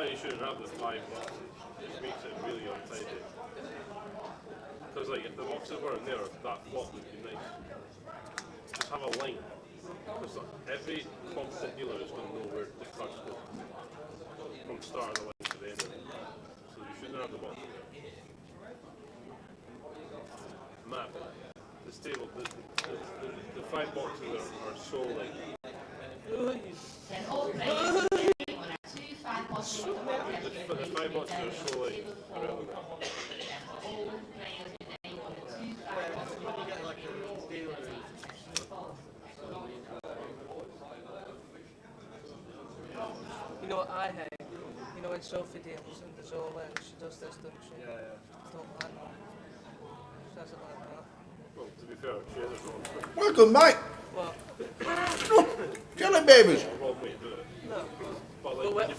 why you shouldn't have the 5 boxes. It makes it really untidy. Because like if the boxes weren't there, that plot would be nice. Just have a line. Because every competent dealer is going to know where the cards go. From the start of the line to the end of it. So you shouldn't have the boxes there. Map. This table, the 5 boxes are so like... The 5 boxes are so like irrelevant. You know what I hate? You know when Sophie deals and there's all she does this, doesn't she? Yeah. Don't like that. She doesn't like that. Well, to be fair, she has it wrong. Welcome, mate. What? Jelly babies. One way to do it. No. But like, when you've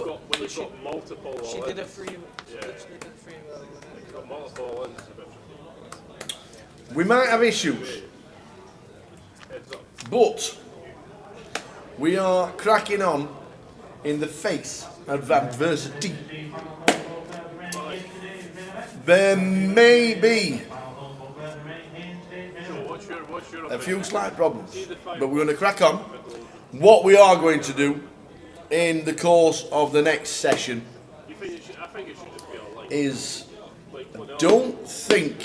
got multiple She all-ins, did a free. She Yeah. literally did a free roll. you've got multiple all-ins, it's a bit We might have issues, heads up. but we are cracking on in the face of adversity. There may be So what's your a few opinion? slight problems, but we're going to crack on. What we are going to do in the course of the next session You think I think it should just be online. is, Like, what else? don't think,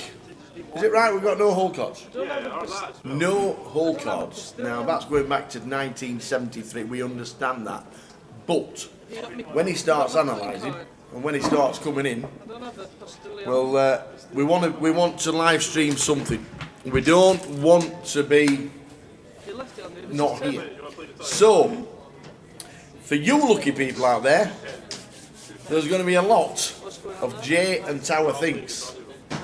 is it right we've got no hole cards? Yeah, or that as well. No hole cards. Now that's going back to 1973, we understand that. But when he starts analysing and when he starts coming in, I don't have the postillion. well, we want to live stream something. We don't want to be You left it on the not here. So, for you lucky people out there, there's going to be a lot of Jay and Tower Thinks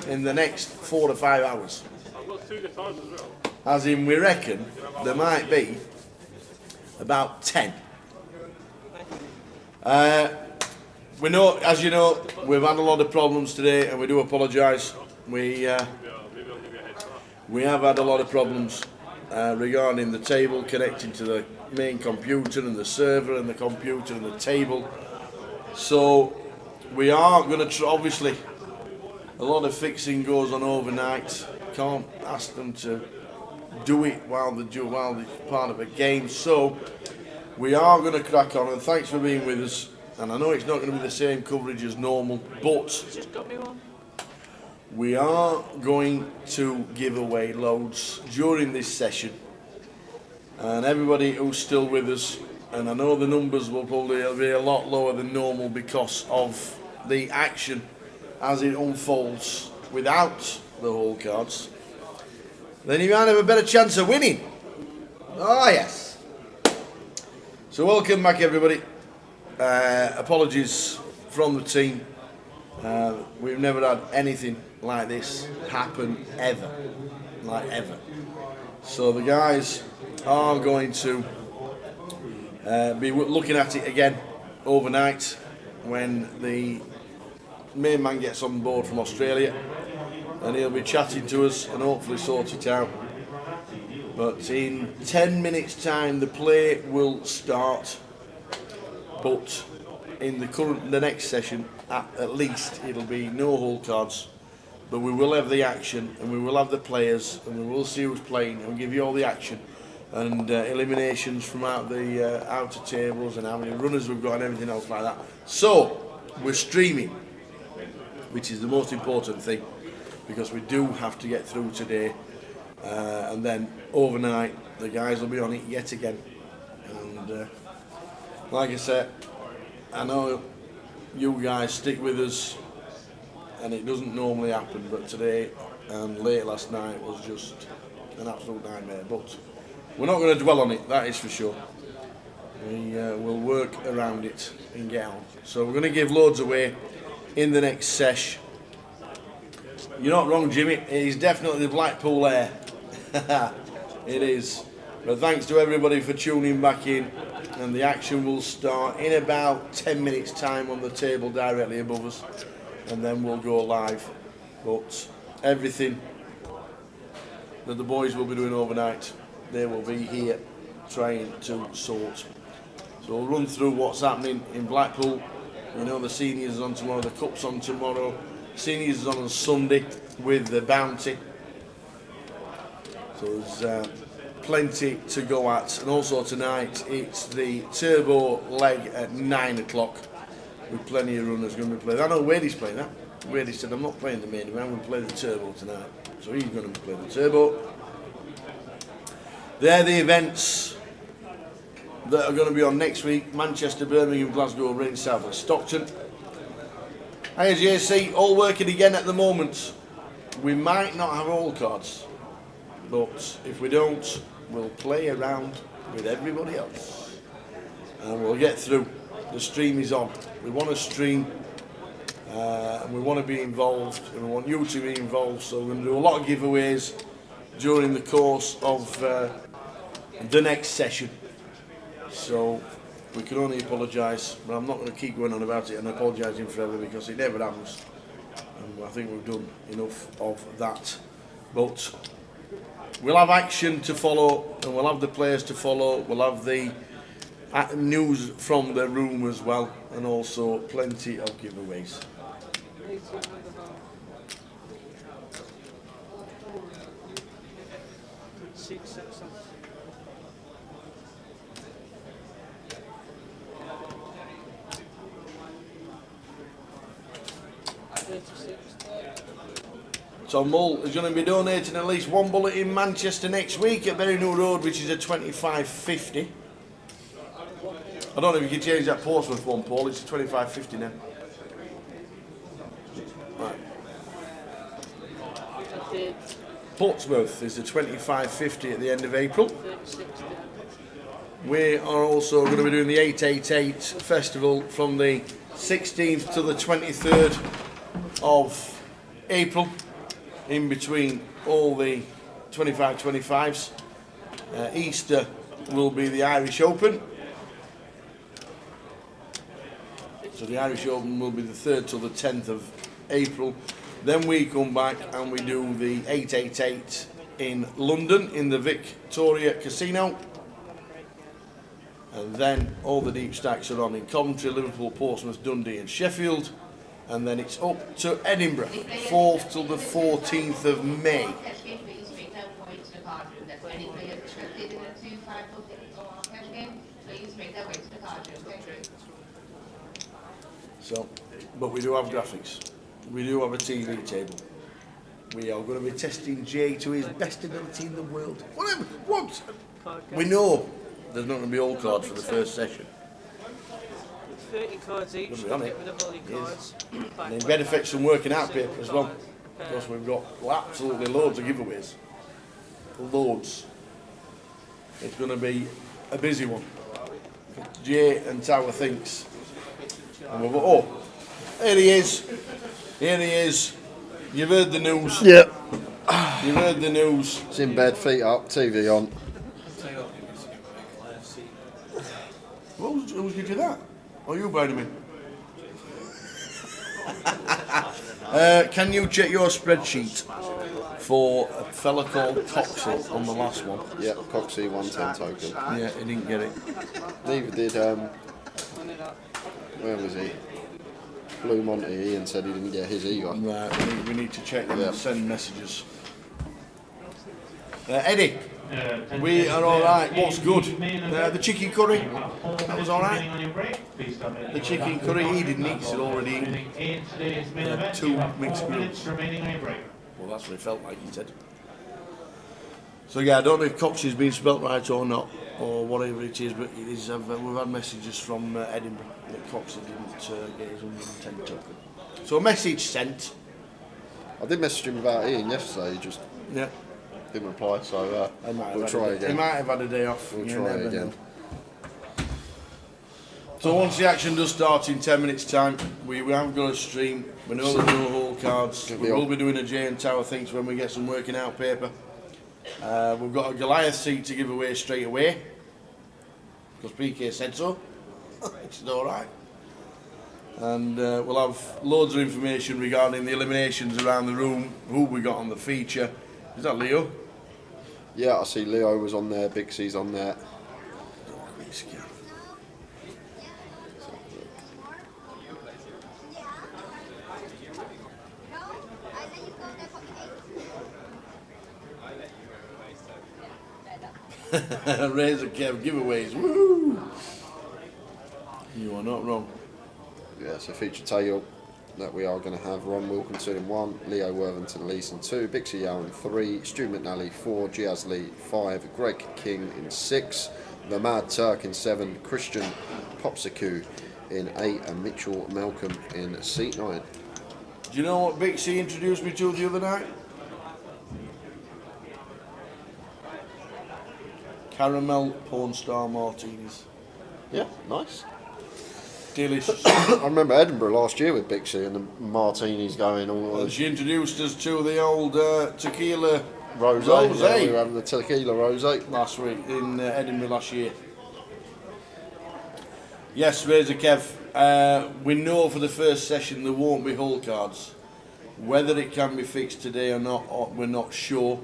in the next 4 to 5 hours. I've got 2 guitars as well. As in, we reckon there might be about 10. We know, as you know, we've had a lot of problems today, and we do apologise. Maybe I'll give you a head start. We have had a lot of problems regarding the table connecting to the main computer and the server and the computer and the table. So we are going to obviously a lot of fixing goes on overnight. Can't ask them to do it while they're part of a game. So we are going to crack on, and thanks for being with us. And I know it's not going to be the same coverage as normal, but Just got me one. we are going to give away loads during this session, and everybody who's still with us, and I know the numbers will probably be a lot lower than normal because of the action as it unfolds without the hole cards, then you might have a better chance of winning. Oh yes. So welcome back everybody. Apologies from the team. We've never had anything like this happen ever, So the guys are going to be looking at it again overnight when the main man gets on board from Australia, and he'll be chatting to us and hopefully sort it out. But in 10 minutes time the play will start, but in the next session at least it'll be no hole cards, but we will have the action and we will have the players and we will see who's playing and we'll give you all the action and eliminations from out the outer tables and how many runners we've got and everything else like that. So we're streaming, which is the most important thing, because we do have to get through today, and then overnight the guys will be on it yet again. And like I said, I know you guys stick with us, and it doesn't normally happen, but today and late last night was just an absolute nightmare. But we're not going to dwell on it, that is for sure. We will work around it and get on. So we're going to give loads away in the next sesh. You're not wrong, Jimmy. It is definitely the Blackpool air. It is. But thanks to everybody for tuning back in, and the action will start in about 10 minutes time on the table directly above us, and then we'll go live. But everything that the boys will be doing overnight, they will be here trying to sort. So we'll run through what's happening in Blackpool You know, the seniors is on tomorrow, the cup's on tomorrow. Seniors is on Sunday with the bounty. So there's plenty to go at. And also tonight it's the turbo leg at 9 o'clock with plenty of runners going to be playing. I know Wade's playing that. Wade said, I'm not playing the main event, I'm going to play the turbo tonight. So he's going to play the turbo. They're the events that are going to be on next week. Manchester, Birmingham, Glasgow, Range South and Stockton. ISJC all working again at the moment. We might not have all cards, but if we don't, we'll play around with everybody else and we'll get through. The stream is on. We want to stream and we want to be involved and we want you to be involved, so we're going to do a lot of giveaways during the course of the next session. So we can only apologise, but I'm not going to keep going on about it and apologising forever because it never happens. And I think we've done enough of that. But we'll have action to follow and we'll have the players to follow. We'll have the news from the room as well, and also plenty of giveaways. So Mull is going to be donating at least one bullet in Manchester next week at Berry New Road, which is a 25.50. I don't know if you can change that Portsmouth one, Paul. It's a 25.50 now. Right. Portsmouth is a 25.50 at the end of April. We are also going to be doing the 888 festival from the 16th to the 23rd of April, in between all the 25-25s. Easter will be the Irish Open. So the Irish Open will be the 3rd till the 10th of April. Then we come back and we do the 888 in London in the Victoria Casino. And then all the deep stacks are on in Coventry, Liverpool, Portsmouth, Dundee and Sheffield. And then it's up to Edinburgh, 4th till the 14th of May. So, but we do have graphics. We do have a TV table. We are going to be testing Jay to his best ability in the world. Whatever, what? We know there's not going to be all cards for the first session. 30 cards each. We'll be on it. With the volley cards. And it benefits from working out paper as well. Because we've got absolutely loads of giveaways. Loads. It's going to be a busy one. Jay and Tower thinks. And we've got, oh, here he is. Here he is. You've heard the news. Yep. You've heard the news. It's in bed, feet up, TV on. Who's give you that? Oh, you buying him in? Can you check your spreadsheet for a fella called Coxey on the last one? Yep, Coxey 110 token. Yeah, he didn't get it. Neither did, where was he? Blue Monty, Ian said he didn't get his either. Right, we need to check them Yep. and send messages. Eddie, we are alright. What's good? The chicken curry, that was alright. The chicken curry, he didn't eat, he'd already eaten 2 mixed grills. Well, that's what it felt like, he said. So yeah, I don't know if Coxey's been spelt right or not, or whatever it is, but it is, we've had messages from Edinburgh that Coxey didn't get his 110 token. So a message sent. I did message him about Ian yesterday, he just Yeah. didn't reply, so we'll try He again. might have had a day off. We'll you try never again. know. So once the action does start in 10 minutes time, we have got a stream. We know there's no whole cards. We will be doing a Jay and Tower things when we get some working out paper. We've got a Goliath seat to give away straight away because PK said so, which is alright. And we'll have loads of information regarding the eliminations around the room, who we got on the feature. Is that Leo? Yeah, I see Leo was on there, Big C's on there. Razor Kev giveaways. Woo! You are not wrong. Yeah, so feature table that we are going to have Ron Wilkinson in 1, Leo Worthington Lees in 2, Bixie Yow in 3, Stu McNally 4, Giaz Lee 5, Greg King in 6, The Mad Turk in 7, Christian Popsicu in 8, and Mitchell Malcolm in seat 9. Do you know what Bixie introduced me to the other night? Caramel porn star martinis. Yeah, nice. Delicious. I remember Edinburgh last year with Bixie and the martinis going all. Well, she introduced us to the old tequila Rosé. rosé. Yeah, we were having the tequila rosé. Last week in Edinburgh last year. Yes, Razor Kev. We know for the first session there won't be hole cards. Whether it can be fixed today or not, we're not sure.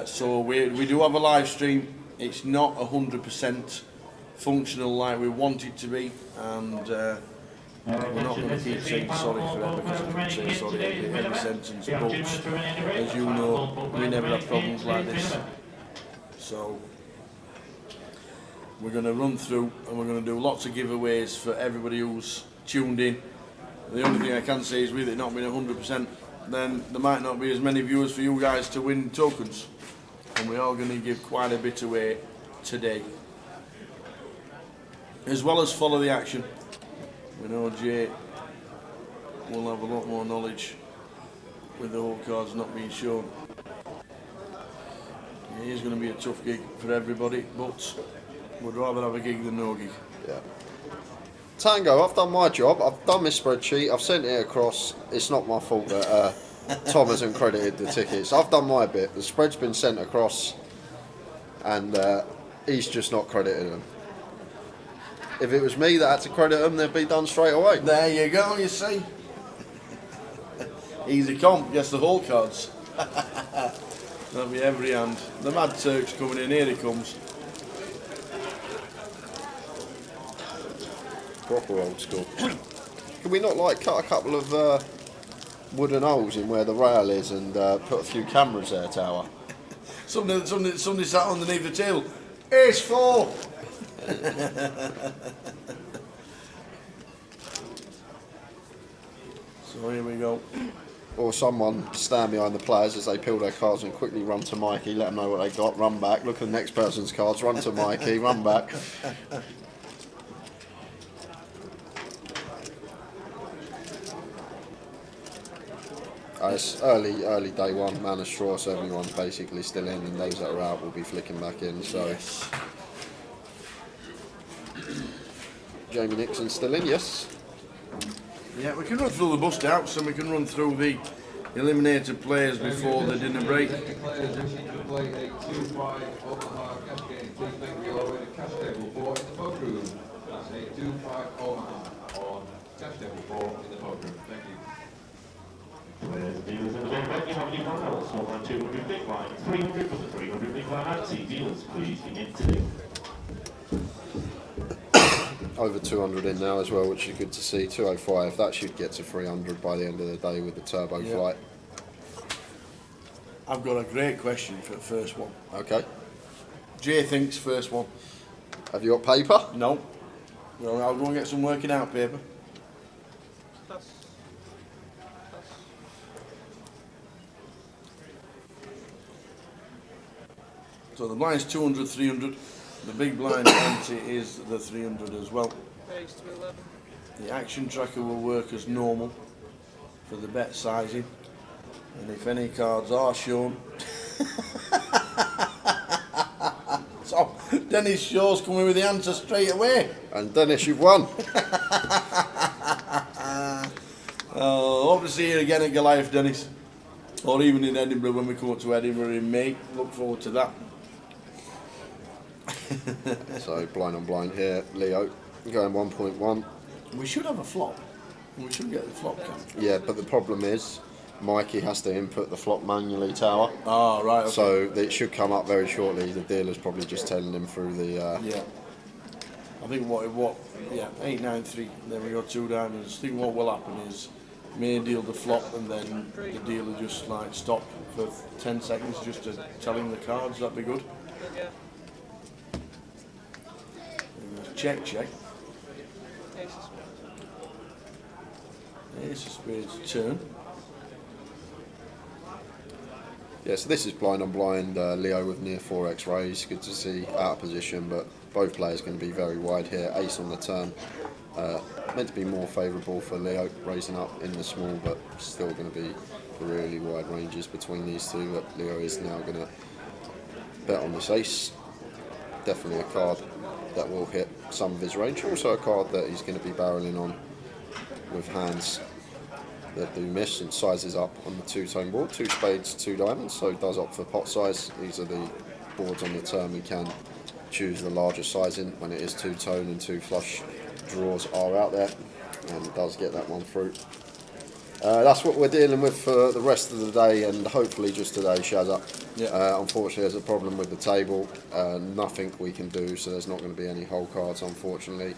So we do have a live stream. It's not 100% functional like we want it to be, and we're not going to keep saying sorry forever, because I can say sorry every sentence, but as you know, we never have problems like this. So we're going to run through and we're going to do lots of giveaways for everybody who's tuned in. The only thing I can say is with it not being 100%, then there might not be as many viewers for you guys to win tokens, and we are going to give quite a bit away today, as well as follow the action. We know Jay will have a lot more knowledge with the hole cards not being shown. It is going to be a tough gig for everybody, but we'd rather have a gig than no gig. Yeah. Tango, I've done my job. I've done my spreadsheet. I've sent it across. It's not my fault that Tom hasn't credited the tickets. I've done my bit. The spread's been sent across, and he's just not credited them. If it was me that had to credit them, they'd be done straight away. There you go, you see. Easy comp, guess the hole cards. That'll be every hand. The Mad Turk's coming in, here he comes. Proper old school. Can we not like cut a couple of wooden holes in where the rail is and put a few cameras there, Tower? Somebody sat underneath the table. Ace 4! So here we go. Or someone stand behind the players as they peel their cards and quickly run to Mikey, let them know what they got, run back, look at the next person's cards, run to Mikey, run back. It's early day one, man of straw, so everyone's basically still in, and those that are out will be flicking back in. So Yes. Jamie Nixon's still in, yes. Yeah, we can run through the bust outs and we can run through the eliminated players before the dinner break. Players wishing to play a 2-5 Omaha cash game, please make your way to cash table 4 in the pub room. That's a 2-5 Omaha on cash table 4 in the pub room. Thank you. Players and dealers in the main venue have any finals. 200 big line, 300 for the 300 big line anti. Dealers, please begin to do. Over 200 in now as well, which is good to see. 205, that should get to 300 by the end of the day with the turbo Yeah. flight. I've got a great question for the first one. Okay. Jay thinks first one. Have you got paper? No. Well, I'll go and get some working out paper. So the blind's 200, 300. The big blind anti is the 300 as well. Raised to 11. The action tracker will work as normal for the bet sizing. And if any cards are shown... So, Dennis Shaw's coming with the answer straight away. And Dennis, you've won. Hope to see you again at Goliath, Dennis. Or even in Edinburgh when we come up to Edinburgh in May. Look forward to that. So blind on blind here, Leo going 1.1. We should have a flop. We should get the flop count. Yeah, but the problem is Mikey has to input the flop manually, Tower. Ah, right, okay. So it should come up very shortly. The dealer's probably just telling him through the. Yeah. I think what 893. Then we got 2 diamonds. I think what will happen is may deal the flop and then the dealer just like stop for 10 seconds just to tell him the cards. That'd be good. Yeah. check. Ace of spades. Ace of spades turn. Yeah, so this is blind on blind, Leo with near 4x raise. Good to see out of position, but both players going to be very wide here. Ace on the turn. Meant to be more favourable for Leo, raising up in the small, but still going to be really wide ranges between these two. But Leo is now going to bet on this ace. Definitely a card that will hit some of his range. Also a card that he's going to be barreling on with hands that do miss and sizes up on the two-tone board. 2 spades, 2 diamonds, so he does opt for pot size. These are the boards on the turn. We can choose the larger sizing when it is two-tone and 2 flush draws are out there, and does get that one through. That's what we're dealing with for the rest of the day, and hopefully just today, Shazza. Yeah. Unfortunately, there's a problem with the table. Nothing we can do, so there's not going to be any hole cards, unfortunately,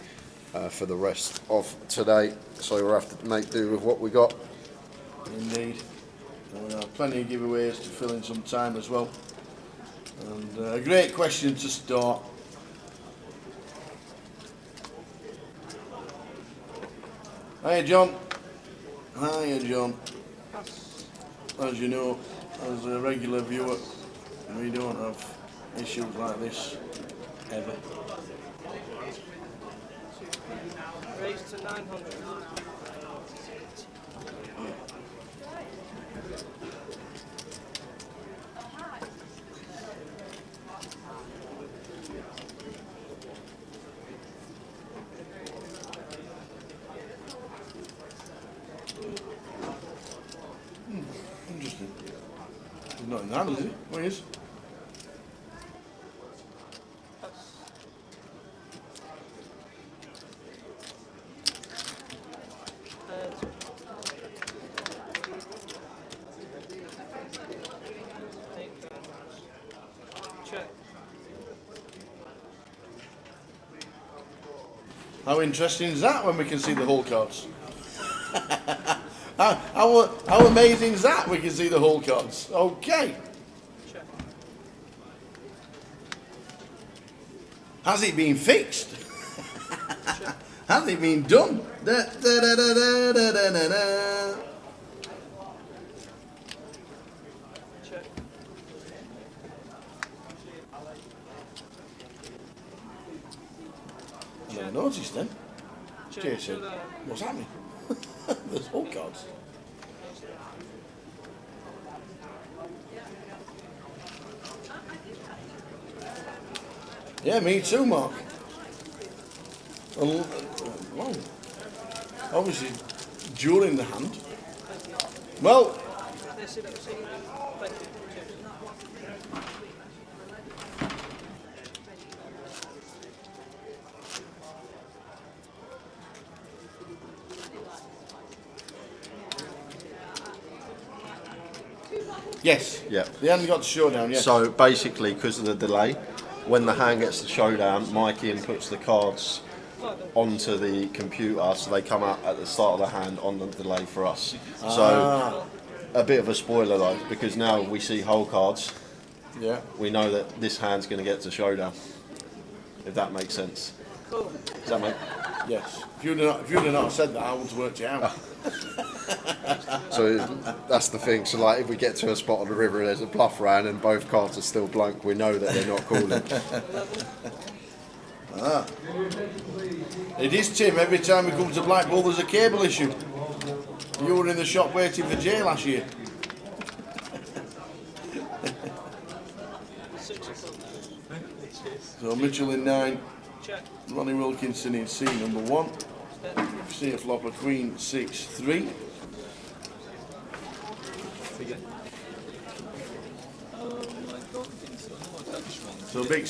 for the rest of today. So we'll have to make do with what we got. Indeed. There are plenty of giveaways to fill in some time as well. And a great question to start. Hiya, John. Hiya, John. As you know, as a regular viewer, we don't have issues like this ever. Raise to 900. Interesting. He's not in the hand, is he? Oh, he is. Check. How interesting is that when we can see the whole cards? How amazing is that we can see the whole cards? Okay. Check. Has it been fixed? Has it been done? Da, da, da, da, da, da, da, da, da. Check. I never noticed then. Check. Jason, what's happening? There's whole cards. Yeah, me too, Mark. Well, obviously, during the hand. Well, This is thank you. yes. Yeah. They haven't got the showdown yet. So basically, because of the delay, when the hand gets the showdown, Mikey inputs the cards onto the computer, so they come out at the start of the hand on the delay for us. So a bit of a spoiler though, because now we see whole cards, yeah. we know that this hand's going to get to showdown. If that makes sense. Cool. Does that make? Yes. If you'd have not said that, I would have worked it out. So that's the thing. So like, if we get to a spot on the river and there's a bluff round and both cards are still blank, we know that they're not calling. It is, Tim. Every time we come to Blackpool, there's a cable issue. You were in the shop waiting for Jay last year. 6 o'clock. So Mitchell in 9, Check. Ronnie Wilkinson in C number 1. Step. See a flopper Queen 6-3. So big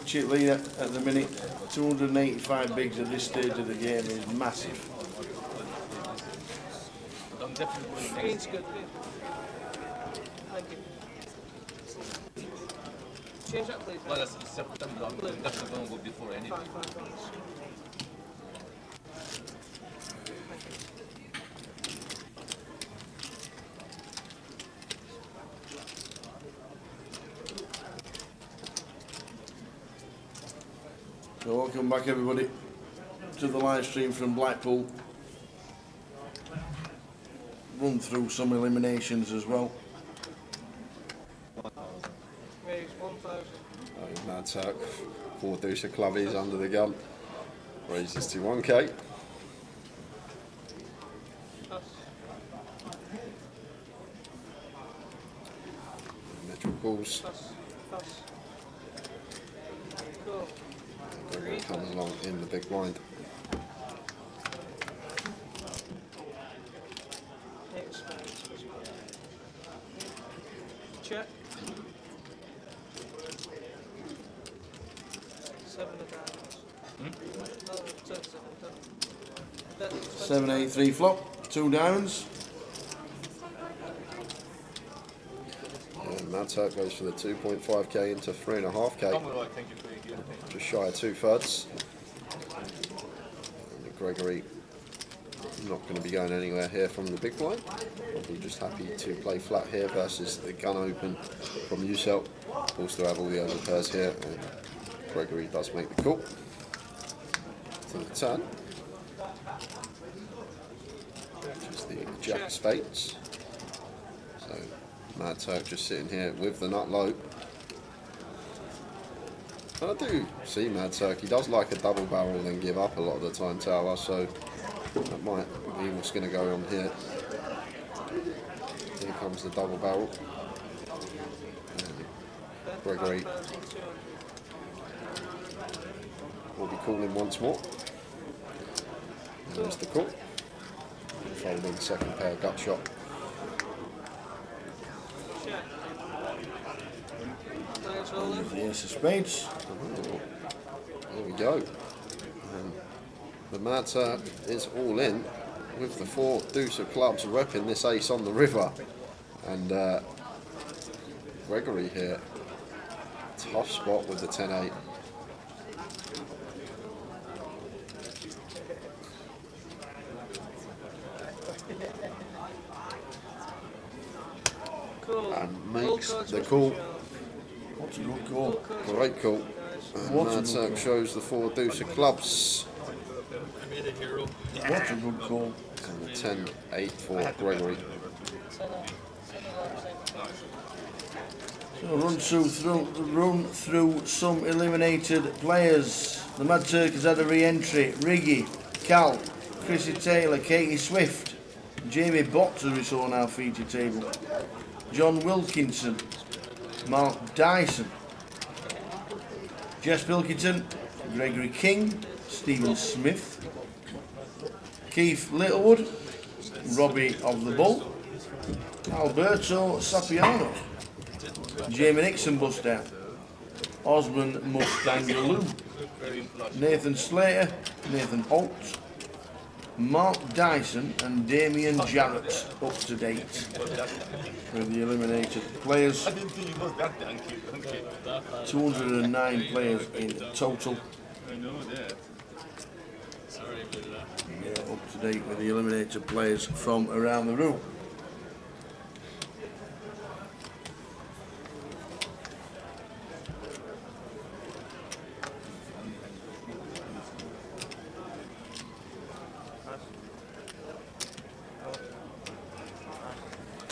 chip leader at the minute. 285 bigs at this stage of the game is massive. Green's good. Thank you. Change that, please. Well, that's September. I'm definitely going to go before anything. Fine. So welcome back everybody to the live stream from Blackpool. Run through some eliminations as well. Raise 1,000. Oh, Mad Turk, 4 deuce of clubbies under the gun. Raises to 1k. Pass. Mitchell calls. Pass. Pass. Cool. Gregory comes along in the big blind. Check. 7 of diamonds. No, 7. 7-8-3 flop, 2 diamonds. And Mad Turk goes for the 2.5k into 3.5k. Thank you for your gift. Just shy of 2/3. And Gregory not going to be going anywhere here from the big blind. Probably just happy to play flat here versus the gun open from Usel. Also have all the other pairs here, and Gregory does make the call to the turn. Which is the jack of spades. So Mad Turk just sitting here with the nut low. I do see Mad Turk. He does like a double barrel and then give up a lot of the time, Tower, so that might be what's going to go on here. Here comes the double barrel. And Gregory will be calling once more. And there's the call. Folding second pair gut shot. Check. Players all in. The ace of spades. There we go. And the Mad Turk is all in with the 4 deuce of clubs repping this ace on the river. And Gregory here, tough spot with the 10-8. Cool. And makes the call. What's a good call? Great call. And What a Mad good Turk call. shows the 4 deuce of clubs. What's a good call? And the 10-8 for Gregory. So run through some eliminated players. The Mad Turk has had a re-entry. Riggy, Cal, Chrissy Taylor, Katie Swift, Jamie Boxer we saw on our feature table, John Wilkinson, Mark Dyson, Jess Pilkington, Gregory King, Stephen Smith, Keith Littlewood, Robbie of the Bull, Alberto Sapiano, Jamie Nixon bust out, Osman Mustangaloo, Nathan Slater, Nathan Holt, Mark Dyson and Damien Jarrett up to date with the eliminated players. 209 players in total. Yeah, up to date with the eliminated players from around the room.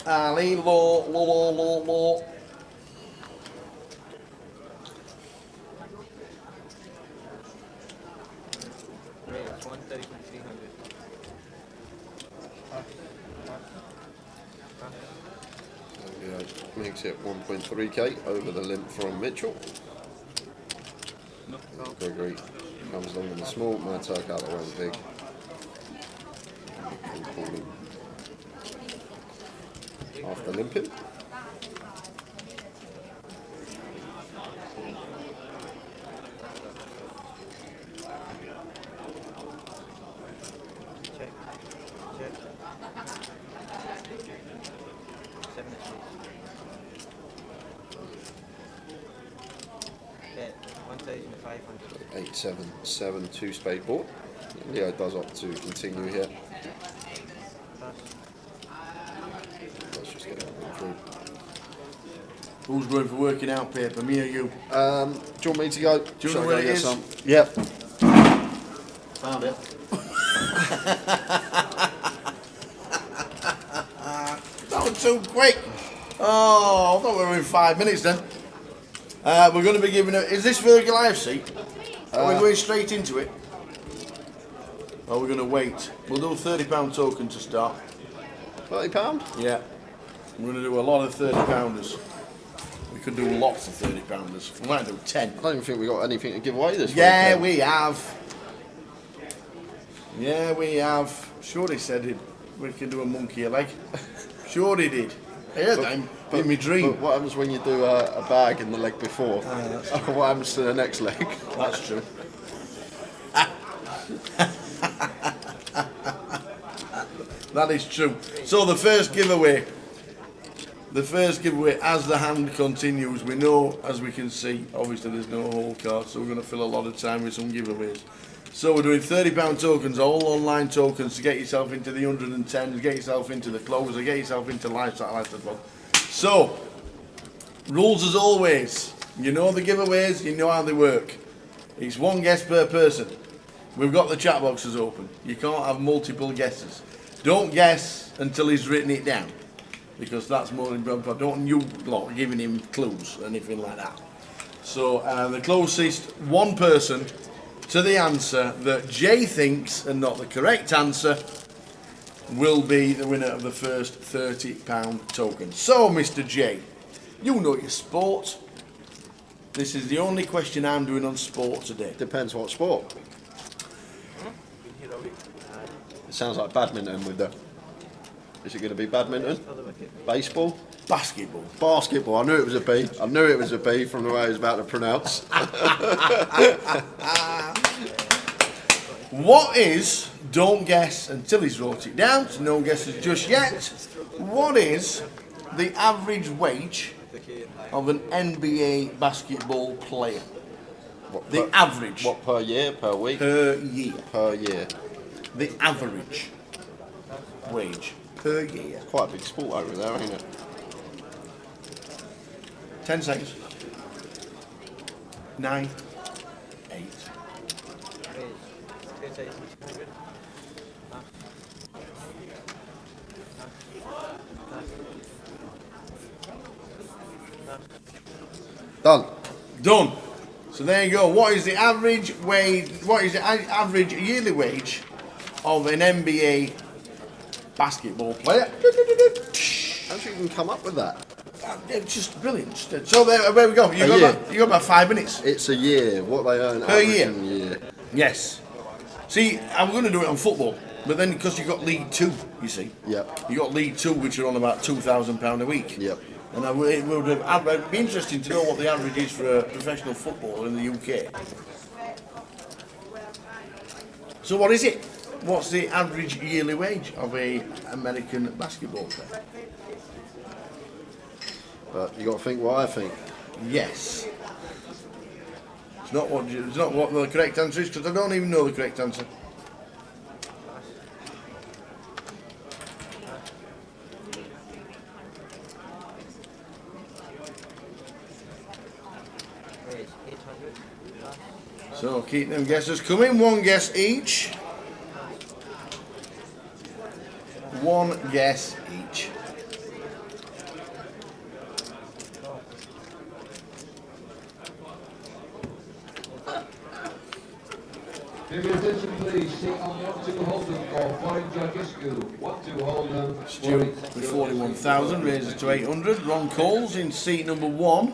Ali, lo. Raise 1,300. Yeah, makes it 1.3k over the limp from Mitchell. And Gregory comes along in the small, Mad Turk out the way in the big. And calling after limping. Check. Check. 7 Bet 1,500. 8-7-7 2-spade board. Leo does opt to continue here. Pass. Let's just get that one through. Who's going for working out paper, me or you? Do you want me to go? Do you Shall know I where go it get is? some? Yep. Found it. That was too quick. Oh, I thought we were in 5 minutes then. We're going to be giving is this for the live seat? Are we going straight into it? Or are we going to wait? We'll do a £30 token to start. £30? Yeah. We're going to do a lot of 30-pounders. We could do lots of 30-pounders. We might do 10. I don't even think we got anything to give away this Yeah, weekend. we have. Yeah, we have. Sure, he said it. We can do a monkey leg. Sure, he did. I heard that in my dream. But what happens when you do a bag in the leg before? What happens to the next leg? That's true. That is true. So the first giveaway as the hand continues, we know, as we can see, obviously there's no whole card, so we're going to fill a lot of time with some giveaways. So we're doing £30 tokens, all online tokens, to get yourself into the 110, to get yourself into the closer, get yourself into lifestyle. So, rules as always. You know the giveaways, you know how they work. It's one guess per person. We've got the chat boxes open. You can't have multiple guesses. Don't guess until he's written it down, because that's more important. I don't want you lot giving him clues or anything like that. So the closest one person to the answer that Jay thinks and not the correct answer will be the winner of the first £30 token. So, Mr. J, you know your sport. This is the only question I'm doing on sport today. Depends what sport. It sounds like badminton with the... Is it going to be badminton? Baseball? Basketball. Basketball. I knew it was a B. I knew it was a B from the way I was about to pronounce. What is, don't guess until he's wrote it down, so no guesses just yet, what is the average wage of an NBA basketball player? What, The average. What, per year, per week? Per year. Per year. The average wage per year. Quite a big sport over there, ain't it? 10 seconds. 9, 8. 2,200. Done. Done. So there you go. What is the average wage? What is the average yearly wage of an NBA basketball player? How did you even come up with that? It's just brilliant. So there we go. You got about 5 minutes. It's a year. What they earn Per average year? in a year. Yes. See, I'm going to do it on football, but then because you've got League 2, you see. Yep. You got League 2, which are on about £2,000 a week. Yep. And it'd be interesting to know what the average is for a professional footballer in the UK. So what is it? What's the average yearly wage of a American basketball player? But you got to think what I think. Yes. It's not what the correct answer is, because I don't even know the correct answer. It's 800. So keep them guesses coming. One guess each. One guess each. Maybe attention please, seat on 1-2 Holden or foreign judges who 1-2 Holden. Stuart with 41,000, raises to 800. Ron Coles in seat number 1.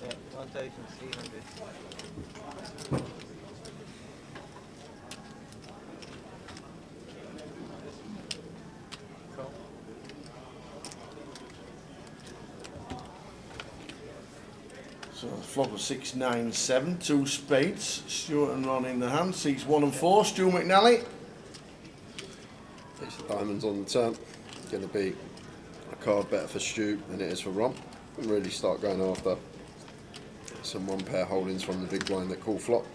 Yeah, 1,300. So a flop of 697, 2 spades. Stuart and Ron in the hand. Seats 1 and 4. Stu McNally. It's the diamonds on the turn. Going to be a card better for Stu than it is for Ron. And really start going after some one pair holdings from the big blind that call flop.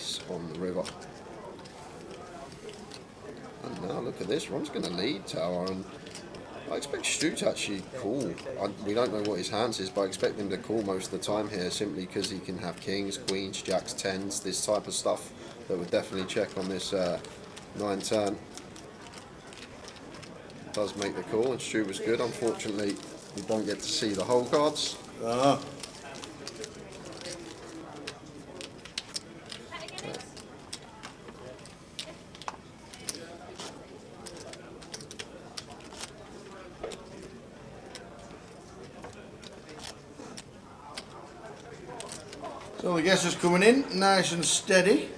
place on the river. And now look at this. Ron's going to lead tower, and I expect Stu to actually call. We don't know what his hands is, but I expect him to call most of the time here, simply because he can have kings, queens, jacks, tens, this type of stuff that would definitely check on this 9 turn. Does make the call, and Stu was good. Unfortunately, we don't get to see the whole cards. So the guess is coming in, nice and steady.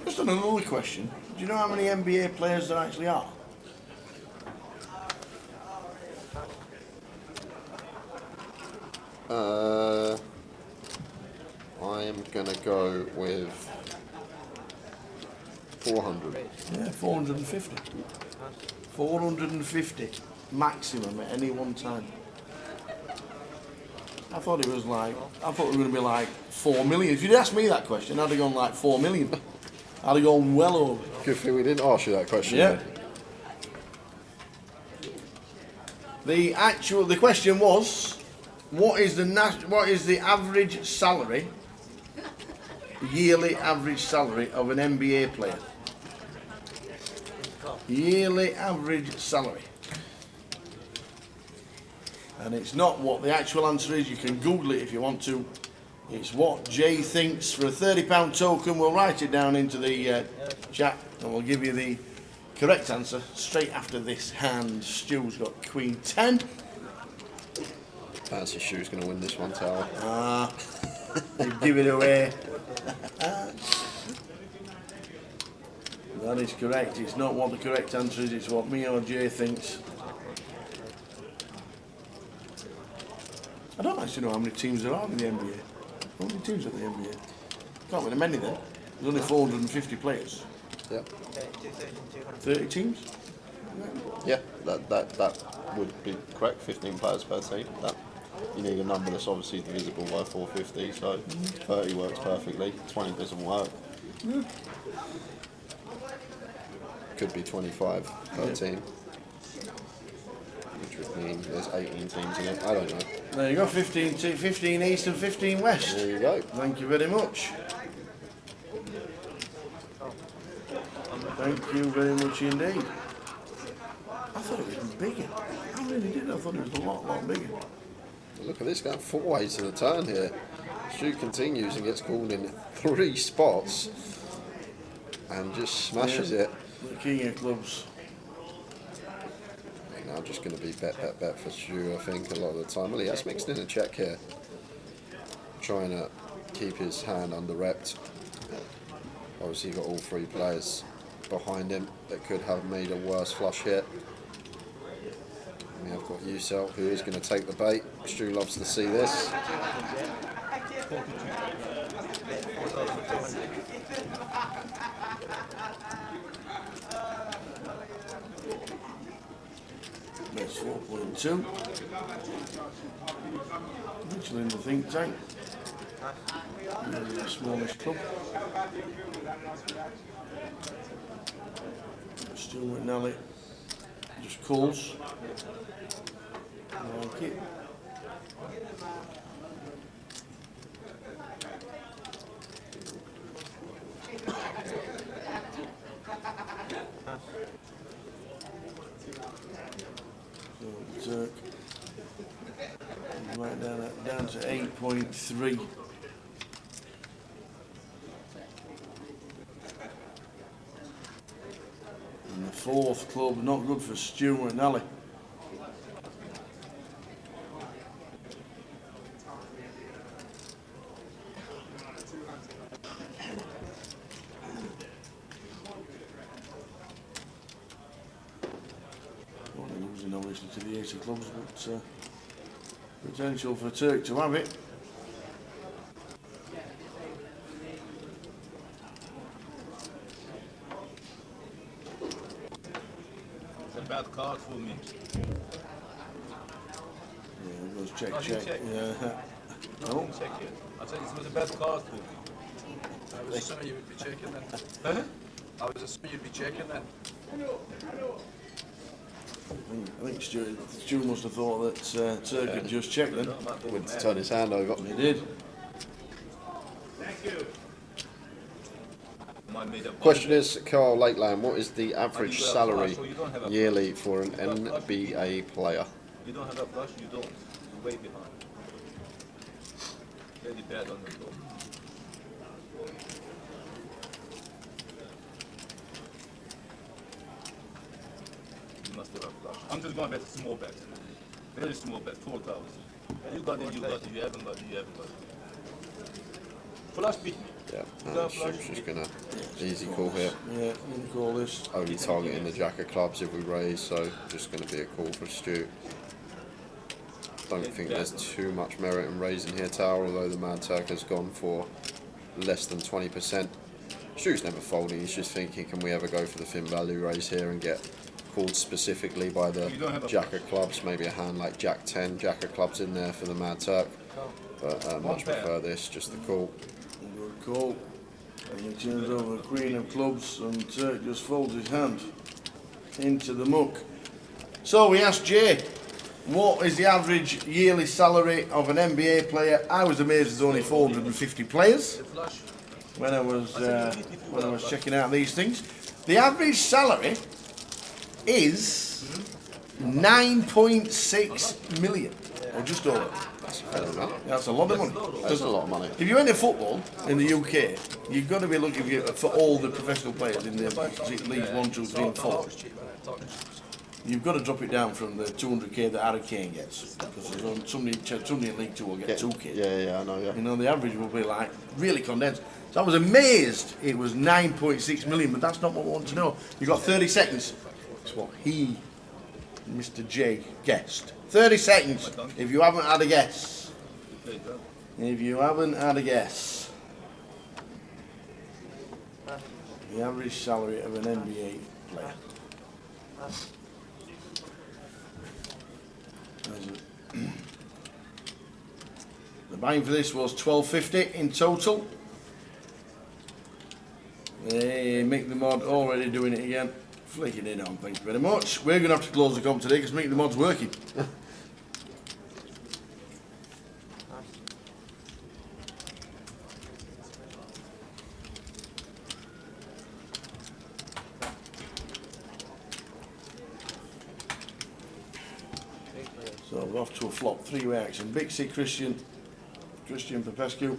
Just on another question, do you know how many NBA players there actually are? I am going to go with 400. Yeah, 450. 450 maximum at any one time. I thought it was like, I thought it was going to be like 4 million. If you'd asked me that question, I'd have gone like 4 million. I'd have gone well over. Good thing we didn't ask you that question. Yeah. The question was, what is the average salary, yearly average salary of an NBA player? Yearly average salary. And it's not what the actual answer is. You can Google it if you want to. It's what Jay thinks. For a £30 token, we'll write it down into the chat, and we'll give you the correct answer straight after this hand. Stu's got Queen 10. Fancy Stu's going to win this one, Tower. You give it away. That is correct. It's not what the correct answer is, it's what me or Jay thinks. I don't actually know how many teams there are in the NBA. How many teams are in the NBA? Can't win many then. There's only 450 players. Yep. 30 teams? Yeah, that would be correct. 15 players per team. That you need a number that's obviously divisible by 450, so 30 works perfectly. 20 doesn't work. Could be 25 per team, which would mean there's 18 teams in it. I don't know. There you go, 15 East and 15 West. There you go. Thank you very much. Thank you very much indeed. I thought it was bigger. I really did. I thought it was a lot bigger. Look at this, going 4 ways to the turn here. Stu continues and gets called in 3 spots and just smashes it. The king of clubs. Now just going to be bet for Stu, I think, a lot of the time. Well, he has mixed in a check here, trying to keep his hand under repped. Obviously, you've got all 3 players behind him that could have made a worse flush hit. We have got Usel, who is going to take the bait. Stu loves to see this. That's 4.2. Actually in the think tank. The smallest club. Still with Nelly. Just calls. I like it. So right down to 8.3. And the 4th club, not good for Stu and Nelly. Losing obviously to the 80 clubs, but potential for Turk to have it. It's a bad call. card for me. Yeah, it goes check, Oh, you check. check. Yeah. No, check it. I said it was a bad card for me. I was assuming you would be checking then. Huh? I was assuming you'd be checking then. I think Stu must have thought that Turk had just checked then. Went to turn his hand over. He did. Might made up. Question is, Carl Lakeland, what is the average salary yearly for an NBA player? You don't have a flush, you don't. You're way behind. Very bad on the floor. You must have a flush. I'm just going to bet a small bet. Very small bet, 4,000. You got it, you got it. You haven't got it, you haven't got it. Flush beat me. Yeah, Stu's just gonna easy call here. Yeah, you can call this. Only targeting the jack of clubs if we raise, so just gonna be a call for Stu. Don't think there's too much merit in raising here, Tower, although the Mad Turk has gone for less than 20%. Stu's never folding, he's just thinking, can we ever go for the thin value raise here and get called specifically by the jack of clubs, maybe a hand like jack 10, jack of clubs in there for the Mad Turk. But much prefer this, just the call. Good call. And he turns over the queen of clubs and Turk just folds his hand into the muck. So we asked Jay, what is the average yearly salary of an NBA player? I was amazed there's only 450 players when I was checking out these things. The average salary is 9.6 million, or just over. That's a lot of money. That's a lot of money. If you're into football in the UK, you've got to be looking for all the professional players in the League 1, 2, 3 and 4. You've got to drop it down from the 200k that Harry Kane gets, because somebody in League 2 will get 2k. Yeah, I know, yeah. You know, the average will be like really condensed. So I was amazed it was 9.6 million, but that's not what we want to know. You've got 30 seconds. That's what he, Mr. J, guessed. 30 seconds if you haven't had a guess. If you haven't had a guess. The average salary of an NBA player. The buying for this was $12.50 in total. Hey, Mick the Mod already doing it again. Flicking it on, thank you very much. We're going to have to close the comp today because Mick the Mod's working. So we're off to a flop, three-way action. Bixie, Christian Popescu,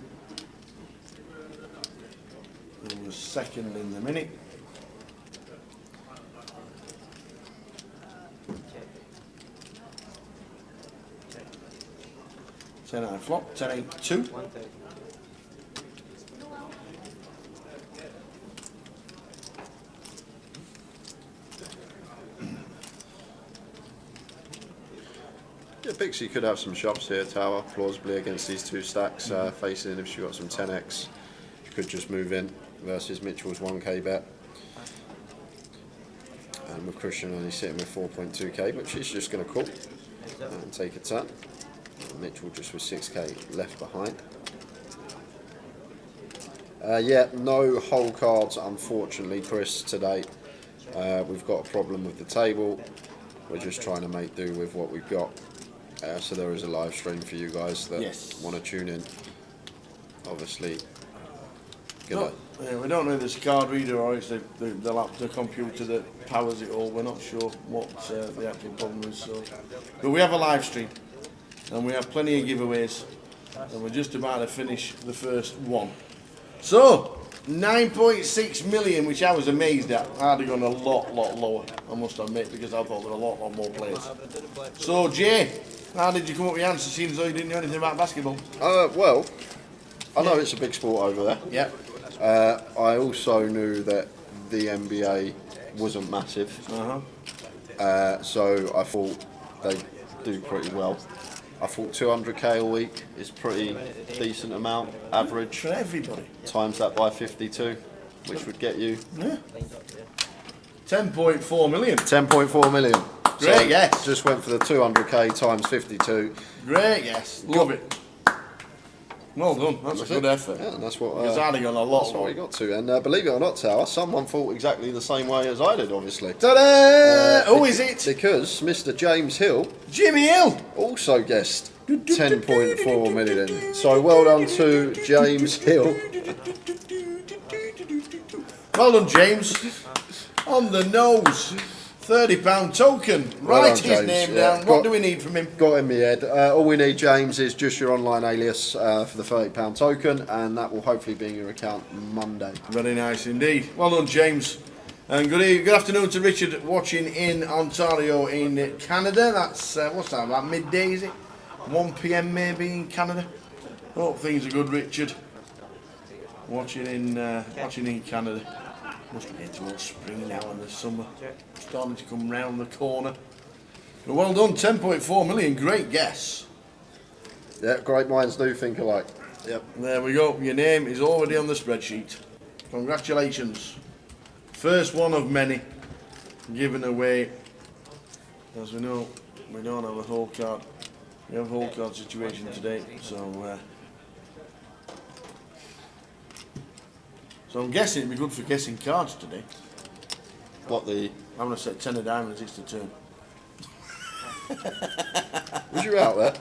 who was second in the minute. Check. 10-8 flop, 10-8-2. 130. Yeah, Pixie could have some shops here, Tower, plausibly against these two stacks, facing if she got some 10x. She could just move in versus Mitchell's 1k bet. And with Christian only sitting with 4.2k, but she's just going to call and take a turn. Mitchell just with 6k left behind. Yeah, no whole cards, unfortunately, Chris, today. We've got a problem with the table. We're just trying to make do with what we've got. So there is a live stream for you guys that want to tune in. Obviously, No, yeah, we don't know if it's a card reader or it's the computer that powers it all. We're not sure what the actual problem is. So, but we have a live stream and we have plenty of giveaways, and we're just about to finish the first one. So 9.6 million, which I was amazed at. I'd have gone a lot lower, I must admit, because I thought there were a lot more players. So Jay, how did you come up with your answer, seeing as though you didn't know anything about basketball? Well, I know it's a big sport over there. Yeah. I also knew that the NBA wasn't massive. So I thought they'd do pretty well. I thought 200k a week is pretty decent amount, average. For everybody. Times that by 52, which would get you 10.4 million. 10.4 million. Great guess. Just went for the 200k times 52. Great guess. Love it. Well done. That's a good effort. Yeah, and that's what. Because I'd have gone a lot That's what more. we got to. And believe it or not, Tower, someone thought exactly the same way as I did, obviously. Ta-da! Who is it? Because Mr. James Hill Jimmy Hill. also guessed 10.4 million. So well done to James Hill. Well done, James. On the nose. £30 token. Well Write done, his James. name Yeah. down. What do we need from him? Got in my head. All we need, James, is just your online alias for the £30 token, and that will hopefully be in your account Monday. Very nice indeed. Well done, James. And good afternoon to Richard watching in Ontario in Canada. That's, what's that, about midday, is it? 1 p.m. maybe in Canada. Hope things are good, Richard. Watching in Canada. Must be getting towards spring now and the summer starting to come round the corner. But well done, 10.4 million, great guess. Yeah, great minds do think alike. Yep. There we go, your name is already on the spreadsheet. Congratulations. First one of many given away. As we know, we don't have a whole card. We have a whole card situation today, so I'm guessing it'd be good for guessing cards today. What the? I'm going to say 10 of diamonds, it's the turn. Was you out there?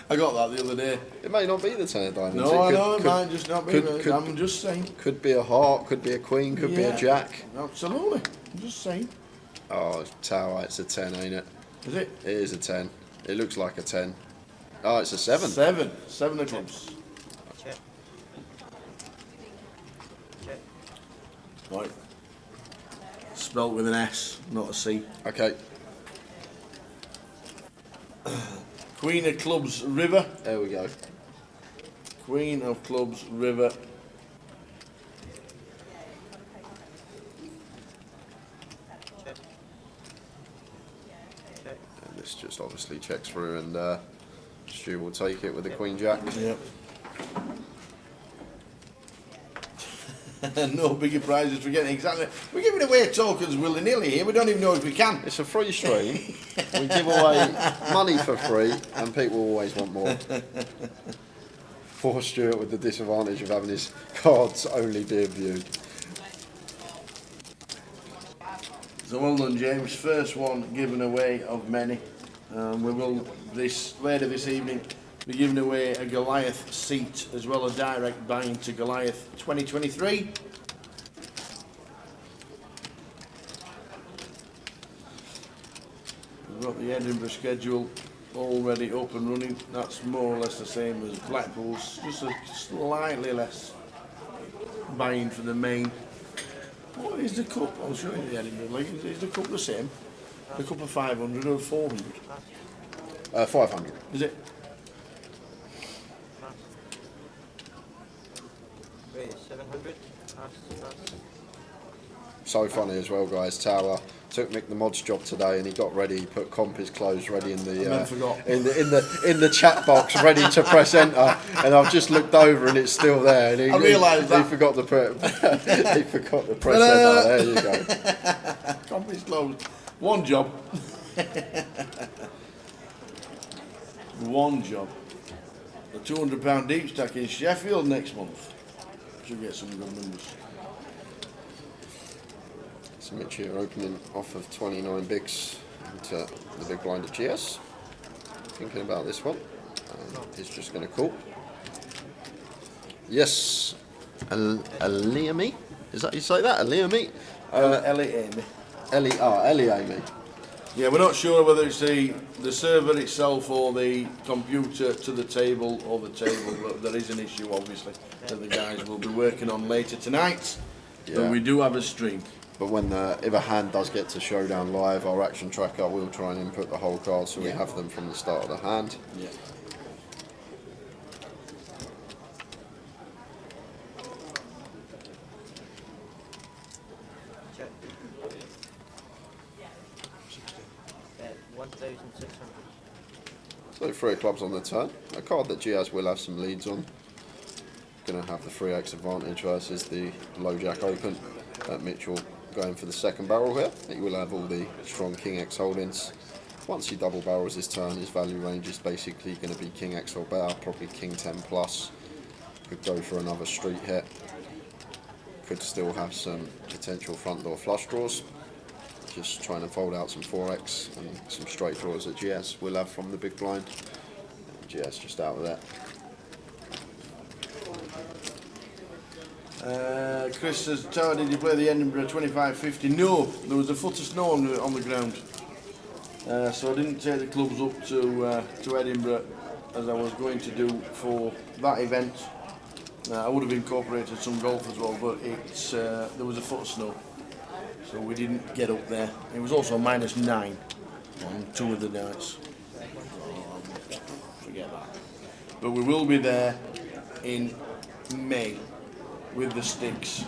I got that the other day. It may not be the 10 of diamonds. No, I know, it could, might just not be. I'm just saying. Could be a heart, could be a queen, could be a jack. Absolutely. I'm just saying. Oh, Tower, it's a 10, ain't it? Is it? It is a 10. It looks like a 10. Oh, it's a 7. 7 of clubs. Check. Check. Right. Spelt with an S, not a C. Okay, Queen of clubs, river. there we go. Queen of clubs, river. Check. Check. And this just obviously checks through, and Stu will take it with the queen jack. Yep. No bigger prizes for getting exactly. We're giving away tokens willy-nilly here. We don't even know if we can. It's a free stream. We give away money for free, and people always want more. Poor Stuart with the disadvantage of having his cards only being viewed. So well done, James. First one given away of many. We will later this evening be giving away a Goliath seat as well as direct buying to Goliath 2023. We've got the Edinburgh schedule already up and running. That's more or less the same as Blackpool's, just a slightly less buying for the main. What is the cup? I'll show you the Edinburgh League. Is the cup the same? The cup of 500 or 400? 500. Is it? Wait, 700. Pass. So funny as well, guys. Tower took Mick the mod's job today, and he got ready. He put comp his clothes ready in the forgot. in the chat box, ready to press enter. And I've just looked over, and it's still there. And I realised that. he forgot to put he forgot to press enter. There you go. Company's closed. One job. One job. The £200 deep stack in Sheffield next month. Should get some good numbers. So Mitch here opening off of 29 bigs into the big blind of GS. Thinking about this one. He's just going to call. Yes. Eliami? Is that how you say that? Eliami? Eliami. Yeah, we're not sure whether it's the server itself or the computer to the table or the table, but there is an issue obviously that the guys will be working on later tonight. Yeah. But we do have a stream. But when if a hand does get to Showdown Live, our action tracker will try and input the whole card so we have them from the start of the hand. Yeah. Check. 1,600. So 3 of clubs on the turn. A card that GS will have some leads on. Going to have the 3x advantage versus the low jack open that Mitch will going for the second barrel here. He will have all the strong King X holdings. Once he double barrels his turn, his value range is basically going to be King X or better, probably King 10 plus. Could go for another street hit. Could still have some potential front door flush draws. Just trying to fold out some 4x and some straight draws that GS will have from the big blind. GS just out of that. Chris says, Tower, did you play the Edinburgh 25-50? No, there was a foot of snow on the ground. So I didn't take the clubs up to Edinburgh as I was going to do for that event. I would have incorporated some golf as well, but there was a foot of snow. So we didn't get up there. It was also -9 on 2 of the nights. Forget that. But we will be there in May with the sticks.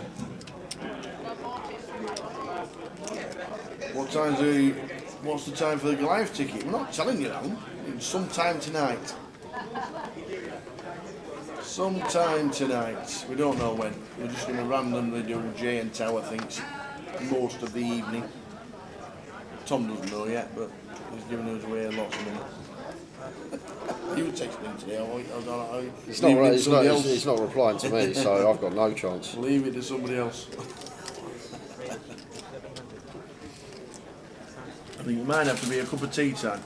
What's the time for the Goliath ticket? We're not telling you now. It's sometime tonight. Sometime tonight. We don't know when. We're just going to randomly do Jay and Tower thinks most of the evening. Tom doesn't know yet, but he's giving us away lots of money. You were texting him today. He's not replying to me, so I've got no chance. Leave it to somebody else. I think it might have to be a cup of tea time.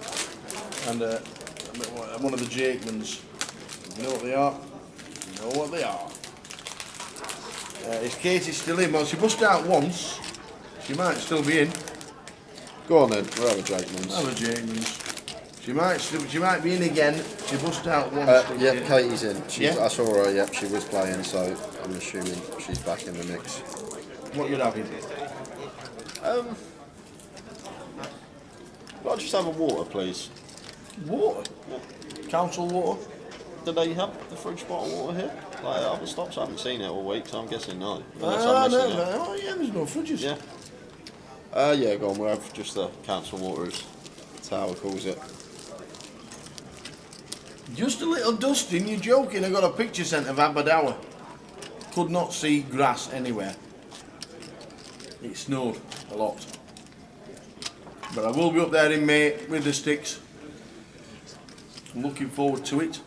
And one of the Jakemans. You know what they are? You know what they are. Is Katie still in? Well, she bust out once. She might still be in. Go on then, we'll have a Jakemans. Have a Jakemans. She might be in again. She bust out once. Yeah, Katie's in. Yeah? I saw her, yep, she was playing, so I'm assuming she's back in the mix. What you're having? Could I just have a water, please? Water? Council water? Do they have the fridge bottle water here? Like at other stops? I haven't seen it all week, so I'm guessing no. No. Oh, yeah, there's no fridges. Yeah. Yeah, go on, we'll have just the council water, as Tower calls it. Just a little dusting, you're joking. I got a picture sent of Aberdour. Could not see grass anywhere. It snowed a lot. But I will be up there in May with the sticks. I'm looking forward to it.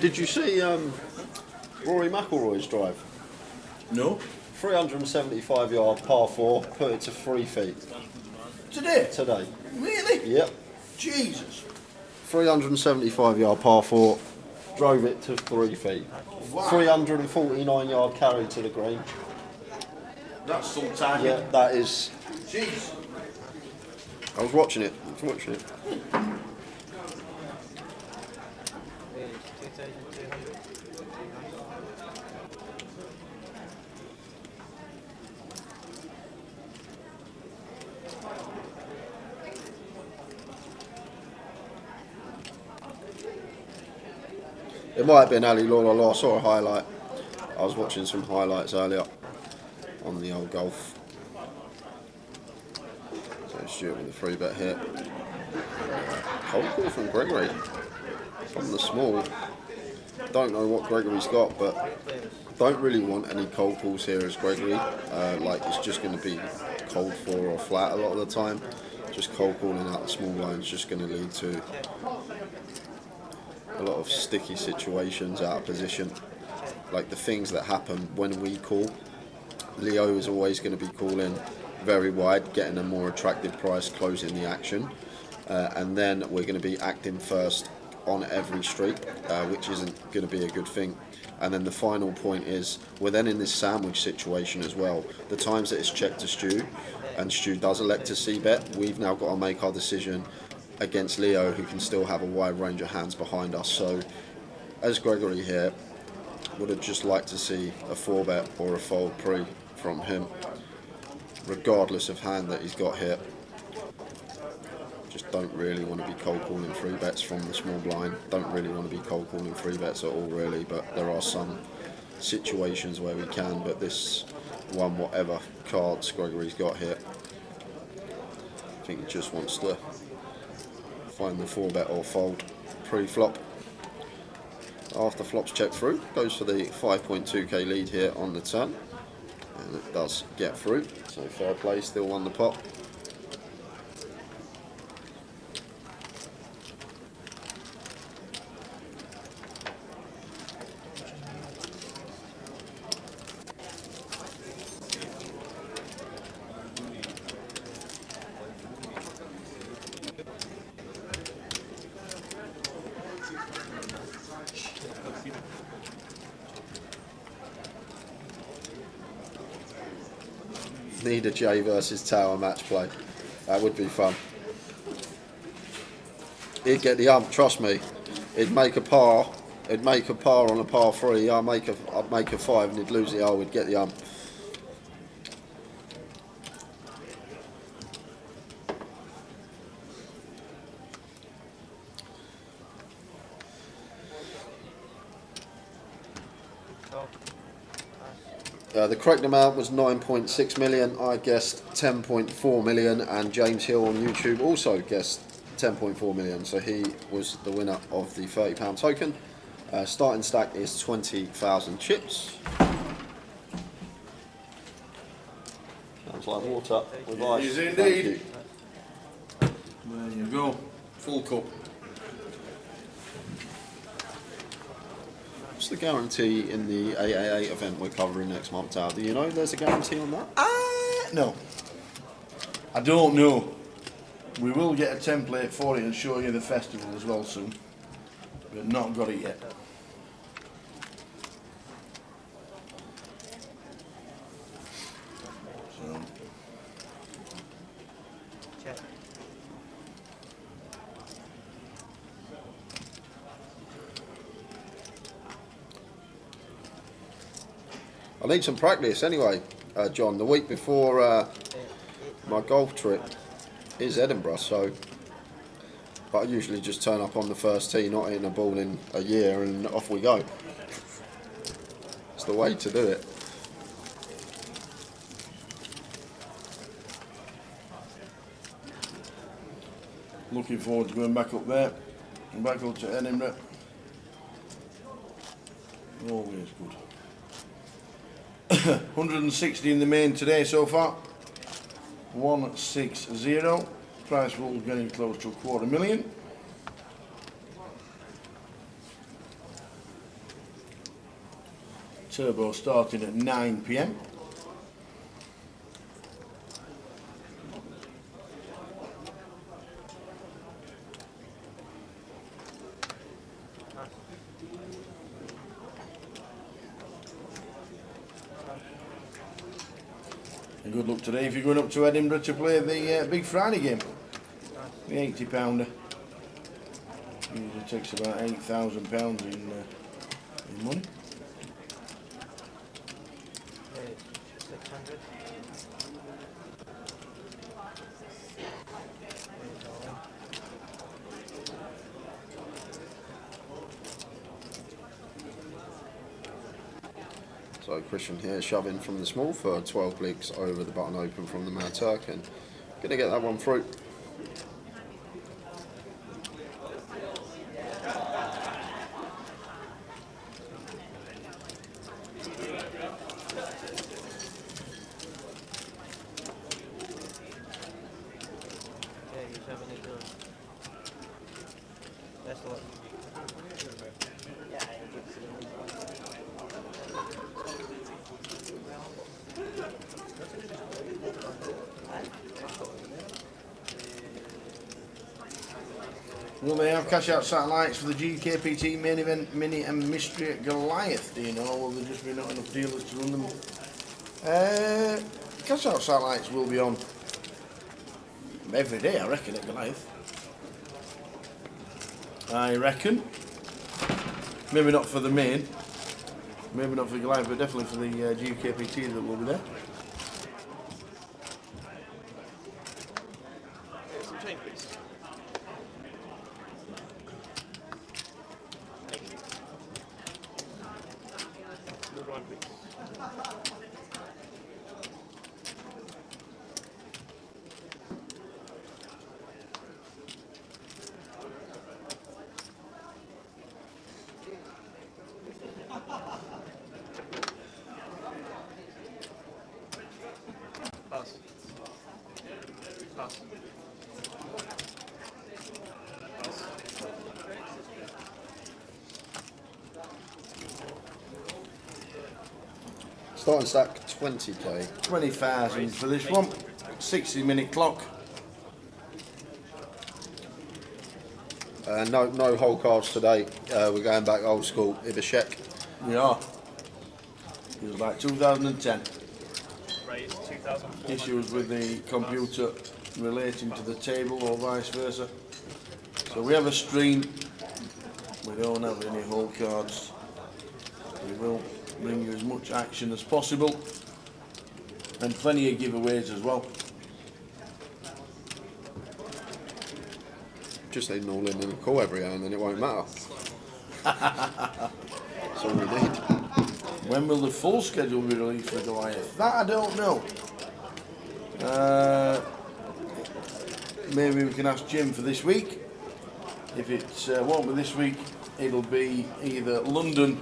Did you see Rory McIlroy's drive? No. 375 yard par 4, put it to 3 feet. Today? Today. Really? Yep. Jesus. 375 yard par 4, drove it to 3 feet. Wow. 349 yard carry to the green. That's some time. Yeah, that is. Jeez. I was watching it. It might have been Ali Lawler. I saw a highlight. I was watching some highlights earlier on the old golf. So Stuart with a free bet here. Cold call from Gregory from the small. Don't know what Gregory's got, but don't really want any cold calls here as Gregory. Like it's just going to be cold 4 or flat a lot of the time. Just cold calling out the small line is just going to lead to a lot of sticky situations out of position. Like the things that happen when we call. Leo is always going to be calling very wide, getting a more attractive price, closing the action. And then we're going to be acting first on every street, which isn't going to be a good thing. And then the final point is, we're then in this sandwich situation as well. The times that it's checked to Stu, and Stu does elect to c-bet, we've now got to make our decision against Leo, who can still have a wide range of hands behind us. So, as Gregory here, would have just liked to see a 4-bet or a fold pre from him, regardless of hand that he's got here. Just don't really want to be cold calling 3-bets from the small blind. Don't really want to be cold calling 3-bets at all, really. But there are some situations where we can. But this one, whatever cards Gregory's got here, I think he just wants to find the 4-bet or fold pre-flop. after flops check through. Goes for the 5.2k lead here on the turn. And it does get through. So fair play, still won the pot. Need a J versus Tower match play. That would be fun. He'd get the ump, trust me. He'd make a par. He'd make a par on a par 3. I'd make a 5 and he'd lose the hole. We'd get the ump. The correct amount was 9.6 million. I guessed 10.4 million, and James Hill on YouTube also guessed 10.4 million. So he was the winner of the £30 token. Starting stack is 20,000 chips. Sounds like water with ice. It is Thank indeed. you. There you go. Full cup. What's the guarantee in the AAA event we're covering next month, Al? Do you know there's a guarantee on that? No. I don't know. We will get a template for it and show you the festival as well soon. But not got it yet. So. Check. I need some practice anyway, John. The week before my golf trip is Edinburgh, so. But I usually just turn up on the first tee, not hitting a ball in a year, and off we go. It's the way to do it. Looking forward to going back up there and back up to Edinburgh. Always good. 160 in the main today so far. 160. Price will getting close to $250,000. Turbo starting at 9 PM. And good luck today if you're going up to Edinburgh to play the Big Friday game. The £80. Usually takes about £8,000 in money. 600. So Christian here shoving from the small for 12 bligs over the button open from the Mad Turk, and gonna get that one through. Yeah, you have any good. That's the one. Will they have cash out satellites for the GUKPT main event mini and mystery at Goliath? Do you know? Will there just be not enough dealers to run them? Cash out satellites will be on every day, I reckon, at Goliath. I reckon. Maybe not for the main, maybe not for Goliath, but definitely for the GUKPT that will be there. Some change, please. Move on, please. Starting stack 20k. 20,000 for this one. 60-minute clock. No whole cards today. We're going back old school. Ibishek. We are. It was like 2010. Issues with the computer relating to the table or vice versa. So we have a stream. We don't have any whole cards. We will bring you as much action as possible. And plenty of giveaways as well. Just need an all in and a call every hour and then it won't matter. That's all we need. When will the full schedule be released for Goliath? That I don't know. Maybe we can ask Jim for this week. If it won't be this week, it'll be either London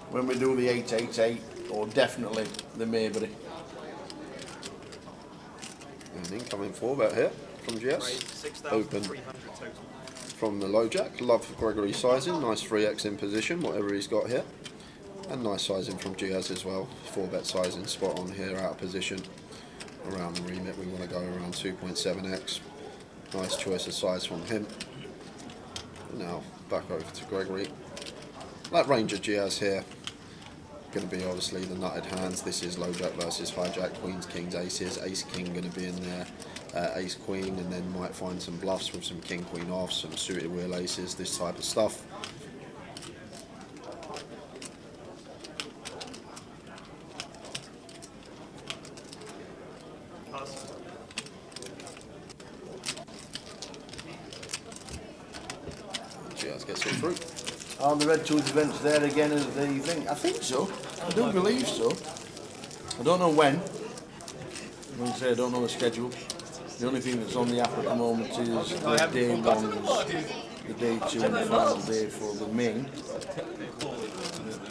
when we do the 888 or definitely the Maybury. An incoming 4-bet here from GS. Open from the low jack. Love Gregory sizing. Nice 3x in position, whatever he's got here. And nice sizing from Giaz as well. 4-bet sizing spot on here, out of position. Around the remit, we want to go around 2.7x. Nice choice of size from him. Now back over to Gregory. That range of Giaz here. Going to be obviously the nutted hands. This is low jack versus high jack. Queens, kings, aces. Ace king going to be in there. Ace queen, and then might find some bluffs with some king queen off, some suited wheel aces, this type of stuff. Giaz gets it through. Are the Red Tooth events there again as the thing? I think so. I do believe so. I don't know when. I'm going to say I don't know the schedule. The only thing that's on the app at the moment is the day ones, the day 2 and the final day for the main.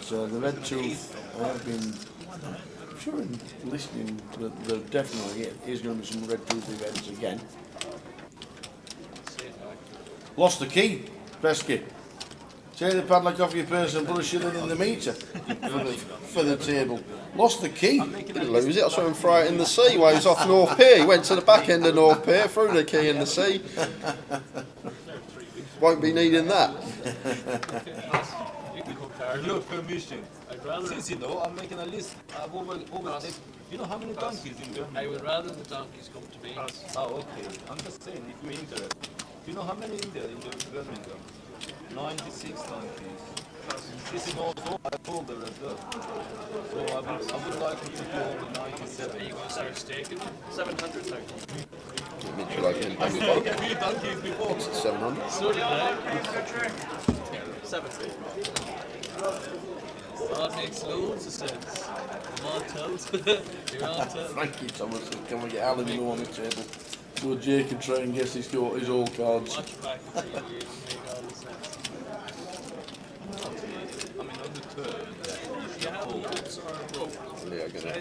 So the Red Tooth, I have been sure in listening that there definitely is going to be some Red Tooth events again. Lost the key, Pesky. Take the padlock off your purse and put a shilling in the meter for the table. Lost the key. Didn't lose it, I saw him throw it in the sea while he was off North Pier. He went to the back end of North Pier, threw the key in the sea. Won't be needing that. Your permission. Since you know, I'm making a list. You know how many donkeys in Birmingham? I would rather the donkeys come to me. Oh, okay. I'm just saying, if you're interested. Do you know how many in there in Birmingham? 96 donkeys. This is also a folder as well. So I would like you to go over 97. Are you going to start staking? 700 now. Mitchell opening I back said 3 donkeys before. 700. So did I. 70. Oh, it makes loads of sense. I'm all told. You're all told. Thank you, Thomas. Can we get Alan on the table? So Jay can try and guess his old cards. Watch back for 3 years to make all the sense. I mean, on the third. Leo going to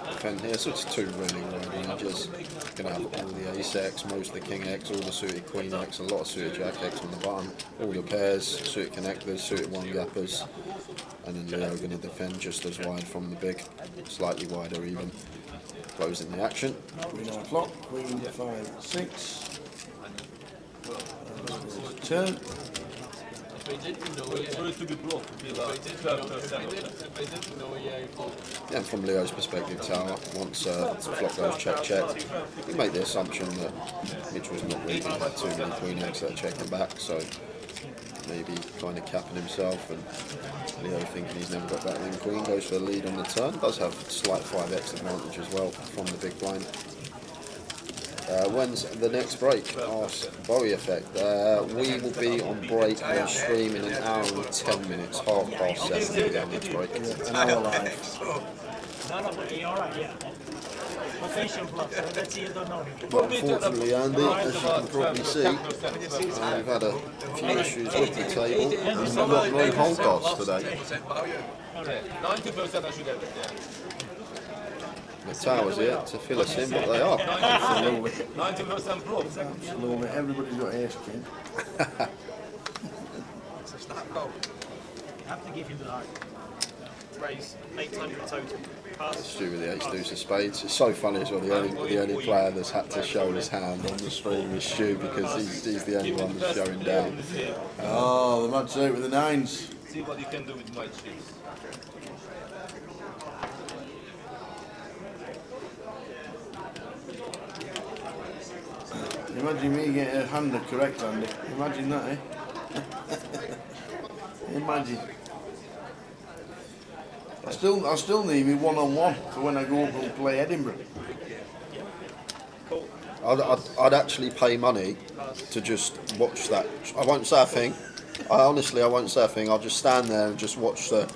defend here, so it's 2 really wide ranges. Going to have all the ace X, most of the king X, all the suited queen X, a lot of suited jack X on the bottom, all the pairs, suited connectors, suited one gappers, and then Leo going to defend just as wide from the big, slightly wider even. Closing the action. Queen o'clock, queen 5, 6. Turn. If I didn't know For it to be blocked, it would be like 12%. If I didn't know, yeah, I would. Yeah, and from Leo's perspective, Tower, once the flop goes check, we make the assumption that Mitchell's not really going to have too many queen X that are checking back, so maybe kind of capping himself, and Leo thinking he's never got that ring queen, goes for the lead on the turn, does have slight 5x advantage as well from the big blind. When's the next break? Ask Bowie Effect. We will be on break on stream in an hour and 10 minutes, 7:30 to go next break. An hour live. But unfortunately, Andy, as you can probably see, we've had a few issues with the table. We've got no whole cards today. 90% I should have it there. The towers here to fill us in, but they are. Absolutely. 90% pro. Absolutely. Everybody's got ace king. Have to give him the height. Raise 800 total. Pass. Stu with the ace deuce of spades. It's so funny as well. The only player that's had to show his hand on the stream is Stu because he's the only one that's showing down. Oh, the mad take with the nines. See what you can do with white chips. Imagine me getting a hand correct, Andy. Imagine that, eh? Imagine. I still need me one-on-one for when I go up and play Edinburgh. I'd actually pay money to just watch that. I won't say a thing. I won't say a thing. I'll just stand there and just watch the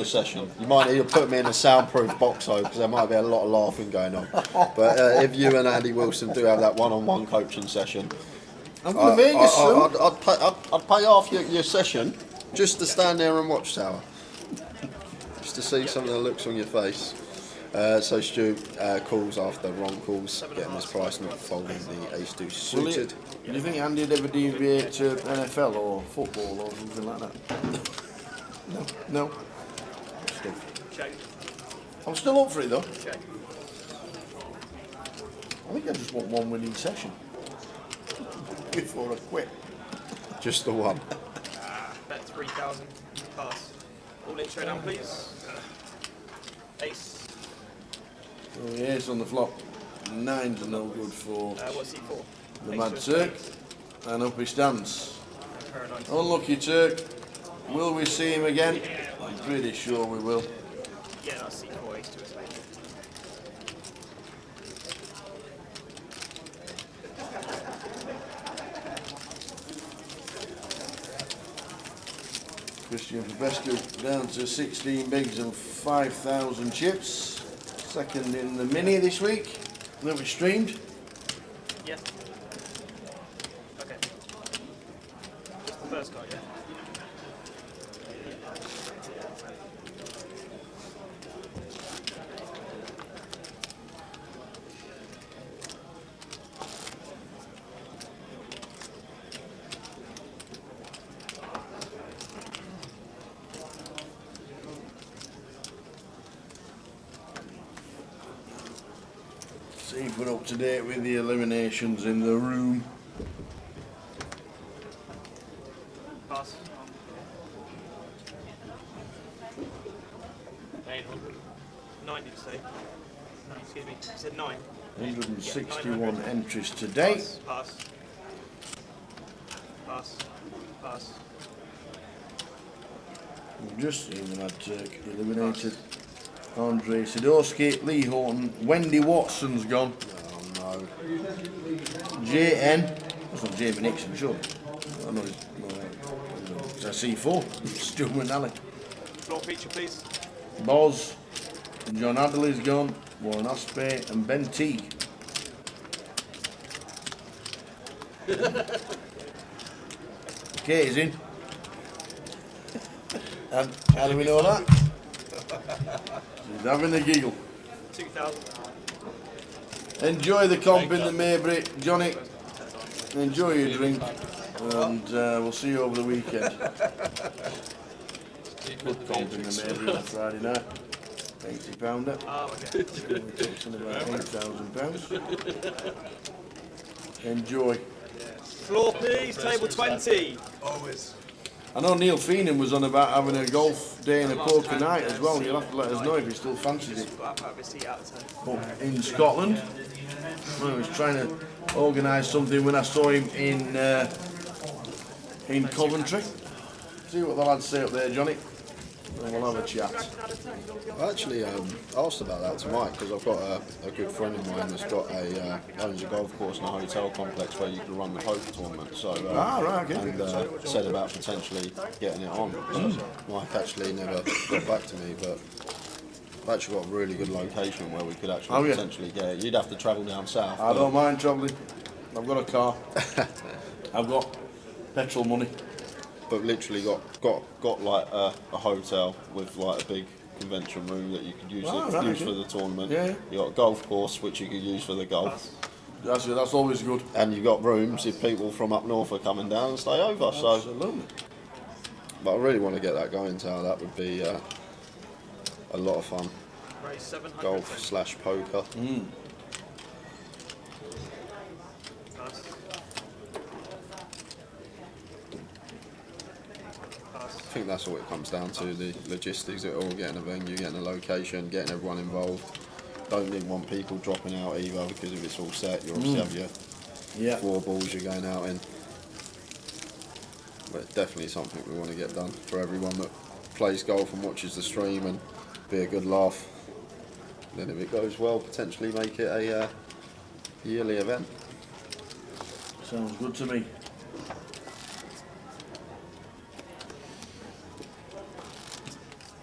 session. You might need to put me in a soundproof box though, because there might be a lot of laughing going on. But if you and Andy Wilson do have that one-on-one coaching session, I'm going to Vegas soon. I'd pay half your session just to stand there and watch Tower, just to see some of the looks on your face. So Stu calls after wrong calls, getting his price, not folding the ace deuce suited. Do you think Andy'd ever deviate to NFL or football or something like that? No. Check. I'm still up for it though. Check. I think I just want one winning session before I quit. Just the one. Bet 3,000. Pass. All in showdown, please. Ace. So the ace on the flop. Nines are no good for What's he for? the Ace Mad to a Turk. spade. And up he stands. And pair of nines. Unlucky Turk. Will we see him again? I'm pretty sure we will. Yeah, that's C4, ace to a spade. Christian Popescu down to 16 bigs and 5,000 chips. Second in the mini this week. That we streamed. Yeah. Okay. Just the first card, yeah? See if we're up to date with the eliminations in the room. Pass. 800. 9 did you say? No, excuse me. You said 9. 161 entries to date. Pass. Pass. Pass. We've just seen the Mad Turk eliminated. Andre Sidorski, Lee Horton, Wendy Watson's gone. Oh no. JN, that's not Jamie Nixon, sure. I know it's a C4, Stu McNally. Floor feature, please. Boz, John Adderley's gone, Warren Osprey, and Ben T. Kate's in. And how do we know that? She's having a giggle. 2,000. Enjoy the comp in the Maybury, Johnny. Enjoy your drink, and we'll see you over the weekend. Good comp in the Maybury on Friday night. £80. Oh, okay. We're talking about £8,000. Enjoy. Floor, please. Table 20. I know Neil Feenan was on about having a golf day and a poker night as well. You'll have to let us know if he still fancies it. Got out of his seat out of 10. Up in Scotland. Well, he was trying to organise something when I saw him in Coventry. See what the lads say up there, Johnny. And we'll have a chat. I actually asked about that to Mike because I've got a good friend of mine that's got owns a golf course and a hotel complex where you can run the poker tournament. So right, okay. And said about potentially getting it on. Mike actually never got back to me, but I've actually got a really good location where we could actually potentially get it. You'd have to travel down south. I don't mind travelling. I've got a car. I've got petrol money. But literally got like a hotel with like a big convention room that you could use, Oh, right, use okay. for the tournament. Yeah. You got a golf course which you could use for the golf, That's always good. and you got rooms if people from up north are coming down and stay over. So, Absolutely. but I really want to get that going, Tal. That would be a lot of fun. Raise 700. Golf / poker. Pass. Pass. I think that's all it comes down to, the logistics of it all, getting a venue, getting a location, getting everyone involved. Don't even want people dropping out either, because if it's all set, you obviously have your 4 balls you're going out in. But it's definitely something we want to get done for everyone that plays golf and watches the stream, and be a good laugh. Then if it goes well, potentially make it a yearly event. Sounds good to me.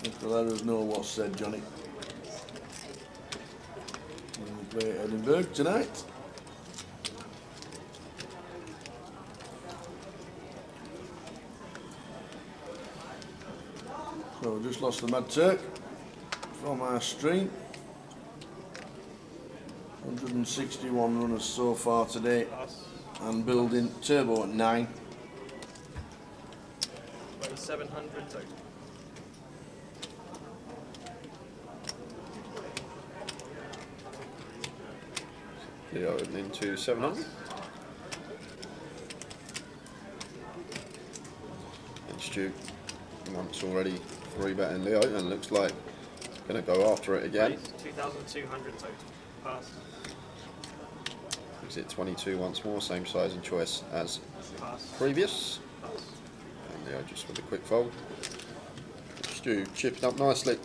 Just to let us know what's said, Johnny. When we play at Edinburgh tonight. So we just lost the Mad Turk from our stream. 161 runners so far today, and building turbo at 9. Raise 700 total. Yeah, opening to 700. And Stu once already 3-betting Leo, and looks like going to go after it again. Raise 2,200 total. Pass. Is it 22 once more, same size and choice as Pass. previous. Pass. And Leo just with a quick fold. Stu chipping up nicely.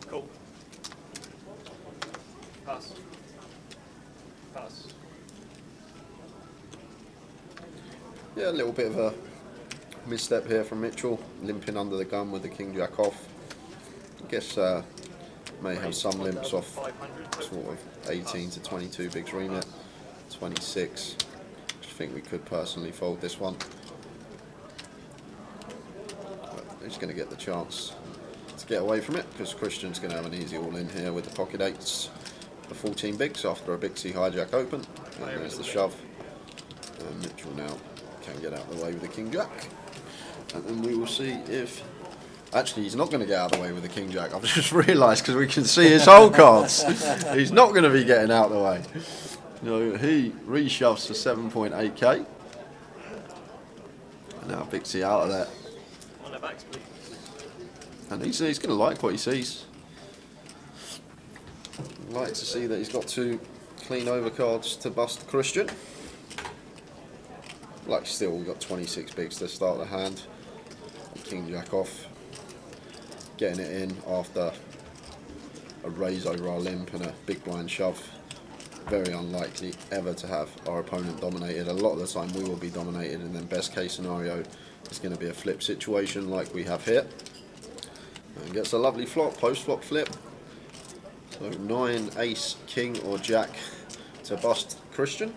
Cool. Pass. Pass. Yeah, a little bit of a misstep here from Mitchell, limping under the gun with the king jack off. I guess may have some limps off 500 total. sort of 18 to 22 bigs remit, 26. I think we could personally fold this one. But he's going to get the chance to get away from it, because Christian's going to have an easy all in here with the pocket 8s, the 14 bigs after a Bixie hijack open. And there's the shove. And Mitchell now can get out of the way with the king jack. And then we will see if... Actually, he's not going to get out of the way with the king jack. I've just realised, because we can see his whole cards. He's not going to be getting out of the way. No, he reshoves for 7.8k. And now Bixie out of there. On their backs, please. And he's going to like what he sees. Like to see that he's got 2 clean overcards to bust Christian. Like still, we've got 26 bigs to start the hand. King jack off. Getting it in after a raise over our limp and a big blind shove. Very unlikely ever to have our opponent dominated. A lot of the time we will be dominated, and then best case scenario is going to be a flip situation like we have here. And gets a lovely flop, post flop flip. So 9, ace, king or jack to bust Christian.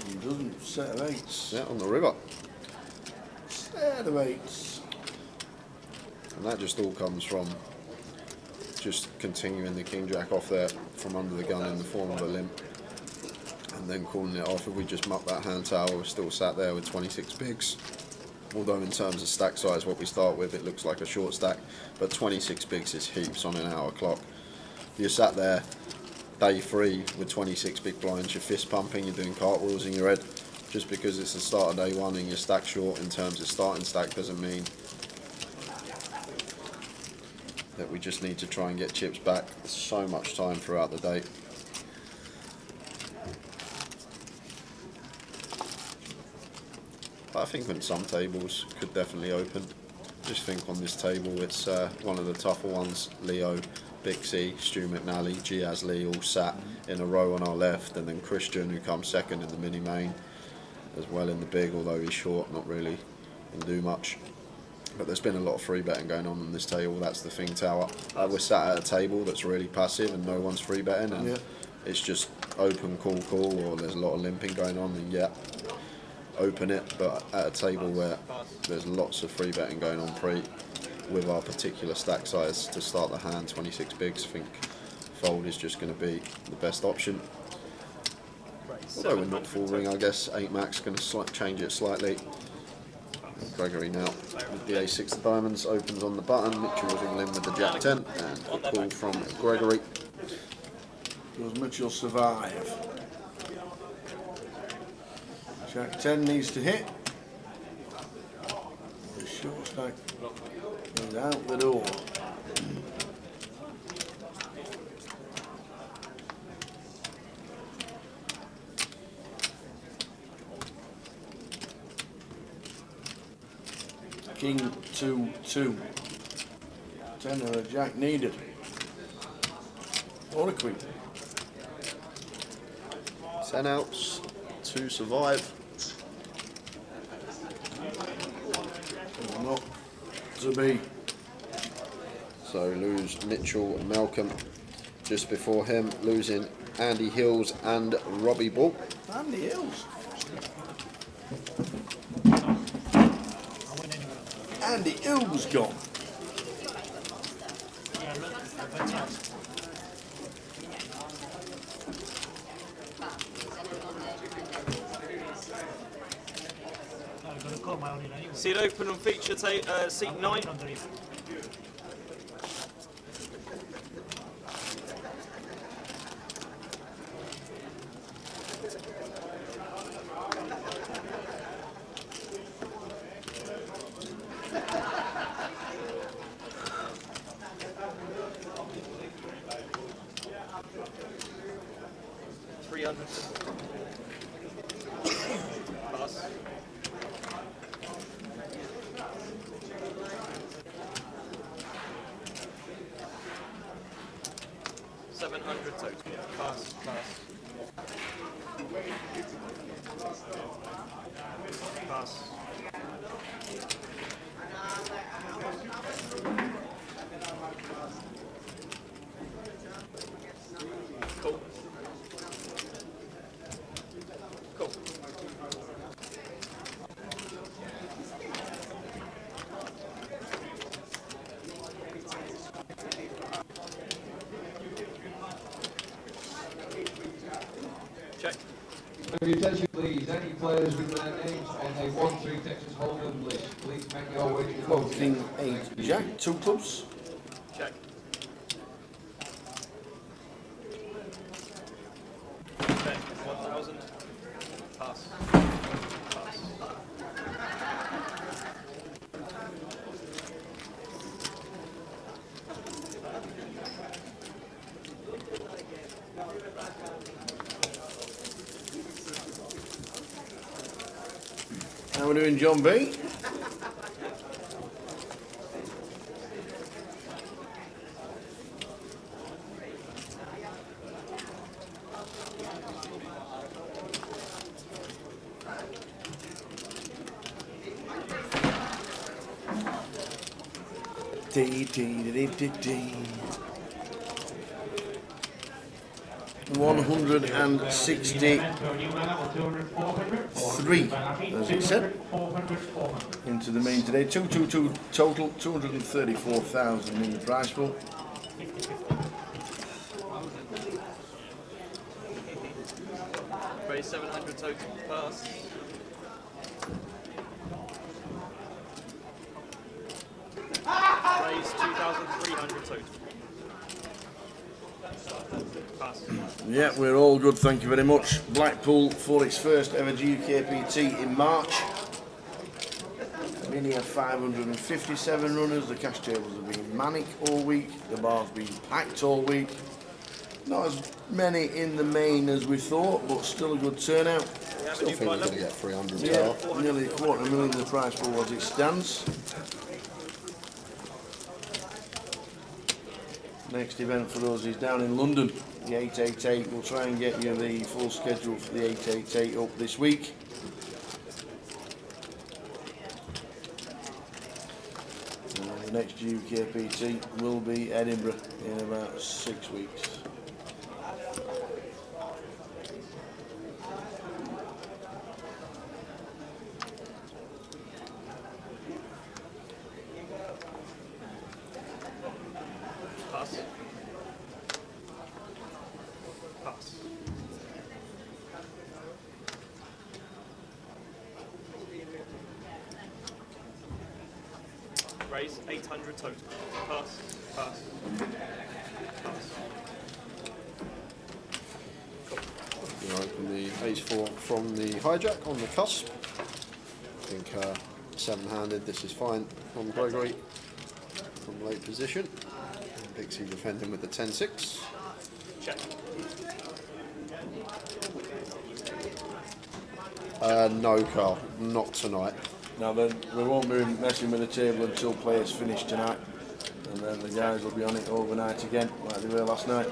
He doesn't set of 8s. Yeah, on the river. Set of 8s. And that just all comes from just continuing the king jack off there from under the gun in the form of a limp, and then calling it off. If we just muck that hand tower, we're still sat there with 26 bigs. Although in terms of stack size, what we start with, it looks like a short stack, but 26 bigs is heaps on an hour clock. You're sat there day 3 with 26 big blinds, you're fist pumping, you're doing cartwheels in your head. Just because it's the start of day 1 and you're stack short in terms of starting stack doesn't mean that we just need to try and get chips back. There's so much time throughout the day. But I think on some tables could definitely open. Just think on this table it's one of the tougher ones. Leo, Bixie, Stu McNally, Giaz Lee all sat in a row on our left, and then Christian, who comes second in the mini main, as well in the big, although he's short, not really can do much. But there's been a lot of free betting going on this table. That's the thing, Tower. We're sat at a table that's really passive and no one's free betting, and it's just open, call, or there's a lot of limping going on, and open it. But at a table where there's lots of free betting going on with our particular stack size to start the hand, 26 bigs, I think fold is just going to be the best option. Although we're not full ring, I guess 8 max going to change it slightly. Gregory now with the A6 of diamonds opens on the button. Mitchell was all in with the Jack 10, and a call from Gregory. Does Mitchell survive? Jack 10 needs to hit. The short stack is out the door. King 2-2. 10 or a jack needed. Or a queen. 10 outs to survive. Not to be. So lose Mitchell and Malcolm. Just before him, losing Andy Hills and Robbie Ball. Andy Hills. Andy Hills gone. See it open on feature seat 9. Pass. 700 total. Pass. Pass. Cool. Cool. Check. Have your attention please, any players with their names on a 1-3 Texas Hold'em list, please make your way to the vote. King 8 jack, 2 clubs. Check. Check. 1,000. Pass. Pass. How are we doing, John B? Dee, dee, dee, dee, dee. 163, as it said, into the main today. 222 total, 234,000 in the prize pool. Raise 700 total. Pass. Raise 2,300 total. Pass. Yeah, we're all good, thank you very much. Blackpool for its first ever GUKPT in March. Mini had 557 runners. The cash tables have been manic all week. The bar's been packed all week. Not as many in the main as we thought, but still a good turnout. Still think we're going to get 300 Yeah, total. nearly $250,000 the prize pool as it stands. Next event for us is down in London, the 888. We'll try and get you the full schedule for the 888 up this week. And the next GUKPT will be Edinburgh in about 6 weeks. Pass. Pass. Raise 800 total. Pass. Pass. Pass. You open the ace-4 from the hijack on the cusp. I think seven-handed, this is fine from Gregory from late position. And Pixie defending with the 10-6. Check. No, Carl, not tonight. Now then, we won't be messing with the table until players finish tonight, and then the guys will be on it overnight again, like they were last night.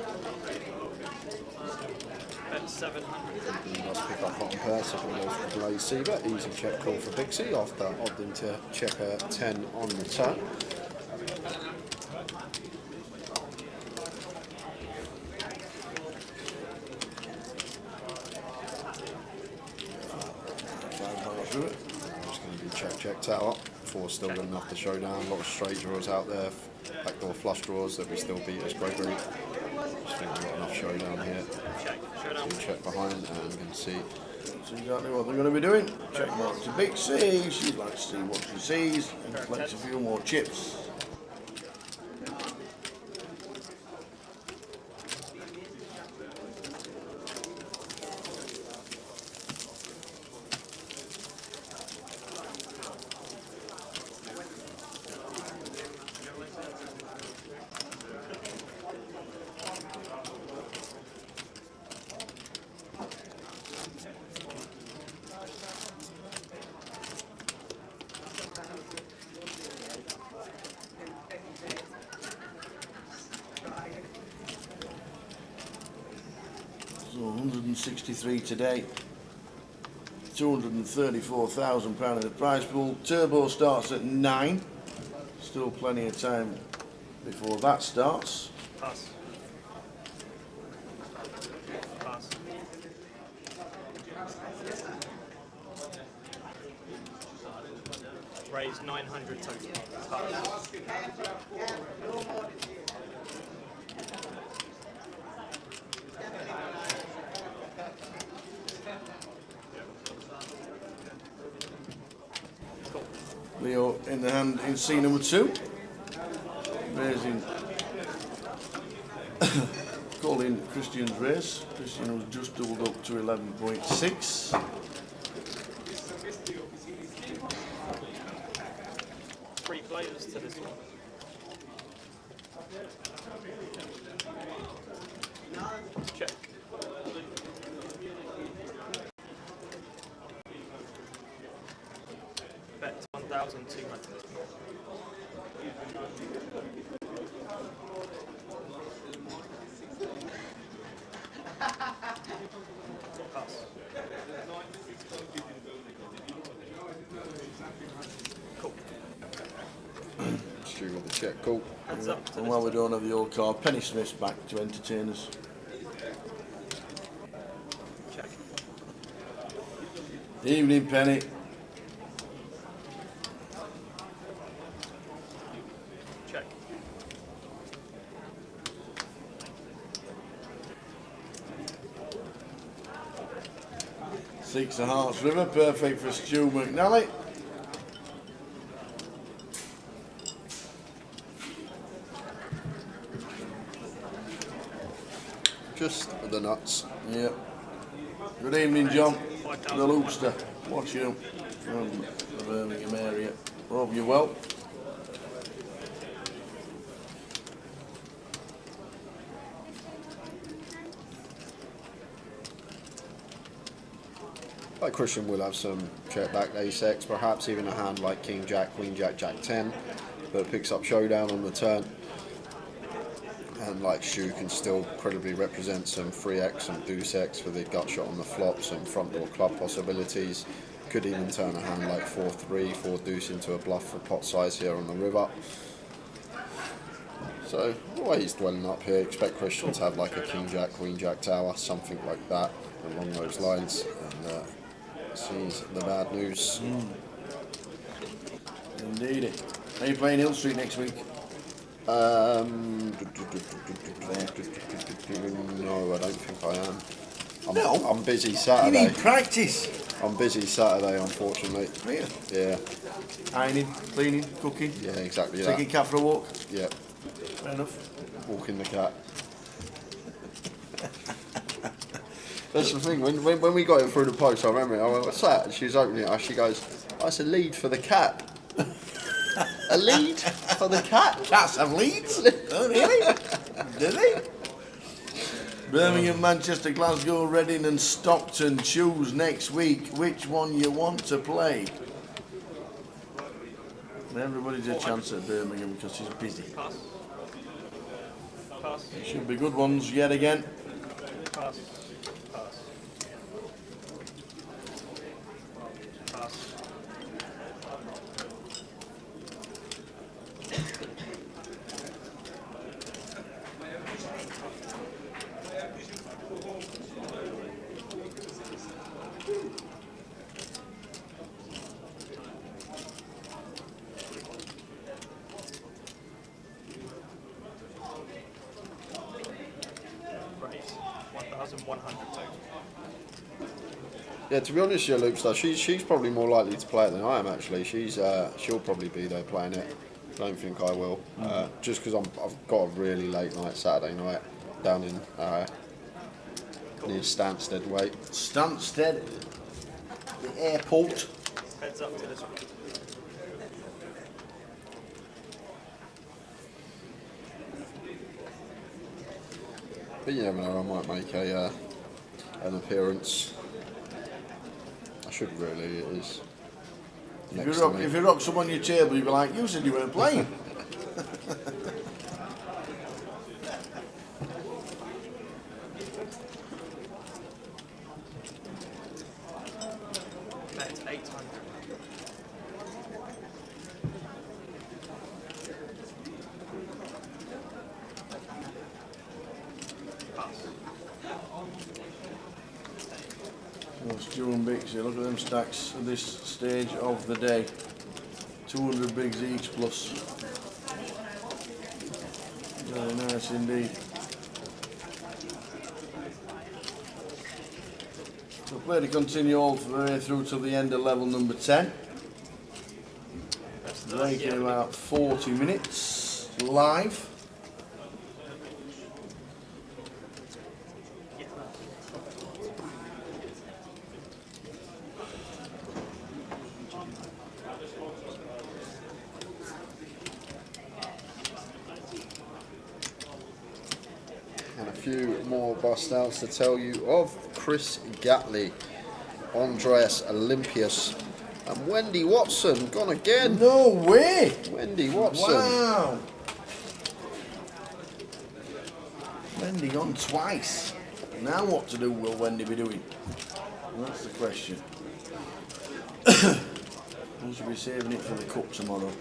Bet 700. He does pick up bottom pair, so we go for Blaze Seaver. Easy check call for Pixie after opting to check a 10 on the turn. Through it. Just going to be check tower. Four still good enough to show down. A lot of straight draws out there. Backdoor flush draws that we still beat as Gregory. Just think we've got enough showdown here. Check. Showdown. So check behind and you can see. That's exactly what they're going to be doing. Check mark to Pixie. She'd like to see what she sees and collect a few more chips. So 163 today, £234,000 in the prize pool. Turbo starts at 9. Still plenty of time before that starts. Pass. Pass. Raise 900 total. Pass. Leo in the hand in C number 2. Raising, calling Christian's race. Christian was just doubled up to 11.6. Three players to this one. Check. Bet 1,200. Pass. Cool. Stu with the check call. Heads up to And this while we one. don't have the old card, Penny Smith's back to entertain us. Check. Evening, Penny. Check. Six of Hearts River, perfect for Stu McNally. Just the nuts. Yep. Good evening, John. The Loopster, watching him from the Birmingham area. Hope you're well. Like Christian will have some check back ace-x, perhaps even a hand like King Jack, Queen Jack, Jack 10 that picks up showdown on the turn. And like Shu can still credibly represent some 3x, some deuce-x for the gut shot on the flop, some front door club possibilities. Could even turn a hand like 4-3, 4 deuce into a bluff for pot size here on the river. So the way he's dwelling up here, expect Christian to have like a King Jack, Queen Jack tower, something like that along those lines. And sees the bad news. Indeed. Are you playing Hill Street next week? No, I don't think I am. No? I'm busy You Saturday. need practice. I'm busy Saturday, unfortunately. Really? Yeah, Ironing, cleaning, cooking, yeah, exactly taking that. cat for a walk. Yeah, Fair enough. walking the cat. That's the thing, when we got it through the post, I remember, I went, what's that? And she was opening it, and she goes, oh, it's a lead for the cat. A lead for the cat? Cats have leads? Oh, really? Do they? Birmingham, Manchester, Glasgow, Reading and Stockton choose next week which one you want to play. Everybody's a chance at Birmingham because he's busy. Pass. Pass. It should be good ones yet again. Pass. Pass. Pass. Right. 1,100 total. Yeah, to be honest, yeah, Loopstar, she's probably more likely to play it than I am. Actually, she'll probably be there playing it. I don't think I will, just because I've got a really late night Saturday night down in near Stansted. Wait, Stansted, the airport. Heads up to this one. but you never know. I might make an appearance. I should really. It is. Next to me. If you rock someone on your table, you'd be like, you said you weren't playing. That's 800. Pass. Well, Stu and Bix, look at them stacks at this stage of the day. 200 bigs each plus. Very nice indeed. So play to continue all the way through to the end of level number 10. Break in about 40 minutes live. And a few more bust outs to tell you of. Chris Gatley, Andreas Olympius, and Wendy Watson gone again. No way! Wendy Watson. Wow! Wendy gone twice. Now what to do will Wendy be doing? Well, that's the question. We should be saving it for the cup tomorrow.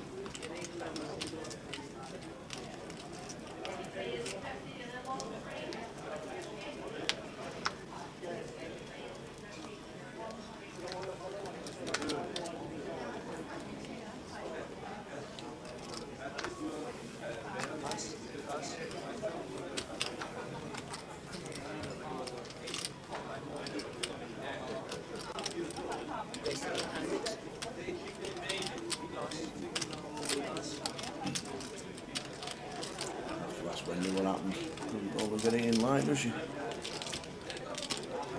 That's Wendy what happened. Doesn't always get it in line, does she?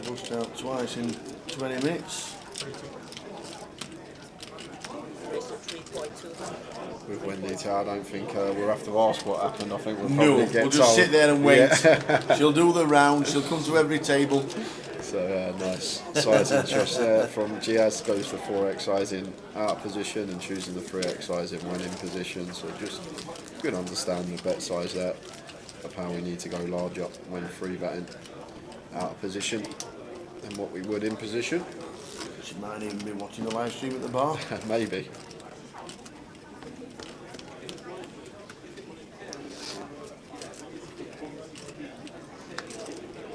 Bust out twice in 20 minutes. Raised to 3.5. with Wendy too. I don't think we'll have to ask what happened. I think we'll No, probably get we'll just told. sit there and wait. Yeah. She'll do the round. She'll come to every table. So nice sizing choice there from Giaz. Goes for 4x sizing out of position and choosing the 3x sizing when in position. So just good understanding the bet size there of how we need to go larger when free betting out of position than what we would in position. She might even be watching the live stream at the bar. Maybe.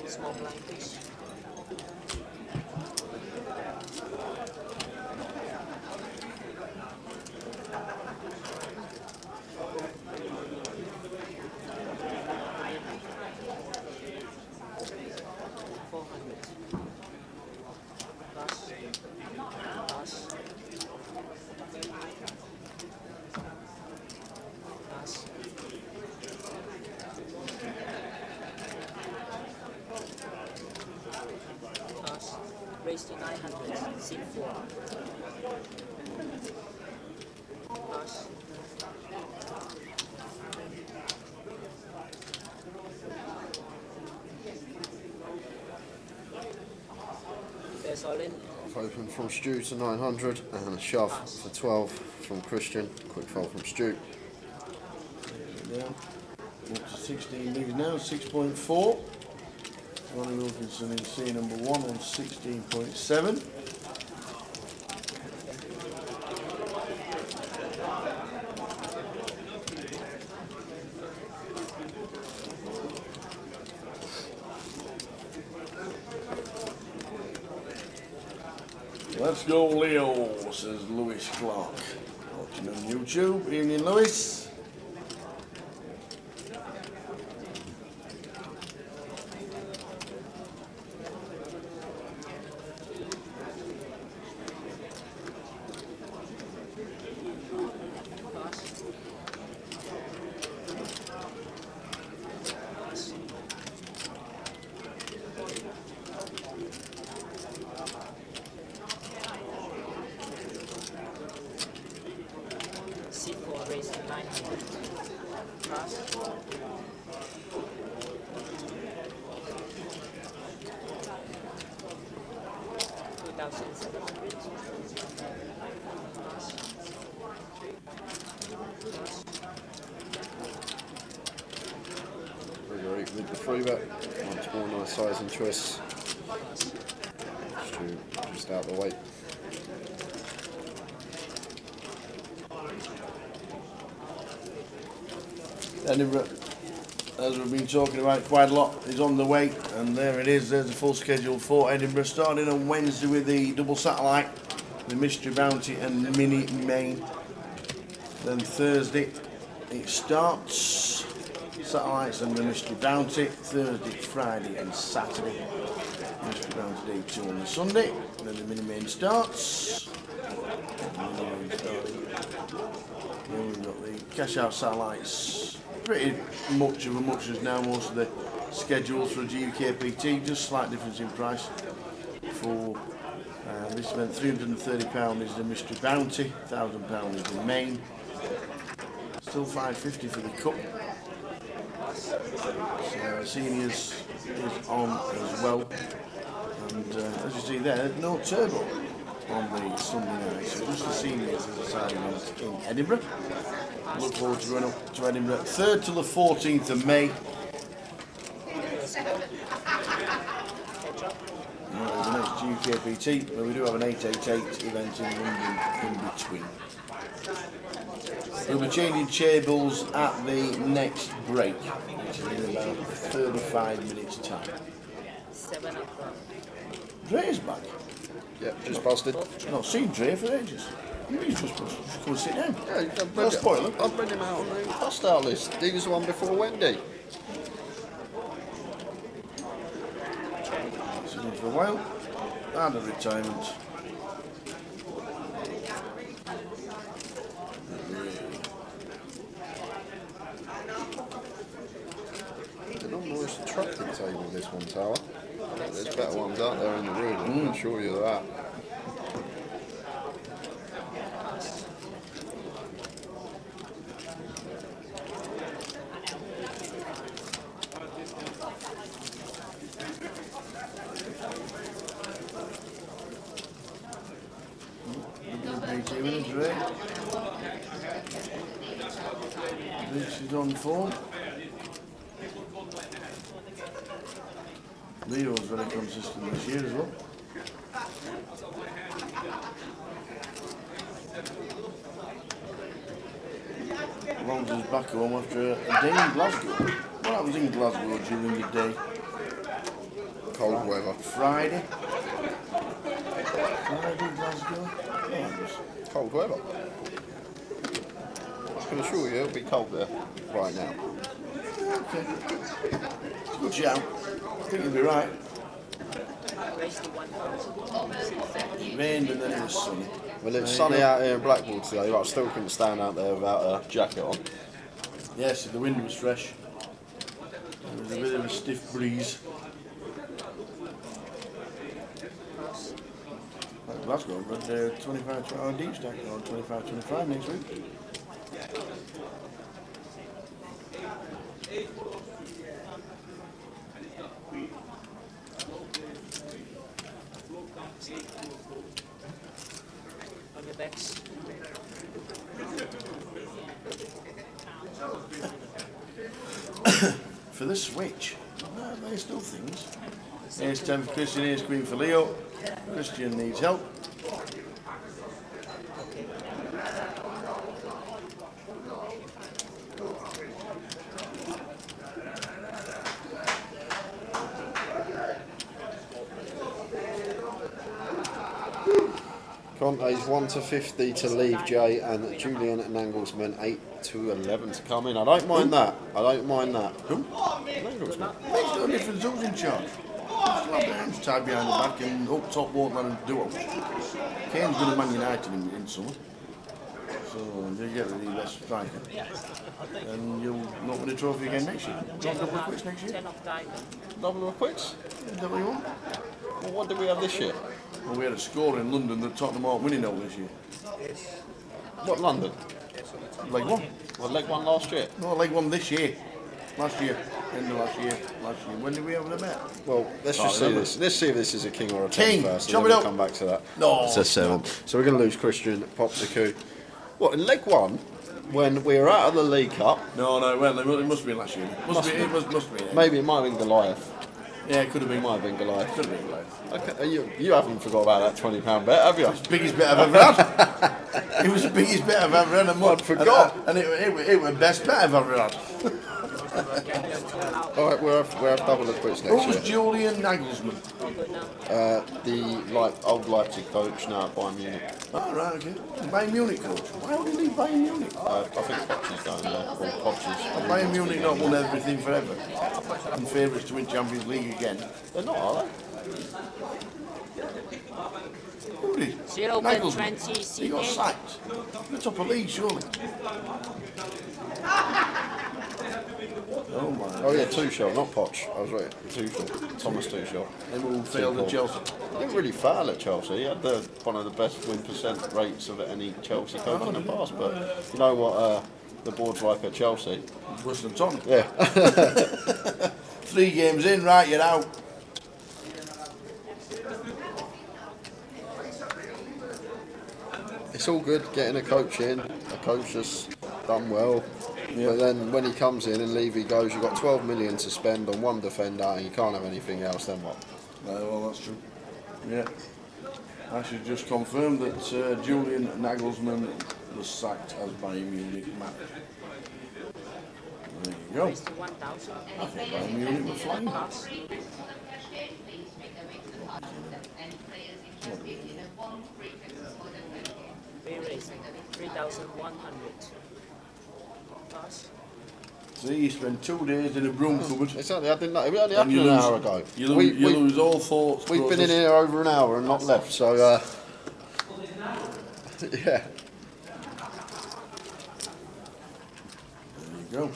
Small blind, please. Raise to 900, seat 4. Pass. There's all in. Open from Stu to 900 and a shove for 12 from Christian. Quick fold from Stu. Down. Up to 16 bigs now, 6.4. Ronnie Wilkinson in C number 1 on 16.7. Let's go, Leo, says Lewis Clark. Watching on YouTube. Evening, Lewis. C4 raise to 900. Pass. Gregory with the free bet. Once more, nice size and choice. Stu just out the way. Edinburgh, as we've been talking about quite a lot, is on the way, and there it is. There's the full schedule for Edinburgh, starting on Wednesday with the double satellite, the Mystery Bounty and Mini Main. Then Thursday it starts, satellites and the Mystery Bounty, Thursday, Friday and Saturday. Mystery Bounty Day 2 on the Sunday, then the Mini Main starts. Then we've got the cash out satellites. Pretty much of a muchness now, most of the schedules for GUKPT, just slight difference in price. For this event, £330 is the Mystery Bounty, £1,000 is the main. Still £550 for the cup. So seniors is on as well. And as you see there, no turbo on the Sunday night, so just the seniors as a side event in Edinburgh. Look forward to going up to Edinburgh 3rd till the 14th of May. The next GUKPT, where we do have an 888 event in London in between. We'll be changing tables at the next break, which is in about 35 minutes time. 7 o'clock. Dre's back. Yep, just busted. Not seen Dre for ages. He's just come and sit down. Yeah, No spoiler. I've read him out on the bust out list. He was the one before Wendy. Sitting for a while. And a retirement. It's not most attractive table, this one, Tower. There's better ones out there in the room, I can assure you of that. see minutes, Ray. Rich is on phone. Leo's very consistent this year as well. Lonzo's back home after a day in Glasgow. What happens in Glasgow during the day? Cold weather. Friday, Glasgow. Oh, Cold weather. I can assure you it'll be cold there right now. okay. It's a good shout. I think you'll be right. Race to 1,000. It rained and then it was sunny. Well, it's sunny out here in Blackpool today, but I still couldn't stand out there without a jacket on. Yes, the wind was fresh. There was a bit of a stiff breeze. Like Glasgow, but they're 25 deep stack on 25 next week. On your backs. For the switch, there's still things. Here's 10 for Christian, here's Queen for Leo. Christian needs help. Conte's 1 to 50 to leave Jay, and Julian Nagelsmann 8 to 11 to come in. I don't mind that. I don't mind that. Who? Nagelsmann. Makes no difference who's in charge. Still have their hands tied behind the back and up top won't let them do it. Kane's good at Man United in summer. So they get rid of the best striker. And you'll not win a trophy again next year. Double of quits next year? 10 of diamond. Double of quits? Double you want? Well, what did we have this year? Well, we had a score in London that Tottenham aren't winning over this year. What, London? Leg one. Well, leg one last year. No, leg one this year. Last year. End of last year. When did we have the bet? Well, let's just see this. Let's see if this is a king or a King. 10 first. Chop And then it we'll up. come back to that. No. It's a 7. So we're going to lose Christian Popsicle. What, in leg one, when we were out of the League Cup, No, well, it must be last year. Must be. maybe it might have been Goliath. Yeah, it could have It been. might have been Goliath. Could have been Goliath. Okay, you haven't forgot about that £20 bet, have you? Biggest bet I've ever had. It was the biggest bet I've ever had. I forgot. And it was the best bet I've ever had. All right, we'll have double the quits next Who was year. Julian Nagelsmann? All good now. The old Leipzig coach now at Bayern Munich. Oh, right, okay. Bayern Munich coach. Why would he leave Bayern Munich? I think Poch is going there, or Poch is. Bayern Munich not won everything forever. And favourites to win Champions League again. They're not, are they? Who did? 0 Nagelsmann. He got sacked. The top of the league, surely. Oh my. Oh yeah, Tuchel, not Poch. I was right. Tuchel, Thomas Tuchel. They all failed at Chelsea. He didn't really fail at Chelsea. He had one of the best win percent rates of any Chelsea coach in the past. But you know what the board's like at Chelsea? Worse than Tottenham. Yeah. 3 games in, right, you're out. It's all good getting a coach in. A coach that's done well. Yeah. But then when he comes in and Levy goes, you've got 12 million to spend on one defender and you can't have anything else, then what? Well, that's true. Yeah. I should just confirm that Julian Nagelsmann was sacked as Bayern Munich manager. There you go. Race to 1,000. I think Bayern Munich were flying. Pass. Re-race. 3,100. Pass. See, you spend 2 days in a broom cupboard. Exactly, I didn't know. It only And happened you an lose, hour ago. You lose all thoughts. We've been in process. here over an hour and not left, so yeah. There you go.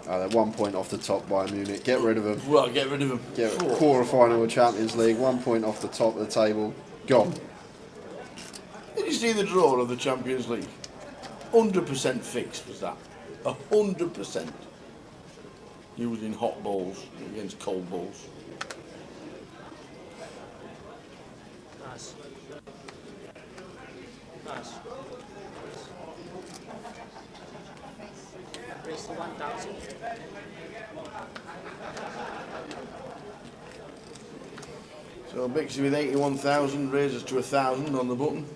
They're 1 point off the top by Munich. Get rid of them. Well, get rid of them. Quarter final of Champions League. 1 point off the top of the table. Gone. Did you see the draw of the Champions League? 100% fixed was that. 100%. Using hot balls against cold balls. Nice. Nice. Raise to 1,000. So Bixie with 81,000 raises to 1,000 on the button.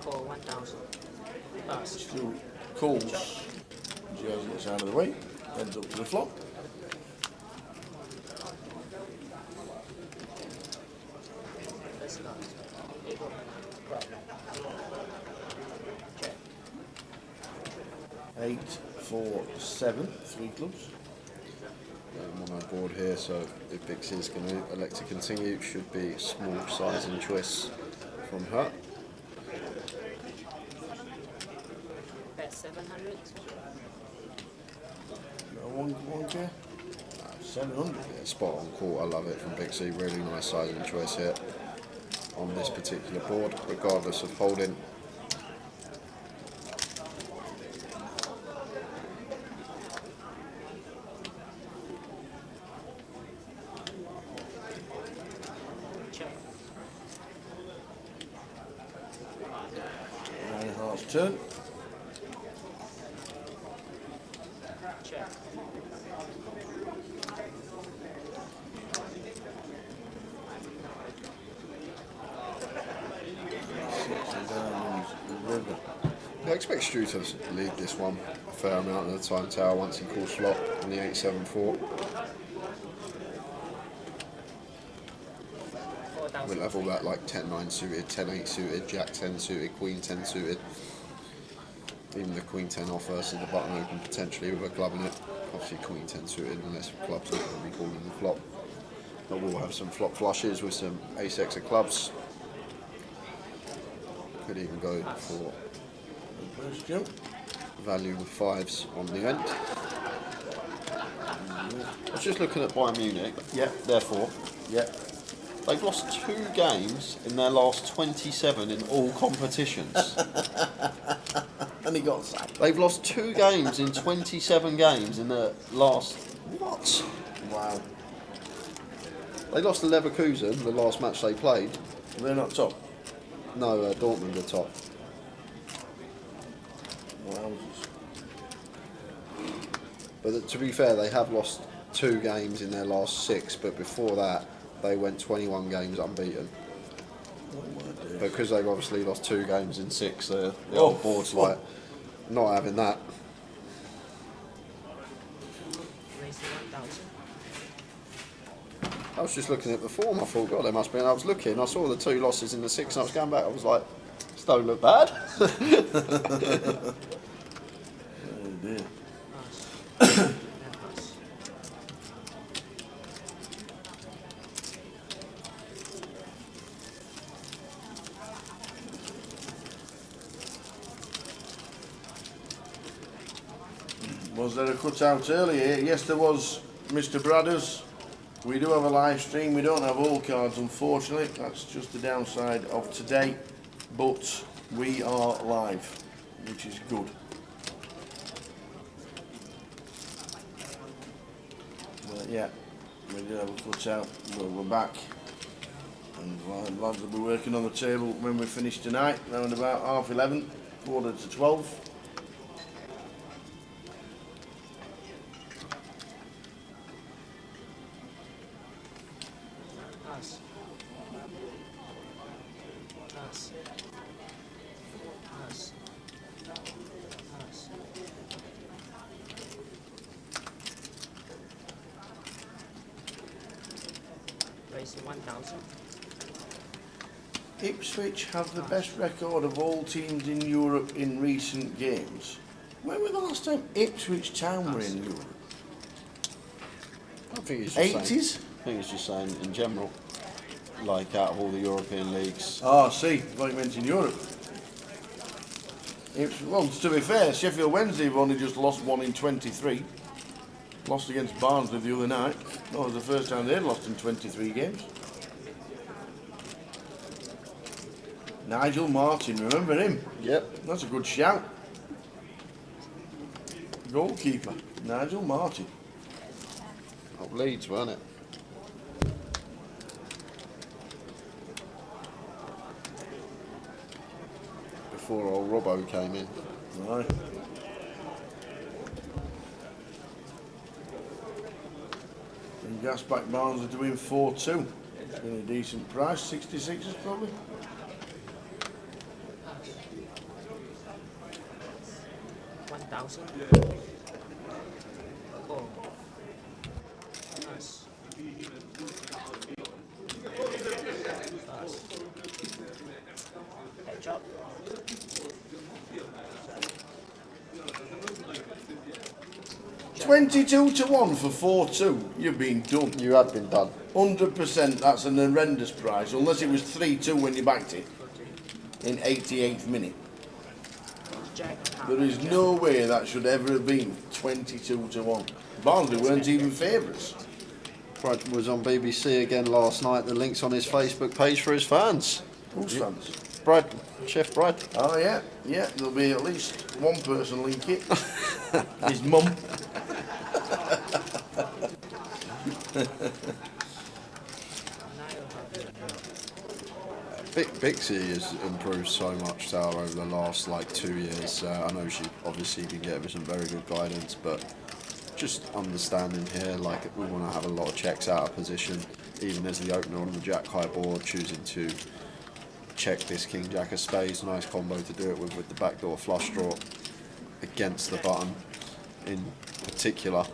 Call 1,000. Nice. Still calls. Jersey gets out of the way. Heads up to the flop. Let's go. Check. 8, 4, 7, 3 clubs. I'm on our board here, so if Bixie is going to elect to continue, should be small size and choice from her. Bet 700. One care? 700. Yeah, spot on call. I love it from Bixie. Really nice size and choice here on this particular board, regardless of holding. Check. Reinhardt's turn. Check. I expect Stu to lead this one a fair amount of the time, Tower, once he calls flop in the 8-7-4. 4,000. We'll have all that like 10-9 suited, 10-8 suited, Jack-10 suited, Queen-10 suited. Even the Queen-10 off versus the button open potentially with a club in it. Obviously Queen-10 suited unless clubs open, we'll be calling the flop. But we'll have some flop flushes with some ace-X of clubs. Could even go for First jump. value with fives on the end. I was just looking at Bayern Munich. Yeah. Therefore, Yeah. they've lost 2 games in their last 27 in all competitions. And he got sacked. They've lost 2 games in 27 games in the last... What? Wow. They lost to Leverkusen, the last match they played. They're not top. No, Dortmund are top. Wowzers. But to be fair, they have lost 2 games in their last 6, but before that, they went 21 games unbeaten. Because they've obviously lost 2 games in 6, the old board's like, not having that. Raise to 1,000. I was just looking at the form, I thought, God, they must be. And I was looking, I saw the 2 losses in the 6, and I was going back, I was like, this don't look bad. Oh dear. Nice. Yeah, nice. Was there a cutout earlier? Yes, there was, Mr. Bradders. We do have a live stream. We don't have all cards, unfortunately. That's just the downside of today. But we are live, which is good. But yeah, we did have a cutout. But we're back. And lads will be working on the table when we finish tonight, around about 11:30, 11:45. Nice. Nice. Nice. Nice. Raise to 1,000. Ipswich have the best record of all teams in Europe in recent games. When was the last time Ipswich Town were in Europe? I think it's just 80s? I think it's just saying in general, like out of all the European leagues. Oh, I see. Like you meant in Europe. Well, to be fair, Sheffield Wednesday have only just lost 1 in 23. Lost against Barnsley the other night. That was the first time they'd lost in 23 games. Nigel Martin, remember him? Yep. That's a good shout. Goalkeeper, Nigel Martin. Up Leeds, weren't it? Before old Robbo came in. Right. And Gasback Barnsley to win 4-2. It's been a decent price, 66 is probably. $1,000. Oh. Nice. Nice. Head up. $22-1 for 4-2. You've been done. You had been done. 100%. That's an horrendous price, unless it was 3-2 when you backed it in 88th minute. Jack. There is no way that should ever have been 22-1. Barnsley weren't even favourites. Brad was on BBC again last night. The link's on his Facebook page for his fans. Whose fans? Brad, Chef Brad. Oh yeah, yeah. There'll be at least one person link it. His mum. Bixie has improved so much, Tower, over the last 2 years. I know she obviously been getting some very good guidance, but just understanding here, we want to have a lot of checks out of position, even as the opener on the Jack high board, choosing to check this King Jack of spades. Nice combo to do it with the backdoor flush draw against the button in particular.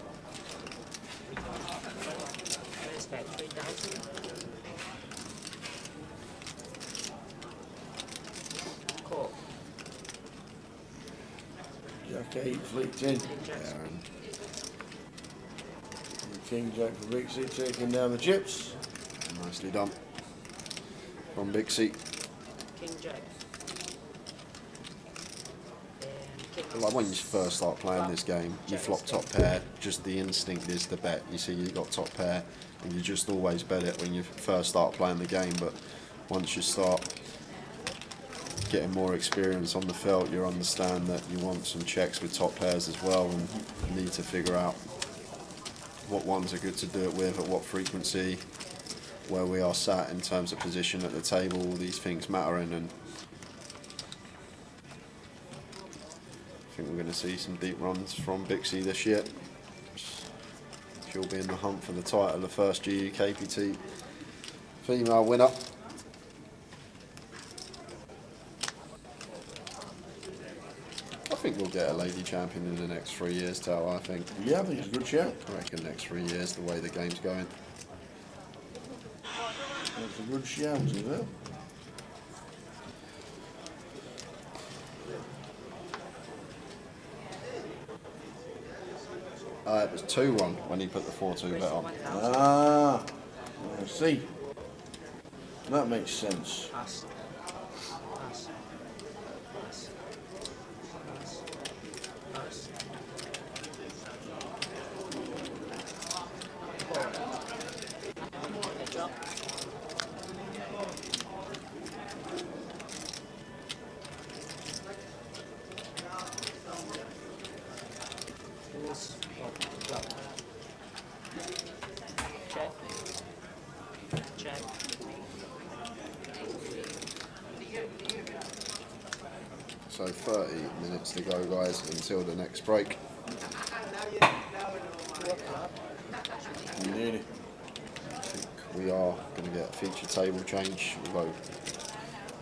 Respect 3,000. Cool. Jack 8 flicked in. Yeah, and King Jack for Bixie taking down the chips. nicely done from Bixie. King Jack. When you first start playing this game, you flop top pair, just the instinct is to bet. You see you got top pair, and you just always bet it when you first start playing the game, but once you start getting more experience on the felt, you understand that you want some checks with top pairs as well, and you need to figure out what ones are good to do it with, at what frequency, where we are sat in terms of position at the table, all these things mattering, and I think we're going to see some deep runs from Bixie this year. She'll be in the hunt for the title, the first GUKPT female winner. I think we'll get a lady champion in the next 3 years, Tal, I think. Yeah, I think it's a good shout. I reckon next 3 years, the way the game's going. That's a good shout as well. It was 2-1 when he put the 4-2 bet on. Ah, I see. That makes sense. Pass. Pass. Pass. Pass. Pass. Head drop. Pulls. Drop. Check. Check. So 30 minutes to go, guys, until the next break. Nearly. I think we are going to get a feature table change, although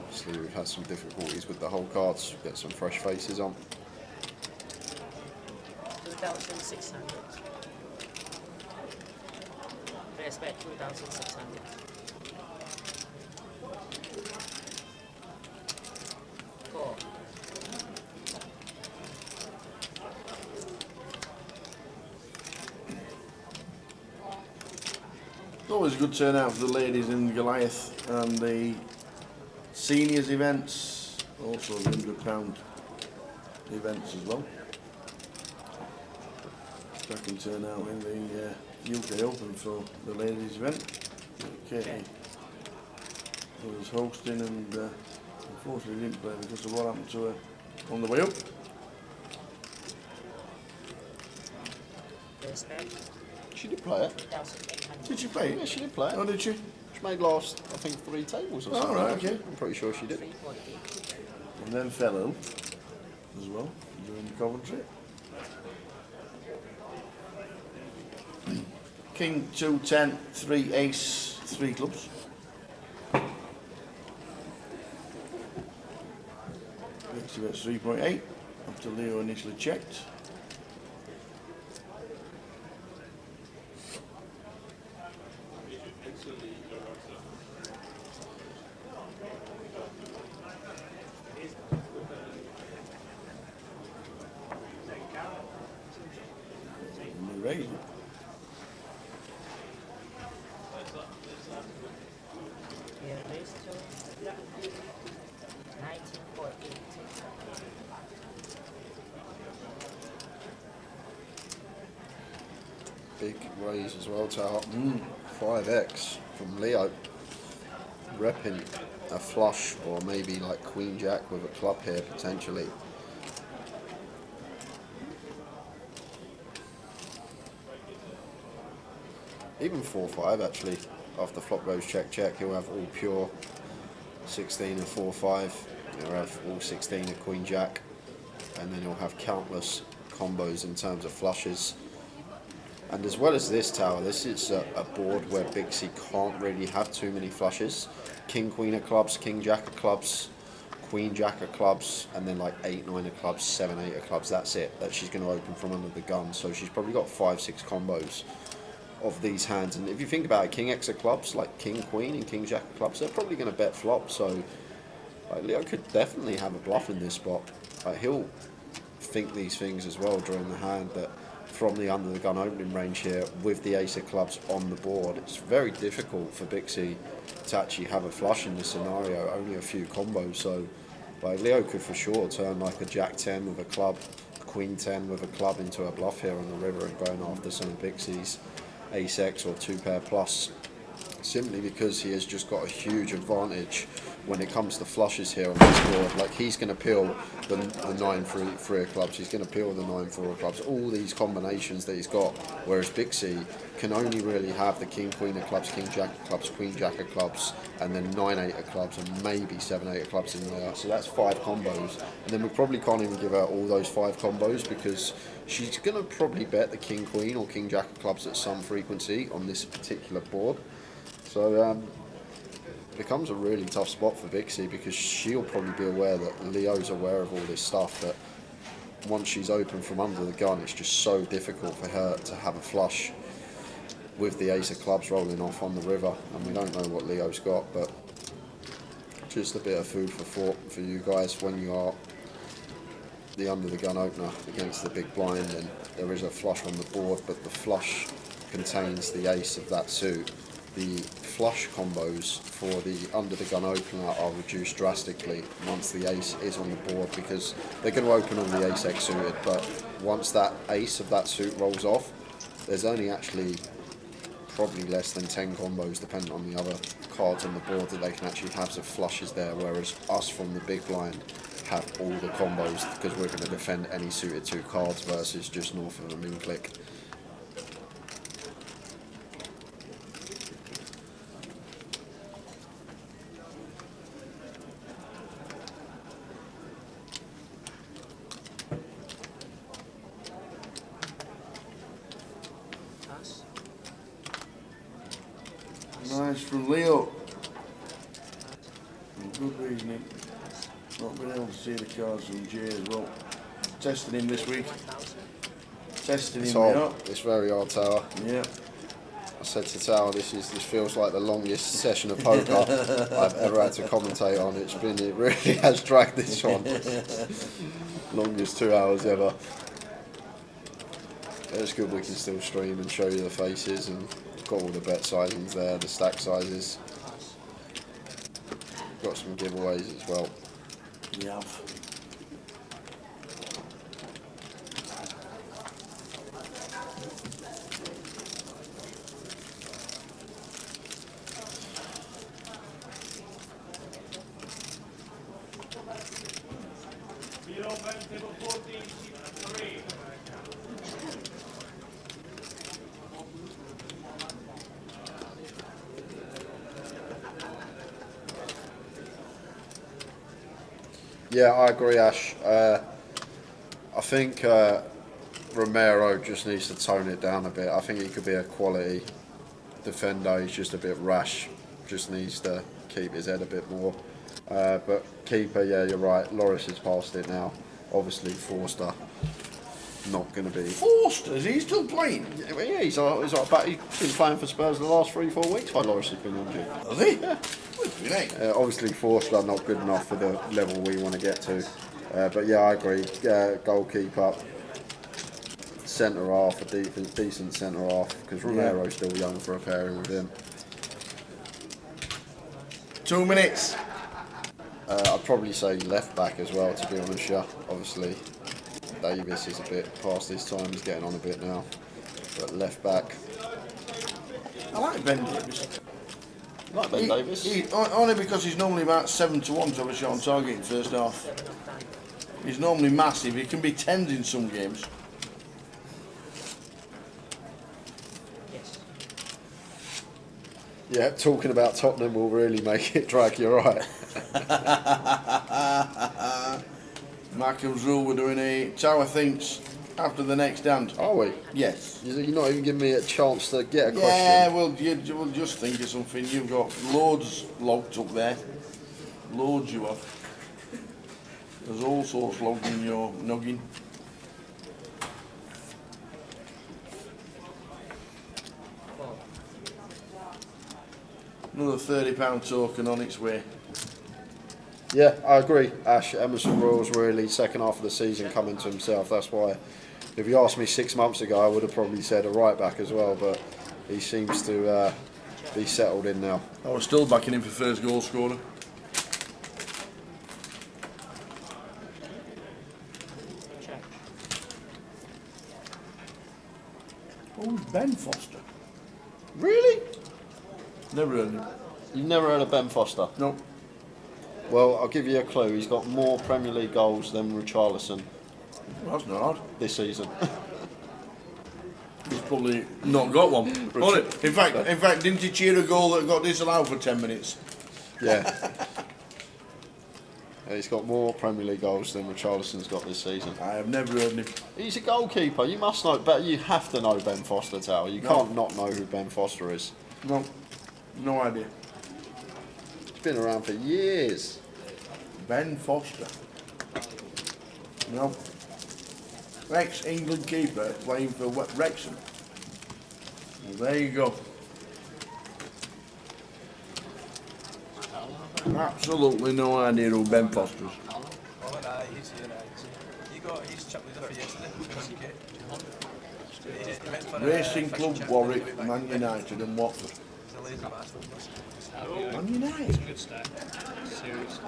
obviously we've had some difficulties with the whole cards. Get some fresh faces on. 2,600. Respect 2,600. Cool. It's always a good turnout for the ladies in Goliath and the seniors events. Also £100 events as well. Second turnout in the UK Open for the ladies event. Katie was hosting and unfortunately didn't play because of what happened to her on the way up. Respect. She did play it. 2,800. Did she play it? Yeah, she did play it. Oh, did she? She made last, I think, 3 tables or Oh, something. right, okay. I'm pretty sure she did. 3.8. And then fell ill as well during Coventry. King 2, 10, 3 ace, 3 clubs. Next to 3.8 after Leo initially checked. And we raised it. Yeah, raised to 19.8. Big raise as well, Tower. 5x from Leo. Repping a flush or maybe like Queen Jack with a club here potentially. Even 4-5 actually. After flop goes check check, he'll have all pure 16 and 4-5. He'll have all 16 of Queen Jack, and then he'll have countless combos in terms of flushes. And as well as this, Tower, this is a board where Big C can't really have too many flushes. King Queen of clubs, King Jack of clubs, Queen Jack of clubs, and then like 8-9 of clubs, 7-8 of clubs. That's it. That she's going to open from under the gun. So she's probably got 5-6 combos of these hands. And if you think about it, King X of clubs, like King Queen and King Jack of clubs, they're probably going to bet flop. So like, Leo could definitely have a bluff in this spot. He'll think these things as well during the hand, that from the under the gun opening range here with the ace of clubs on the board, it's very difficult for Bixie to actually have a flush in this scenario. Only a few combos, so like Leo could for sure turn like a Jack 10 with a club, a Queen 10 with a club into a bluff here on the river and going after some of Bixie's ace X or 2 pair plus, simply because he has just got a huge advantage when it comes to flushes here on this board. Like, he's going to peel the 9-3 of clubs, he's going to peel the 9-4 of clubs, all these combinations that he's got, whereas Big C can only really have the King Queen of clubs, King Jack of clubs, Queen Jack of clubs, and then 9-8 of clubs and maybe 7-8 of clubs in there. So that's 5 combos, and then we probably can't even give her all those 5 combos because she's going to probably bet the King Queen or King Jack of clubs at some frequency on this particular board. So it becomes a really tough spot for Bixie because she'll probably be aware that Leo's aware of all this stuff, that once she's open from under the gun, it's just so difficult for her to have a flush with the ace of clubs rolling off on the river. And we don't know what Leo's got, but just a bit of food for thought for you guys when you are the under the gun opener against the big blind, and there is a flush on the board, but the flush contains the ace of that suit. The flush combos for the under the gun opener are reduced drastically once the ace is on the board, because they're going to open on the ace X suited, but once that ace of that suit rolls off, there's only actually probably less than 10 combos, depending on the other cards on the board, that they can actually have as flushes there, whereas us from the big blind have all the combos because we're going to defend any suited 2 cards versus just north of a min click. Pass. Nice from Leo. Good reasoning. Not been able to see the cards from Jay as well. Testing him this week. 1,000. Testing It's him hard. out. It's very hard, Tower. Yeah. I said to Tower, this feels like the longest session of poker I've ever had to commentate on. It really has dragged this one. Longest 2 hours ever. It's good we can still stream and show you the faces, and got all the bet sizings there, the stack sizes. Got some giveaways as well. We have. Yeah, I agree, Ash. I think Romero just needs to tone it down a bit. I think he could be a quality defender. He's just a bit rash. Just needs to keep his head a bit more. But keeper, yeah, you're right. Loris has passed it now. Obviously, Forster not going to be. Forster, is he still playing? Yeah, he's back. He's been playing for Spurs the last 3-4 weeks while Loris has been injured. Has he? Yeah. Obviously, Forster not good enough for the level we want to get to. But yeah, I agree. Goalkeeper, centre half, a decent centre half, because Romero's still young for a pairing with him. 2 minutes. I'd probably say left back as well, to be honest. Yeah, obviously Davis is a bit past his time. He's getting on a bit now. But left back. I like Ben Davis. Like Ben Davis. Only because he's normally about 7 to 1 to have a shot on target in first half. He's normally massive. He can be 10s in some games. Yes. Yeah, talking about Tottenham will really make it drag. You're right. Markham's rule, we're doing a Tower Thinks after the next stand. Are we? Yes. You're not even giving me a chance to get a question. Yeah, well, we'll just think of something. You've got loads logged up there. Loads you have. There's all sorts logged in your noggin. Another £30 token on its way. Yeah, I agree. Ash, Emerson Royal's really second half of the season coming to himself. That's why, if you asked me 6 months ago, I would have probably said a right back as well. But he seems to be settled in now. I was still backing him for first goal scorer. Check. Oh, Ben Foster. Really? Never heard of him. You've never heard of Ben Foster? No. Well, I'll give you a clue. He's got more Premier League goals than Richarlison Well, that's not hard. this season. He's probably not got one. In fact, didn't he cheer a goal that got disallowed for 10 minutes? Yeah. He's got more Premier League goals than Richarlison's got this season. I have never heard of him. He's a goalkeeper. You must know, but you have to know Ben Foster, Tower. You can't not know who Ben Foster is. No. No idea. He's been around for years. Ben Foster. No. Ex-England keeper playing for Wrexham. Well, there you go. Absolutely no idea who Ben Foster is. Oh, no, he's here now. He's chat with her yesterday. Racing Club Warwick, Man United and Watford. Man United? Good start. Seriously.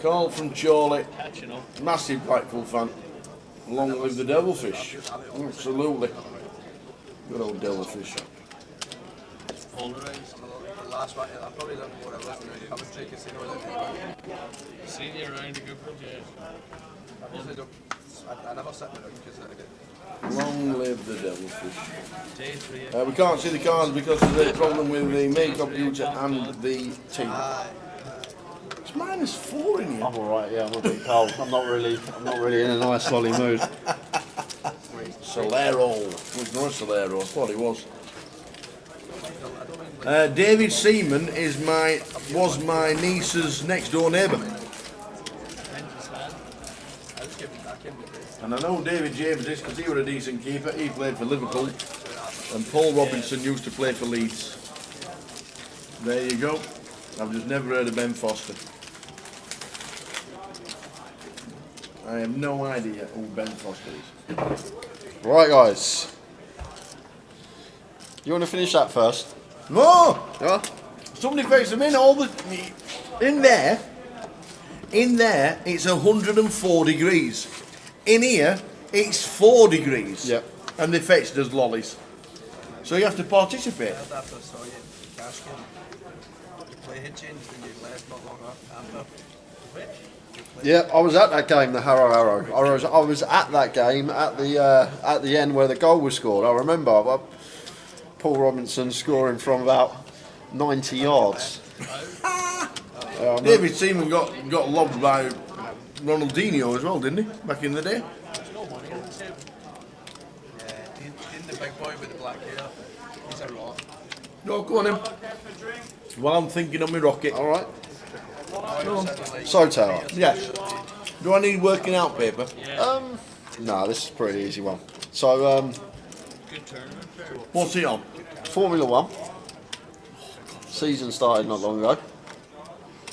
Call from Chorley. Catching up. Massive Blackpool fan. Long live the Devilfish. Absolutely. Good old Devilfish. Polarised. The last one, I probably don't know what it was when we commentary because you know that. Seen you around a good project. I usually don't. I never sit with them because I get. Long live the Devilfish. Day 3. We can't see the cards because of the problem with the main computer and the team. It's -4 in here. I'm alright, yeah, I'm a bit cold. I'm not really in a nice lolly mood. Solero. It's not Solero, I thought it was. David Seaman was my niece's next door neighbour. And I know David James is because he was a decent keeper. He played for Liverpool. And Paul Robinson used to play for Leeds. There you go. I've just never heard of Ben Foster. I have no idea who Ben Foster is. Right, guys. You want to finish that first? No! Yeah. Somebody face them in all the... In there, it's 104 degrees. In here, it's 4 degrees. Yep. And they fetched us lollies. So you have to participate. After I saw you in Caskin, your play had changed when you left not long after. Yeah, I was at that game, the Harrow Arrow. I was at that game at the end where the goal was scored. I remember Paul Robinson scoring from about 90 yards. David Seaman got lobbed by Ronaldinho as well, didn't he? Back in the day. Didn't the big boy with the black hair? He's a rock. No, go on him. Well, I'm thinking of my rocket. All right. So Tower. Yes. Do I need working out paper? No, this is a pretty easy one. So, Good tournament. What's it on? Formula One. Season started not long ago.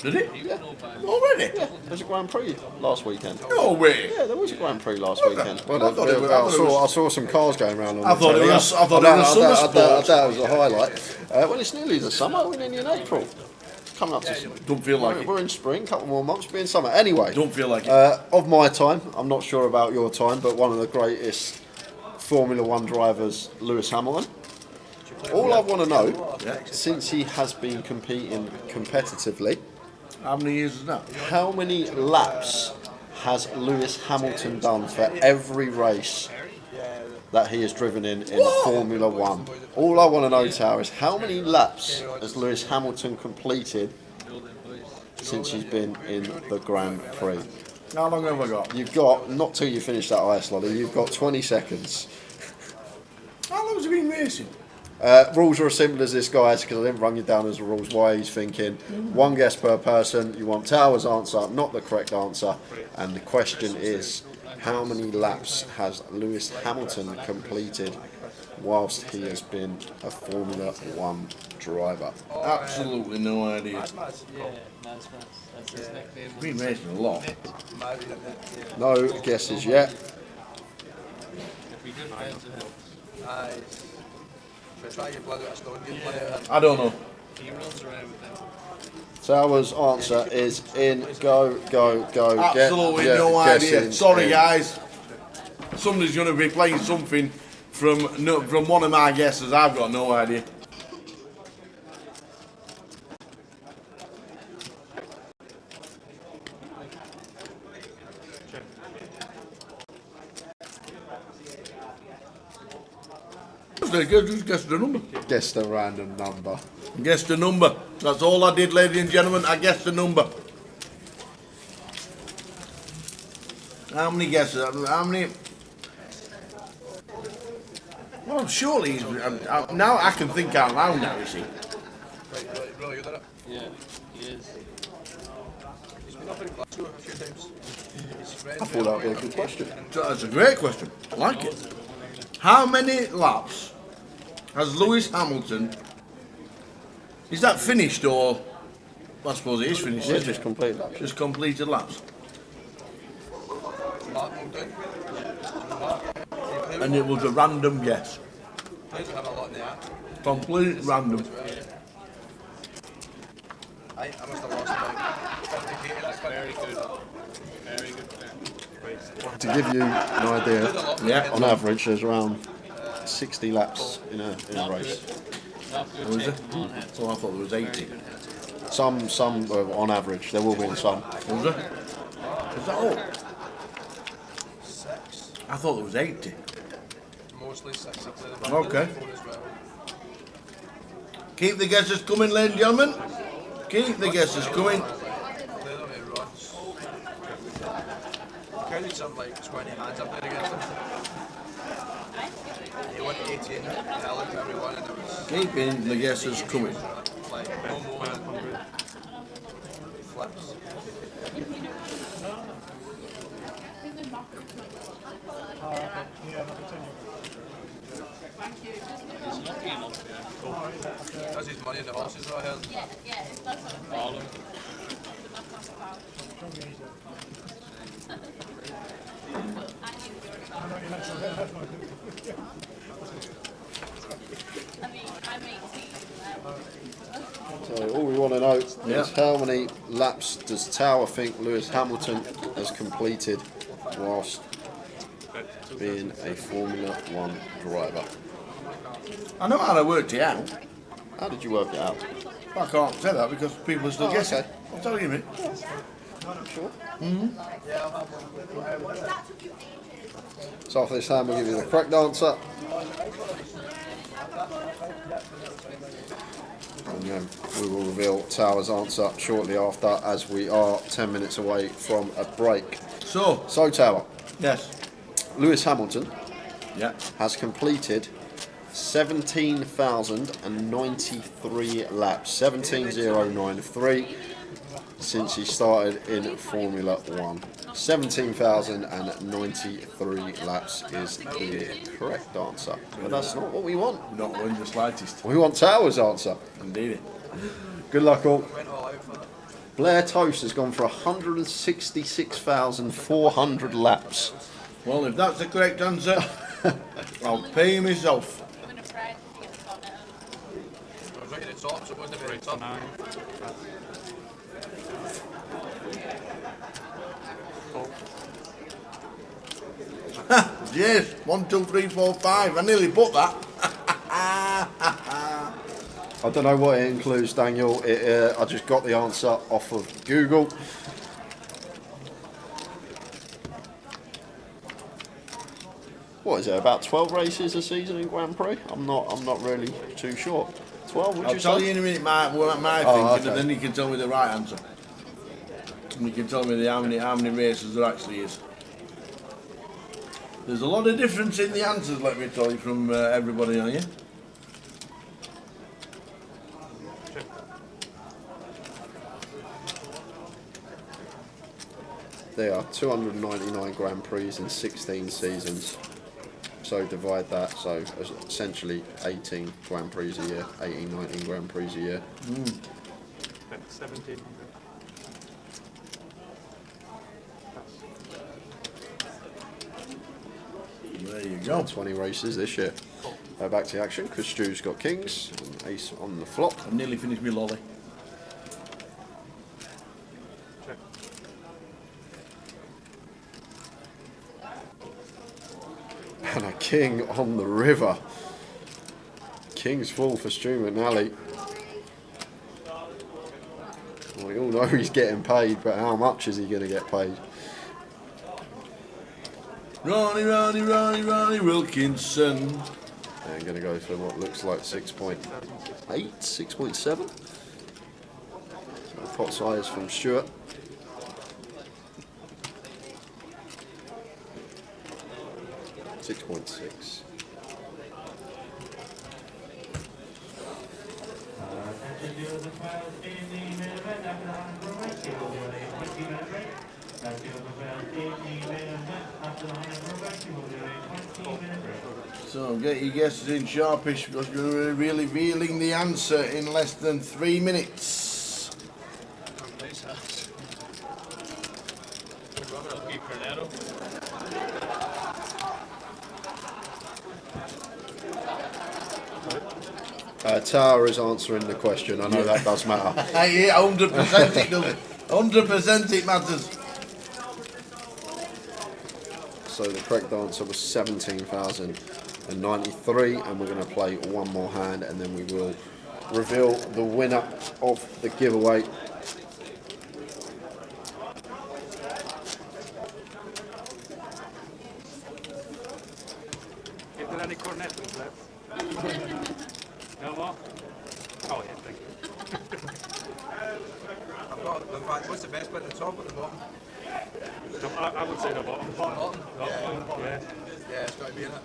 Did it? Yeah. Already? Yeah, there was a Grand Prix last weekend. No way. Yeah, there was a Grand Prix last weekend. Well, I thought it was- I saw some cars going around on I the thought it telly. was- I thought it was summer I sport. thought it was a highlight. Well, it's nearly the summer. We're nearly in April. It's coming up to summer. Don't feel like it. We're in spring, couple more months, be in summer. Anyway, Don't feel like it. of my time, I'm not sure about your time, but one of the greatest Formula One drivers, Lewis Hamilton. All I want to know, since he has been competing competitively, How many years is that? how many laps has Lewis Hamilton done for every race that he has driven in Formula One? All I want to know, Tower, is how many laps has Lewis Hamilton completed since he's been in the Grand Prix? How long have I got? You've got, not till you finish that ice lolly, you've got 20 seconds. How long has he been racing? Rules are as simple as this, guys, because I didn't run you down as the rules. Why he's thinking. One guess per person. You want Tower's answer, not the correct answer. And the question is, how many laps has Lewis Hamilton completed whilst he has been a Formula One driver? Absolutely no idea. Yeah, Mads. That's his nickname. He's been racing a lot. No guesses yet. If we good friends with him, Aye. Should I try your blood out of stone? Get blood out of him. I don't know. he runs around with them. Tower's answer is in. Go. Absolutely Get- no guess idea. in, Sorry, in. guys. Somebody's going to be playing something from one of my guesses. I've got no idea. Just guess the number. Guess the random number. Guess the number. That's all I did, ladies and gentlemen. I guessed the number. How many guesses? How many? Well, surely he's. Now I can think out loud now, you see. Really good at it. Yeah, he is. He's been up in Glasgow a few times. His friends I thought that would be a good question. That's a great question. I like it. How many laps has Lewis Hamilton? Is that finished or? I suppose it is finished. Yeah, Isn't just it? complete that. Just completed laps. Blackpool down. And it was a random guess. Players will have a lot in the app. Complete random. I must have lost about 50k. That's Very good. Very good friend. To give you an idea, Yeah. on average, there's around 60 laps in a race. Not good Was it? technical on hands. Oh, I thought there was 80. Some on average. There will be some. Was there? Is that all? 6. I thought there was 80. Mostly 6. Okay. Keep the guesses coming, ladies and gentlemen. Keep the guesses coming. Counted some like 20 hands up there against him. He won 18, and I looked at everyone and it was Keeping the guesses coming. like no more than 100 flips. He's lucky enough, yeah. Does his money in the horses, I heard. All of them. is how many laps does Tower think Lewis Hamilton has completed whilst being a Formula 1 driver? I know how I worked it out. How did you work it out? I can't say that because people are still guessing. Okay. I'm telling you, mate. Sure. So after this time, we'll give you the correct answer. And then we will reveal Tower's answer shortly after, as we are 10 minutes away from a break. So Tower, yes. Lewis Hamilton Yeah. has completed 17,093 laps, 17,093, since he started in Formula 1. 17,093 laps is the correct answer. But that's not what we want. Not in the slightest. We want Tower's answer. Indeed. Good luck all. Blair Toast has gone for 166,400 laps. Well, if that's the correct answer, I'll pay myself. Yes, 1, 2, 3, 4, 5. I nearly put that. I don't know what it includes, Daniel. I just got the answer off of Google. What is it? About 12 races a season in Grand Prix? I'm not really too sure. 12? Would I'll you tell say? you in a minute my Oh, thinking, and then you can tell me the right answer. And you can tell me how many races there actually is. There's a lot of difference in the answers, let me tell you, from everybody on here. There are 299 Grand Prix in 16 seasons. So divide that, so essentially 18 Grand Prix a year, 18, 19 Grand Prix a year. 17. There you go. 20 races this year. Back to the action, because Stu's got Kings, and Ace on the flop. I've nearly finished my lolly. And a King on the river. King's full for Stu McNally. We all know he's getting paid, but how much is he going to get paid? Ronnie Wilkinson. And going to go for what looks like 6.8, 6.7. So pot size from Stuart. .6. So get your guesses in sharpish because we're going to be really revealing the answer in less than 3 minutes. Tower is answering the question. I know that does matter. Yeah, 100% it does. 100% it matters. So the correct answer was 17,093, and we're going to play one more hand, and then we will reveal the winner of the giveaway. Is there any cornetas left? No more? Oh yeah, thank you. I've got, in fact, what's the best bit at the top or the bottom? No, I would say the bottom. Bottom? Yeah. Yeah, it's got to be in it.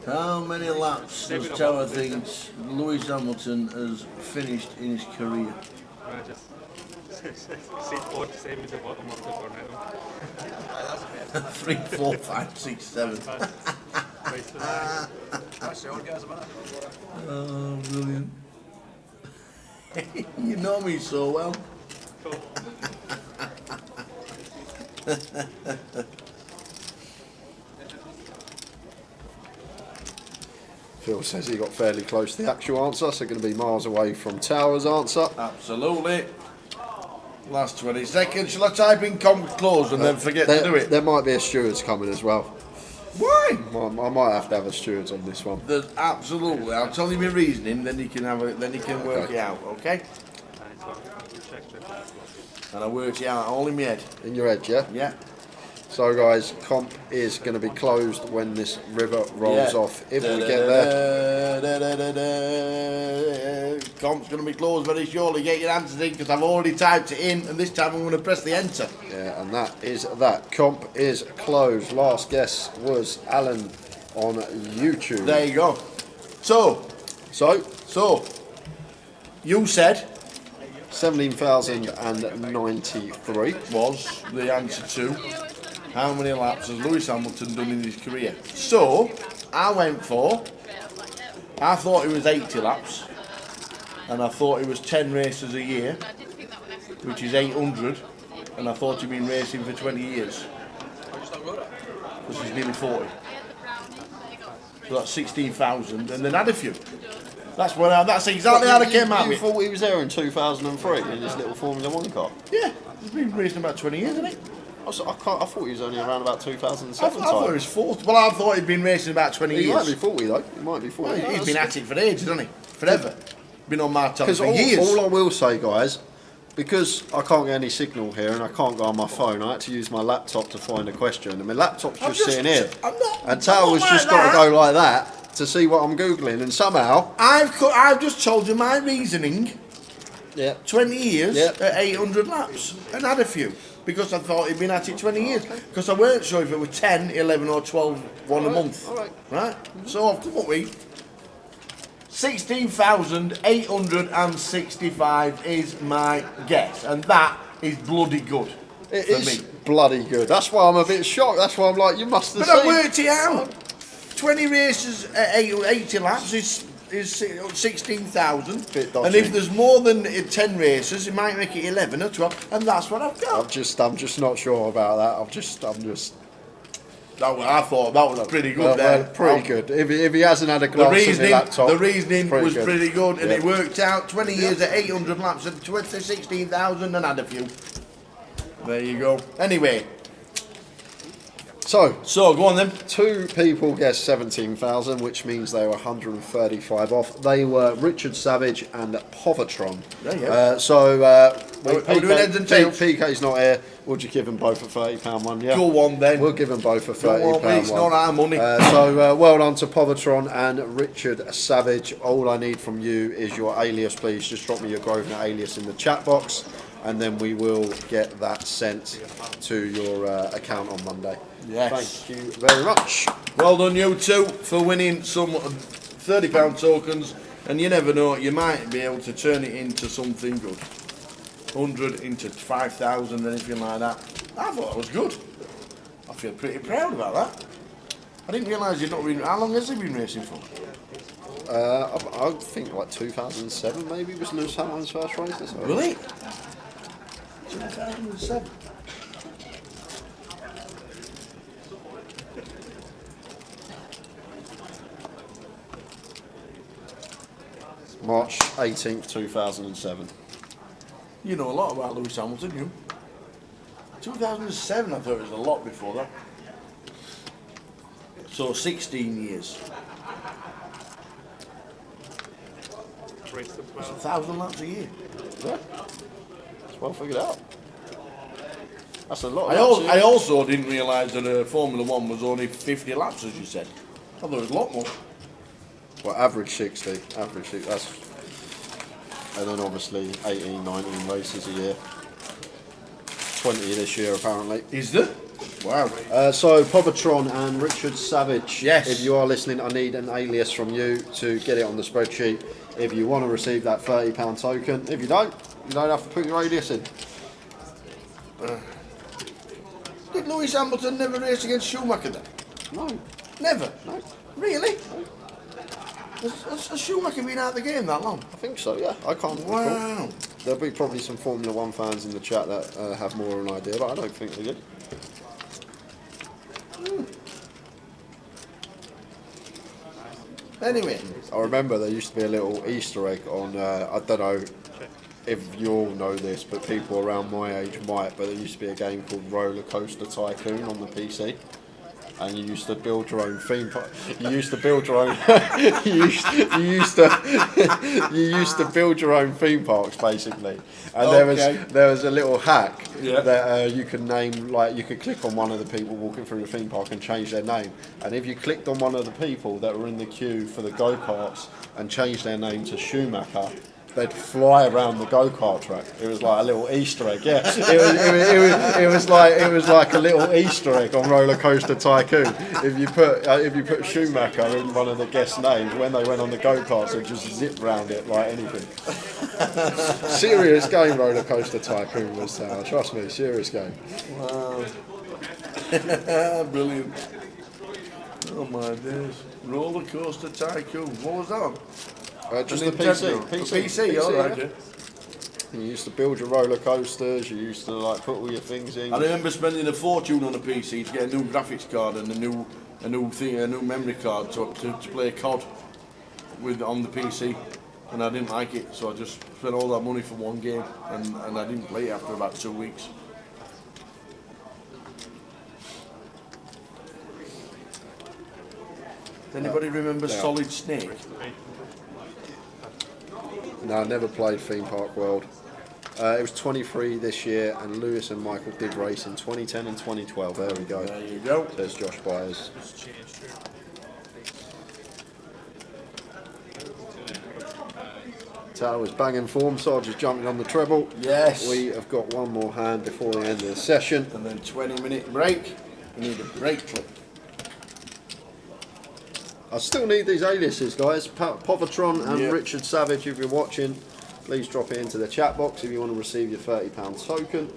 How many laps does Tower think Lewis Hamilton has finished in his career? I just see four to save me the bottom of the cornetto. 3, 4, 5, 6, 7. That's the orgasm, isn't it? Oh, brilliant. You know me so well. Phil says he got fairly close to the actual answer, so going to be miles away from Tower's answer. Absolutely. Last 20 seconds. Shall I type in comp closed and then forget to do it? There might be a stewards coming as well. Why? I might have to have a stewards on this one. There's absolutely. I'll tell you my reasoning, then you can have it. Then you can work it out, okay? And I worked it out all in my head. In your head, yeah? Yeah. So guys, comp is going to be closed when this river rolls off. If we get there. Comp's going to be closed very shortly. Get your answers in because I've already typed it in and this time I'm going to press the enter. Yeah, and that is that. Comp is closed. Last guess was Alan on YouTube. There you go. So, you said 17,093 was the answer to how many laps has Lewis Hamilton done in his career. So, I thought it was 80 laps, and I thought it was 10 races a year, which is 800, and I thought he'd been racing for 20 years. Which is nearly 40. So that's 16,000, and then add a few. That's exactly how they came out You with. thought he was there in 2003 in his little Formula 1 car? Yeah, he's been racing about 20 years, hasn't he? I thought he was only around about 2007 I thought he was 40. Well, I thought he'd been racing about 20 He years. might be 40 though. He might be 40. Well, he's been at it for ages, hasn't he? Forever. Been on my tongue Because for years. all I will say, guys, because I can't get any signal here and I can't go on my phone, I had to use my laptop to find a question. And my laptop's just sitting here. And Tal has just got to go like that to see what I'm Googling. And somehow... I've just told you my reasoning. Yeah. 20 years at 800 laps. And had a few. Because I thought he'd been at it 20 years. Because I weren't sure if it was 10, 11 or 12, one a month. Right? So I've come up with 16,865 is my guess. And that is bloody good. It for is me. bloody good. That's why I'm a bit shocked. That's why I'm like, you must have But seen. I worked it out. 20 races at 80 laps is 16,000. And if there's more than 10 races, it might make it 11 or 12. And that's what I've got. I'm just not sure about that. I'm just. I thought that was pretty good there. Pretty good. If he hasn't had a glance at the laptop, the reasoning was good. pretty good, and Yeah. it worked out. 20 years at 800 laps at 16,000 and had a few. There you go. Anyway. So go on then. 2 people guessed 17,000, which means they were 135 off. They were Richard Savage and Povatron. There you go. Are we doing heads and tails? PK's not here. We'll just give them both a £30 one, yeah? Go on then. We'll give them both a £30 Go on, one. it's not our money. Well done to Povatron and Richard Savage. All I need from you is your alias, please. Just drop me your Grosvenor alias in the chat box, and then we will get that sent to your account on Monday. Yes. Thank you very much. Well done, you two, for winning some £30 tokens. And you never know, you might be able to turn it into something good. 100 into 5,000, anything like that. I thought that was good. I feel pretty proud about that. I didn't realise you'd not been. How long has he been racing for? I think like 2007 maybe was Lewis Hamilton's first race. So. Really? 2007. March 18th, 2007. You know a lot about Lewis Hamilton, you. 2007, I thought it was a lot before that. So 16 years. That's 1,000 laps a year. Yeah. It's well figured out. That's a lot. I also didn't realise that Formula 1 was only 50 laps, as you said. I thought it was a lot more. Well, average 60. Average 60. That's, and then obviously 18, 19 races a year. 20 this year apparently. Is there? Wow. So Povatron and Richard Savage. Yes. If you are listening, I need an alias from you to get it on the spreadsheet. If you want to receive that £30 token. If you don't have to put your alias in. Did Lewis Hamilton never race against Schumacher then? No. Never? No. Really? Has Schumacher been out of the game that long? I think so, yeah. I can't recall. Wow. There'll be probably some Formula 1 fans in the chat that have more of an idea, but I don't think they did. Anyway. I remember there used to be a little Easter egg on, I don't know if you all know this, but people around my age might, but there used to be a game called Roller Coaster Tycoon on the PC. And you used to build your own theme park. You used to build your own. you used to build your own theme parks basically. And there was a little hack that you could name, like you could click on one of the people walking through the theme park and change their name. And if you clicked on one of the people that were in the queue for the go-karts and changed their name to Schumacher, they'd fly around the go-kart track. It was like a little Easter egg. Yeah, it was like a little Easter egg on Roller Coaster Tycoon. If you put Schumacher in one of the guest names, when they went on the go-karts, they'd just zip round it like anything. Serious game, Roller Coaster Tycoon was. Trust me, serious game. Wow. Brilliant. Oh my days. Roller Coaster Tycoon. What was that? Just the PC, alright. Yeah. You used to build your roller coasters. You used to like put all your things in. I remember spending a fortune on a PC to get a new graphics card and a new memory card to play COD with on the PC, and I didn't like it, so I just spent all that money for one game, and I didn't play it after about 2 weeks. Does anybody remember Solid Snake? No, I never played Theme Park World. It was 23 this year, and Lewis and Michael did race in 2010 and 2012. There we go. There you go. There's Josh Byers. Tower's banging form, Sarge's jumping on the treble. Yes. We have got one more hand before the end of the session. And then 20-minute break. We need a break clip. I still need these aliases, guys. Povatron and Richard Savage, if you're watching, please drop it into the chat box if you want to receive your £30 token.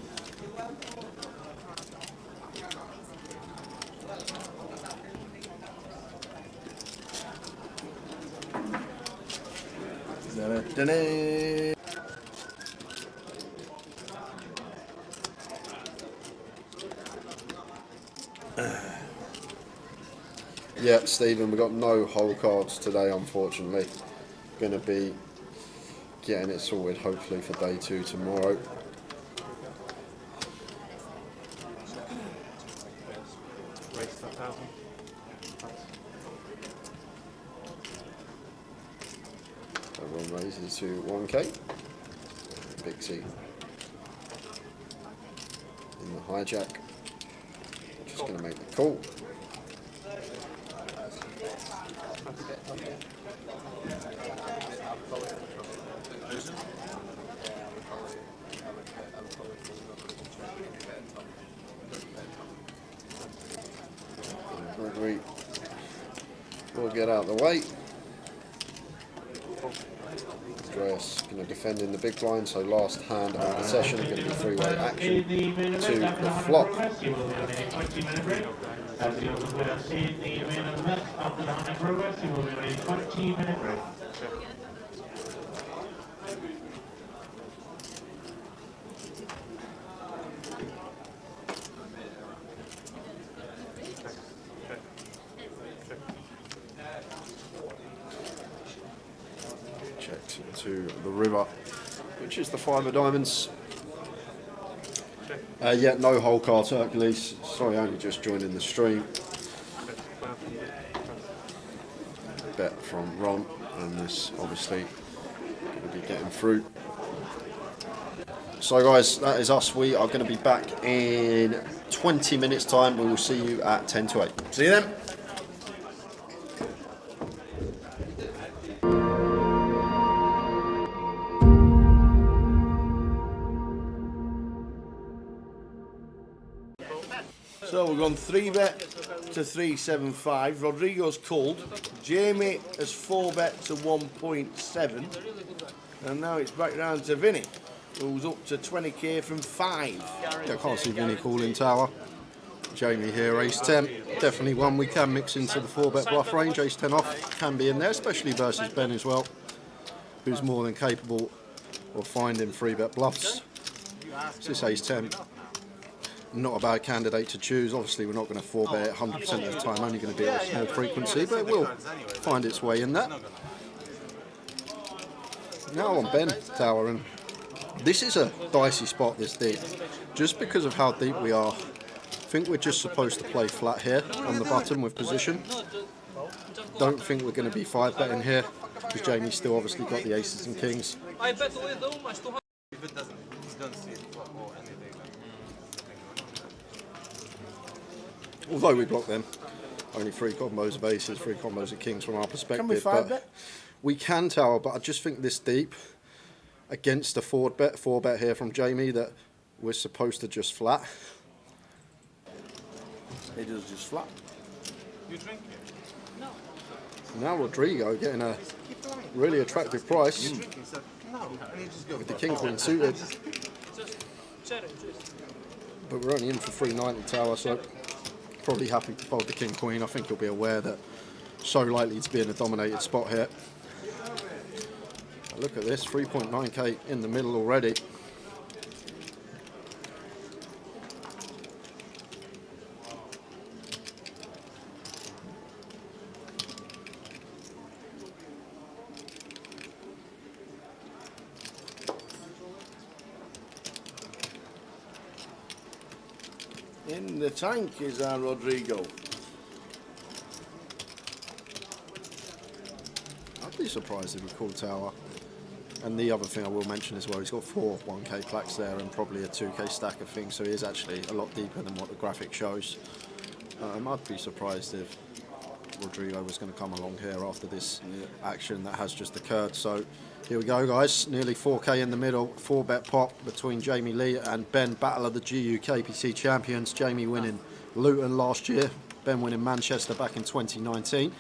Yep, Stephen, we've got no hole cards today, unfortunately. Going to be getting it sorted, hopefully, for day 2 tomorrow. Everyone raises to 1k. Big C in the hijack. Just going to make the call. Gregory will get out of the way. Andreas going to defend in the big blind, so last hand of the session going to be three-way action to the flop. As the other player in the main event after the high progress, he will be running 20-minute break. Checked to the river, which is the fibre diamonds. Yeah, no hole cards, Hercules. Sorry, only just joining the stream. Bet from Ron, and this obviously going to be getting through. So guys, that is us. We are going to be back in 20 minutes time. We will see you at 10 to 8. See you then. So we've gone 3-bet to 375. Rodrigo's culled. Jamie has 4-bet to 1.7. And now it's back round to Vinny, who's up to 20k from 5. Yeah, I can't see Vinny calling tower. Jamie here, ace 10. Definitely one we can mix into the 4-bet bluff range. Ace 10 off can be in there, especially versus Ben as well, who's more than capable of finding 3-bet bluffs. Is this ace 10? Not a bad candidate to choose. Obviously, we're not going to 4-bet 100% of the time, only going to be at a small frequency, but it will find its way in that. Now on Ben, tower, and This is a dicey spot, this deep. Just because of how deep we are, I think we're just supposed to play flat here on the button with position. Don't think we're going to be 5-betting here, because Jamie's still obviously got the aces and kings. I bet with them, I still have. If it doesn't, you don't see it or anything. Although we block them, only 3 combos of aces, 3 combos of kings from our perspective. Can we 5-bet? We can tower, but I just think this deep against a 4-bet here from Jamie that we're supposed to just flat. He does just flat. You drink it? Now Rodrigo getting a really attractive price with the king queen suited. But we're only in for 390 tower, so probably happy to fold the king queen. I think he'll be aware that so likely to be in a dominated spot here. But look at this, 3.9k in the middle already. In the tank is our Rodrigo. I'd be surprised if he called tower. And the other thing I will mention as well, he's got 4 1k plaques there and probably a 2k stack of things, so he is actually a lot deeper than what the graphic shows. I'd be surprised if Rodrigo was going to come along here after this action that has just occurred. So here we go, guys. Nearly 4k in the middle. 4-bet pop between Jamie Lee and Ben. Battle of the GUKPT champions. Jamie winning Luton last year. Ben winning Manchester back in 2019.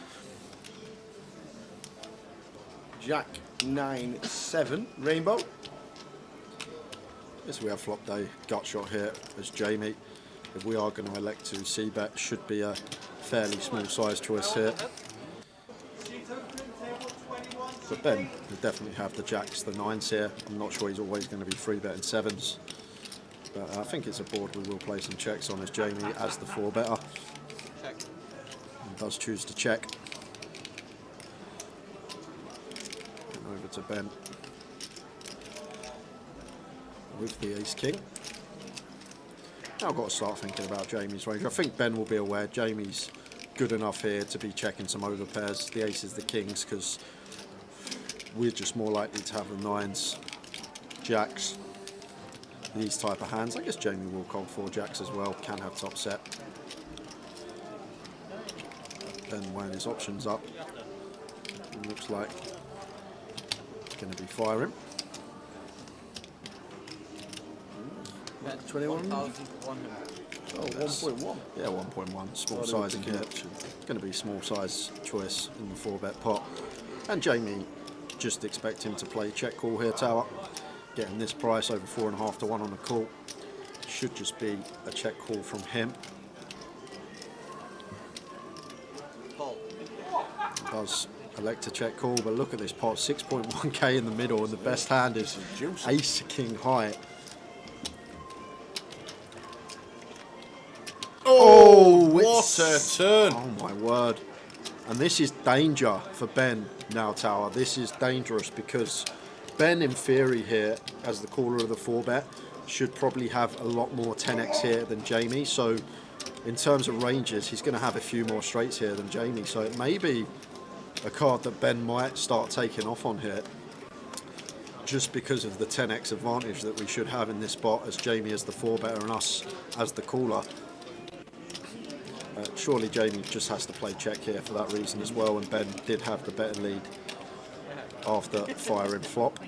Jack 9-7 Rainbow. Yes, we have flop day gut shot here as Jamie. If we are going to elect to c-bet, should be a fairly small size choice here. But Ben will definitely have the jacks, the 9s here. I'm not sure he's always going to be 3-betting 7s. But I think it's a board we will play some checks on as Jamie as the 4-better. And does choose to check. And over to Ben with the ace-king. Now I've got to start thinking about Jamie's range. I think Ben will be aware Jamie's good enough here to be checking some overpairs, the aces, the kings, because we're just more likely to have the 9s, jacks, these type of hands. I guess Jamie will call 4 jacks as well, can have top set. Ben weighing his options up. It looks like it's going to be firing. 21? 1,100. Oh, 1.1. Yeah, 1.1. Small size in here. Going to be small size choice in the 4-bet pot. And Jamie, just expect him to play check call here, tower. Getting this price over 4.5 to 1 on the call. Should just be a check call from him. Does elect to check call, but look at this pot, 6.1k in the middle, and the best hand is ace king high. Oh, what a turn! Oh my word. And this is danger for Ben now, tower. This is dangerous because Ben, in theory here, as the caller of the 4-bet, should probably have a lot more 10x here than Jamie. So in terms of ranges, he's going to have a few more straights here than Jamie. So it may be a card that Ben might start taking off on here, just because of the 10x advantage that we should have in this spot, as Jamie as the 4-better and us as the caller. Surely Jamie just has to play check here for that reason as well, and Ben did have the better lead after firing flop.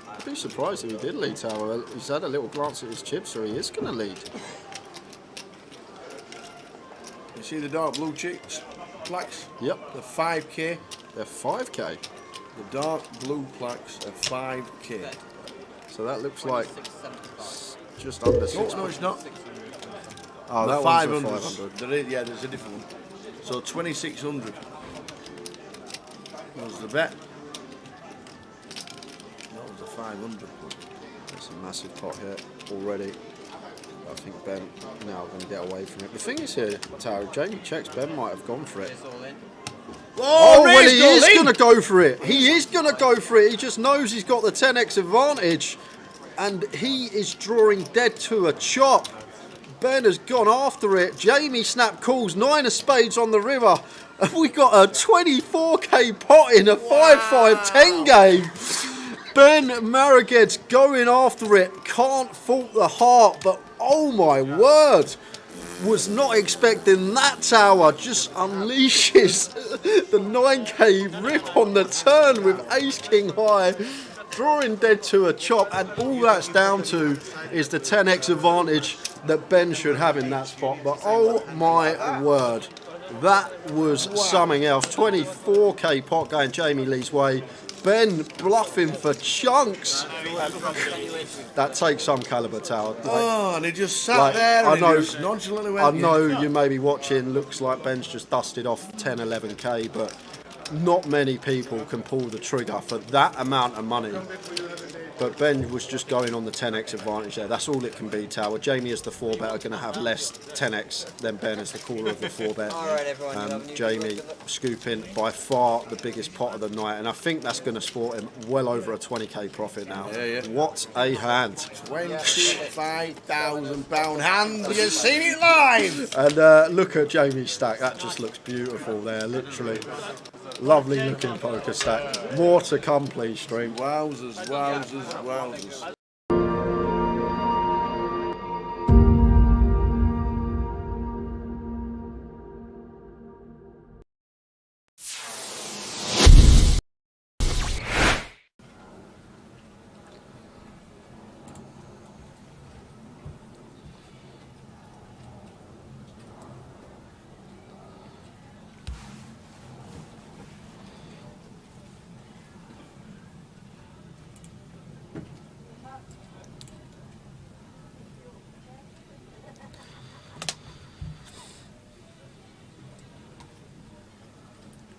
I'd be surprised if he did lead, tower. He's had a little glance at his chips, so he is going to lead. You see the dark blue chicks plaques? Yep. The 5k. They're 5k. The dark blue plaques are 5k. So that looks like just under 6. No, it's not. Oh, the that 500. one's a 500. There is, yeah, there's a different one. So 2600 was the bet. That was a 500. There's a massive pot here already. I think Ben now going to get away from it. The thing is here, Tara, Jamie checks, Ben might have gone for it. Oh, well, he is going to go for it. He is going to go for it. He just knows he's got the 10x advantage. And he is drawing dead to a chop. Ben has gone after it. Jamie snap calls 9 of spades on the river. And we got a 24k pot in a 5-5-10 game. Ben Maraged's going after it. Can't fault the heart, but oh my word. Was not expecting that tower. Just unleashes the 9k rip on the turn with ace king high. Drawing dead to a chop, and all that's down to is the 10x advantage that Ben should have in that spot. But oh my word, that was something else. 24k pot going Jamie Lee's way. Ben bluffing for chunks. That takes some calibre, Tower. Oh, and he just sat there and he just nonchalantly went. I know you may be watching, looks like Ben's just dusted off 10, 11k, but not many people can pull the trigger for that amount of money. But Ben was just going on the 10x advantage there. That's all it can be, Tower. Jamie as the 4-bet are going to have less 10x than Ben as the caller of the 4-bet. Alright, everyone. Jamie scooping by far the biggest pot of the night, and I think that's going to sport him well over a 20k profit now. Yeah. What a hand. £25,000 hand. You've seen it live. And look at Jamie's stack. That just looks beautiful there, literally. Lovely looking poker stack. More to come, please, stream. Wowzers, wowzers, wowzers.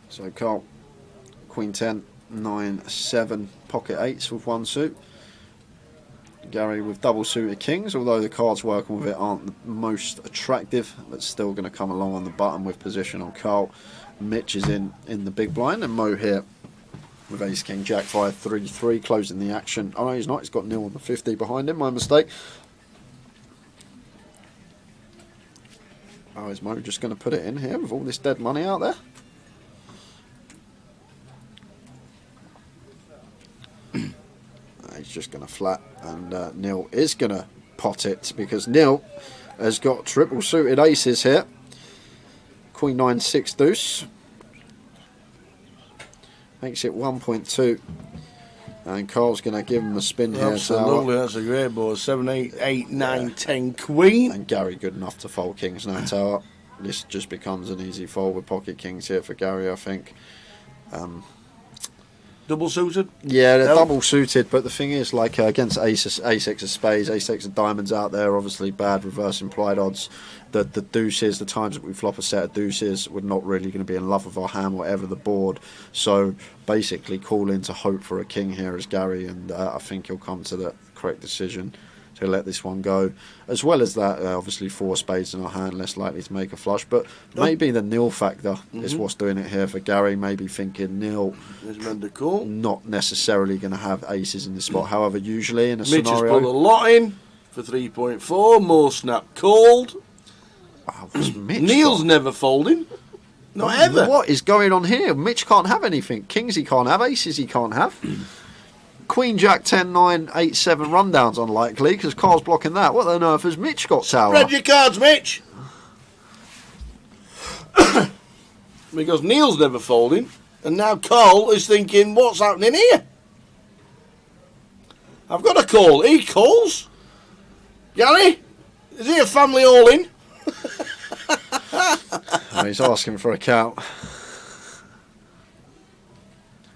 So Carl, Queen 10, 9, 7, pocket 8s with one suit. Gary with double suited kings, although the cards working with it aren't the most attractive, but still going to come along on the button with position on Carl. Mitch is in the big blind, and Mo here with ace king jack 5, 3, 3, closing the action. Oh no, he's not, he's got nil on the 50 behind him, my mistake. Oh, is Mo just going to put it in here with all this dead money out there? He's just going to flat, and Neil is going to pot it because Neil has got triple suited aces here. Queen 9, 6 deuce. Makes it 1.2. And Carl's going to give him a spin here. Absolutely, that's a great board. 7, 8, 8, 9, 10, queen. And Gary good enough to fold kings now, Tower. This just becomes an easy fold with pocket kings here for Gary, I think. Double suited? Yeah, they're double suited, but the thing is, like against ace X of spades, ace X of diamonds out there, obviously bad reverse implied odds. The deuces, the times that we flop a set of deuces, we're not really going to be in love with our hand, whatever the board. So basically call in to hope for a king here as Gary, and I think he'll come to the correct decision to let this one go. As well as that, obviously 4 spades in our hand, less likely to make a flush, but maybe the nil factor is what's doing it here for Gary. Maybe thinking nil, not necessarily going to have aces in this spot. However, usually in a Mitch scenario, has put a lot in for 3.4. More snap called. Neil's never folding. Not ever. What is going on here? Mitch can't have anything. Kings he can't have. Aces he can't have. Queen Jack 10, 9, 8, 7 rundowns unlikely because Carl's blocking that. What on earth has Mitch got, Tower? Spread your cards, Mitch. Because Neil's never folding, and now Carl is thinking, what's happening here? I've got a call. He calls. Gary, is he a family all-in? Oh, he's asking for a count.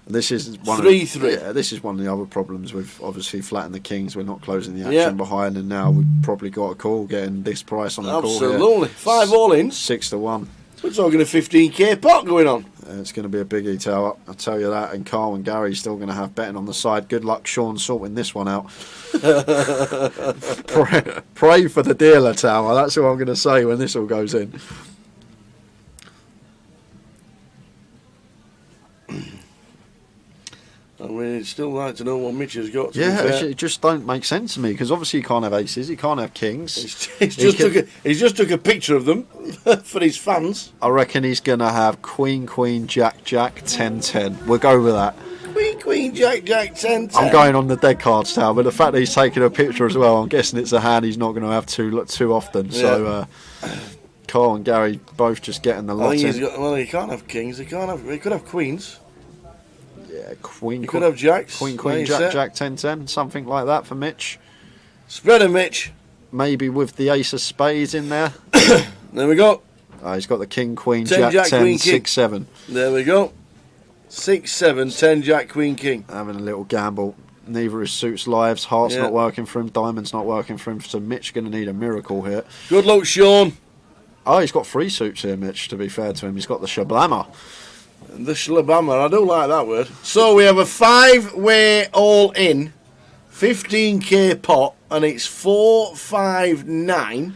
This is one 3-3. Yeah, this is one of the other problems with obviously flatting the kings. We're not closing the action behind, and now we've probably got a call getting this price on the call. Absolutely. 5 all-ins. 6 to 1. We're talking a 15k pot going on. It's going to be a biggie, Tower. I'll tell you that. And Carl and Gary still going to have betting on the side. Good luck, Sean, sorting this one out. Pray for the dealer, Tower. That's what I'm going to say when this all goes in. I mean, it's still like to know what Mitch has got. Yeah, it just don't make sense to me because obviously he can't have aces, he can't have kings. He's just took a picture of them for his fans. I reckon he's going to have Queen, Queen, Jack, Jack, 10, 10. We'll go with that. Queen, Queen, Jack, Jack, 10, 10. I'm going on the dead cards, Tower, but the fact that he's taking a picture as well, I'm guessing it's a hand he's not going to have too often. Yeah. So Carl and Gary both just getting the lot in. Well, he can't have kings. He could have queens. Yeah, Queen. You could have jacks. Queen, Queen, Jack, Jack, 10, 10. Something like that for Mitch. Spreader, Mitch. Maybe with the ace of spades in there. There we go. He's got the King, Queen, Jack, 10, Queen, 6, 7. There we go. 6, 7, 10, Jack, Queen, King. Having a little gamble. Neither his suits lives. Heart's not working for him. Diamond's not working for him. So Mitch going to need a miracle here. Good luck, Sean. Oh, he's got 3 suits here, Mitch, to be fair to him. He's got the Shablammer. The Shlabama, I do like that word. So we have a 5-way all-in, 15k pot, and it's 459.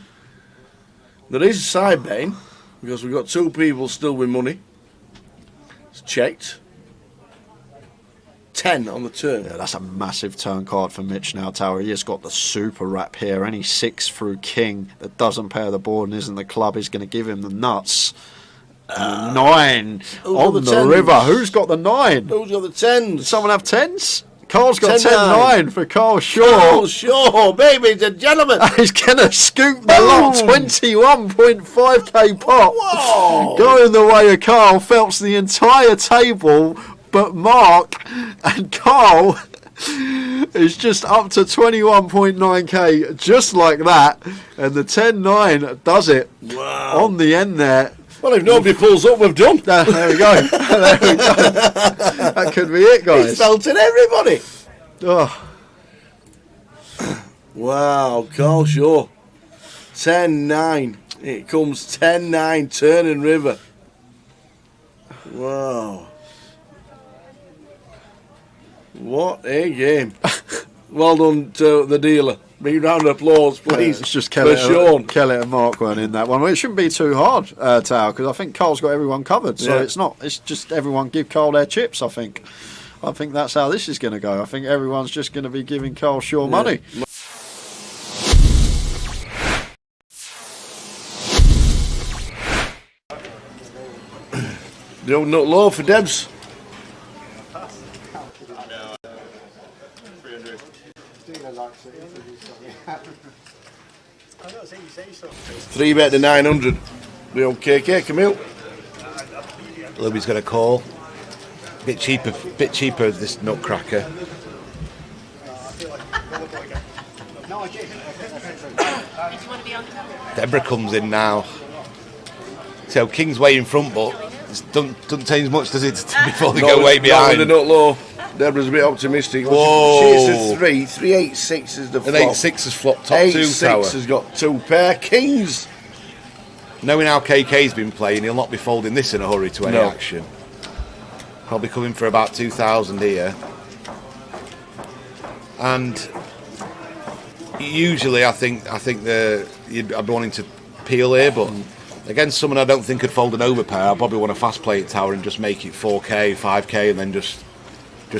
There is a side betting because we've got 2 people still with money. It's checked. 10 on the turn. Yeah, that's a massive turn card for Mitch now, Tower. He has got the super wrap here. Any 6 through King that doesn't pair the board and isn't the club is going to give him the nuts. 9 on the river. Who's got the 9? Who's got the 10s? Does someone have 10s? Carl's got 10-9 for Carl Shaw. Carl Shaw, baby and gentlemen. He's going to scoop the lot. 21.5k pot. Whoa. Going the way of Carl. Phelps the entire table, but Mark and Carl is just up to 21.9k, just like that. And the 10-9 does it. Wow. On the end there. Well, if nobody pulls up, we've done. There we go. There we go. That could be it, guys. He's felted everybody. Oh. Wow, Carl Shaw. 10-9. It comes 10-9, turn and river. Wow. What a game. Well done to the dealer. Big round of applause, please. It's just Kelly and Mark weren't in that one. Well, it shouldn't be too hard, Tao, because I think Carl's got everyone covered. So it's not. It's just everyone give Carl their chips, I think. I think that's how this is going to go. I think everyone's just going to be giving Carl Shaw money. The old nut low for Debs. 3 bet to 900. The old KK, Camille. Louis going to call. Bit cheaper this nutcracker. Deborah comes in now. So King's way in front, but it doesn't change much, does it, before they go way behind? The nut low. Deborah's a bit optimistic. Whoa. She's a 3. 3-8-6 is the flop. An 8-6 has flopped top 2 tower. 8-6 has got 2 pair kings. Knowing how KK's been playing, he'll not be folding this in a hurry to any action. I'll be coming for about 2,000 here. And usually I think I'd be wanting to peel here, but against someone I don't think could fold an overpair, I'll probably want to fast play it tower and just make it 4k, 5k, and then just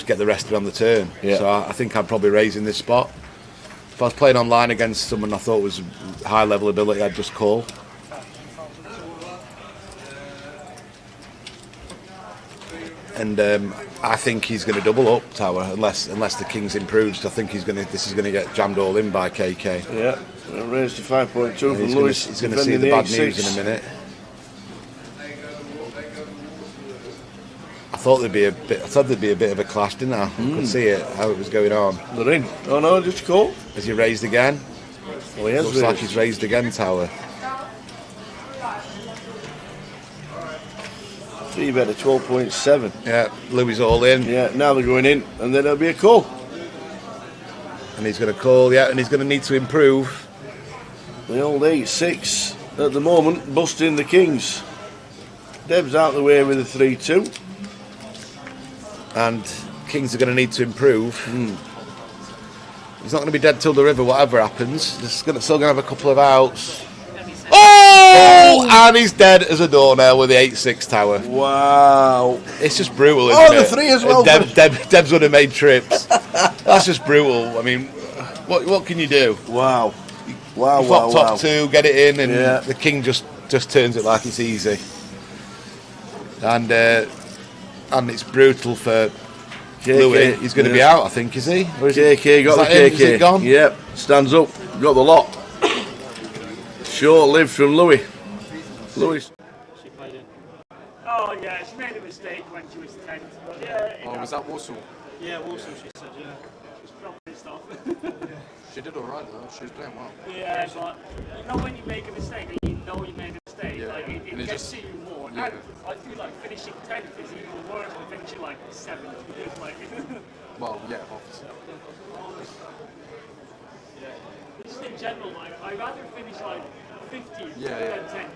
get the rest of it on the turn. Yeah. So I think I'd probably raise in this spot. If I was playing online against someone I thought was high level ability, I'd just call. And I think he's going to double up tower unless the King's improves. I think this is going to get jammed all in by KK. Yeah, raised to 5.2 from Lewis. He's going to see the bad news in a minute. I thought there'd be a bit of a clash, didn't I? I could see it, how it was going on. They're in. Oh no, just call. Has he raised again? Well, he has. Looks like he's raised again, tower. 3 bet at 12.7. Yeah, Louis all in. Yeah, now they're going in, and then it'll be a call. And he's going to call, yeah, and he's going to need to improve. The old 8-6 at the moment, busting the Kings. Deb's out the way with a 3-2. And Kings are going to need to improve. He's not going to be dead till the river, whatever happens. He's still going to have a couple of outs. Oh! And he's dead as a doornail with the 8-6 tower. Wow. It's just brutal, isn't it? The 3 as well. Deb's would have made trips. That's just brutal. I mean, what can you do? Wow. You flop top 2, get it in, and the King just turns it like it's easy. And it's brutal for Louis. He's going to be out, I think, is he? Or is KK got the KK. Is it gone? Yep, stands up. Got the lot. Short-lived from Louis. Louis. She played in. Oh yeah, she made a mistake when she was 10. But yeah. Oh, was that Warsaw? Yeah, Walsall, she said, yeah. She's probably pissed off. She did alright though, she was playing well. Yeah, but you know when you make a mistake and you know you made a mistake, like it gets to you more. Yeah. And I feel like finishing 10th is even worse than finishing like 7th. Because like Well, yeah, obviously. just in general, like I'd rather finish like 15th Yeah, than 10th.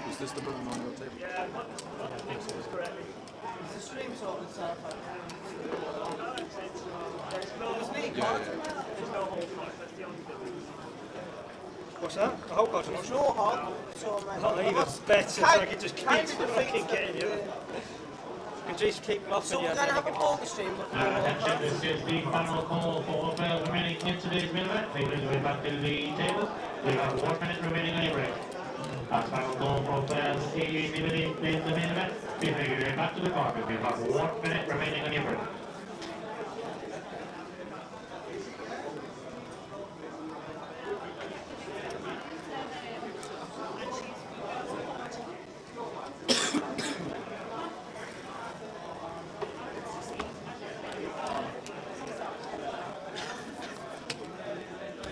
Was this the button on your table? Yeah, I think so. That's correct. The stream's all the time. There's no whole lot. That's the only difference. What's that? The whole card? There's no hog, so Not even better, so I can just keep fucking getting you. You can just keep muffing you. we're going to have a poker stream. Attention, this is the final call for players remaining in today's main event. They will be back to the table. We have 1 minute remaining on your break. As final call for players in the main event. We bring you back to the carpet. We have 1 minute remaining on your break.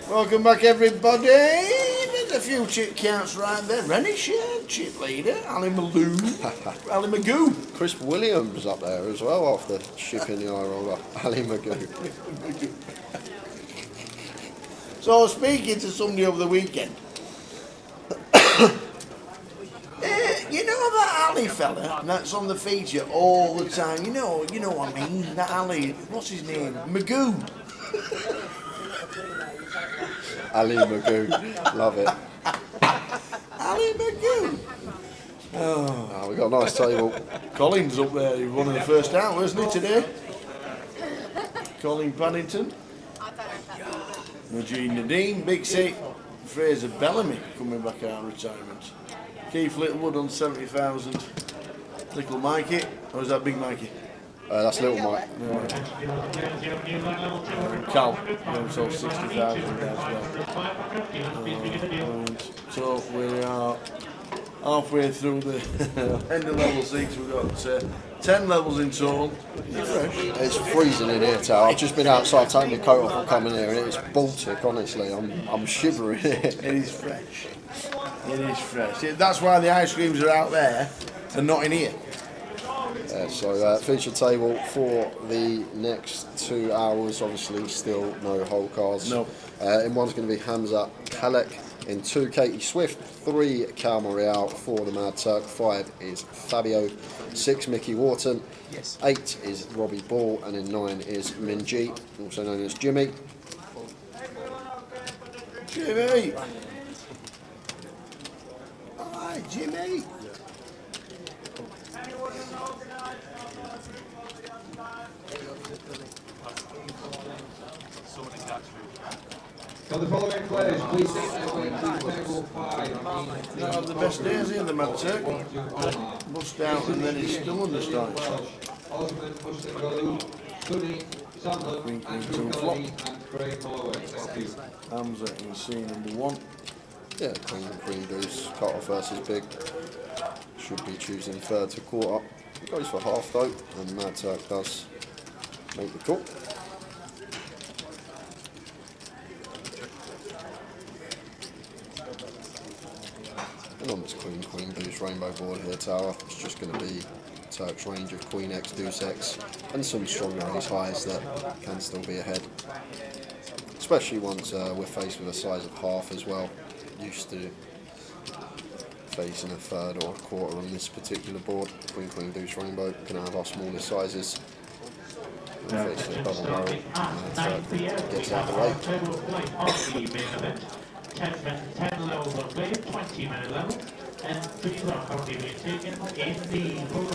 Welcome back, everybody. There's a few chip counts right there. Rennie Shed, chip leader. Ali Magoo. Chris Williams up there as well after shipping the eye roller. Ali Magoo. So I was speaking to somebody over the weekend. You know that Ali fella that's on the feature all the time? You know what I mean? That Ali, what's his name? Magoo. Ali Magoo. Love it. Ali Magoo. Oh, we got a nice table. Colin's up there. He was one of the first out, wasn't he, today? Colin Paddington. Najee Nadeem, Big C. Fraser Bellamy coming back out of retirement. Keith Littlewood on 70,000. Little Mikey. Or is that Big Mikey? That's Little Mike. Cal, also 60,000 as well. So we are halfway through the end of level 6. We've got 10 levels in total. It's freezing in here, Tal. I've just been outside taking my coat off and coming here, and it's Baltic. Honestly, I'm shivering here. It is fresh. It is fresh. That's why the ice creams are out there and not in here. So feature table for the next 2 hours. Obviously, still no whole cards. No. In one's going to be Hamza Kalek. In 2, Katie Swift. 3, Cal Morial. 4, the Mad Turk. 5 is Fabio. 6, Mickey Wharton. Yes. 8 is Robbie Ball. And in 9 is Minji, also known as Jimmy. Jimmy! Hi, Jimmy! For the following players, please take their way to table 5. Not have the best days here, the Mad Turk. Bust out and then it's still understarch. Osman Mustafalu, Sunny Sandler, Queen Andrew 2 flop. Kelly, and Craig Holloway. Thank you. Hamza in C number 1. Yeah, Queen Deuce, cut off versus big. Should be choosing third to quarter. He goes for half though, and Mad Turk does make the call. And on this Queen Deuce rainbow board here, Tower, it's just going to be Turk's range of Queen X, Deuce X, and some strong raise highs that can still be ahead. Especially once we're faced with a size of half as well. Used to facing a third or a quarter on this particular board. Queen Deuce rainbow can have our smallest sizes. We're facing a double barrel, and gets out of the way. 10 levels of play, 20-minute level, and 3 are currently being taken in the pool.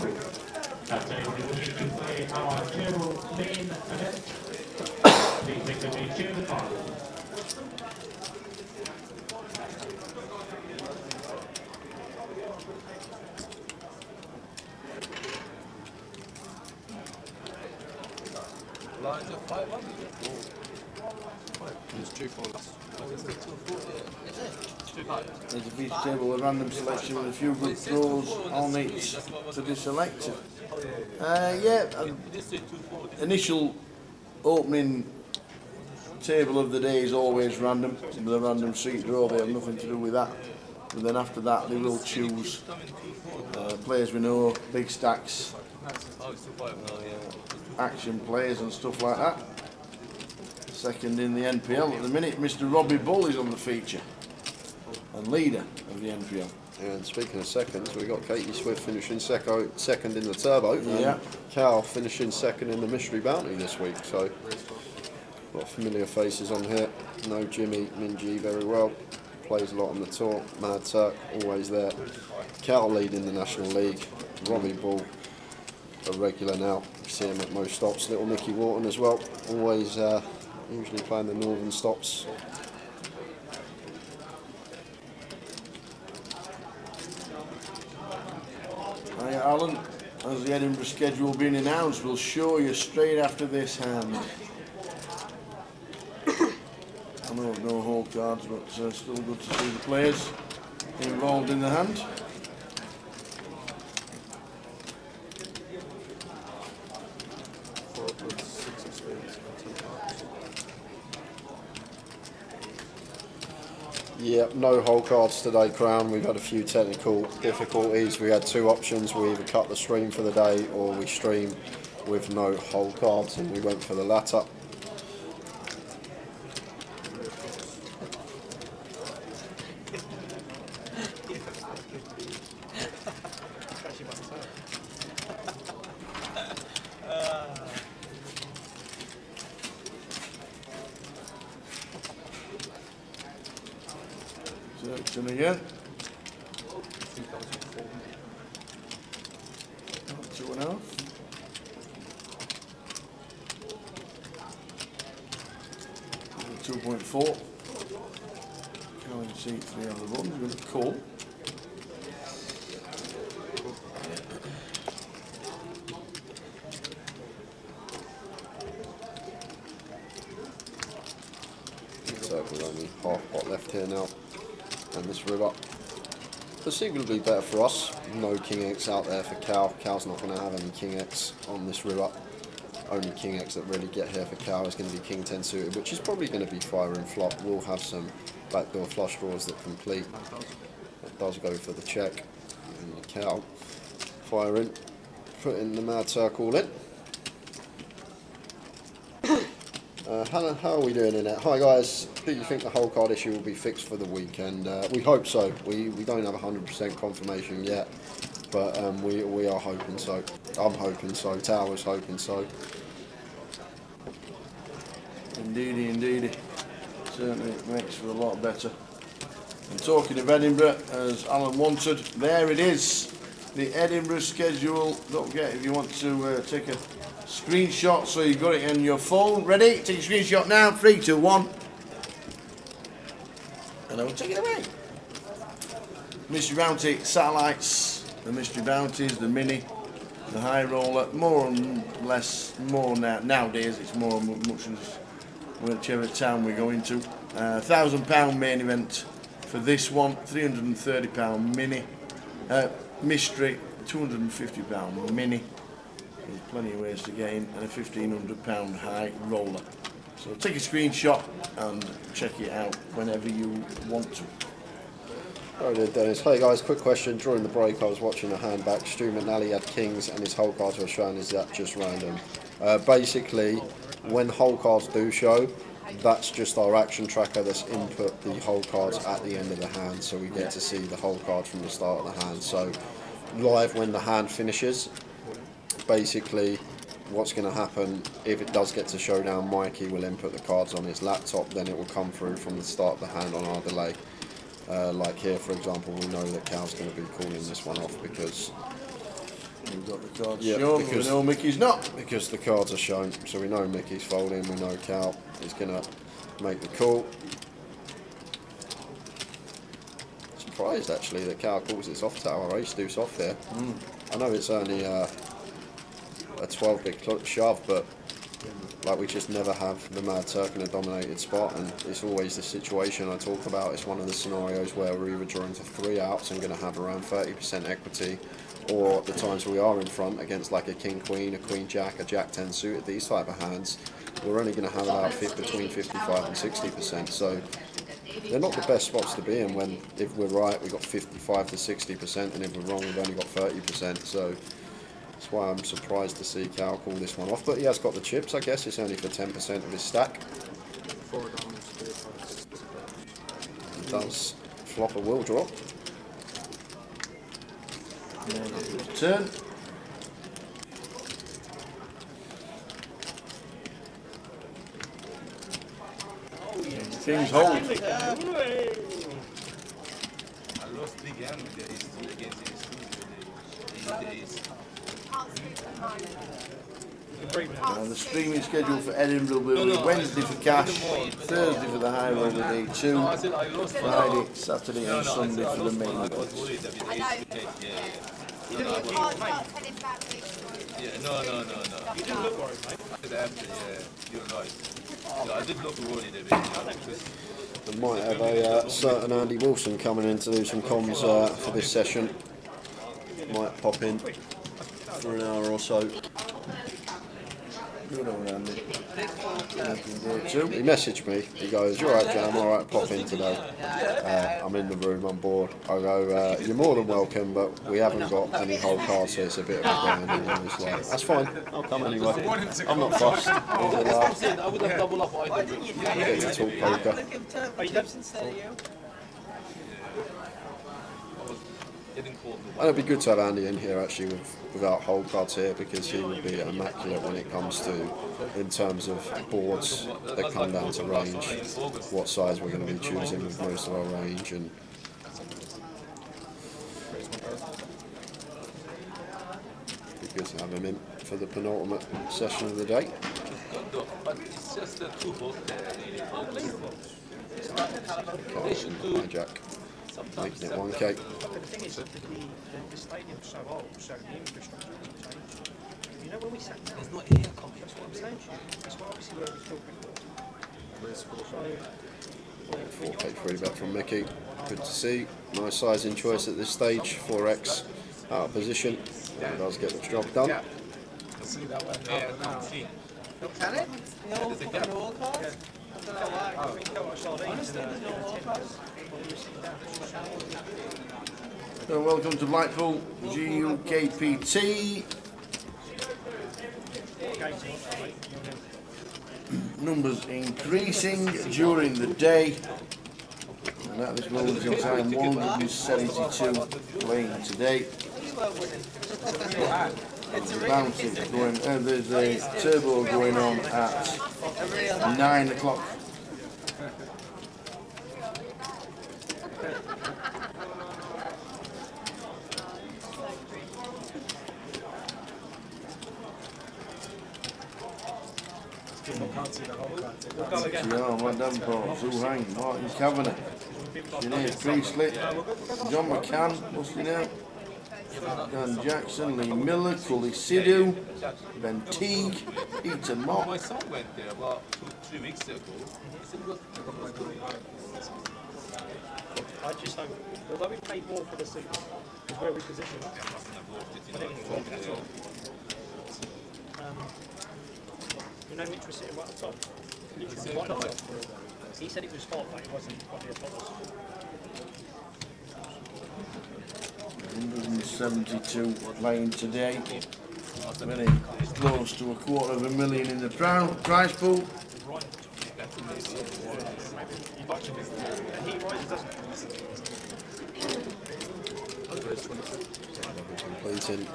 That's anybody wishing to play our table main event. Please make your way to the corner. Lines of 500. There's 2 fours. There's a feature table with random selection with a few good throws on it to be selected. Initial opening table of the day is always random, with a random seat draw. They have nothing to do with that. But then after that, they will choose players we know, big stacks, action players and stuff like that. Second in the NPL at the minute, Mr. Robbie Bull is on the feature and leader of the NPL. And speaking of seconds, we got Katie Swift finishing second in the Turbo, Yeah. and Cal finishing second in the Mystery Bounty this week. So, a lot of familiar faces on here. Know Jimmy Minji very well. Plays a lot on the tour. Mad Turk always there. Cal leading the National League. Robbie Bull a regular now. You see him at most stops. Little Nicky Wharton as well. Always usually playing the northern stops. Hi Alan, as the Edinburgh schedule being announced, we'll show you straight after this hand. I know no hole cards, but still good to see the players involved in the hand. Yep, no hole cards today, Crown. We've had a few technical difficulties. We had 2 options. We either cut the stream for the day or we stream with no hole cards, and we went for the latter. Searching again. 2.5. .4. Can't see 3 on the run. We're going to call. Circle only half pot left here now. And this river, conceivably better for us. No King X out there for Cal. Cal's not going to have any King X on this river. Only King X that really get here for Cal is going to be King 10 suited, which is probably going to be fire and flop. We'll have some backdoor flush draws that complete. That does go for the check. And the Cal firing, putting the Mad Circle in. How are we doing in it? Hi guys, do you think the whole card issue will be fixed for the weekend? We hope so. We don't have 100% confirmation yet, but we are hoping so. I'm hoping so. Tower's hoping so. Indeedy, indeedy. Certainly makes for a lot better. And talking of Edinburgh, as Alan wanted, there it is. The Edinburgh schedule. Don't forget, if you want to take a screenshot so you got it on your phone. Ready? Take a screenshot now. 3, 2, 1. And I will take it away. Mystery Bounty satellites, the Mystery Bounties, the Mini, The high roller, more and less, more nowadays it's more much as whichever town we go into. £1,000 main event for this one, £330 mini. Mystery, £250 mini. There's plenty of ways to gain, and a £1,500 high roller. So take a screenshot and check it out whenever you want to. Right there, Dennis. Hey guys, quick question. During the break I was watching a hand back. Stu McNally had kings and his whole cards were shown. Is that just random? Basically, when whole cards do show, that's just our action tracker that's input the whole cards at the end of the hand, so we get to see the whole card from the start of the hand. So live when the hand finishes, basically what's going to happen, if it does get to showdown, Mikey will input the cards on his laptop, then it will come through from the start of the hand on our delay. Like here, for example, we know that Cal's going to be calling this one off because we've got the cards shown, we know Mickey's not. Because the cards are shown, so we know Mickey's folding, we know Cal is going to make the call. Surprised actually that Cal calls this off tower, ace deuce off here. I know it's only a 12 big shove, but like we just never have the Mad Turk in a dominated spot, and it's always the situation I talk about. It's one of the scenarios where we're either drawing to 3 outs and going to have around 30% equity, or the times we are in front against like a king queen, a queen jack, a jack 10 suited, these type of hands, we're only going to have about between 55 and 60%. So they're not the best spots to be in when, if we're right, we've got 55 to 60%, and if we're wrong, we've only got 30%. So that's why I'm surprised to see Cal call this one off, but he has got the chips. I guess it's only for 10% of his stack. He does flop a will drop. Turn. King's hold. I lost 3 games against the streaming schedule for Edinburgh will be Wednesday for cash, Thursday for the high roller day 2, Friday, Saturday and Sunday for the main event. No. You didn't look worried, mate. You're right. I did look worried a bit. We might have a certain Andy Wilson coming in to do some comms for this session. Might pop in for an hour or so. Good old Andy. He messaged me, he goes, "You're right, Jam, alright, pop in today." I'm in the room, I'm bored. I go, "You're more than welcome, but we haven't got any whole cards, so it's a bit of a grind." And he's like, "That's fine, I'll come anyway. I'm not fussed." I would have doubled up. I get to talk poker. And it'd be good to have Andy in here actually without whole cards here, because he would be immaculate when it comes to, in terms of boards that come down to range, what size we're going to be choosing with most of our range. And it'd be good to have him in for the penultimate session of the day. But it's just a 2 book Hijack. Making it 1k. But the thing is, the stadium's so old, so the infrastructure hasn't changed. You know, when we sat down, there's not air con, that's what I'm saying to you. That's why obviously where we thought before. 4k free bet from Mickey. Good to see. Nice sizing choice at this stage. 4x out of position. That does get the job done. See that one there, Can it? No, fucking all cards? I don't know why. Honestly, there's no all cards. So welcome to Blackpool, GUKPT. Numbers increasing during the day, and at this moment in time 172 playing today. Bounty going, there's a turbo going on at 9 o'clock. Madame Davenport, Sue Hang, Martin Kavanagh, Sinead Priestley, John McCann, what's he now? Dan Jackson, Lee Miller, Cully Sidhu, Ben Teague, Peter Mock. My son went there about 3 weeks ago. He said, look, I just don't. Although we paid more for the seats, is where we positioned. You know, Mitch was sitting right up top. Why not? He said it was hot, but it wasn't what the top was. 172 playing today. Winning close to $250,000 in the prize pool. Completing.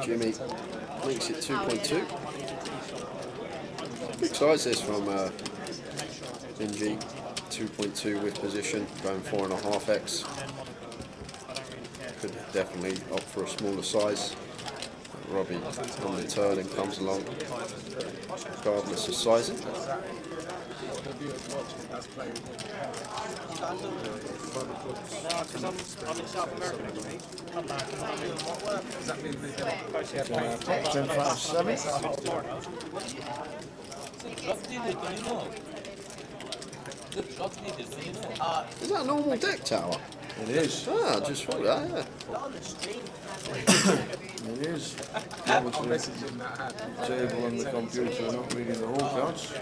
Jimmy makes it 2.2. Big size this from Minji. 2.2 with position, going 4.5x. Could definitely opt for a smaller size. Robbie on the turn and comes along, regardless of sizing. Because I'm in South America next week. Come back and I'm in what work? Does that mean they Is that a normal deck tower? It is. Ah, I just thought that, yeah. It is. Obviously, the table and the computer are not reading the whole cards.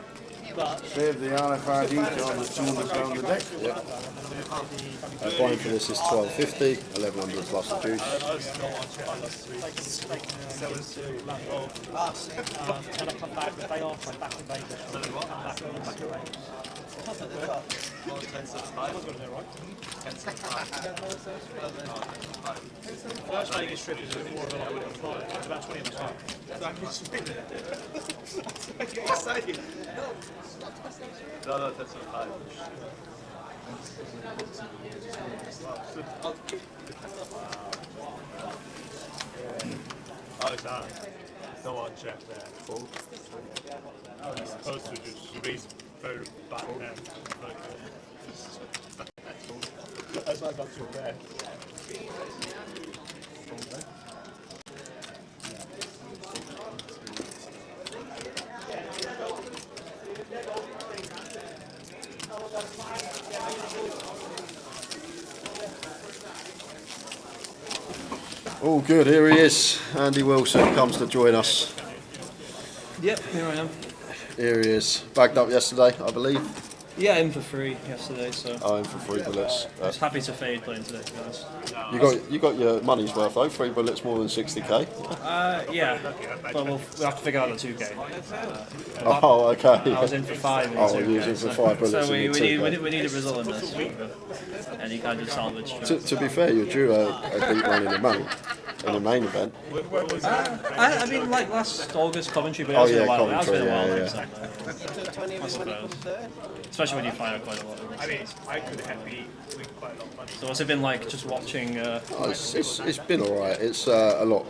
Save the RFID card at £200 a deck. Yep. Buying for this is $12.50, $1,100 plus the juice. And I come back the day after, I'm back in Vegas. Back in Vegas. First Vegas trip is more of a it's about 20 of us. Get excited. no, that's okay. Oh, it's on. No one checked that. As opposed to just raise very back end. That's why I got too bad. All good, here he is. Andy Wilson comes to join us. Yep, here I am. Here he is. Bagged up yesterday, I believe. Yeah, in for free yesterday, so. Oh, in for 3 bullets. I was happy to fade playing today, to be honest. You got your money's worth though. 3 bullets more than 60k. Yeah, but we'll have to figure out the 2k. Oh, okay. I was in for 5 in Oh, 2k. you was in for 5 bullets. So we in the need a result in this. Any kind of salvage. To be fair, you're due a deep run in the main event. I mean, like last August Coventry, but it Oh, has been yeah, a while. It has been a Coventry, while. I suppose. Especially when you fire quite a lot. I mean, I could have with quite a lot of money. So what's it been like just watching? Oh, it's been alright. It's a lot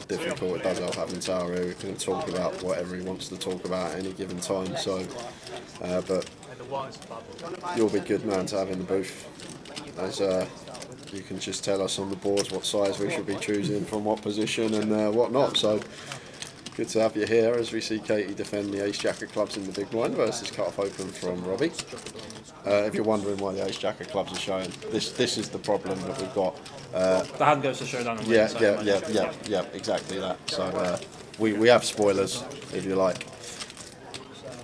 difficult. It does help having Tower here. We can talk about whatever he wants to talk about at any given time. So, but you'll be good man to have in the booth. As you can just tell us on the boards what size we should be choosing from what position and what not. So good to have you here as we see Katie defend the Ace Jack of Clubs in the big blind versus cut-off open from Robbie. If you're wondering why the Ace Jack of Clubs are showing, this is the problem that we've got. The hand goes to showdown. And Yeah, exactly that. So we have spoilers, if you like.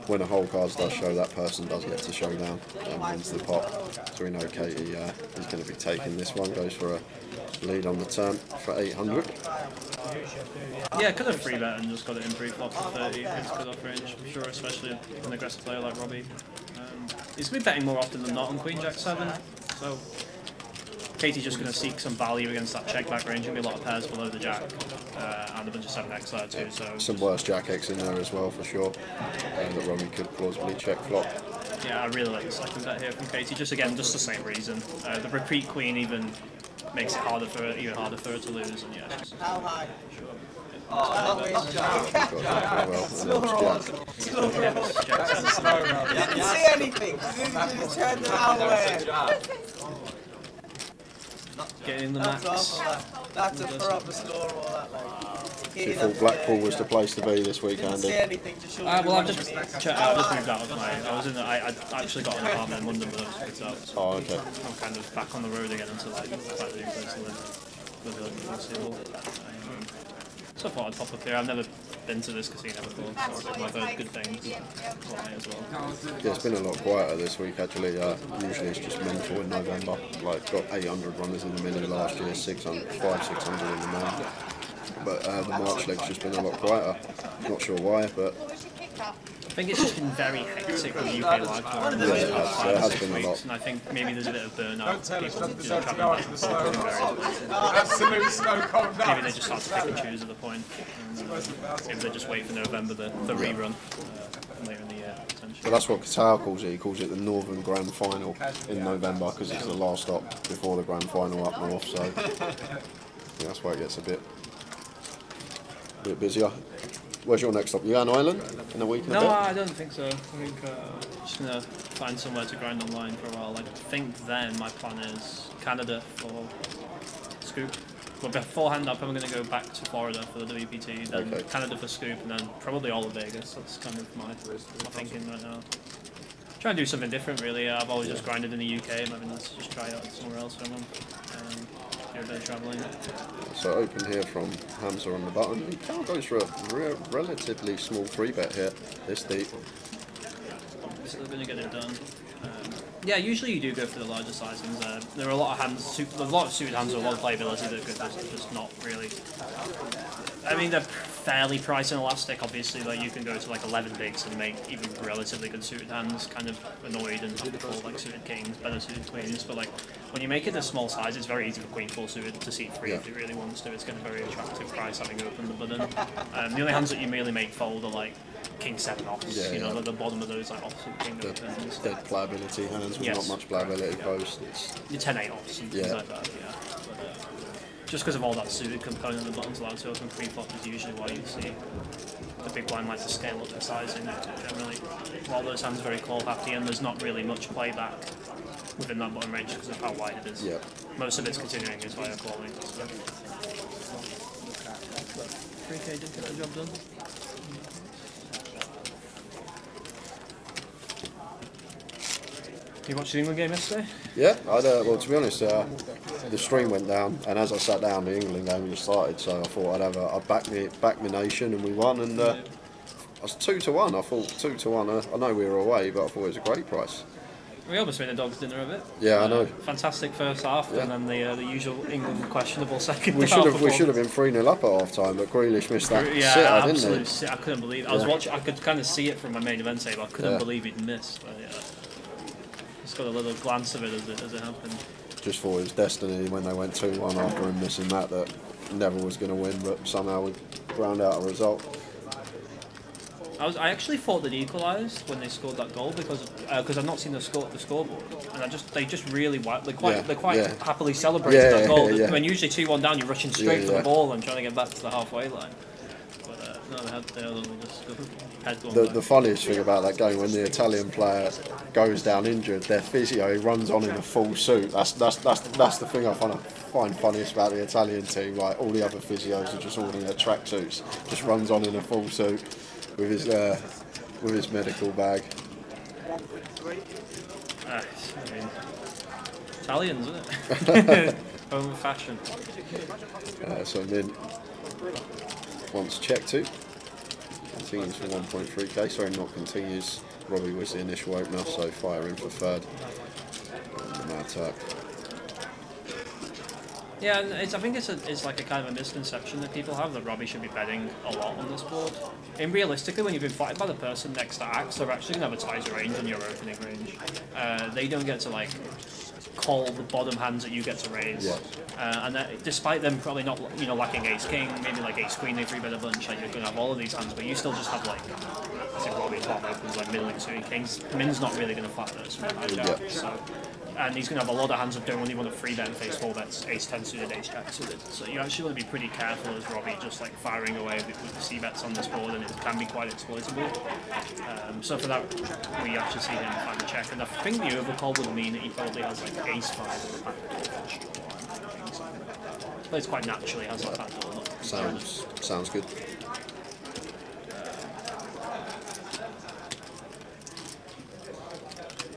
When a whole card does show, that person does get to showdown and wins the pot. So we know Katie is going to be taking this one. Goes for a lead on the turn for 800. Yeah, could have free bet and just got it in pre-flop for 30. It's good off range, I'm sure, especially an aggressive player like Robbie. He's going to be betting more often than not on Queen Jack 7. So Katie's just going to seek some value against that check back range. There'll be a lot of pairs below the Jack and a bunch of 7x there too. So some worse Jack X in there as well for sure. That Robbie could plausibly check flop. Yeah, I really like the second bet here from Katie. Just the same reason. The repeat Queen even makes it even harder for her to lose. And yeah, How high? Didn't see anything. Didn't turn the other way. getting in the max. That's a proper score, all that, like. So you thought Blackpool was the place to be this week, Didn't Andy? say anything to show Well, I've just checked out. I just moved out of my. I actually got an apartment in London, but I just moved out. So Oh, okay. I'm kind of back on the road again until I find a new place to live. With the foreseeable. So I thought I'd pop up here. I've never been to this casino before, so I've heard good things. So I may as well. Yeah, it's been a lot quieter this week actually. Usually it's just mental in November. Like got 800 runners in the mini last year, 600 in the main. But the March leg's just been a lot quieter. Not sure why, but I think it's just been very hectic with UK live tour. Yeah, it has been a lot. And I think maybe there's a bit of burnout. People to go into the snow. Absolute snow cold night. Maybe they just start to pick and choose at the point. And, maybe they just wait for November, the rerun later in the year, potentially. But that's what Qatar calls it. He calls it the Northern Grand Final in November because it's the last stop before the Grand Final up north. So yeah, that's why it gets a bit busier. Where's your next stop? You going to Ireland in a week and a bit? No, I don't think so. I think just gonna find somewhere to grind online for a while. I think then my plan is Canada for Scoop. But beforehand, I'm probably gonna go back to Florida for the WPT, then Canada for Scoop, and then probably all of Vegas. That's kind of my thinking right now. Try and do something different, really. I've always just grinded in the UK. Maybe let's just try out somewhere else for a month. Do a bit of travelling. So open here from Hamza on the button. He kind of goes for a relatively small free bet here, this deep. Still going to get it done. Yeah, usually you do go for the larger sizings. There are a lot of hands, a lot of suited hands with a lot of playability that are just not really. I mean, they're fairly price inelastic. Obviously, like you can go to like 11 bigs and make even relatively good suited hands kind of annoyed and have to call like suited kings, better suited queens. But like when you make it a small size, it's very easy for queen four suited to seat free if it really wants to. It's got a very attractive price having opened the button. The only hands that you merely make fold are like king 7 offs. You know, at the bottom of those like offsuit king opens. Dead playability hands with not much playability post. Your 10-8 offs and things like that. Yeah. Just because of all that suited component the buttons allowed to open pre-flop is usually why you see the big blind likes to scale up their sizing generally. While those hands are very call happy and there's not really much playback within that button range because of how wide it is. Most of it's continuing is via calling. So. 3K did get the job done. You watched the England game yesterday? Yeah, well to be honest, the stream went down, and as I sat down, the England game just started. So I thought I'd back my nation, and we won. And I was 2-1. I thought 2-1. I know we were away, but I thought it was a great price. We almost made a dog's dinner of it. Yeah, I know. Fantastic first half, and then the usual England questionable second we half. We should have been 3-0 up at half time, but Grealish missed that sitter, didn't he? I couldn't believe it. I was watching. I could kind of see it from my main event table. I couldn't believe he'd missed. But just got a little glance of it as it happened. Just thought it was destiny when they went 2-1 after him missing that Neville was going to win, but somehow we ground out a result. I actually thought they'd equalised when they scored that goal because I've not seen the scoreboard, and they just really quite happily celebrated that goal. When usually 2-1 down, you're rushing straight for the ball and trying to get back to the halfway line. But no, they had just head going the funniest thing about that game, when the Italian player goes down injured, their physio runs on in a full suit. That's the thing I find funniest about the Italian team. Like all the other physios are just all in their tracksuits. Just runs on in a full suit with his medical bag. I mean, Italians, isn't it? Home fashion. So then, once check two. Continues for 1.3k. Sorry, not continues. Robbie was the initial opener, so fire in for third. And the Mad Turk. Yeah, and I think it's like a kind of a misconception that people have that Robbie should be betting a lot on this board. And realistically, when you've been fighted by the person next to Axe, they're actually going to have a tighter range than your opening range. They don't get to like call the bottom hands that you get to raise. And despite them probably not lacking ace king, maybe like ace queen, they three bet a bunch, like you're going to have all of these hands, but you still just have like, I think Robbie's bottom opens like middling suited kings. Min's not really going to flat those from the so. And he's going to have a lot of hands that don't really want to free bet and face 4 bets, ace 10 suited, ace jack suited. So you actually want to be pretty careful as Robbie, just like firing away with the C bets on this board, and it can be quite exploitable. So for that, we actually see him find the check, and I think the overcall would mean that he probably has like ace 5 in the back door for Plays quite naturally, has that backdoor. Sounds good.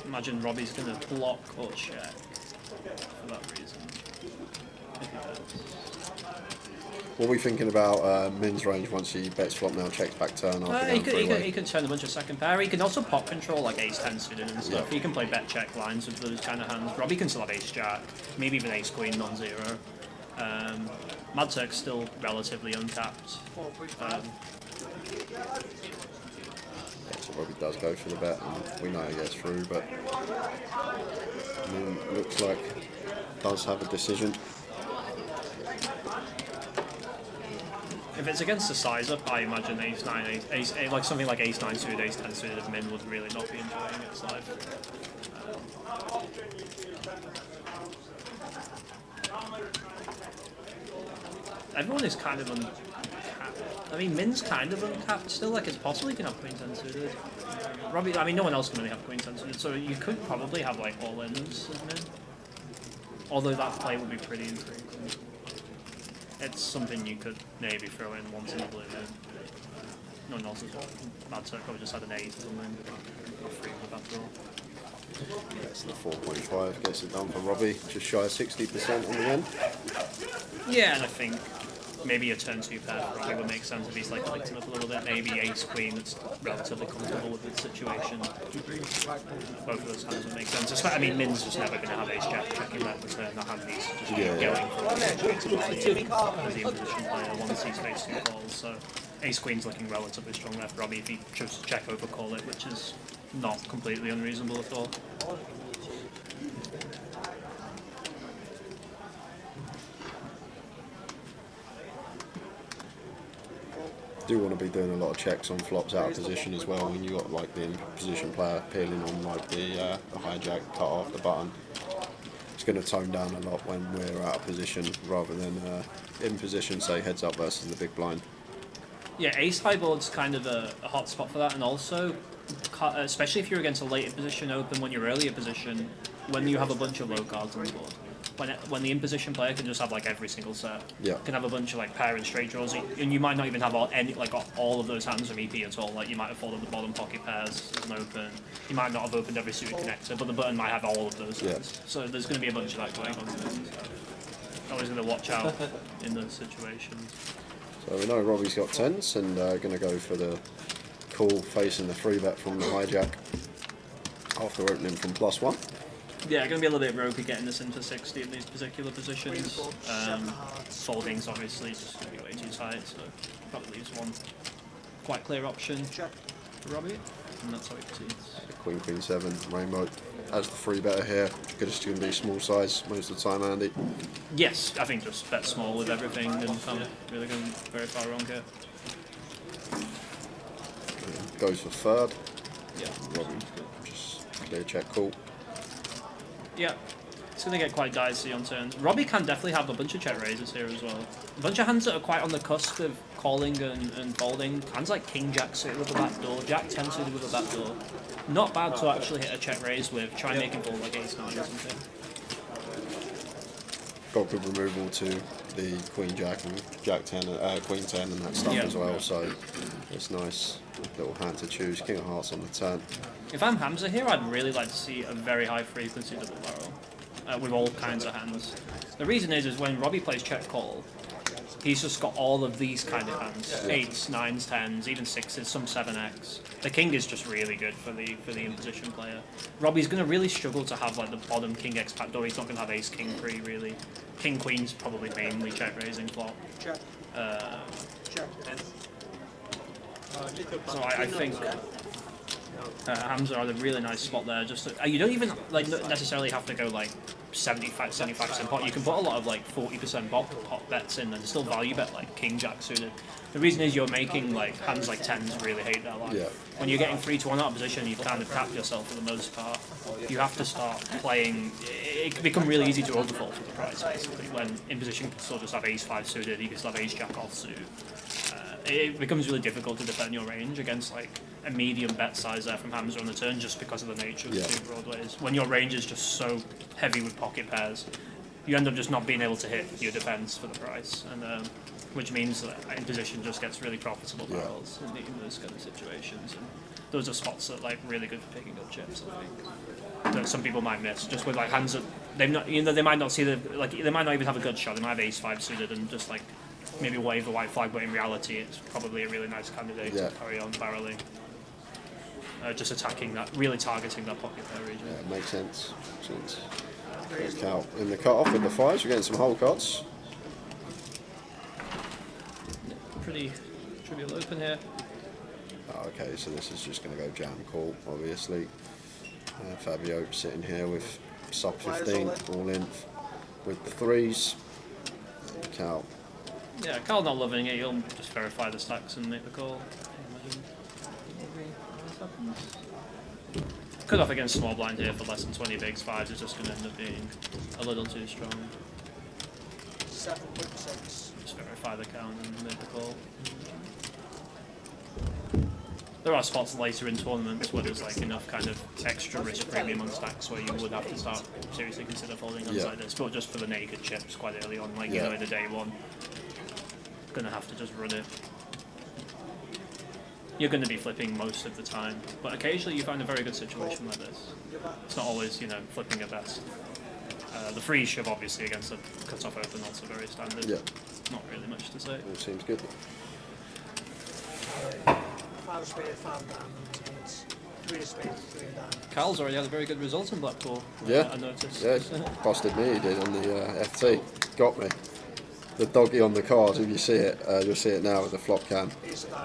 Imagine Robbie's going to block or check for that reason. If he does. What are we thinking about Min's range once he bets flop now, checks back turn after He could turn a bunch of second pair. He can also pop control like ace-10 suited and stuff. He can play bet check lines with those kind of hands. Robbie can still have ace-jack, maybe even ace-queen non-zero. Mad Turk's still relatively uncapped. So Robbie does go for the bet, and we know he gets through, but looks like does have a decision. If it's against the size up, I imagine ace-9, like something like ace-9 suited, ace-10 suited of Min would really not be enjoying its life. Everyone is kind of uncapped. I mean, Min's kind of uncapped still, like it's possible he can have queen 10 suited. Robbie, I mean, no one else can really have queen 10 suited, so you could probably have like all-ins of Min. Although that play would be pretty infrequent. It's something you could maybe throw in once in a blue moon. No one else as well. Mad Turk probably just had an 8 or something. Or 3 with that draw. Yeah, so the 4.5 gets it done for Robbie, just shy of 60% in the end. Yeah, and I think maybe a turn 2 pair for Robbie would make sense if he's like clicked him up a little bit. Maybe ace-queen that's relatively comfortable with the situation. Both of those hands would make sense. I mean, Min's just never going to have ace-jack checking that return. That hand needs to just keep going for as the imposition player once he's faced 2 calls. So ace-queen's looking relatively strong there for Robbie if he chose to check over call it, which is not completely unreasonable at all. Do want to be doing a lot of checks on flops out of position as well when you got like the in position player peeling on like the hijack cut off the button. It's going to tone down a lot when we're out of position rather than in position, say heads up versus the big blind. Yeah, ace high board's kind of a hot spot for that, and also especially if you're against a later position open when you're earlier position, when you have a bunch of low cards on the board. When the in-position player can just have like every single set, can have a bunch of like pair and straight draws, and you might not even have all of those hands from EP at all. Like you might have folded the bottom pocket pairs as an open. You might not have opened every suited connector, but the button might have all of those hands. So there's going to be a bunch of that going on. So always going to watch out in those situations. So we know Robbie's got 10s and going to go for the call facing the 3-bet from the hijack after opening from +1. Yeah, going to be a little bit ropey getting this into 60 in these particular positions. Folding's obviously just going to be way too tight, so probably leaves one quite clear option for Robbie, and that's how he proceeds. Queen, Queen 7, Rainbow as the 3-better here. Just going to be small size most of the time, Andy. Yes, I think just bet small with everything and really going very far wrong here. Goes for third. Yeah. Robbie just clear check call. Yeah, it's going to get quite dicey on turns. Robbie can definitely have a bunch of check raises here as well. A bunch of hands that are quite on the cusp of calling and folding. Hands like King Jack suited with a backdoor, Jack 10 suited with a backdoor. Not bad to actually hit a check raise with. Try and make him fold like ace 9 or something. Got good removal to the Queen Jack and Jack 10, Queen 10 and that stuff as well, so it's nice. Little hand to choose. King of Hearts on the turn. If I'm Hamza here, I'd really like to see a very high frequency double barrel with all kinds of hands. The reason is when Robbie plays check call, he's just got all of these kind of hands: 8s, 9s, 10s, even 6s, some 7x. The king is just really good for the in-position player. Robbie's going to really struggle to have like the bottom king x backdoor. He's not going to have ace king pre really. King queen's probably mainly check raising flop. So I think Hamza are a really nice spot there. Just you don't even like necessarily have to go like 75% pot. You can put a lot of like 40% pot bets in and still value bet like King Jack suited. The reason is you're making like hands like 10s really hate their life. Yeah. When you're getting 3-1 out of position, you've kind of capped yourself for the most part. You have to start playing. It can become really easy to overfold for the price basically. When in position, you can still just have ace 5 suited. You can still have ace jack offsuit. It becomes really difficult to defend your range against like a medium bet size there from Hamza on the turn just because of the nature of the two broadways. When your range is just so heavy with pocket pairs, you end up just not being able to hit your defence for the price, and which means that in position just gets really profitable barrels in those kind of situations. And those are spots that like really good for picking up chips, I think, that some people might miss just with like hands that they've not, they might not see they might not even have a good shot. They might have ace-5 suited and just like maybe wave the white flag, but in reality it's probably a really nice candidate to carry on barreling. Just attacking that, really targeting that pocket pair region. Yeah, it makes sense. There's Cal in the cut-off with the 5s. We're getting some whole cards. Pretty trivial open here. Oh, okay, so this is just going to go jam call, obviously. Fabio sitting here with sub 15, all in with the 3s. Cal. Yeah, Cal not loving it. He'll just verify the stacks and make the call. Cut off against small blind here for less than 20 bigs. 5s is just going to end up being a little too strong. 7.6. Just verify the count and make the call. There are spots later in tournaments where there's like enough kind of extra risk premium on stacks where you would have to start seriously consider folding guns like this, but just for the naked chips quite early on, like you know, in the day one, gonna have to just run it. You're going to be flipping most of the time, but occasionally you find a very good situation like this. It's not always, you know, flipping at best. The free shove, obviously, against a cut-off open, also very standard. Yeah. Not really much to say. It seems good. 5 spade, 5 diamonds, 3 spade, 3 diamonds. Cal's already had a very good result in Blackpool. Yeah. I noticed. Yeah, busted me, he did, on the FT. Got me. The doggy on the cards, if you see it, you'll see it now with the flop cam.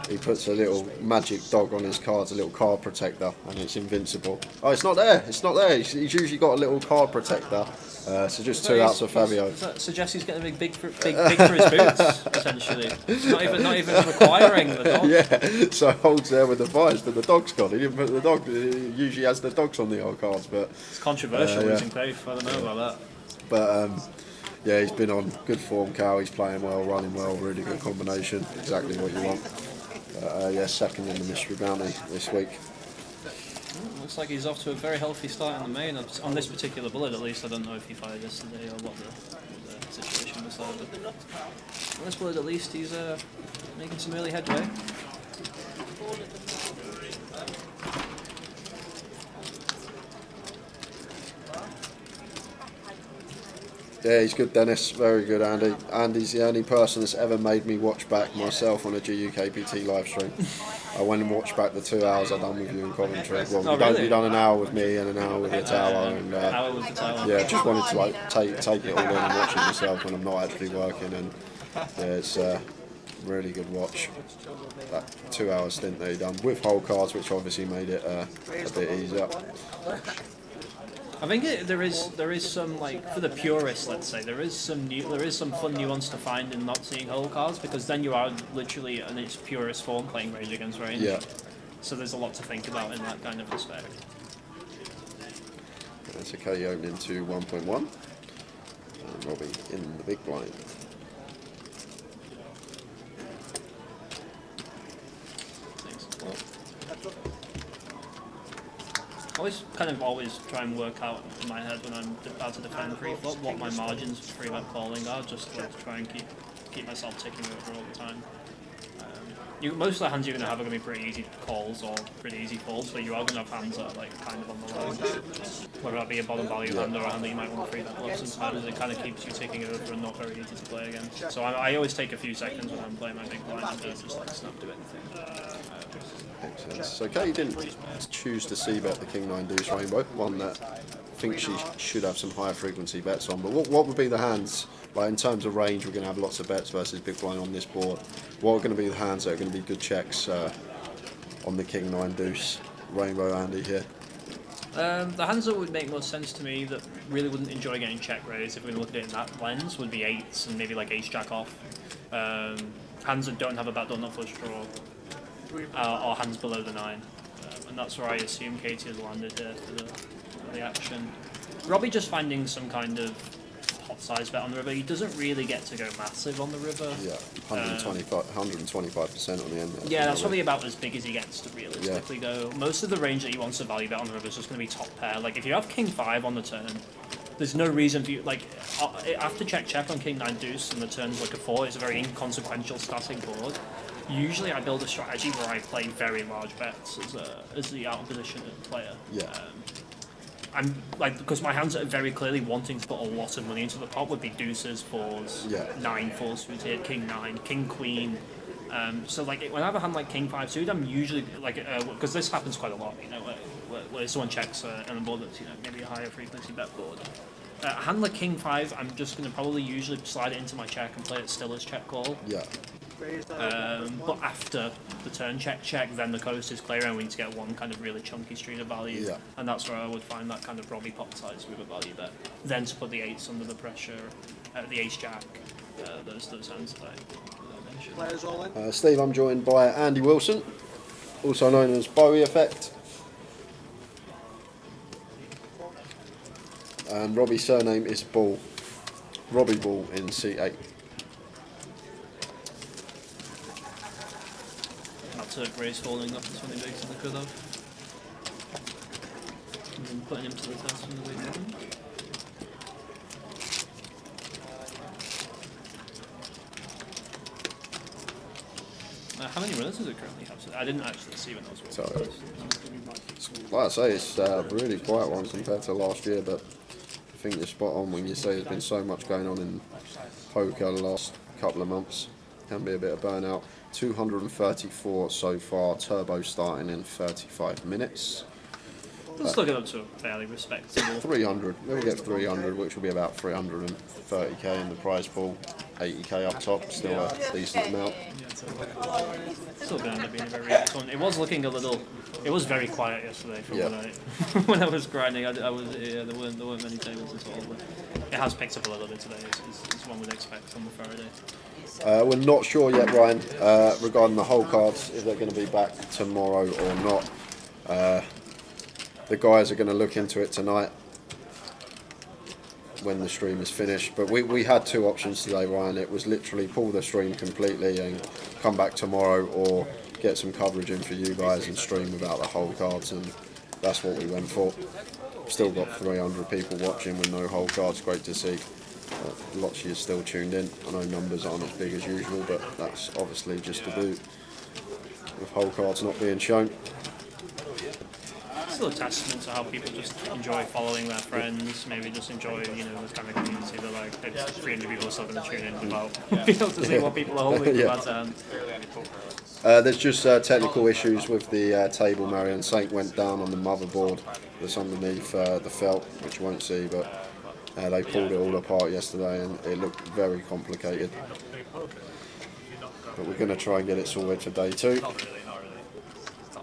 He puts a little magic dog on his cards, a little card protector, and it's invincible. Oh, it's not there, it's not there. He's usually got a little card protector. So just 2 outs of Fabio. That suggests he's getting a big for his boots, essentially. Not even requiring the dog. Yeah, so holds there with the 5s, but the dog's gone. He didn't put the dog, he usually has the dogs on the old cards, but... It's controversial losing faith, I don't know about that. But, yeah, he's been on good form, Cal. He's playing well, running well, really good combination. Exactly what you want. Yeah, second in the mystery bounty this week. Looks like he's off to a very healthy start in the main. On this particular bullet, at least, I don't know if he fired yesterday or what the situation was like. But on this bullet, at least, he's making some early headway. Yeah, he's good, Dennis. Very good, Andy. Andy's the only person that's ever made me watch back myself on a GUKPT live stream. I went and watched back the 2 hours I've done with you in Coventry. Well, we done an hour with me and an hour with the tower, and yeah, just wanted to like take it all in and watch it myself when I'm not actually working. And yeah, it's a really good watch. That 2 hour stint that he done with whole cards, which obviously made it a bit easier. I think there is some, like, for the purists, let's say, there is some fun nuance to find in not seeing whole cards, because then you are literally in its purest form playing range against range. Yeah. So there's a lot to think about in that kind of respect. That's okay, opening to 1.1. And Robbie in the big blind. Always try and work out in my head when I'm about to defend pre-flop what my margins for 3-bet calling are, just to try and keep myself ticking over all the time. Most of the hands you're going to have are going to be pretty easy calls or pretty easy folds, but you are going to have hands that are like kind of on the line. Whether that be a bottom value hand or a hand that you might want to 3-bet bluff sometimes, it kind of keeps you ticking over and not very easy to play against. So I always take a few seconds when I'm playing my big blind and don't just like snap do anything. Excellent. So Katie didn't choose to c-bet the King 9 Deuce Rainbow, one that I think she should have some higher frequency bets on. But what would be the hands, like in terms of range, we're going to have lots of bets versus big blind on this board. What are going to be the hands that are going to be good checks on the King 9 Deuce Rainbow, Andy, here? The hands that would make most sense to me that really wouldn't enjoy getting check raised, if we're going to look at it in that lens, would be 8s and maybe like ace jack off. Hands that don't have a backdoor nut flush draw. Or hands below the 9, and that's where I assume Katie has landed here for the action. Robbie just finding some kind of hot size bet on the river. He doesn't really get to go massive on the river. Yeah, 125% on the end. Yeah, that's probably about as big as he gets to realistically go. Most of the range that he wants to value bet on the river is just going to be top pair. Like if you have King 5 on the turn, there's no reason for you, like, after check on King 9 Deuce and the turn's like a 4, it's a very inconsequential static board. Usually I build a strategy where I play very large bets as the out of position player. Yeah. I'm like, because my hands are very clearly wanting to put a lot of money into the pot would be deuces, fours, 9 fours suited, King 9, King Queen. So like when I have a hand like King 5 suited, I'm usually like, because this happens quite a lot, you know, where someone checks on a board that's, you know, maybe a higher frequency bet board. A hand like King 5, I'm just going to probably usually slide it into my check and play it still as check call. Yeah. But after the turn check, then the coast is clear and we need to get one kind of really chunky stream of value. Yeah. And that's where I would find that kind of Robbie pot size with a value bet. Then to put the 8s under the pressure, the ace jack, those hands that I mentioned. Players all in. Steve, I'm joined by Andy Wilson, also known as Bowie Effect. And Robbie's surname is Ball. Robbie Ball in C8. Gray's falling off is when he makes the cut-off. And then putting him to the test from the way down. How many runners does it currently have? So I didn't actually see when I was watching. Like I say, it's a really quiet one compared to last year, but I think you're spot on when you say there's been so much going on in poker the last couple of months. Can be a bit of burnout. 234 so far, turbo starting in 35 minutes. Let's look it up to a fairly respectable. 300, we'll get 300, which will be about 330k in the prize pool, 80k up top, still a decent amount. Still going to end up being a very good one. It was looking a little, it was very quiet yesterday from when I was grinding. There weren't many tables at all, but it has picked up a little bit today, as one would expect on the Friday. We're not sure yet, Ryan, regarding the whole cards, if they're going to be back tomorrow or not. The guys are going to look into it tonight when the stream is finished. But we had two options today, Ryan. It was literally pull the stream completely and come back tomorrow, or get some coverage in for you guys and stream without the whole cards, and that's what we went for. Still got 300 people watching with no whole cards, great to see. Lots of you still tuned in. I know numbers aren't as big as usual, but that's obviously just to do with whole cards not being shown. Still a testament to how people just enjoy following their friends, maybe just enjoy, you know, the kind of community that like there's 300 people still going to tune in about being able to see what people are holding for that hand. There's just technical issues with the table. Marion Saint went down on the motherboard that's underneath the felt, which you won't see, but they pulled it all apart yesterday and it looked very complicated. But we're going to try and get it sorted for day 2.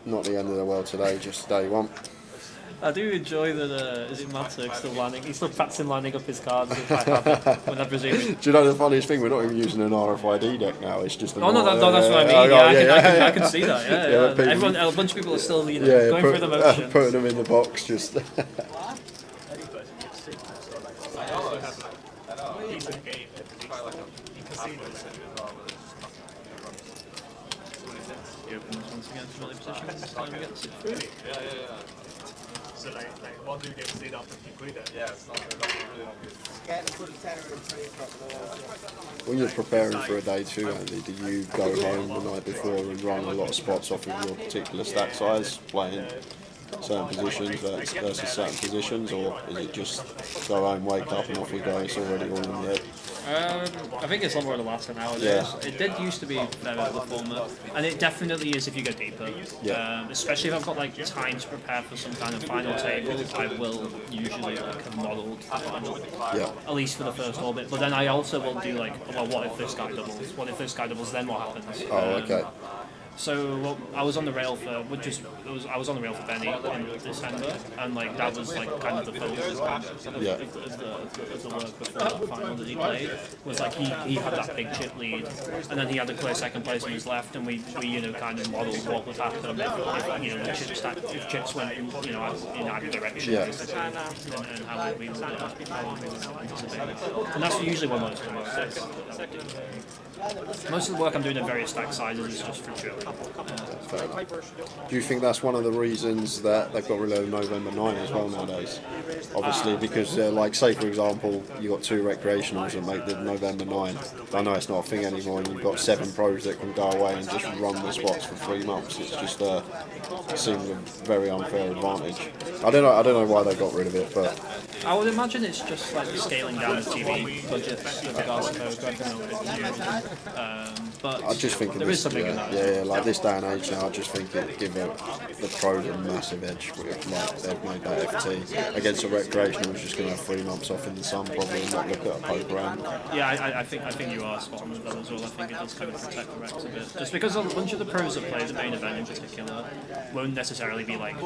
Not the end of the world today, just day 1. I do enjoy that, is it Matic still landing? He's still practicing lining up his cards if I have it, when I presume. Do you know the funniest thing? We're not even using an RFID deck now, it's just a... Oh, no, that's what I mean, I can see that, yeah. Everyone, a bunch of people are still, you know, going through the motions. Putting them in the box, just... Once again, familiar position, this time we get the 6 through. So like what do you get set up if you quit it? Yeah, it's not When you're preparing for a day 2, Andy, do you go home the night before and run a lot of spots off of your particular stack size, playing certain positions versus certain positions, or is it just go home, wake up and off we go, it's already all in there? I think it's a lot more of the latter nowadays. Yeah. It did used to be better the former, and it definitely is if you go deeper. Yeah. Especially if I've got like time to prepare for some kind of final table, I will usually like model the final, at least for the first orbit. But then I also will do like, well, what if this guy doubles? What if this guy doubles? Then what happens? Oh, okay. So I was on the rail for, I was on the rail for Benny in December, and like that was like kind of the focus of the work before that final that he played. Was like he had that big chip lead, and then he had a clear second place on his left, and we you know kind of modelled what would happen if you know if chips went in either direction, basically, and how we would anticipate. And that's usually what most of the work is. Most of the work I'm doing at various stack sizes is just for drilling. Fair enough. Do you think that's one of the reasons that they've got rid of November 9 as well nowadays? Obviously, because like say for example, you got 2 recreationals that make the November 9. I know it's not a thing anymore, and you've got 7 pros that can go away and just run the spots for 3 months. It's just seems a very unfair advantage. I don't know why they got rid of it, but I would imagine it's just like the scaling down of TV budgets with regards to poker. I don't know. But I just think there is something in that. Yeah, like this day and age now, I just think it give the pros a massive edge. With, like they've made that FT against a recreational who's just going to have 3 months off in the sun, probably, and not look at a poker round. Yeah, I think you are spot on with that as well. I think it does kind of protect the Rex a bit, just because a bunch of the pros that play the main event in particular won't necessarily be like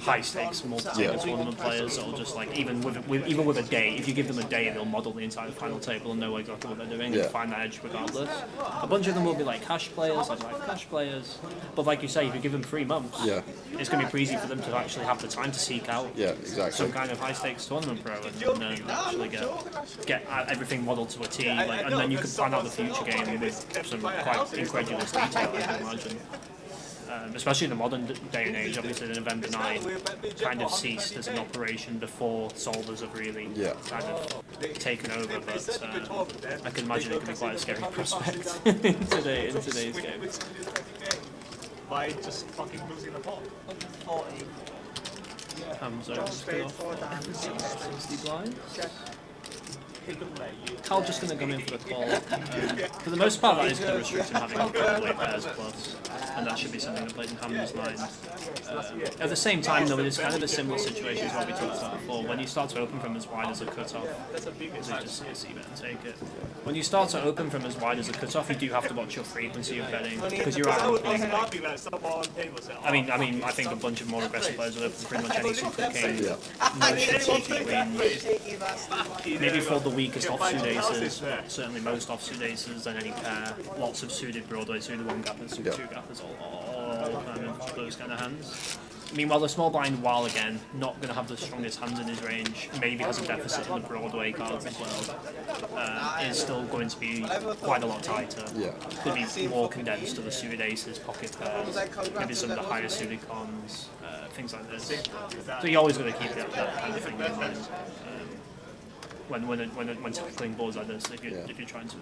high stakes multi-table tournament players. Or just like even with a day, if you give them a day, they'll model the entire final table and know exactly what they're doing and find that edge regardless. A bunch of them will be like cash players, like cash players. But like you say, if you give them 3 months, it's going to be pretty easy for them to actually have the time to seek out some kind of high stakes tournament pro and actually get everything modelled to a T. Like, and then you can plan out the future game with some quite incredulous detail, I can imagine. Especially in the modern day and age, obviously the November 9 kind of ceased as an operation before solvers have really kind of taken over, but I can imagine it could be quite a scary prospect in today's game. By just fucking losing the pot. 40. Hamzo's good off 60 blinds. Cal just going to come in for the call. For the most part, that is going to restrict him having Broadway pairs plus, and that should be something that plays in Hammer's 9. At the same time, though, it is kind of a similar situation to what we talked about before. When you start to open from as wide as a cutoff, so just see it and take it. When you start to open from as wide as a cutoff, you do have to watch your frequency of betting because you're out. I mean, I think a bunch of more aggressive players will open pretty much any super king, motion, queen, maybe fold the weakest offsuit aces, certainly most offsuit aces and any pair, lots of suited Broadway, suited 1-gappers, suited 2-gappers, all kind of those kind of hands. Meanwhile, the small blind, while again not going to have the strongest hands in his range, maybe has a deficit in the Broadway cards as well, is still going to be quite a lot tighter. Could be more condensed to the suited aces, pocket pairs, maybe some of the higher suited cons, things like this. So you always got to keep that kind of thing in mind. When tackling boards like this, if you're trying to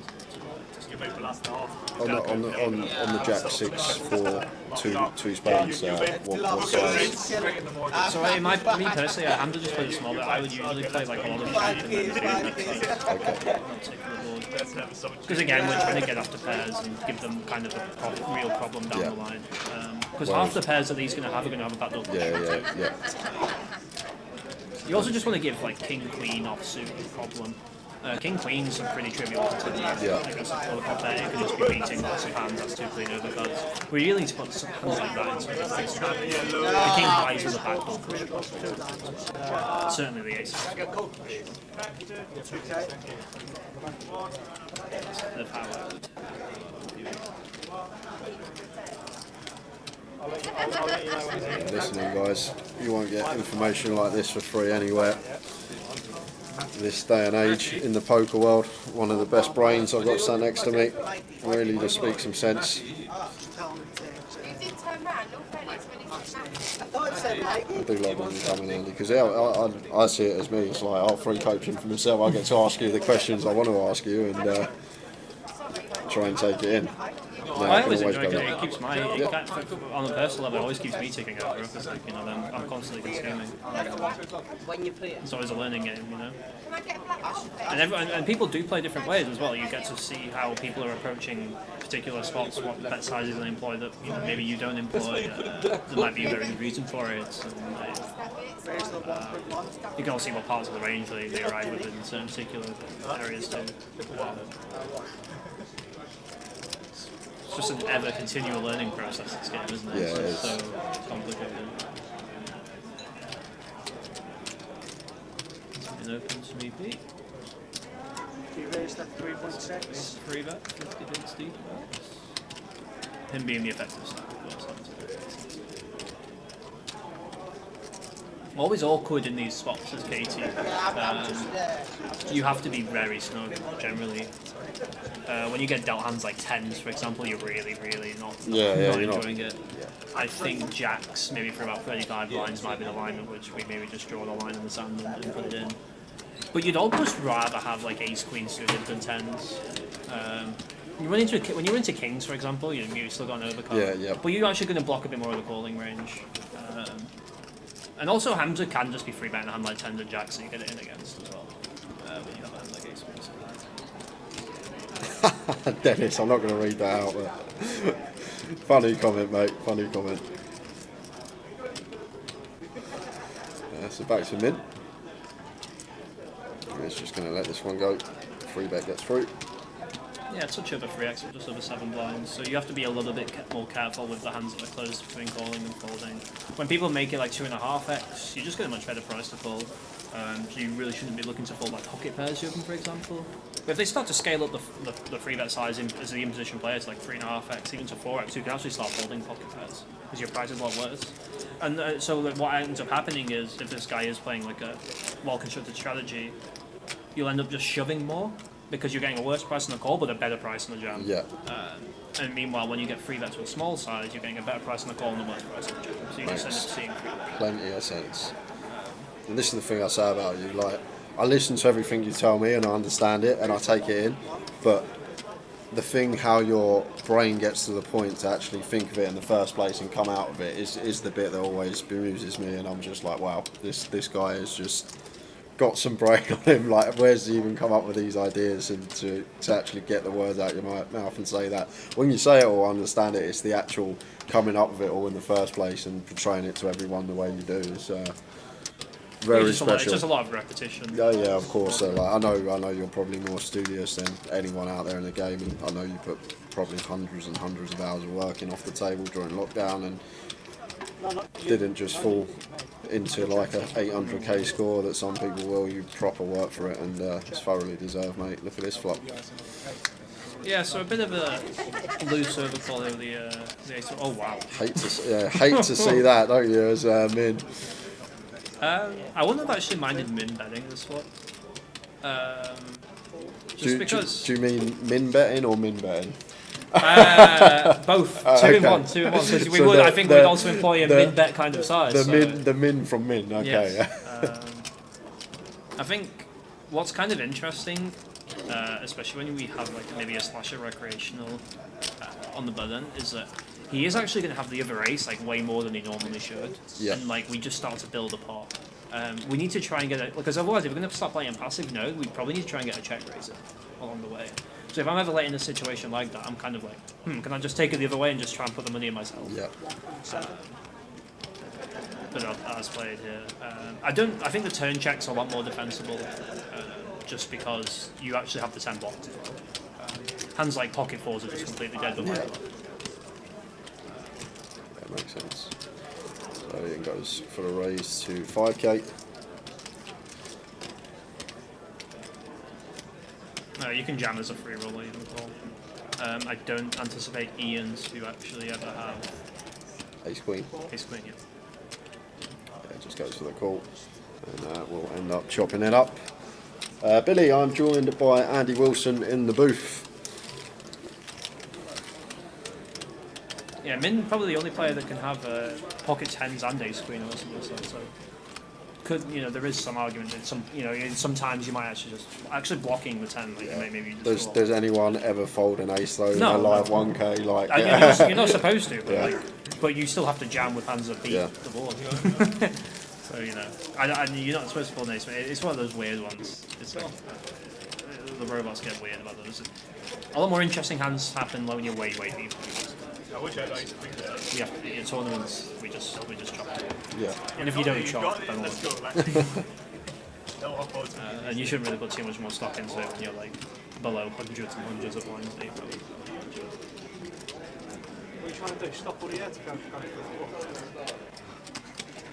on the Jack 6 for two spades, what size? So me personally, I'm just play the small bit. I would usually play like a lot of shape and then next thing. Because again, we're trying to get after pairs and give them kind of a real problem down the line. Because half the pairs that he's going to have are going to have a backdoor push. You also just want to give like King Queen offsuit a problem. King Queen's are pretty trivial to do. I guess for the pot there, you can just be beating lots of hands, that's 2 clean overcards. We really need to put some hands like that into the face. The King Highs with a backdoor push. Certainly the Ace. The power. Listening, guys, you won't get information like this for free anywhere. This day and age in the poker world, one of the best brains I've got sat next to me. Really just speaks some sense. I do love when you come in handy because I see it as me. It's like I'll free coaching for myself. I get to ask you the questions I want to ask you and try and take it in. I always enjoy it. It keeps on a personal level, it always keeps me ticking over because like, I'm constantly consuming. It's always a learning game, And people do play different ways as well. You get to see how people are approaching particular spots, what bet sizes they employ that maybe you don't employ. There might be a very good reason for it. You can also see what parts of the range they arrive with in certain particular areas too. It's just an ever continual learning process, this game, isn't it? Yeah, it's so complicated. It's been open to me, Pete. He raised at 3.6. 3 bet, 50 big Steve. Him being the effective side, of course. always awkward in these spots as KT. You have to be very snug generally. When you get dealt hands like 10s, for example, you're really not enjoying it. Yeah. I think jacks, maybe for about 35 lines, might be the alignment which we maybe just draw the line in the sand and put it in. But you'd almost rather have like ace queen suited than 10s. When you run into kings, for example, you've still got an overcard. Yeah. But you're actually going to block a bit more of the calling range. And also Hamza can just be free betting a hand like 10s and jacks, so you get it in against as well. When you have a hand like ace queen. Dennis, I'm not going to read that out, but funny comment, mate. Funny comment. So back to mid. It's just going to let this one go. Free bet gets through. Yeah, touch over 3x or just over 7 blinds. So you have to be a little bit more careful with the hands that are close between calling and folding. When people make it like 2.5x, you just get a much better price to call. So you really shouldn't be looking to fold like pocket pairs you open, for example. But if they start to scale up the free bet size as the in-position player to like 3.5x, even to 4x, you can actually start folding pocket pairs because your price is a lot worse. And so what ends up happening is if this guy is playing like a well-constructed strategy, you'll end up just shoving more because you're getting a worse price on the call but a better price on the jam. Yeah. And meanwhile, when you get free bet to a small size, you're getting a better price on the call and a worse price on the jam. So you just end up seeing free bet. Plenty of sense. And this is the thing I say about you, like, I listen to everything you tell me and I understand it and I take it in, but the thing how your brain gets to the point to actually think of it in the first place and come out of it is the bit that always bemuses me, and I'm just like, wow, this guy has just got some brain on him. Like, where's he even come up with these ideas and to actually get the words out your mouth and say that? When you say it all, I understand it. It's the actual coming up with it all in the first place and portraying it to everyone the way you do. It's very special. It's just a lot of repetition. Yeah, of course. So, like, I know you're probably more studious than anyone out there in the game, and I know you put probably hundreds and hundreds of hours of work in off the table during lockdown and didn't just fall into like a 800k score that some people will. You proper work for it, and it's thoroughly deserved, mate. Look at this flop. Yeah, so a bit of a loose overcall over the ace. Oh wow! Hate to see that, don't you? As min. I wouldn't have actually minded min betting this flop. Because. Do you mean min betting or min betting? Both. Two in one. Because we would. I think we'd also employ a min bet kind of size. The min from min. Okay. Yes. I think what's kind of interesting, especially when we have like maybe a slasher recreational on the button, is that he is actually going to have the other ace like way more than he normally should. Yeah. And like we just start to build a pot. We need to try and get it, because otherwise if we're going to start playing passive node, we probably need to try and get a check raiser along the way. So if I'm ever late in a situation like that, I'm kind of like, can I just take it the other way and just try and put the money in myself? Yeah. But as played here, I think the turn check's a lot more defensible, just because you actually have the 10 blocked as well. Hands like pocket fours are just completely dead. Yeah. That makes sense. So it goes for a raise to 5k. You can jam as a free roller even call. I don't anticipate Ian to actually ever have Ace Queen. Ace Queen, yeah. Yeah, it just goes for the call, and we'll end up chopping it up. Billy, I'm joined by Andy Wilson in the booth. Yeah, Min probably the only player that can have pocket 10s and Ace Queen or something. So could, there is some argument that sometimes you might actually blocking the 10. Like, maybe Does anyone ever fold an ace though in a live 1k? Like you're not supposed to, but but you still have to jam with hands that beat the board. So you're not supposed to fold an ace. It's one of those weird ones. It's not. The robots get weird about those. A lot more interesting hands happen when you're way deep. I wish I had ace queen there. Yeah, in tournaments we just chop it. Yeah. And if you don't chop, then let's go. and you shouldn't really put too much more stock into it when you're like below hundreds and hundreds of points deep. What are you trying to do? Stop all the air to go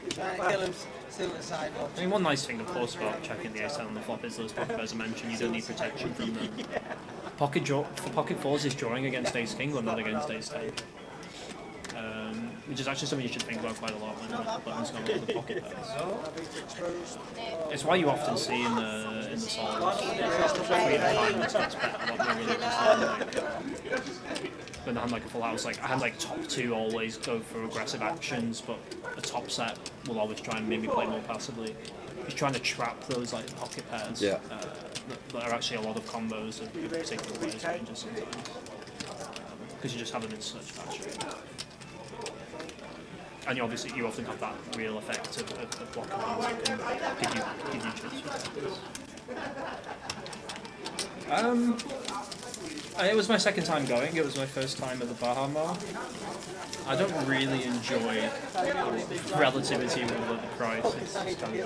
Trying to kill him, still at the sidewalk. I mean, one nice thing, of course, about checking the ace on the flop is those pocket pairs I mentioned. You don't need protection from them. Pocket fours is drawing against ace king, but not against ace 10. which is actually something you should think about quite a lot when the buttons go on the pocket pairs. It's why you often see in the solos, freedom time that's bet a lot more realistic. When I had like a full house, like I had like top 2 always go for aggressive actions, but a top set will always try and maybe play more passively. He's trying to trap those like pocket pairs. Yeah. That are actually a lot of combos of particular players' ranges sometimes. Because you just have them in such fashion. And you often have that real effect of blocking hands that can give you chips. It was my second time going. It was my first time at the Bahamar. I don't really enjoy relativity with the price. It's kind of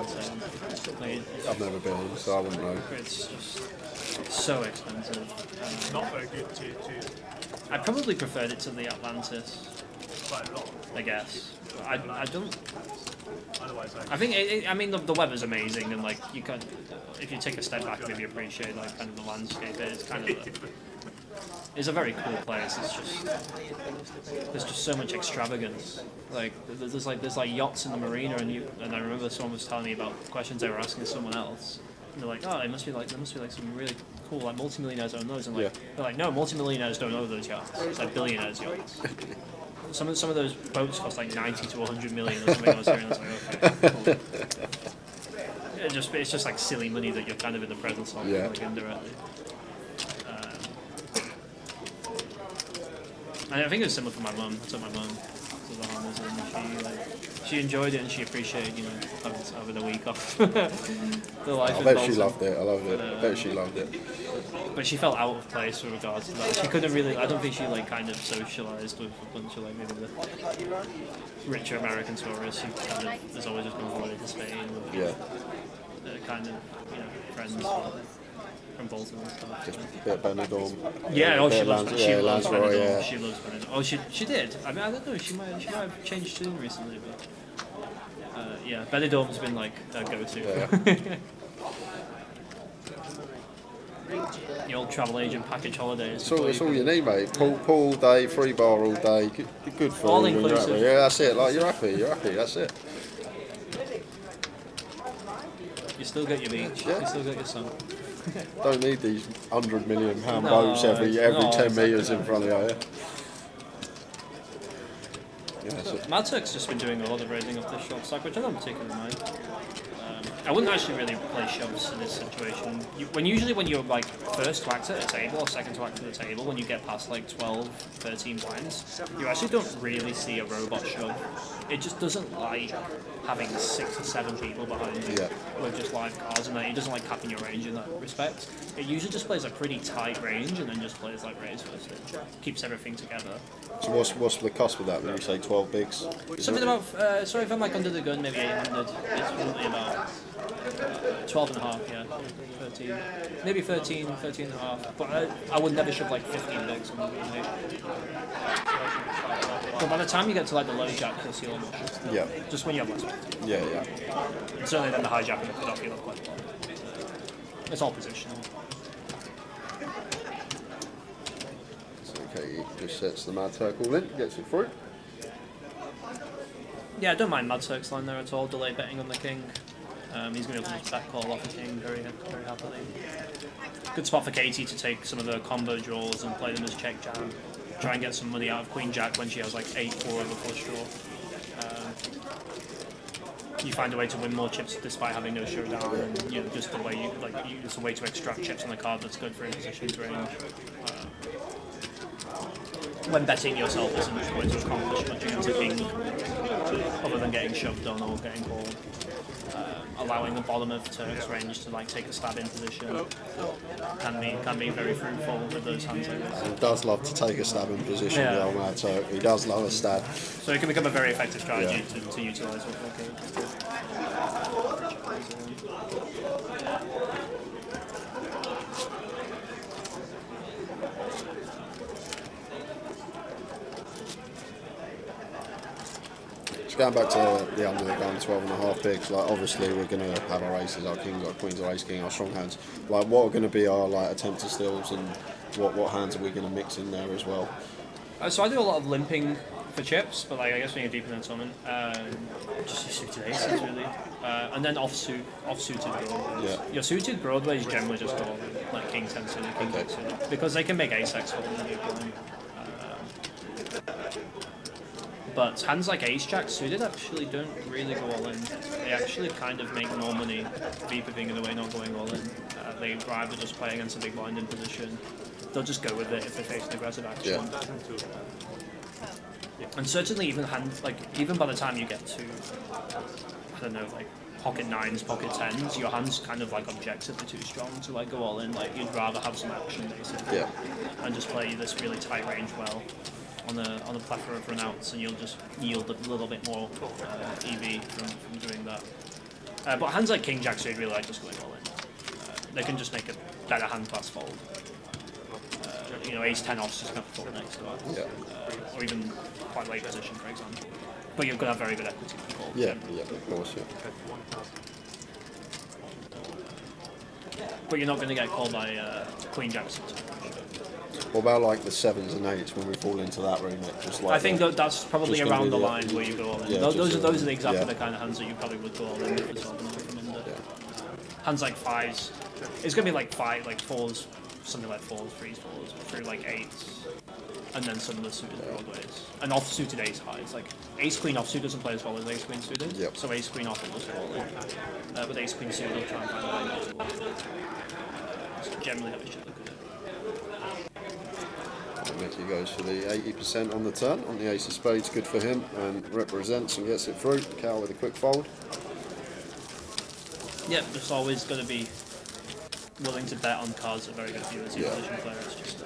insane. I've never been, so I wouldn't know. It's just so expensive. Not very good to I probably preferred it to the Atlantis. quite a lot. I guess. I don't. Otherwise, I think I mean the weather's amazing and like you can, if you take a step back and maybe appreciate like kind of the landscape. It's kind of it's a very cool place. It's just there's just so much extravagance. Like there's like yachts in the marina and I remember someone was telling me about questions they were asking someone else. And they're like, oh, there must be like some really cool like multimillionaires own those, and like they're like, no, multimillionaires don't own those yachts. It's like billionaires yachts. Some of those boats cost like 90 to 100 million or something. I was hearing, I was like, okay, cool. It's just like silly money that you're kind of in the presence of, like indirectly. And I think it was similar for my mum. I took my mum to the Bahamas and she enjoyed it and she appreciated having a week off. The life I bet she loved it. I loved it. I bet she loved it. But she felt out of place with regards to that. She couldn't really. I don't think she like kind of socialised with a bunch of like maybe the richer American tourists who kind of has always just gone holiday to Spain with kind of friends from Bolton and stuff. Just a bit of Benidorm. Yeah, she loves Benidorm. Yeah. She loves Benidorm. Oh, she did. I mean, I don't know. She might have changed tune recently, but Benidorm's been like a go-to. Yeah. The old travel agent package holidays. It's all you need, mate. Pool all day, free bar all day, good food. All inclusive. Yeah, that's it. Like you're happy. That's it. You still get your beach. You still get your sun. Don't need these £100 million boats every 10 metres in front of you. Mad Turk's just been doing a lot of raising off the shop stack, which I don't particularly mind. I wouldn't actually really play shoves in this situation. When you're like first to act at a table or second to act at the table, when you get past like 12, 13 blinds, you actually don't really see a robot shove. It just doesn't like having 6 or 7 people behind you with just live cards, and it doesn't like capping your range in that respect. It usually just plays a pretty tight range and then just plays like raise first in. Keeps everything together. So what's the cost with that when you say 12 bigs? Something about, sorry if I'm like under the gun, maybe 800. It's probably about 12 and a half, 13, maybe 13 and a half. But I would never shove like 15 bigs on the game. But by the time you get to like the low jack, you'll see almost. Yeah. Just when you have less. Yeah. And certainly then the high jack and the cut-off, you look quite a lot. It's all positional. Okay, he just sets the Mad Turk all in, gets it through. Yeah, I don't mind Mad Turk's line there at all. Delay betting on the king. He's going to be able to just back call off the king very happily. Good spot for Katie to take some of the combo draws and play them as check jam. Try and get some money out of Queen Jack when she has like 8-4 over flush draw. You find a way to win more chips despite having no showdown, and just the way it's a way to extract chips on the card that's good for impositions range. When betting yourself isn't going to accomplish much against a king, other than getting shoved on or getting called. Allowing the bottom of Turk's range to like take a stab in position can be very fruitful with those hands like this. He does love to take a stab in position, the old Mad Turk. He does love a stab. So it can become a very effective strategy to utilise with Going back to the under the gun 12.5 bigs, like obviously we're going to have our aces, our kings, our queens, our ace king, our strong hands. Like what are going to be our like attempted stills, and what hands are we going to mix in there as well? So I do a lot of limping for chips, but like I guess when you're deep in the tournament, just your suited aces really, and then suited Broadways. Yeah. Your suited Broadways generally just go like King 10 suited, King 10 suited, because they can make ace-x fold in the big blind. But hands like ace-jack suited actually don't really go all in. They actually kind of make more money V-pipping in a way, not going all in. They rather just play against a big blind in position. They'll just go with it if they face an aggressive action. And certainly even even by the time you get to, I don't know, like pocket 9s, pocket 10s, your hand's kind of like objectively too strong to like go all in. Like you'd rather have some action basically, and just play this really tight range well on a plethora of runouts, and you'll just yield a little bit more EV from doing that. But hands like King Jack suited really like just going all in. They can just make a better hand class fold. Ace 10 off's just going to fold next to it. Or even quite late position, for example. But you're going to have very good equity to fold. Yeah, of course, But you're not going to get called by Queen Jack suited. What about like the 7s and 8s when we fall into that remit? Just like I think that's probably around the line where you go all in. Yeah, those are exactly the kind of hands that you probably would go all in if it's all from under. Hands like 5s, it's going to be like 4s, something like 4s, 3s, 4s, through like 8s, and then some of the suited Broadways. And off-suited ace highs, like ace-queen offsuit doesn't play as well as ace-queen suited, so ace-queen off it does fall in. But ace-queen suited will try and find a way not to. So generally have a shit look at it. Mickey goes for the 80% on the turn, on the ace of spades, good for him, and represents and gets it through. Cal with a quick fold. Yep, just always going to be willing to bet on cards that are very good for you as a position player. It's just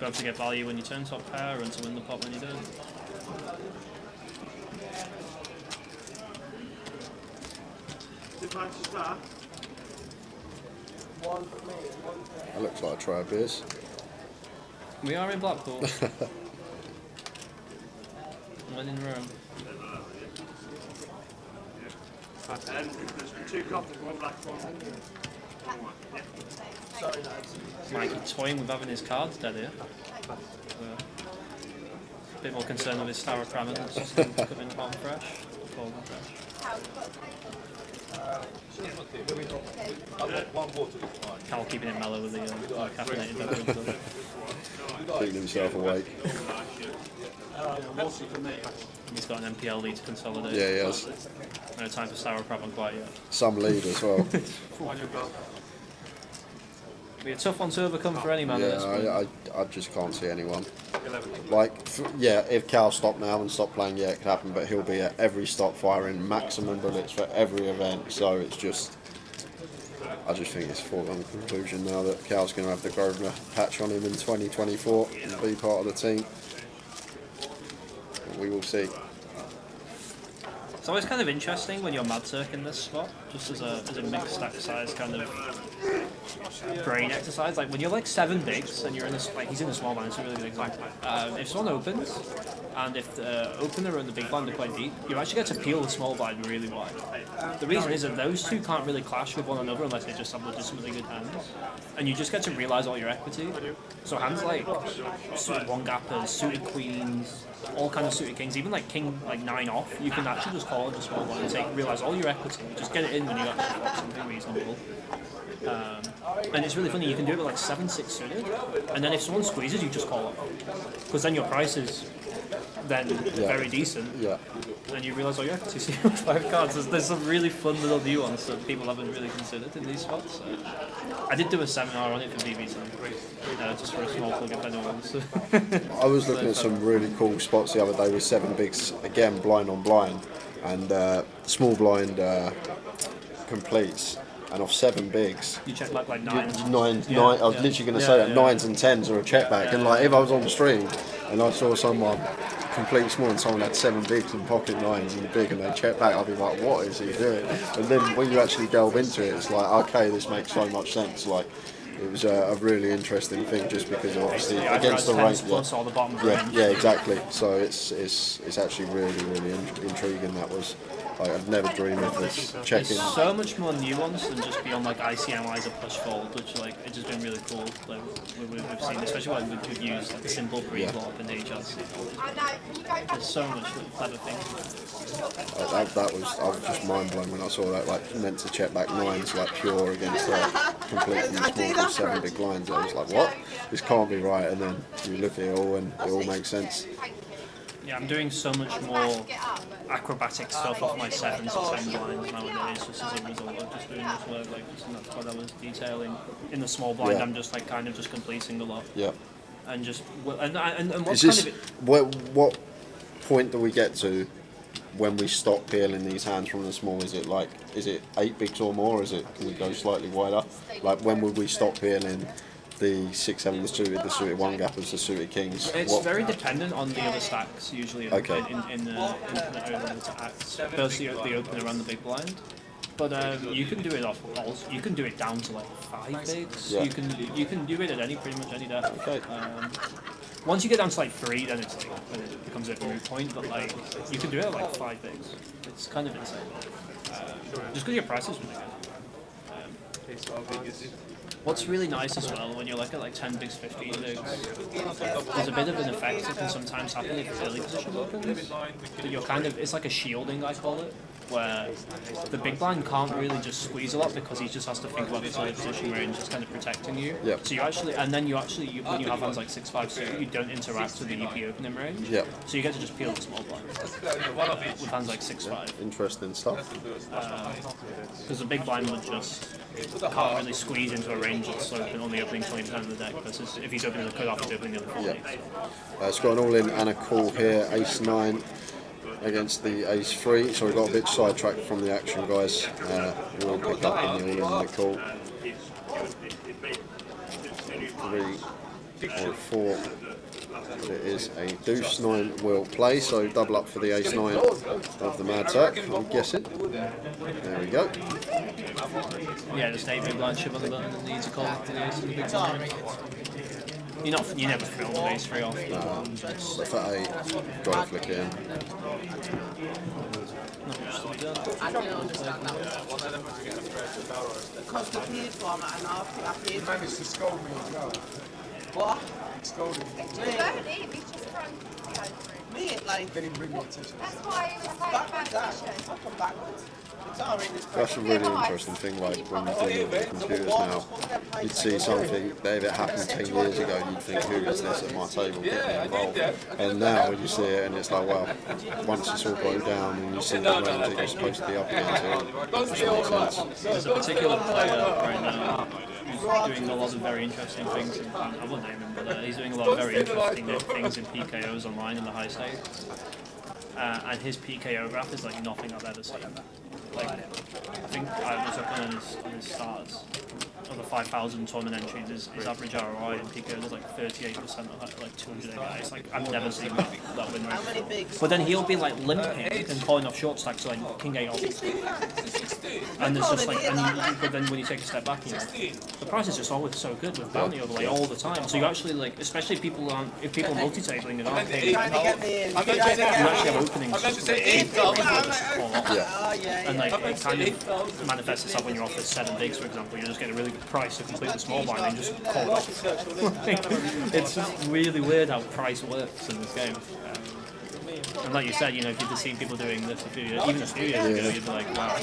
be able to get value when you turn top pair and to win the pot when you don't. That looks like a tray of beers. We are in Blackpool. When in Rome. There's 2 coffees, 1 black, 1 white. Sorry, lads. Mikey toying with having his cards dead here. A bit more concerned with his sour cram and it's just coming home fresh. Cold and fresh. Cal keeping it mellow with the caffeinated beverage. Keeping himself awake. He's got an MPL lead to consolidate. Yeah, he has. No time for sour crab on quite yet. Some lead as well. Be a tough one to overcome for any man. Yeah, I just can't see anyone. Like, if Cal stopped now and stopped playing, it could happen, but he'll be at every stop firing maximum bullets for every event, so it's just, I just think it's a foregone conclusion now that Cal's going to have the Grosvenor patch on him in 2024 and be part of the team. We will see. It's always kind of interesting when you're mad Turk in this spot, just as a mixed stack size kind of brain exercise. Like when you're like 7 bigs and you're in a he's in a small blind, it's a really good example. If someone opens, and if the opener and the big blind are quite deep, you actually get to peel the small blind really wide. The reason is that those two can't really clash with one another unless they just have legitimately good hands, and you just get to realise all your equity. So hands like suited 1-gappers, suited queens, all kinds of suited kings, even like king 9 off, you can actually just call it a small blind and realise all your equity, just get it in when you actually got something reasonable. And it's really funny, you can do it with like 7-6 suited, and then if someone squeezes, you just call it, because then your price is then very decent, and you realise all your equity. So you have 5 cards. There's some really fun little nuance that people haven't really considered in these spots. I did do a seminar on it for BBC, just for a small plug if anyone wants to. I was looking at some really cool spots the other day with 7 bigs, again blind on blind, and small blind completes. And off 7 bigs, you check like 9s. Nine. I was literally going to say that 9s and 10s are a check back. And like if I was on the stream and I saw someone complete small and someone had 7 bigs and pocket 9s and big and they check back, I'd be like, what is he doing? And then when you actually delve into it, it's like, okay, this makes so much sense. Like it was a really interesting thing just because obviously against the range. Yeah, exactly. So it's actually really intriguing. That was. Like, I'd never dream of this checking. It's so much more nuanced than just beyond like ICMI's a push fold, which like it's just been really cool. Like we've seen, especially when we've used like simple pre-flop and HRC. There's so much clever things. I was just mind blown when I saw that. Like, meant to check back nines like pure against completely small from 7 big blinds. I was like, what? This can't be right. And then you look at it all and it all makes sense. Yeah, I'm doing so much more acrobatic stuff off my 7s to 10 blinds nowadays, just as a result of just doing this work. Like, and that's what I was detailing. In the small blind, I'm just like kind of just completing a lot. Yeah. And just and what's Is this, kind of what point do we get to when we stop peeling these hands from the small? Is it 8 bigs or more? Or can we go slightly wider? Like, when would we stop peeling the 6-7, the suited 1 gappers, the suited kings? It's very dependent on the other stacks usually in the infinite over to acts. First the opener and the big blind. But you can do it off balls. You can do it down to like 5 bigs. Yeah. You can do it at pretty much any depth. Okay. Once you get down to like 3, then it's like when it becomes a moot point. But like you can do it at like 5 bigs. It's kind of insane. Just because your price is really good. What's really nice as well when you're like at like 10 bigs, 15 bigs, there's a bit of an effect that can sometimes happen if early position opens. That you're kind of, it's like a shielding, I call it, where the big blind can't really just squeeze a lot because he just has to think about his early position range, just kind of protecting you. Yep. So you actually, and then when you have hands like 6-5 suit, you don't interact with the EP opening range. Yep. So you get to just peel the small blind with hands like 6-5. Interesting stuff. Because the big blind would just can't really squeeze into a range that's only opening 20% of the deck, versus if he's opening the cutoff, he's opening the other 40. It's got an all-in and a call here, ace-9 against the ace-3, so we got a bit sidetracked from the action, guys. We'll pick up in the all-in and the call. 3 or 4. It is a deuce-9 will play, so double up for the ace-9 of the Mad Tack, I'm guessing. There we go. Yeah, just 8 big blind chip on the button and needs a call for the ace and the big blind. You never throw the ace 3 off. For 8, got to flick it in. Not much to be done. I don't understand that. Because the paid for it and after I paid. He managed to scold me as well. What? He scolded me. Mate, like. Then he bring me attention. That's why backwards that. I'll come backwards. It's alright. That's a really interesting thing, like when you deal with computers now, you'd see something that if it happened 10 years ago, you'd think, who is this at my table getting involved? And now you see it and it's like, well, once it's all broke down and you see the range that you're supposed to be up against, it just makes sense. There's a particular player right now who's doing a lot of very interesting things. I won't name him, but he's doing a lot of very interesting things in PKOs online in the high stakes. And his PKO graph is like nothing I've ever seen. Like, I think I was looking on his starts of the 5,000 tournament entries. His average ROI in PKO is like 38% of like 200 guys. Like, I've never seen that win rate. But then he'll be like limping and calling off short stacks like King 8 off. And it's just like, but then when you take a step back, the price is just always so good with bounty overlay all the time. So you actually like, especially if people multi-tabling and aren't paying, you actually have openings to call off. And like, it kind of manifests itself when you're off at 7 bigs, for example. You just get a really good price to complete the small blind and just call it off. It's just really weird how price works in this game. And like you said, if you'd have seen people doing this a few years, even a few years ago, you'd be like, wow,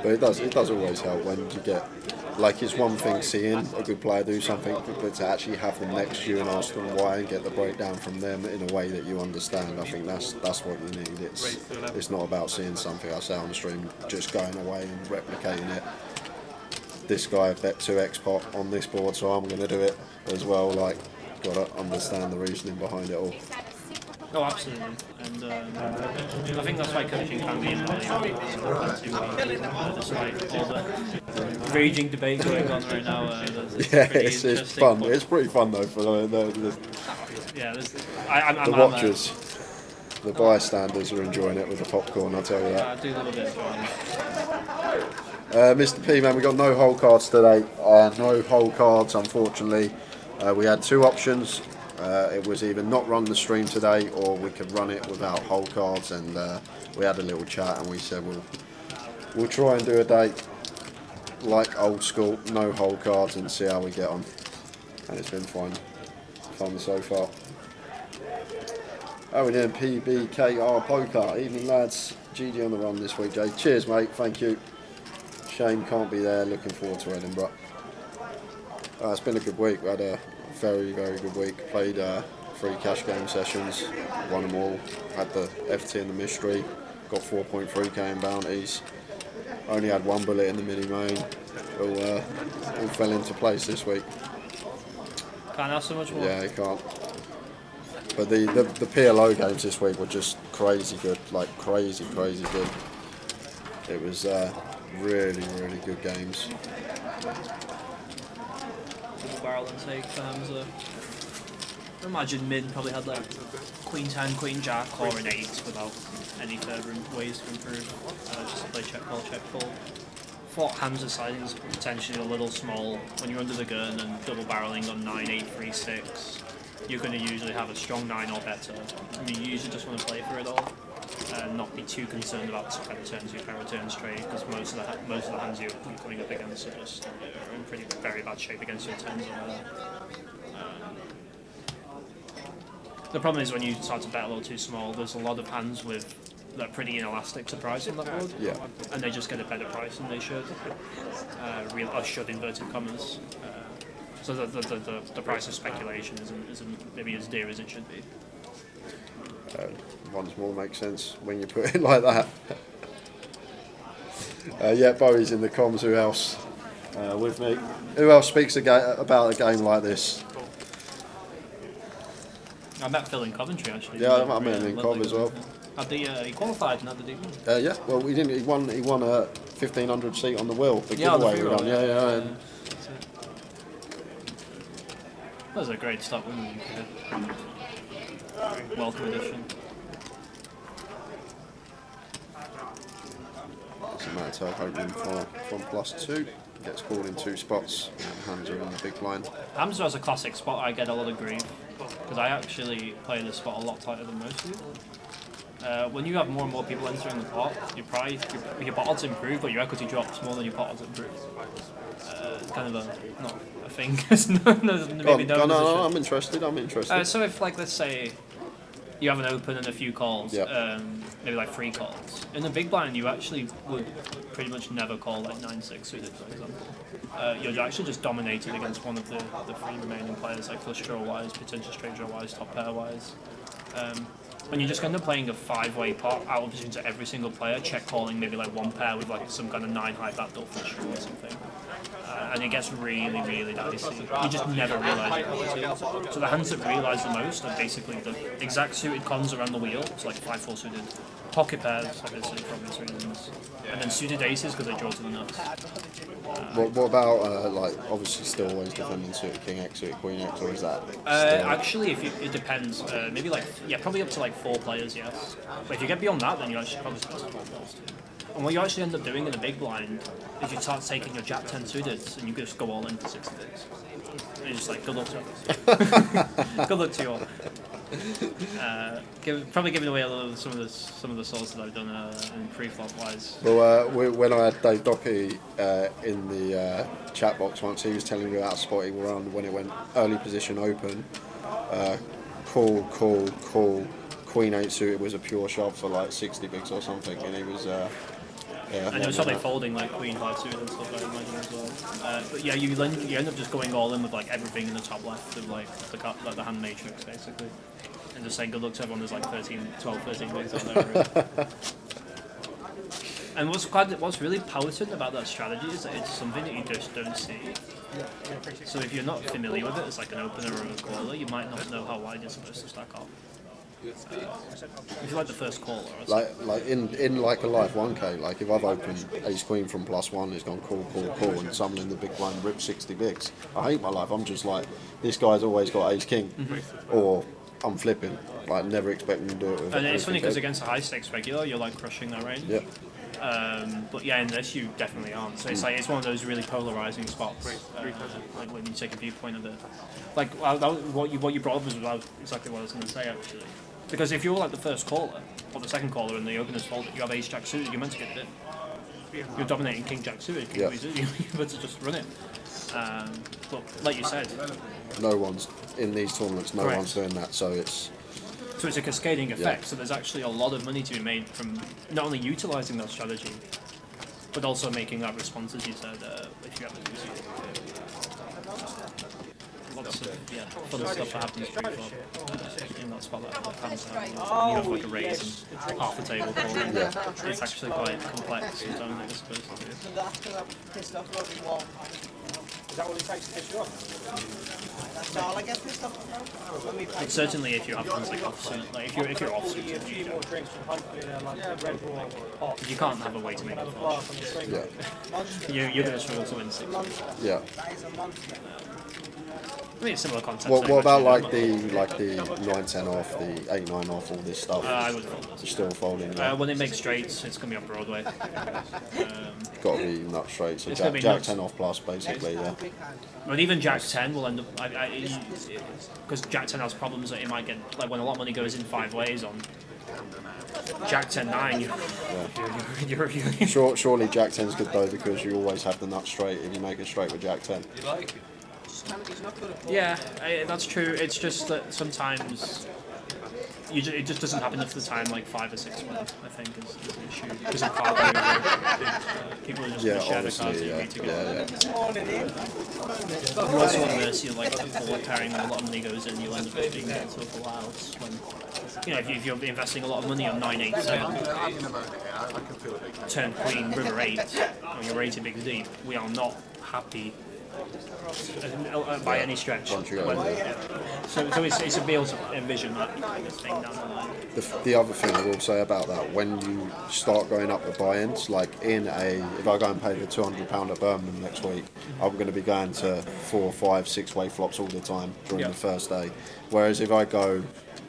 But it does always help when you get, like, it's one thing seeing a good player do something, but to actually have them next to you and ask them why and get the breakdown from them in a way that you understand, I think that's what you need. It's not about seeing something I say on the stream, just going away and replicating it. This guy bet 2x pot on this board, so I'm going to do it as well. Like, got to understand the reasoning behind it all. Oh, absolutely. And I think that's why coaching can be invaluable. Despite all the raging debate going on right now, it's fun. It's pretty fun though for the watchers. The bystanders are enjoying it with the popcorn, I'll tell you that. I do love a bit of fun. Mr. P, man, we got no hole cards today. No hole cards, unfortunately. We had 2 options. It was either not run the stream today or we could run it without hole cards, and we had a little chat and we said we'll try and do a day like old school, no hole cards, and see how we get on. And it's been fun so far. How we doing? PBKR Poker. Evening lads. GG on the run this week, Jay. Cheers mate, thank you. Shane can't be there, looking forward to Edinburgh. It's been a good week. We had a very, very good week. Played 3 cash game sessions, won them all. Had the FT and the mystery, got 4.3k in bounties. Only had 1 bullet in the mini main. All fell into place this week. Can't ask so much more. Yeah, you can't. But the PLO games this week were just crazy good, like crazy good. It was really, really good games. Barrel and take for Hamza. I imagine Min probably had like Queen 10, Queen Jack, or an 8 without any further ways to improve. Just to play check call, check call. Thought Hamza's sizing is potentially a little small. When you're under the gun and double barreling on 9, 8, 3, 6, you're going to usually have a strong 9 or better. And you usually just want to play for it all and not be too concerned about pair return 2, pair return straight, because most of the hands you're coming up against are just in very bad shape against your 10s or whatever. The problem is when you start to bet a little too small, there's a lot of hands with that are pretty inelastic to price on that board, yeah, and they just get a better price than they should. Should inverted commas. So the price of speculation isn't maybe as dear as it should be. Once more makes sense when you put it like that. Yeah, Bowie's in the comms. Who else with me? Who else speaks about a game like this? I met Phil in Coventry actually. Yeah, I met him in Cov as well. He qualified and had the degree. Yeah, well, he didn't. He won a 1,500 seat on the wheel. The giveaway we done. Yeah. That was a great start, wasn't it? Welcome edition. Doesn't matter, hoping from +2. Gets called in 2 spots, and Hamza in the big blind. Hamza has a classic spot. I get a lot of grief because I actually play this spot a lot tighter than most of you. When you have more and more people entering the pot, your pot odds improve, but your equity drops more than your pot odds improve. It's kind of not a thing. No, I'm interested. So if, like, let's say you have an open and a few calls, maybe like 3 calls. In the big blind, you actually would pretty much never call like 9-6 suited, for example. You're actually just dominated against one of the 3 remaining players, like flush draw wise, potential straight draw wise, top pair wise. When you just end up playing a 5-way pot out of position to every single player, check calling maybe like 1 pair with like some kind of 9 high backdoor flush draw or something. And it gets really, really dicey. You just never realise it. So the hands that realise the most are basically the exact suited cons around the wheel, so like 5-4 suited, pocket pairs, obviously, for obvious reasons, and then suited aces because they draw to the nuts. What about, like, obviously still always defending suited King X, suited Queen X, or is that? Actually, it depends. Maybe like, probably up to like 4 players, yes. But if you get beyond that, then you actually probably supposed to 4 players too. And what you actually end up doing in a big blind is you start taking your Jack 10 suited and you just go all in for 60 days. And you're just like, good luck to us. Good luck to you all. Probably giving away a little some of the sorts that I've done in pre-flop wise. Well, when I had Dave Doherty in the chat box once, he was telling me about spotting around when it went early position open. Call, Queen 8 suited was a pure shove for like 60 bigs or something, and he was. And it was probably folding like Queen 5 suited and stuff, I imagine, as well. But yeah, you end up just going all in with like everything in the top left of like the hand matrix basically, and just saying good luck to everyone. There's like 12, 13 bigs out there. And what's really potent about that strategy is that it's something that you just don't see. So if you're not familiar with it as like an opener or a caller, you might not know how wide you're supposed to stack off. If you're like the first caller, like in like a live 1K, like if I've opened ace queen from +1, it's gone call, and someone in the big blind ripped 60 bigs. I hate my life. I'm just like, this guy's always got ace king, or I'm flipping. Like, never expecting to do it with And it's funny because everything. against a high stakes regular, you're like crushing that range. Yeah. But yeah, in this you definitely aren't. So it's like it's one of those really polarizing spots. Like when you take a viewpoint of it, like what you brought up was exactly what I was going to say actually. Because if you're like the first caller or the second caller and the opener's folded, you have ace jack suited, you're meant to get it in. You're dominating king jack suited. Yeah. You're meant to just run it. But like you said, No one's in these tournaments. No Correct. one's doing that. So it's a cascading effect. Yeah. So there's actually a lot of money to be made from not only utilising that strategy, but also making that response, as you said, if you have to use it. Lots of fun stuff that happens pre-flop in that spot that happens. You have like a raise and half the table calling. Yeah. It's actually quite complex sometimes, I suppose. Pissed off about the wall. Is that what it takes to piss you off? That's all I get pissed off about. But certainly if you have things like offsuit, like if you're offsuit, A few more drinks from hopefully like Red Bull or pop. you can't have a way to make it flush. yeah. You're going to struggle to win 6. Yeah. That is a monster. I mean, it's similar concept. What about like the 9-10 off, the 8-9 off, all this stuff? I would fold You're still folding. Yeah. when it makes straights, it's going to be on Broadway. Got to be nut straight. So It's gonna be Jack nuts. 10 off plus, basically. Yeah. But even Jack 10 will end up because Jack 10 has problems that it might get like when a lot of money goes in 5 ways on Jack 10 9. Surely Jack 10's good though because you always have the nut straight if you make it straight with Jack 10. Yeah, that's true. It's just that sometimes it just doesn't happen enough of the time, like 5 or 6 win, I think, is an issue. Because of people are just going to share the cards that you need to get. You also want mercy of like forward carrying when a lot of money goes in, you'll end up just being dead to a full house. When, if you're investing a lot of money on 9-8 turn queen, river 8, or you're rated big deep, we are not happy by any stretch. So it's a be able to envision that thing down the line. The other thing I will say about that, when you start going up the buy-ins, like if I go and pay the £200 at Birmingham next week, I'm going to be going to 4, 5, 6 way flops all the time during the first day. Whereas if I go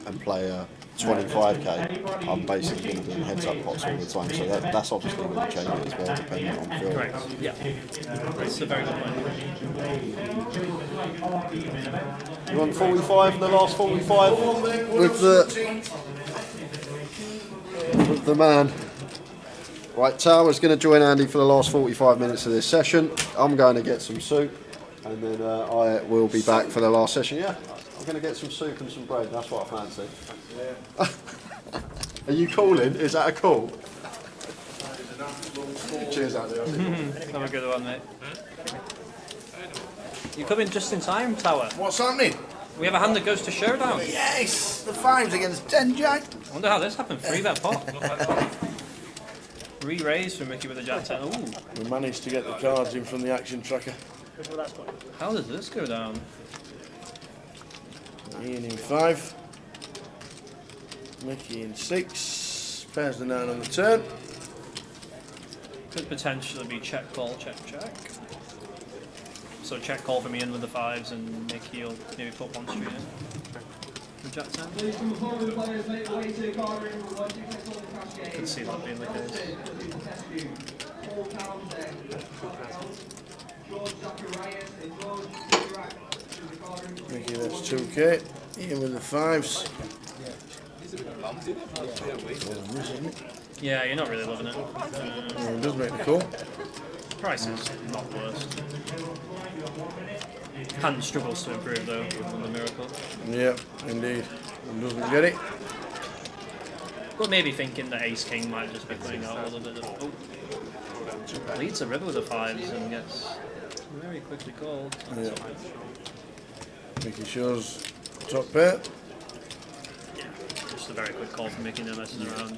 and play a 25k, I'm basically going to be in heads-up pots all the time. So that's obviously going to change as well, depending on field. Correct. Yeah. It's a very good point. You want 45, the last 45 with the man. Right, Tower's going to join Andy for the last 45 minutes of this session. I'm going to get some soup, and then I will be back for the last session. Yeah, I'm going to get some soup and some bread. That's what I fancy. Are you calling? Is that a call? Cheers, Andy. Have a good one, mate. You're coming just in time, Tower. What's happening? We have a hand that goes to showdown. Yes, the 5s against 10 jack. I wonder how this happened. 3-bet pot. Re-raise from Mickey with a jack 10. Ooh. We managed to get the cards in from the action tracker. How does this go down? Ian in 5. Mickey in 6. Pairs the 9 on the turn. Could potentially be check, call, check, check. So check, call from Ian with the 5s and Mickey will maybe put 1 street in. With jack 10. I can see that being the case. Mickey, that's 2k. Ian with the 5s. Yeah, you're not really loving it. It does make the call. Price is not the worst. Hand struggles to improve though on the miracle. Yeah, indeed. And doesn't get it. But maybe thinking that Ace King might just be putting out a little bit of. Oh. Leads the river with the 5s and gets very quickly called. Yeah. Mickey shows top pair. Yeah, just a very quick call for Mickey, no messing around.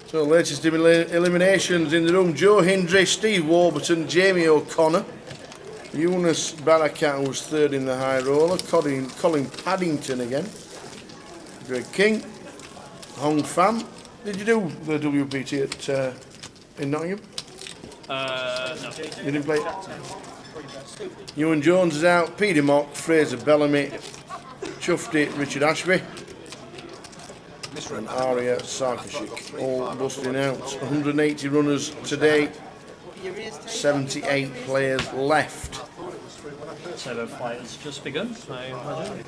So latest eliminations in the room: Joe Hindley, Steve Warburton, Jamie O'Connor, Eunice Barakat, who was 3rd in the high roller, Colin Paddington again, Greg King, Hong Pham. Did you do the WPT in Nottingham? No. You didn't play it? Ewan Jones is out, Peter Mock, Fraser Bellamy, Chuffed It, Richard Ashby, and Aria Sarkisic, all busting out. 180 runners today, 78 players left. So the flight has just begun, I imagine.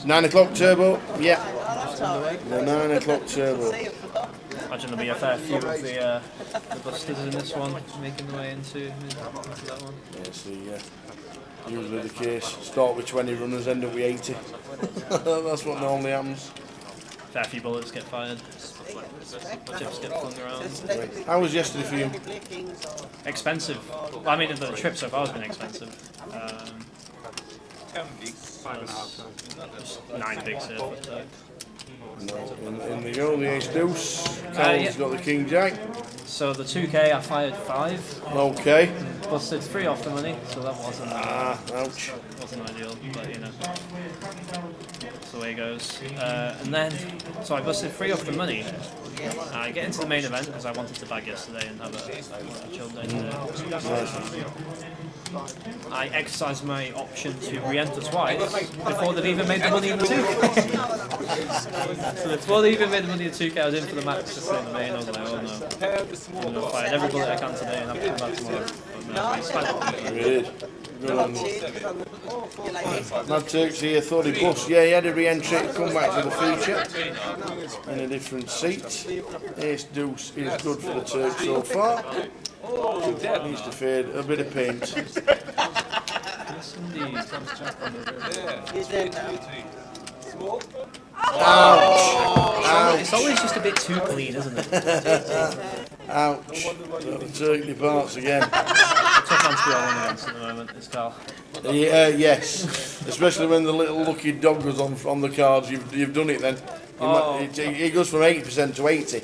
9 o'clock turbo, yeah. Just underway. The 9 o'clock turbo. Imagine there'll be a fair few of the busters in this one making their way into that one. Yes, usually the case. Start with 20 runners, end up with 80. That's what normally happens. Fair few bullets get fired. Chips get flung around. How was yesterday for you? Expensive. Well, I mean, the trip so far has been expensive. 9 bigs here. In the goal, the ace deuce. Carl's got the king jack. So the 2K, I fired 5. Okay. Busted 3 off the money, so that wasn't. Ouch. Wasn't ideal, but you know. That's the way it goes. And then, so I busted 3 off the money. I get into the main event because I wanted to bag yesterday and have a chill day today. I exercised my option to re-enter twice before they've even made the money in the 2K. So before they even made the money in the 2K, I was in for the max just in the main. I was like, oh no. I'm going to fight every bullet I can today and have to come back tomorrow. But no, it's fine. Good. Good on Mad Turks here, 30 plus. Yeah, he had a re-entry, come back to the feature in a different seat. Ace deuce is good for the Turks so far. Needs to fade a bit of paint. Yes, indeed. Ouch! It's always just a bit too clean, isn't it? Ouch! The Turk departs again. Tough man to be on against at the moment, is Carl. Yes, especially when the little lucky dog goes on the cards. You've done it then. It goes from 80% to 80.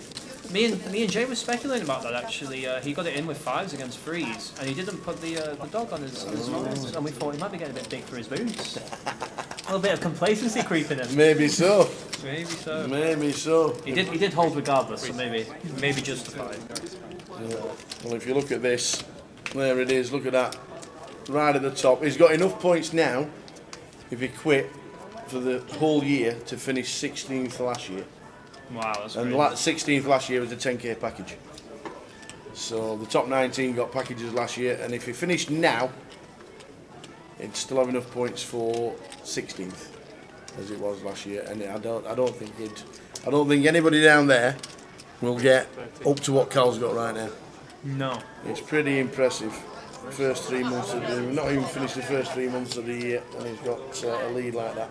Me and Jay were speculating about that actually. He got it in with 5s against 3s, and he didn't put the dog on his nose, and we thought he might be getting a bit big for his boots. A little bit of complacency creeping in. Maybe so. Maybe so. Maybe so. He did hold regardless, so maybe justified. Yeah. Well, if you look at this, there it is. Look at that, right at the top. He's got enough points now, if he quit, for the whole year to finish 16th last year. Wow, that's and 16th last year was a 10k package. So the top 19 got packages last year, and if he finished now, he'd still have enough points for 16th as it was last year. And I don't think anybody down there will get up to what Carl's got right now. No, it's pretty impressive. First 3 months of the, not even finished the first 3 months of the year, and he's got a lead like that.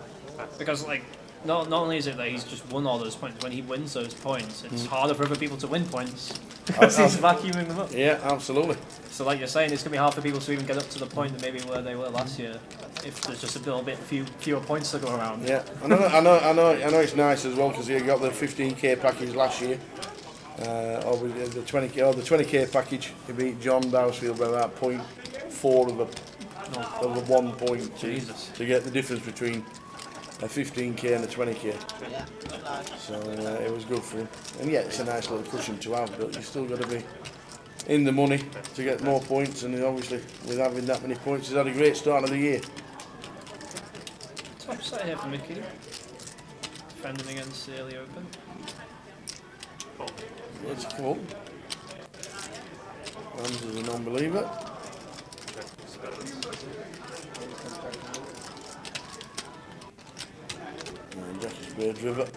Because like. Not only is it that he's just won all those points, when he wins those points, it's harder for other people to win points because he's vacuuming them up. Yeah, absolutely. So like you're saying, it's going to be hard for people to even get up to the point that maybe where they were last year, if there's just a little bit fewer points to go around. Yeah, I know it's nice as well because he got the 15k package last year, or with the 20k, or the 20k package. He beat John Bowersfield by about 0.4 of a 1 point to get the difference between a 15k and a 20k. So it was good for him. And yeah, it's a nice little cushion to have, but you've still got to be in the money to get more points, and obviously with having that many points, he's had a great start of the year. Top set here for Mickey. Defending against the early open. It's cool. Rams is a non-believer. Bird River.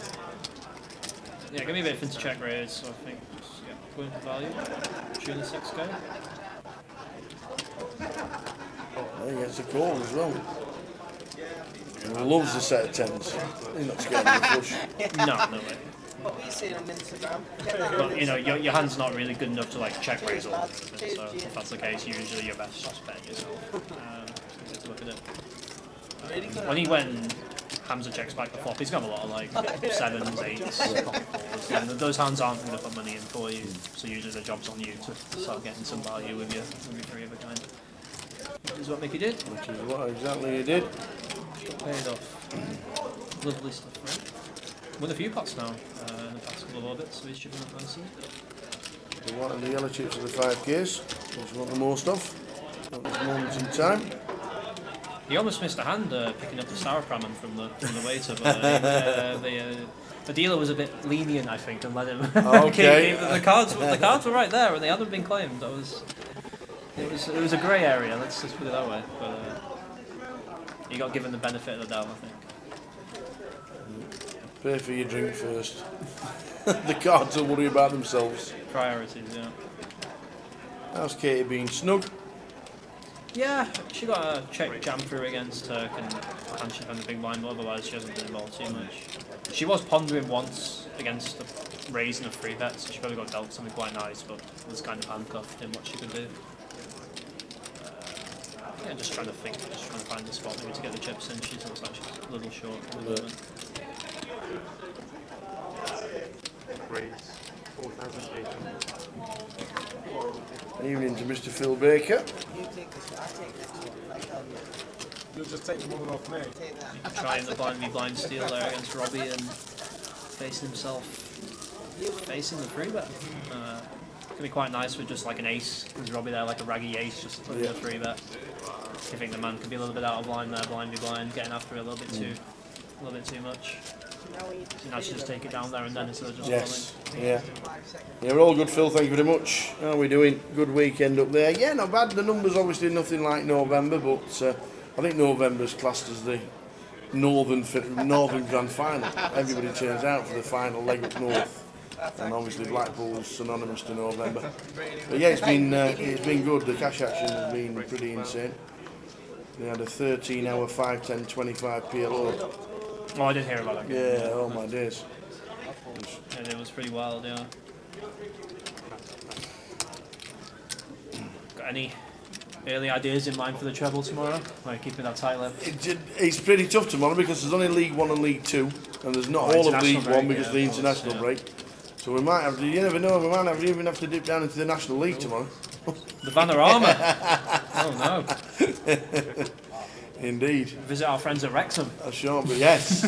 Yeah, give me a bit of into check raise, so I think going for value. Tune the 6k. He gets a call as well. He loves the set of 10s. He's not scared of the flush. No way. What were you seeing on Instagram? But you know, your hand's not really good enough to like check raise all the movement, so if that's the case, usually you're best just betting yourself. So to look at it. When he went Hamza checks back the flop, he's got a lot of like 7s, 8s, and those hands aren't going to put money in for you, so usually the job's on you to start getting some value with your 3 of a kind. Which is what Mickey did. Which is what exactly he did. Paid off. Lovely stuff, right? Won a few pots now in the past couple of orbits, so he's chipping up nicely. The white and the yellow chips are the 5Ks, which we want the most of at this moment in time. He almost missed a hand picking up the sauerkraut from the waiter, but the dealer was a bit lenient, I think, and let him. Okay. the cards were right there, and they hadn't been claimed. It was a grey area. Let's just put it that way. But he got given the benefit of the doubt, I think. Pay for your drink first. The cards will worry about themselves. Priorities, yeah. How's Katie been? Snug? Yeah, she got a check jam through against Turk and she found the big blind, but otherwise she hasn't been involved too much. She was pondering once against the raising of 3 bets, so she probably got dealt something quite nice, but was kind of handcuffed in what she could do. Yeah, just trying to find the spot maybe to get the chips in. She looks like she's a little short at the moment. Evening to Mr. Phil Baker. You'll just take the mother off me. Trying the blind steal there against Robbie and facing the 3-bet. It's going to be quite nice with just like an ace, because Robbie there like a raggy ace just putting the 3-bet. I think the man could be a little bit out of line there, blind, getting after it a little bit too much. Now she just take it down there and then instead of just rolling. Yeah, we're all good, Phil. Thank you very much. How are we doing? Good weekend up there. Yeah, not bad. The numbers obviously nothing like November, but I think November's classed as the northern grand final. Everybody turns out for the final leg up north, and obviously Blackpool's synonymous to November. But yeah, it's been good. The cash action has been pretty insane. They had a 13-hour 5-10 25 PLO. Oh, I did hear about that. Yeah, oh my days. And it was pretty wild, yeah. Got any early ideas in mind for the treble tomorrow? Like keeping that tight lip? It's pretty tough tomorrow because there's only League 1 and League 2, and there's not all of League 1 because of the international break. So we might have to, you never know, we might even have to dip down into the National League tomorrow. The Vanarama! Oh no. Indeed. Visit our friends at Wrexham. Sure, but yes,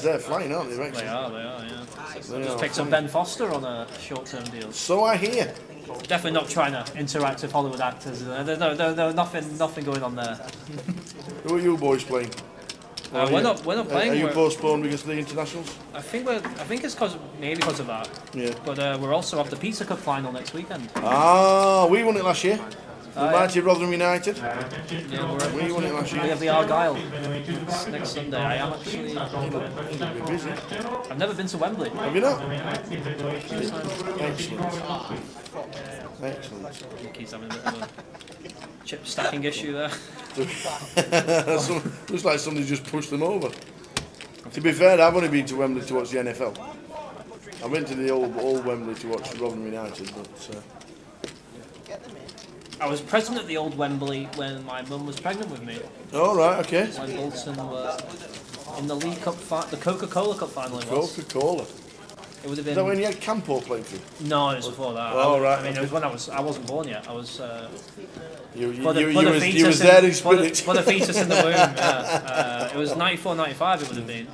they're flying, aren't they, Wrexham? They are, yeah. Just picked up Ben Foster on a short-term deal. So I hear. Definitely not trying to interact with Hollywood actors. There's nothing going on there. Who are you boys playing? We're not playing. Are you postponed because of the internationals? I think it's maybe because of that. Yeah. But we're also have the Pizza Cup final next weekend. We won it last year. The mighty Rotherham United. Yeah, we won it last year. We have the Argyle next Sunday. I am actually busy. I've never been to Wembley. Have you not? Excellent. Keeps having a bit of a chip stacking issue there. Looks like somebody just pushed them over. To be fair, I've only been to Wembley to watch the NFL. I went to the old Wembley to watch Rotherham United, but. I was present at the old Wembley when my mum was pregnant with me. Oh, right, okay. When Bolton were in the League Cup, the Coca-Cola Cup final. Coca-Cola. It would have been. Is that when you had Campo playing for you? No, it was before that. Oh, right. I mean, it was when I wasn't born yet. I was. You was there in spirit. For the fetus in the womb. Yeah. It was 94-95. It would have been.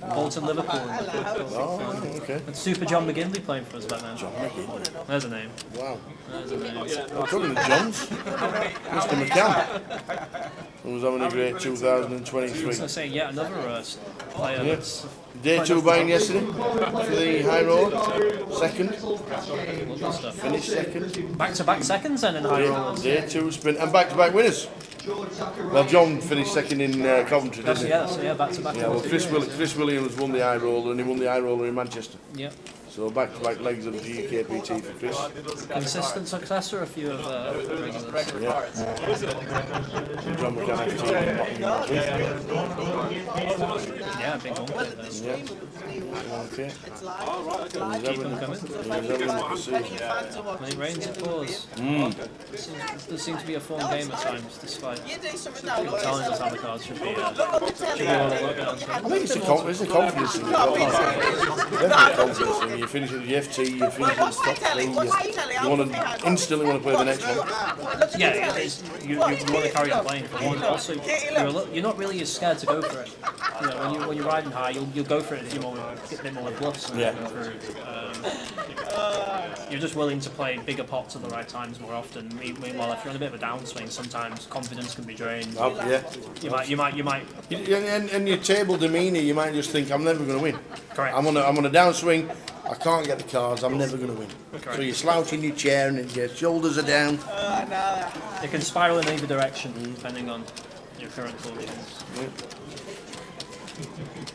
Bolton Liverpool. Okay. And Super John McGinley playing for us back then. John McGinley. There's a name. Wow. There's a name. I'm talking to Johns. Mr. McCann. Who was having a great 2023. I was going to say, yet another player that's... Day 2 buying yesterday for the high roller. Second. Finished second. Back-to-back seconds then in high rollers. Day 2 sprint and back-to-back winners. Well, John finished second in Coventry, didn't he? Yeah, back-to-back. Yeah, well, Chris Williams won the high roller and he won the high roller in Manchester. Yep. So back-to-back legs of the GUKPT for Chris. Consistent success or a few of regulars? Yeah. John McCann Yeah, big one. Yeah. Okay. Keep them coming. When it rains, it pours. It does seem to be a fun game at times, despite people telling us how the cards should be well looked at. I think it's a confidence thing. Definitely a confidence thing. You finish at the FT, you finish at the top three, you instantly want to play the next one. Yeah, you want to carry on playing for one. Also, you're not really as scared to go for it. You know, when you're riding high, you'll go for it if you want to get a bit more bluffs. Yeah. you're just willing to play bigger pots at the right times more often. Meanwhile, if you're on a bit of a downswing, sometimes confidence can be drained. Yeah. You might. And your table demeanour, you might just think, I'm never going to win. Correct. I'm on a downswing. I can't get the cards. I'm never going to win. Correct. So you slouch in your chair and your shoulders are down. It can spiral in either direction depending on your current fortunes.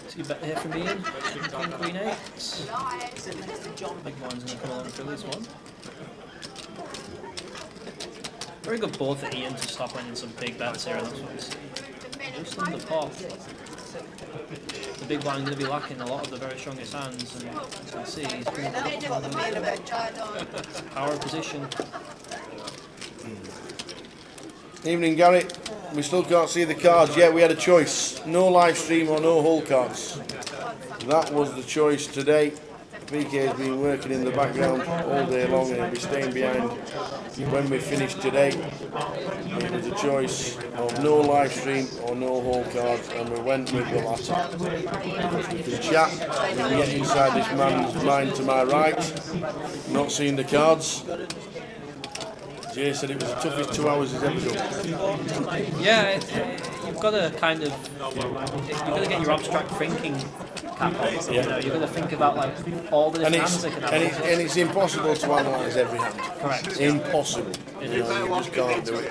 So you bet here from Ian. Queen 8. Big one's going to come along for this one. Very good board for Ian to stop winning some big bets here, and that's what we see. Just on the pot. The big blind going to be lacking a lot of the very strongest hands, and you can see he's bringing it up from the power position. Evening, Gary. We still can't see the cards yet. We had a choice. No live stream or no hole cards. That was the choice today. PK has been working in the background all day long and he'll be staying behind when we finish today. It was a choice of no live stream or no hole cards, and we went with the latter. We can chat, we can get inside this man's mind to my right, not seeing the cards. Jay said it was the toughest 2 hours he's ever done. Yeah, you've got to kind of, you've got to get your abstract thinking cap on. You know, you've got to think about like all the different hands they can have. And it's impossible to analyse every hand. Correct. It's impossible. You just can't do it.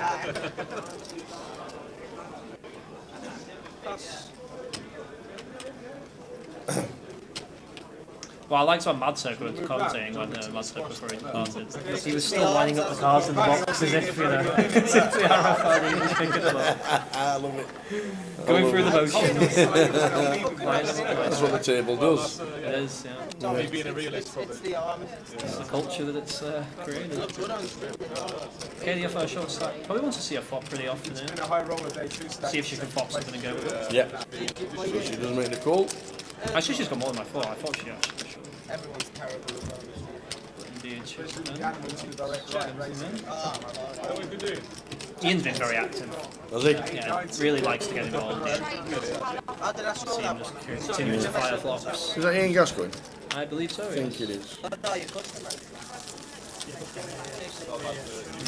Well, I liked what Madsek was commentating when Madsek before he departed. He was still lining up the cards in the box as if, you know, as if the RFID was picking them up. I love it. Going through the motions. That's what the table does. It is, yeah. Not me being a realist, probably. It's the culture that it's created. Okay, the FR short stack. Probably wants to see a flop pretty often here. See if she can flop something and go with it. Yeah. So she does make the call. Actually, she's got more than I thought. I thought she actually should. Everyone's terrible. Indeed, she should. Ian's been very active. Does he? Yeah, really likes to get involved. See him just continue to fire flops. Is that Ian Gascoigne? I believe so, I think it is. A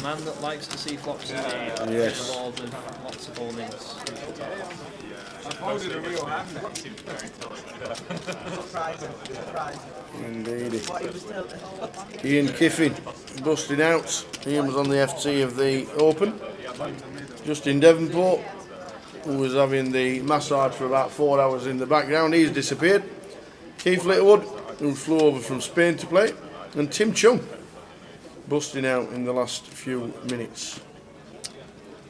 man that likes to see flops indeed. Yes. Involved with lots of holdings. Indeed. Ian Kiffin busting out. Ian was on the FT of the Open. Justin Devonport, who was having the massage for about 4 hours in the background, he's disappeared. Keith Littlewood, who flew over from Spain to play, and Tim Chung busting out in the last few minutes.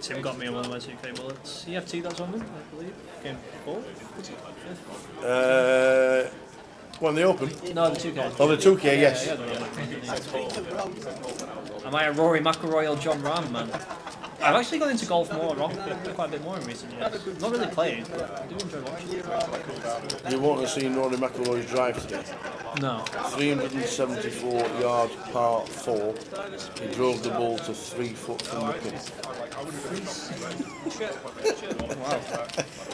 Tim got me on one of my 2K bullets. EFT that's on him, I believe. Game 4? What, in the Open? No, the 2K. Oh, the 2K, yes. Am I a Rory McIlroy or John Rahm, man? I've actually got into golf quite a bit more in recent years. Not really played, but I do enjoy watching. You want to see Rory McIlroy's drive today? No. 374 yard par 4. He drove the ball to 3 foot from the pin. Wow.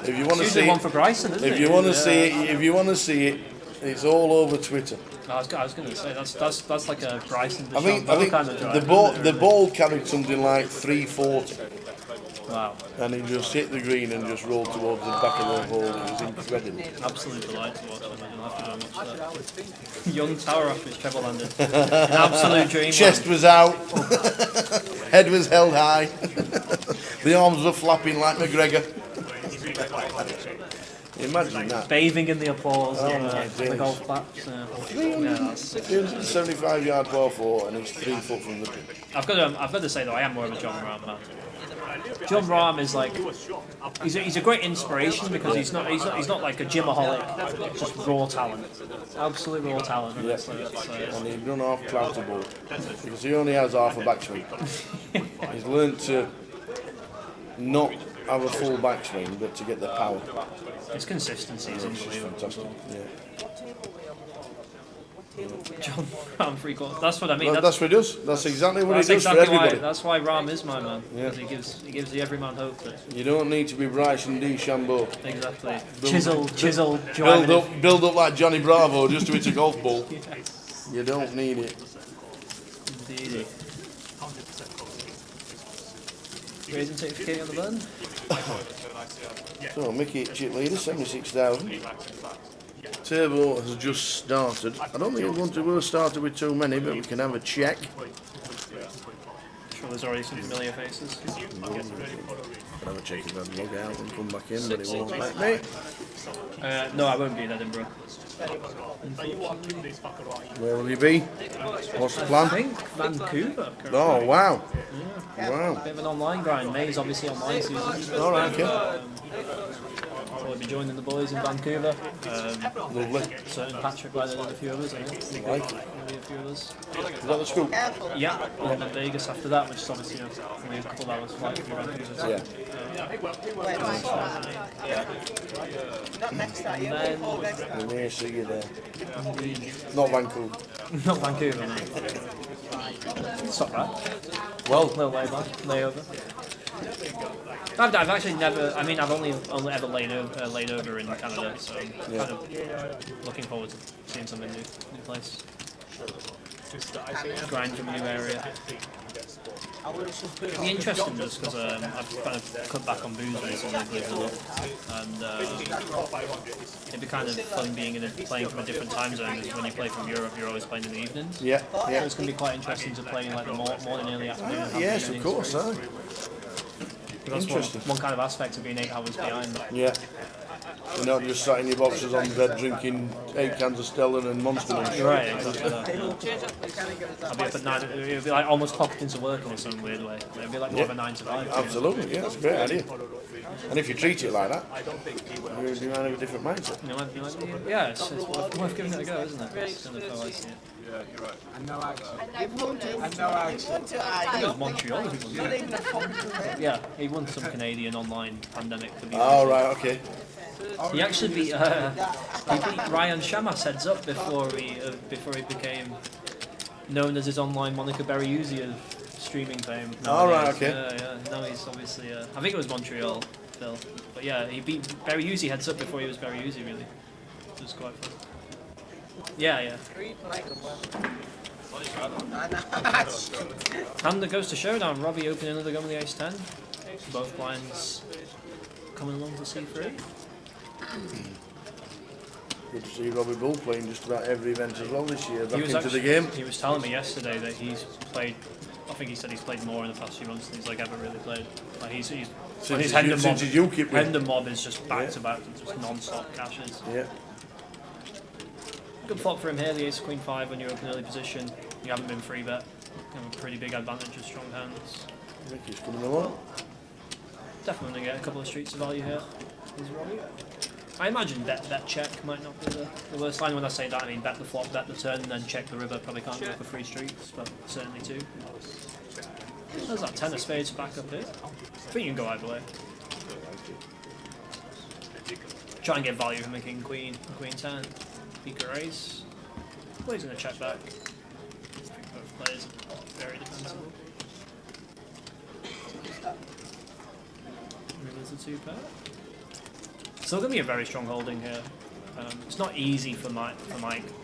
If you want to see one for Bryson, isn't if you want to see it, if you want to see it, it's all over Twitter. I was going to say that's like a Bryson. I think kind of drive, the ball carried something like 340. Wow. And he just hit the green and just rolled towards the back of the hole. It was incredible. Absolute delight to watch him. I didn't have to go and watch that. Young tower after his treble landed. An absolute dream. Chest was out. Head was held high. The arms were flapping like McGregor. Imagine that. Bathing in the applause of the golf claps. Yeah, that's 375 yard par 4 and it's 3 foot from the pin. I've got to say though, I am more of a John Rahm man. John Rahm is like he's a great inspiration because he's not like a gymaholic, just raw talent, absolute raw talent. Yeah. And he's done half clouter ball because he only has half a backswing. He's learned to not have a full backswing, but to get the power. His consistency is unbelievable. Fantastic. Yeah. John Rahm free court. That's what I mean. That's what he does. That's exactly what he does for everybody. That's why Rahm is my man. Yeah. Because he gives the everyman hope that you don't need to be Bryson DeChambeau. Exactly. Chisel. Build up like Johnny Bravo just to hit a golf ball. Yes. You don't need it. easy. Raising certificate on the button. So Mickey chip leader 76,000. Turbo has just started. I don't think we'll have started with too many, but we can have a check. Sure, there's already some familiar faces. Can have a check if I'd log out and come back in, but it won't let me. No, I won't be in Edinburgh. Where will you be? What's the plan? I think Vancouver. Oh wow! Yeah. Wow. Bit of an online grind. May's obviously online season. All right, okay. I'll be joining the boys in Vancouver. Lovely. Certain Patrick, right, and a few others. I think. Like it. Maybe a few others. Is that the scoop? Yeah, and then Vegas after that, which is obviously only a couple of hours flight from Vancouver. So, Yeah. Not next to you. We may see you there. Not Vancouver. Not Vancouver, no. It's not bad. Well, little layover. I've actually never. I mean, I've only ever laid over in Canada, so I'm kind of looking forward to seeing something new place. Grind from a new area. It'd be interesting just because I've kind of cut back on booze recently, believe it or not, and it'd be kind of fun being playing from a different time zone. Because when you play from Europe, you're always playing in the evenings. Yeah, yeah. So it's going to be quite interesting to play in like the morning, early afternoon. Yes, of course. That's one kind of aspect of being 8 hours behind. Yeah. You're not just sat in your boxes on the bed drinking 8 cans of Stella and Monster. Right, exactly that. I'll be up at 9. It'll be like almost clocked into work in some weird way. It'll be like more of a 9 to 5. Absolutely, yeah, that's a great idea. And if you treat it like that, you might have a different mindset. Yeah, it's worth giving it a go, isn't it? It's kind of how I see it. Yeah, you're right. And no accent. I think it was Montreal. Yeah, he won some Canadian online pandemic. Oh, right, okay. He actually beat Ryan Shamas heads up before he became known as his online Monica Berryuzi of streaming fame. Oh, right, okay. Yeah. No, he's obviously. I think it was Montreal, Phil. But yeah, he beat Berryuzi heads up before he was Berryuzi, really. It was quite fun. Yeah. And it goes to showdown. Robbie opening another gun with the ace-10. Both blinds coming along to C3. Good to see Robbie Bull playing just about every event as well this year. Back into the game. He was telling me yesterday that he's played. I think he said he's played more in the past few months than he's ever really played. Like he's since his GUKPT win. Hendon mob is just back to back, just non-stop cashes. Yeah. Good flop for him here. The ace queen 5 when you open early position. You haven't been free bet. You have a pretty big advantage of strong hands. I think he's coming along. Definitely going to get a couple of streets of value here. I imagine bet check might not be the worst line. When I say that, I mean bet the flop, bet the turn, and then check the river. Probably can't go for 3 streets, but certainly 2. There's that 10 of spades back up here. I think you can go either way. Try and get value from a king queen 10. Beaker ace. Well, he's going to check back. I think both players are very defensible. There's a 2 pair. Still going to be a very strong holding here. It's not easy for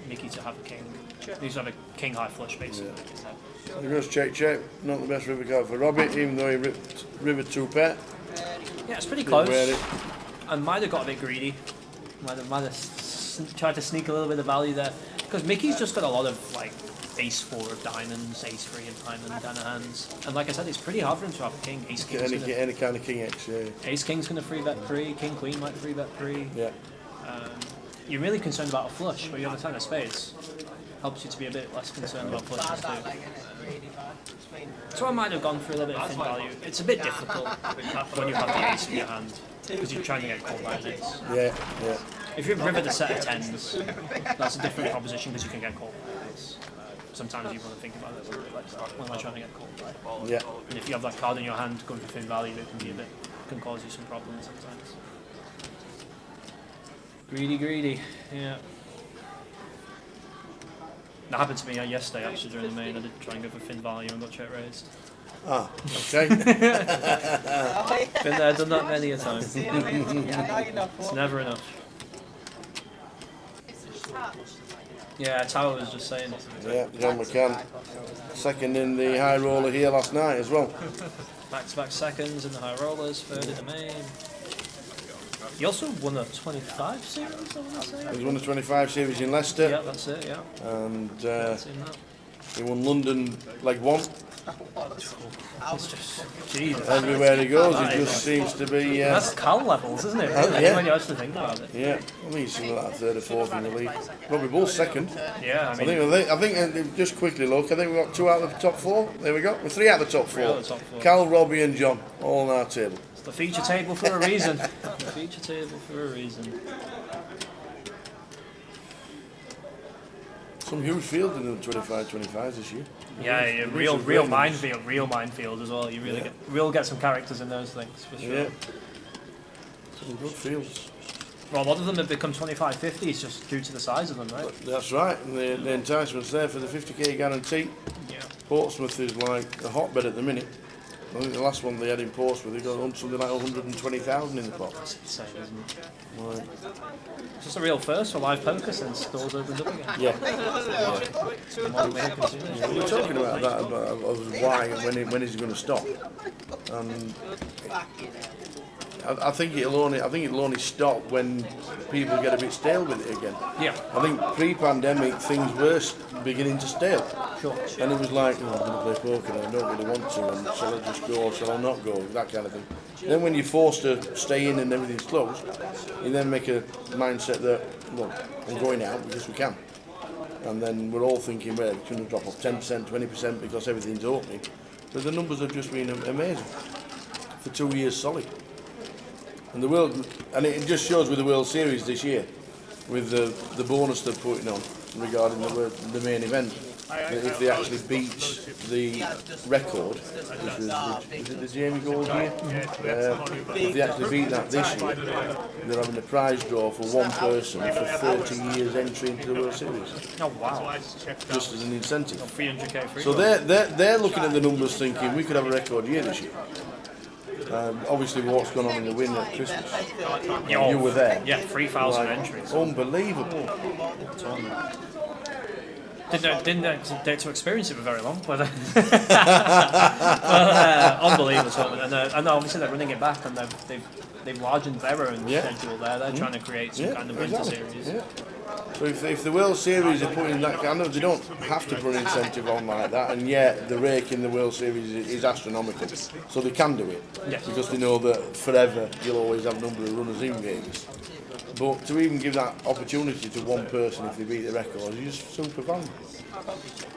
Mickey to have a king. He needs to have a king high flush basically. Yeah. The goes check. Not the best river card for Robbie, even though he ripped river 2 pair. Yeah, it's pretty close. I might have got a bit greedy. Might have tried to sneak a little bit of value there. Because Mickey's just got a lot of like ace 4 of diamonds, ace 3 of diamond kind of hands. And like I said, it's pretty hard for him to have a king. Ace king's any kind of king X, yeah. Ace king's going to free bet pre, king queen might free bet pre. Yeah. You're really concerned about a flush, but you have a 10 of spades. Helps you to be a bit less concerned about flushes too. So I might have gone for a little bit of thin value. It's a bit difficult when you have the ace in your hand, because you're trying to get called by an ace. Yeah. If you've rivered a set of 10s, that's a different proposition because you can get called by an ace. Sometimes you want to think about it a little bit like that. When am I trying to get called by? Yeah. And if you have that card in your hand going for thin value, it can cause you some problems sometimes. Greedy. Yeah. That happened to me yesterday actually during the main. I did try and go for thin value and got check raised. Ah, okay. Been there, done that many a time. It's never enough. Yeah, Tower was just saying. Yeah, John McCann. Second in the high roller here last night as well. Back-to-back seconds in the high rollers, third in the main. He also won a 25 series, I want to say. He's won the 25 series in Leicester. Yeah, that's it, yeah. And Seen that. he won London leg 1. It's just, Jesus. Everywhere he goes, That he is- just seems to be... That's Cal levels, isn't it? Really? Yeah. When you actually think about it. Yeah, I think he's something like third or fourth in the league. Robbie Bull's second. Yeah, I mean... I think just quickly look, I think we've got 2 out of the top 4. There we go. We're 3 out of the top 4. Three out of the top 4. Cal, Robbie and John, all on our table. It's the feature table for a reason. The feature table for a reason. Some huge field in the 25-25s this year. Yeah, real minefield as well. You really get some characters in those things for sure. Yeah. Some good fields. Well, a lot of them have become 25-50s just due to the size of them, right? That's right. And the enticement's there for the 50k guarantee. Yeah. Portsmouth is like a hotbed at the minute. I think the last one they had in Portsmouth, they got something like 120,000 in the pot. That's insane, isn't it? Right. It's just a real first for live poker since stores opened up again. Yeah. Yeah. We were talking about that, about why and when is it going to stop? And I think it'll only stop when people get a bit stale with it again. Yeah. I think pre-pandemic things were beginning to stale. Sure. And it was like, oh, I'm going to play poker and I don't really want to, and shall I just go or shall I not go, that kind of thing. Then when you're forced to stay in and everything's closed, you then make a mindset that, well, I'm going out because we can. And then we're all thinking, well, it's going to drop off 10%, 20% because everything's opening. But the numbers have just been amazing for 2 years solid. And it just shows with the World Series this year, with the bonus they're putting on regarding the main event, that if they actually beat the record, which was the Jamie Gold year, if they actually beat that this year, they're having a prize draw for one person for 30 years entry into the World Series. Oh wow! Just as an incentive. 300k free. So they're looking at the numbers, thinking we could have a record year this year. Obviously, what's gone on in the win at Christmas. Yeah, you were there. Yeah, 3,000 entries. Unbelievable. Didn't get to experience it for very long, but unbelievable tournament. And obviously they're running it back, and they've largened their own schedule there. They're trying to create some kind of winter series. Yeah. So if the World Series are putting that kind of, they don't have to put an incentive on like that, and yet the rake in the World Series is astronomical. So they can do it, because they know that forever you'll always have a number of runners in games. But to even give that opportunity to one person if they beat the record is just super fun.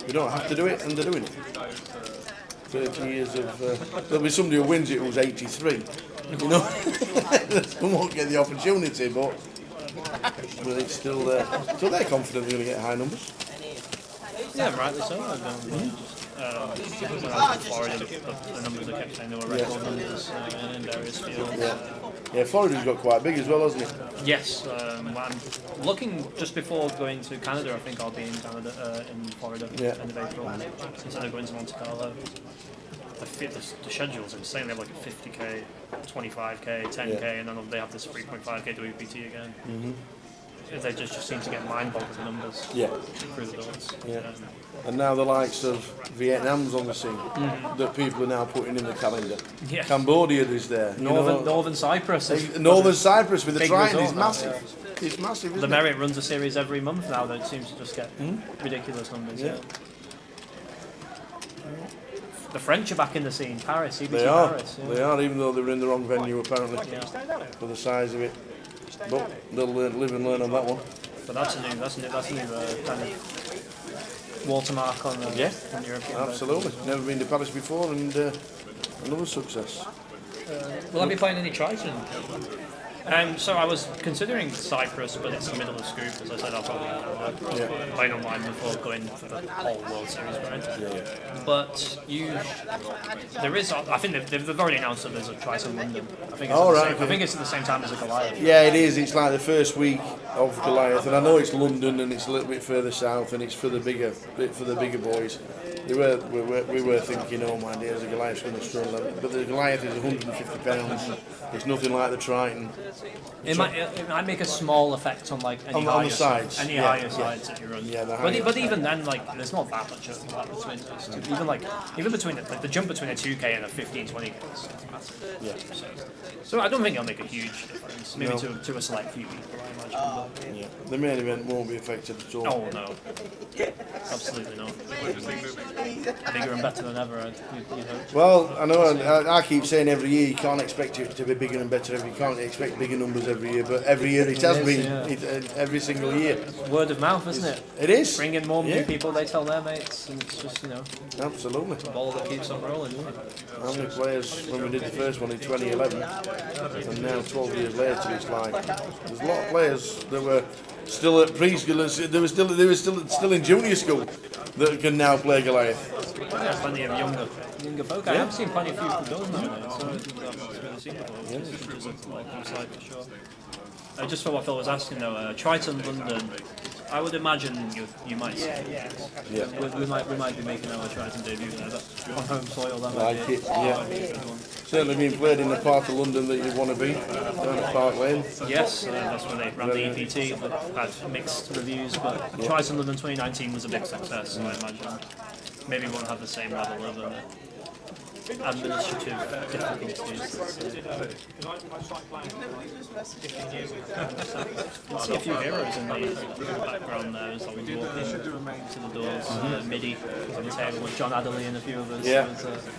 They don't have to do it, and they're doing it. 30 years of... there'll be somebody who wins it who's 83. You know? They won't get the opportunity, but it's still there. So they're confident they're going to get high numbers. Yeah, rightly so. When I was in Florida, the numbers I kept saying they were record numbers in various fields. Yeah, Florida's got quite big as well, hasn't it? Yes, I'm looking just before going to Canada. I think I'll be in Canada, in Florida, end of April, instead of going to Monte Carlo. The schedule's insane. They have like a 50k, 25k, 10k, and then they have this 3.5k GUKPT again. They just seem to get mind-boggling numbers through the doors. And now the likes of Vietnam's on the scene that people are now putting in the calendar. Yeah. Cambodia is there. Northern Cyprus. Northern Cyprus with the Triton is resort massive. It's massive, isn't the it? Merit runs a series every month now that seems to just get ridiculous numbers. Yeah. The French are back in the scene. Paris, CBC They are. Paris. Yeah. They are, even though they were in the wrong venue apparently for the size of it. But they'll live and learn on that one. But that's a new kind of watermark on the European. Absolutely. Never been to Paris before, and another success. Will I be playing any Triton? So I was considering Cyprus, but it's the middle of Scoop. As I said, I'll probably playing online before going for the whole World Series, right? But there is. I think they've already announced that there's a Triton London. I think it's at the same time as a Goliath. Yeah, it is. It's like the first week of Goliath, and I know it's London and it's a little bit further south, and it's for the bigger boys. we were thinking, oh my dear, the Goliath's going to struggle. But the Goliath is 150 pounds. It's nothing like the Triton. It might make a small effect on like any on the sides, higher sides that you run. Yeah, but even then, like there's not that much overlap between those two. Even between the jump between a 2K and a 15-20K is massive. Yeah. So I don't think it'll make a huge difference. Maybe to a select few people, I imagine. Yeah. The main event won't be affected at all. Oh no, absolutely not. Bigger and better than ever. You'd hope. Well, I know I keep saying every year you can't expect it to be bigger and better. You can't expect bigger numbers every year, but every year it has been. Every single year. Word of mouth, isn't it? It is. Bring in more new people, they tell their mates, and it's just Absolutely. the ball that keeps on rolling. How many players when we did the first one in 2011, and now 12 years later, it's like there's a lot of players that were still at preschool, they were still in junior school that can now play Goliath. Yeah, plenty of younger folk. I have seen plenty of people who don't nowadays, so I've really seen before. It's a welcome sight for sure. Just for what Phil was asking though, Triton London, I would imagine you might see it. Yeah. We might be making our Triton debut there, but on home soil that might Like be it, yeah. Certainly being played in the part of London that you want to be, down at Park Lane. Yes, that's where they ran the EPT, had mixed reviews, but Triton London 2019 was a big success, so I imagine maybe we won't have the same level of administrative difficulties. You can see a few heroes in the background there as we walk into the doors. MIDI on the table with John Adderley and a few of us. Yeah,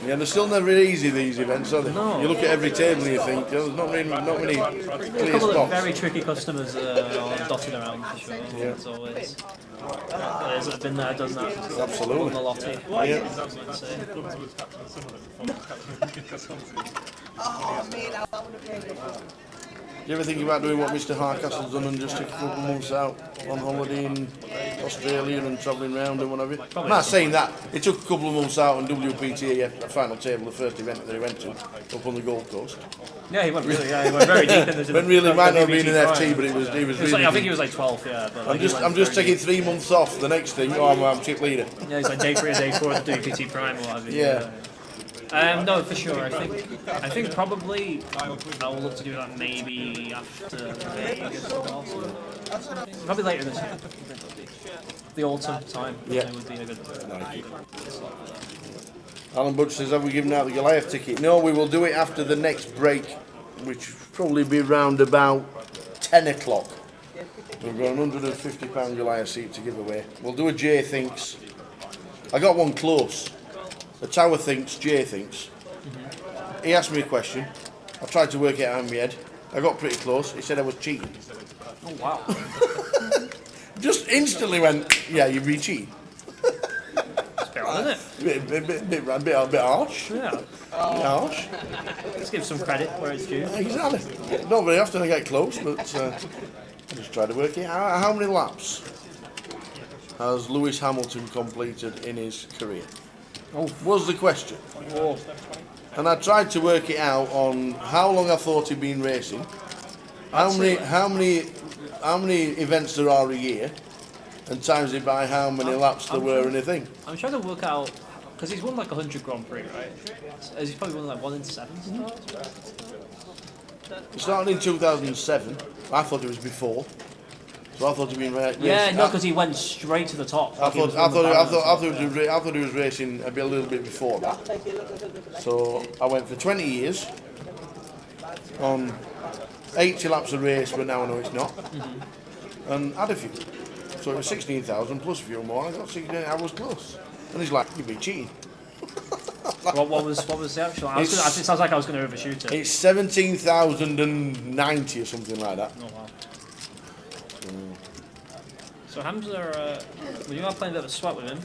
they're still never easy, these events, are they? No. You look at every table and you think, there's not many A clear couple of spots. very tricky customers dotted around for sure. Yeah. As always. Players that have been there, done that. Absolutely. Won the lottery. Yeah. Do you ever think about doing what Mr. Harcastle's done and just take a couple of months out on holiday in Australia and travelling around and whatever? I'm not saying that. It took a couple of months out on WPT, a final table, the first event that he went to, up on the Gold Coast. Yeah, he went very deep in the Went really, might not have been an WPT FT, but he was really like, I think deep. he was like 12th, yeah. But like, I'm just taking 3 months off. The next thing, I'm chip leader. Yeah, he's like day 3 or day 4 at the WPT Prime or whatever. Yeah. No, for sure. I think probably I will look to do that maybe after Vegas or also. Probably later this year. The autumn time. Yeah. It would be a good. Alan Butch says, have we given out the Goliath ticket? No, we will do it after the next break, which will probably be round about 10 o'clock. We've got an £150 Goliath seat to give away. We'll do a Jay Thinks. I got one close. The Tower thinks, Jay thinks. He asked me a question. I tried to work it out in my head. I got pretty close. He said I was cheating. Oh wow! Just instantly went, yeah, you'd be cheating. It's a bit odd, isn't it? A bit harsh. Yeah. A bit harsh. Let's give some credit where it's due. Exactly. Not very often I get close, but I just try to work it out. How many laps has Lewis Hamilton completed in his career? Was the question. Oh. And I tried to work it out on how long I thought he'd been racing, how many events there are a year, and times it by how many laps there were in a thing. I'm trying to work out because he's won like 100 Grand Prix, right? He's probably won like 1 in 7 starts. It started in 2007. I thought it was before. So I thought he'd been racing. Yeah, no, because he went straight to the top. I thought he was racing a little bit before that. So I went for 20 years on 80 laps a race, but now I know it's not. And had a few. So it was 16,000 plus a few more. I got 16. I was close. And he's like, "You've been cheating." what was the actual? It sounds like I was going to overshoot it. It's 17,090 or something like that. Oh wow. So Hamza, you are playing a bit of a sweat with him.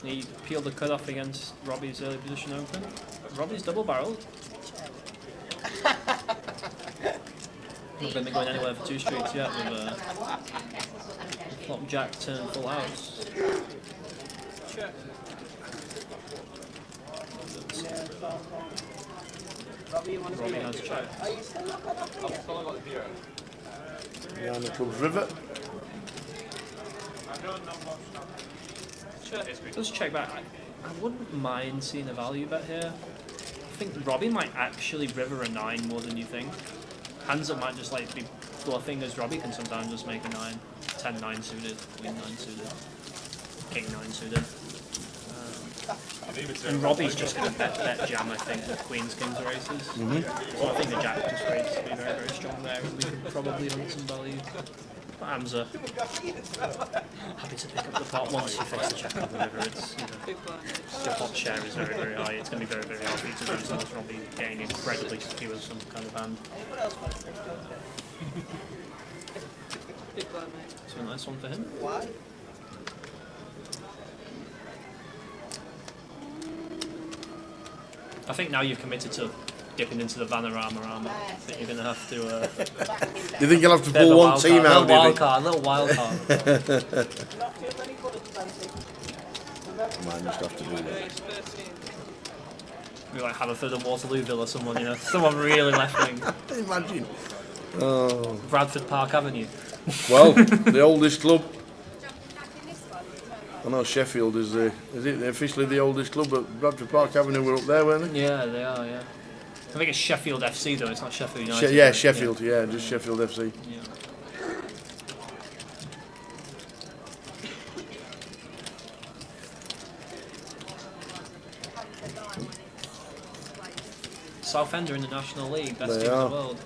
He peeled the cut-off against Robbie's early position open. Robbie's double-barreled. Not been going anywhere for 2 streets yet with flop jack turn full house. Robbie has checked. Behind the club's rivet. Let's check back. I wouldn't mind seeing a value bet here. I think Robbie might actually river a 9 more than you think. Hands up might just like be bluffing, as Robbie can sometimes just make a 9. 10-9 suited, Queen 9 suited, King 9 suited. And Robbie's just going to bet jam, I think, with Queens, Kings races. So I think the Jack just rates to be very, very strong there, and we could probably hunt some value. But Hamza, happy to pick up the pot once you fix the check on the river. It's, you know, your pot share is very, very high. It's going to be very, very hard for you to lose unless Robbie getting incredibly secure with some kind of hand. So a nice one for him. Why? I think now you've committed to dipping into the Vanarama armor, that you're going to have to... You think you'll have to pull one team out, do you think? A little wild card. Might just have to do that. We like Haverford and Waterlooville or someone, you know, someone really left wing. Imagine. Oh. Bradford Park Avenue. Well, the oldest club. I know Sheffield is it officially the oldest club, but Bradford Park Avenue were up there, weren't they? Yeah, they are, yeah. I think it's Sheffield FC though, it's not Sheffield United. Yeah, Sheffield, yeah, just Sheffield FC. Yeah. Southend are in the National League, best team in the world.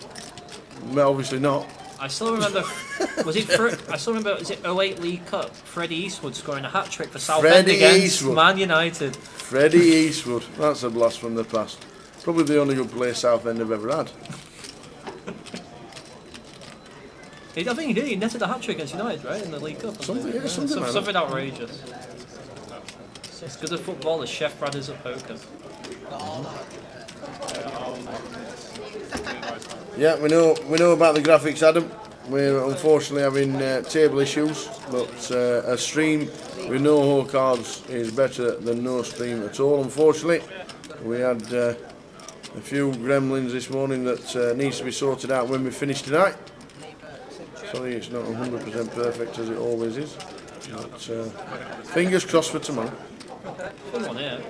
Well, obviously not. I still remember, I still remember, is it 08 League Cup? Freddie Eastwood scoring a hat-trick for Southend against Man United. Freddie Eastwood, that's a blast from the past. Probably the only good player Southend have ever had. I think he did, he netted a hat-trick against United, right, in the League Cup? Something like something outrageous. As good at football as Chef Brad is at poker. Yeah, we know about the graphics, Adam. We're unfortunately having table issues, but a stream with no whole cards is better than no stream at all. Unfortunately, we had a few gremlins this morning that needs to be sorted out when we finish tonight. Sorry, it's not 100% perfect as it always is. But fingers crossed for tomorrow. Fun one here.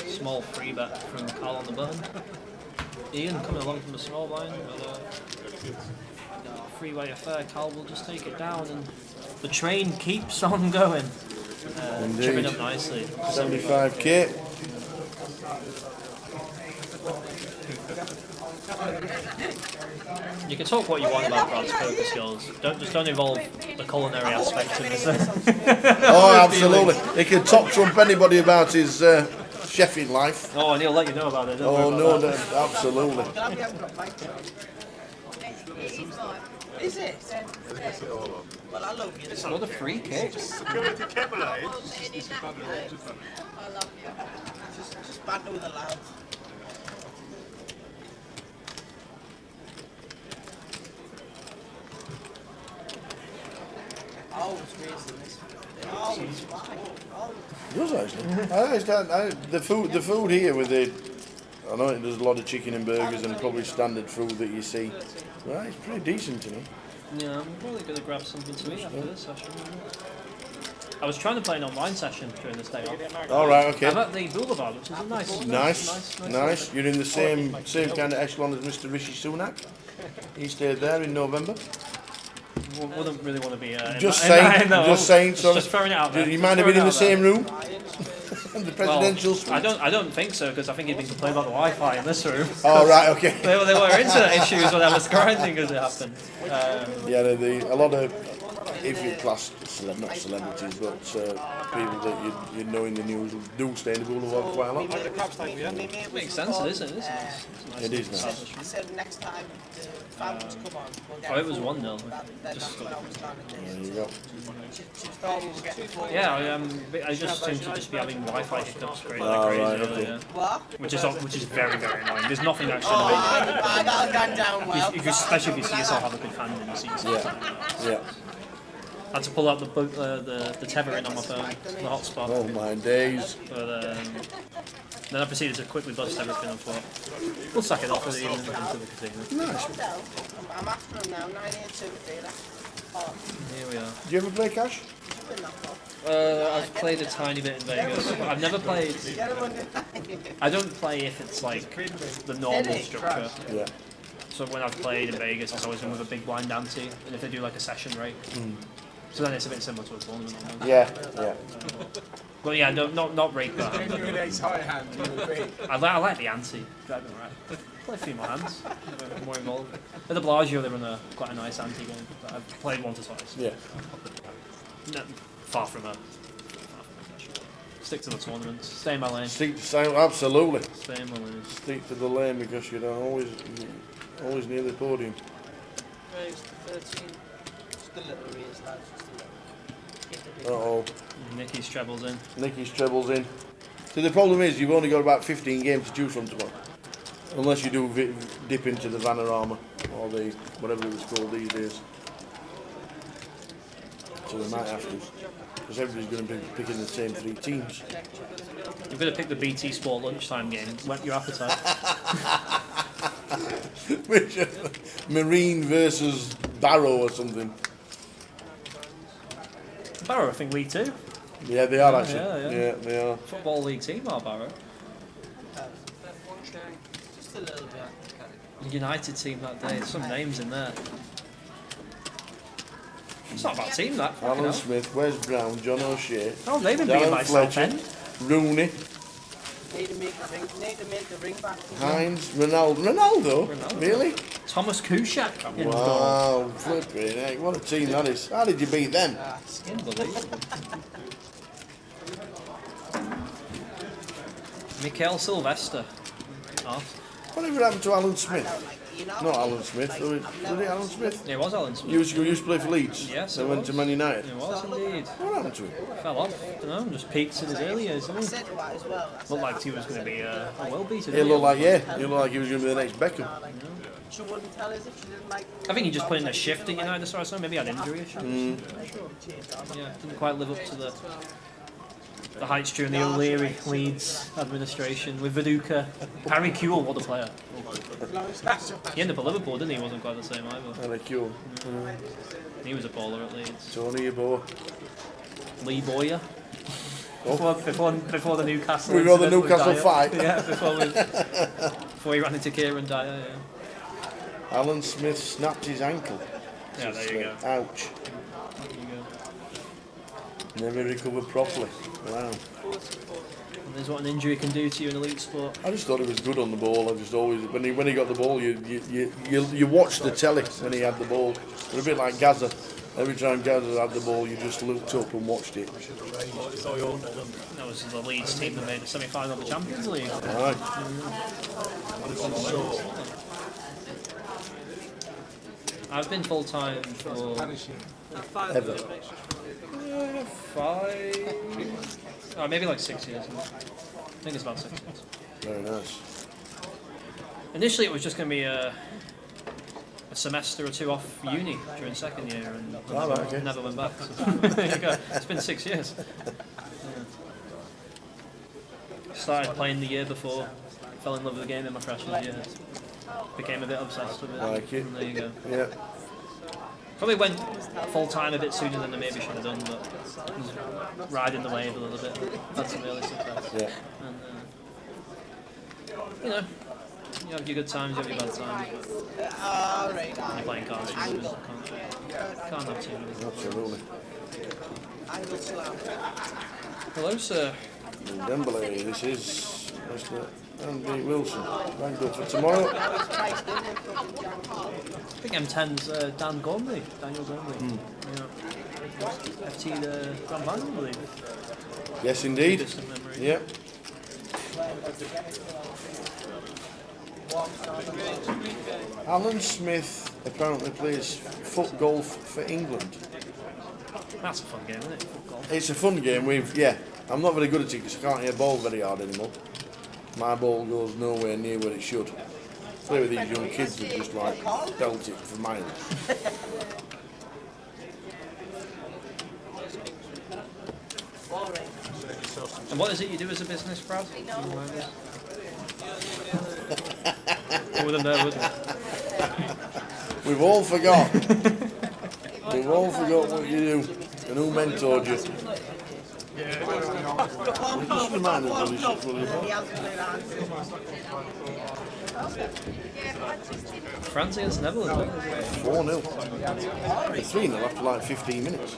Small free bet from Carl on the button. Ian coming along from the small line with a freeway affair. Carl will just take it down, and the train keeps on going. Trimming up nicely. 75k. You can talk what you want about Brad's poker skills. Don't involve the culinary aspect of this. Oh, absolutely. He can top trump anybody about his chefing life. Oh, and he'll let you know about it. Oh no, absolutely. Is it? Well, I love you. It's another free kick. Just banter with the lads. Does actually. The food here with the, I know there's a lot of chicken and burgers and probably standard food that you see. Well, it's pretty decent to me. Yeah, I'm probably going to grab something to eat after this session. I was trying to play an online session during this day off. All right, okay. I'm at the Boulevard, which is a nice. You're in the same kind of echelon as Mr. Rishi Sunak. He stayed there in November. Wouldn't really want to be. Just saying. Sorry. Just throwing it out there. Do you mind having in the same room? The presidential suite? I don't think so, because I think he'd been complaining about the Wi-Fi in this room. Oh right, okay. They were internet issues when I was grinding as it happened. A lot of, if you class not celebrities, but people that you know in the news do stay in the Boulevard quite a lot. Makes sense, isn't it? It is nice. I said next time fans come on, we'll get it was 1-0. There you go. Yeah, I just seem to just be having Wi-Fi hiccups crazy earlier. Which is very, very annoying. There's nothing actually annoying. I got a gun down well. Especially if you see yourself have a good hand and you see yourself. Yeah. I had to pull out the tethering on my phone, the hotspot. Oh my days. But then I proceeded to quickly bust everything and thought, we'll sack it off for the evening until we continue. Nice. I'm after him now, 982 theatre. Here we are. Do you ever play cash? I've played a tiny bit in Vegas. But I've never played. I don't play if it's like the normal structure. Yeah. So when I've played in Vegas, it's always been with a big blind ante, and if they do like a session rate. So then it's a bit similar to a tournament almost. Yeah, yeah. But yeah, not rate that. I like the ante. Driving right. Play a few more hands. More involved. At the Bellagio, they run quite a nice ante game. That I've played once or twice. Yeah. No, far from a stick to the tournaments. Stay in my lane. Absolutely. Stay in my lane. Stick to the lane because you're always near the podium. Right, 13. Just a little raise, lads. Uh-oh. Nicky's trebles in. Nicky's trebles in. So the problem is you've only got about 15 games to choose from tomorrow. Unless you do dip into the Vanarama or the whatever it was called these days. So they might have to. Because everybody's going to be picking the same 3 teams. You're going to pick the BT Sport lunchtime game. Whet your appetite. Which Marine versus Barrow or something. Barrow, I think League 2. Yeah, they are actually. Yeah, they are. Football League team are Barrow. Just a little bit. United team that day. There's some names in there. It's not a bad team, that. Alan Smith, Wes Brown, John O'Shea. Oh, they've been beating by Southend. Rooney. Need to make the ring back. Hines, Ronaldo? Really? Thomas Kuszak. Wow, flipping heck, what a team that is. How did you beat them? Unbelievable. Mikel Sylvester. Whatever happened to Alan Smith? Not Alan Smith, was it Alan Smith? Yeah, it was Alan Smith. You used to play for Leeds? Yes, They went to Man United? It was indeed. What happened to him? Fell off. I don't know, just peaked in his early years, didn't he? Looked like he was going to be a world beater. He looked like, he was going to be the next Beckham. She wouldn't tell us if she didn't like. I think he just put in a shift at United, so I saw maybe had injury issues. Yeah, didn't quite live up to the heights during the O'Leary Leeds administration with Viduka. Harry Kewell, what a player. He ended up at Liverpool, didn't he? He wasn't quite the same either. Harry Kewell. He was a baller at Leeds. Tony Yeboah. Lee Boyer. Before the Newcastle. Before the Newcastle fight. Yeah, before he ran into Kieran Dyer. Yeah. Alan Smith snapped his ankle. Yeah, there you go. Ouch. Never recovered properly. Wow. And there's what an injury can do to you in elite sport. I just thought he was good on the ball. I just always, when he got the ball, you watched the telly when he had the ball. It was a bit like Gaza. Every time Gaza had the ball, you just looked up and watched it. That was the Leeds team that made the semi-final of the Champions League. Right. I've been full-time for... Ever. 5... maybe like 6 years. I think it's about 6 years. Very nice. Initially it was just going to be a semester or 2 off uni during second year and never went back. So, there you go. It's been 6 years. Yeah. Started playing the year before, fell in love with the game in my freshman year. Became a bit obsessed with it. Like it. And there you go. Yeah. Probably went full time a bit sooner than I maybe should have done, but was riding the wave a little bit. Had some early success. Yeah. And you know, you have your good times, you have your bad times. When you're playing cards, you can't have too many. Absolutely. Hello, sir. Dembele, this is Mr. Andy Wilson. Ranked up for tomorrow. I think M10's Daniel Gormley. FT the Grand Final, I believe. Yes, indeed. Yeah. Alan Smith apparently plays foot golf for England. That's a fun game, isn't it? Foot golf. It's a fun game. I'm not very good at it because I can't hit a ball very hard anymore. My ball goes nowhere near where it should. Play with these young kids that just like belt it for miles. And what is it you do as a business, Brad? We've all forgot. We've all forgot what you do and who mentored you. Just remind us what he's really about. France against Netherlands. 4-0. 3-0 after like 15 minutes.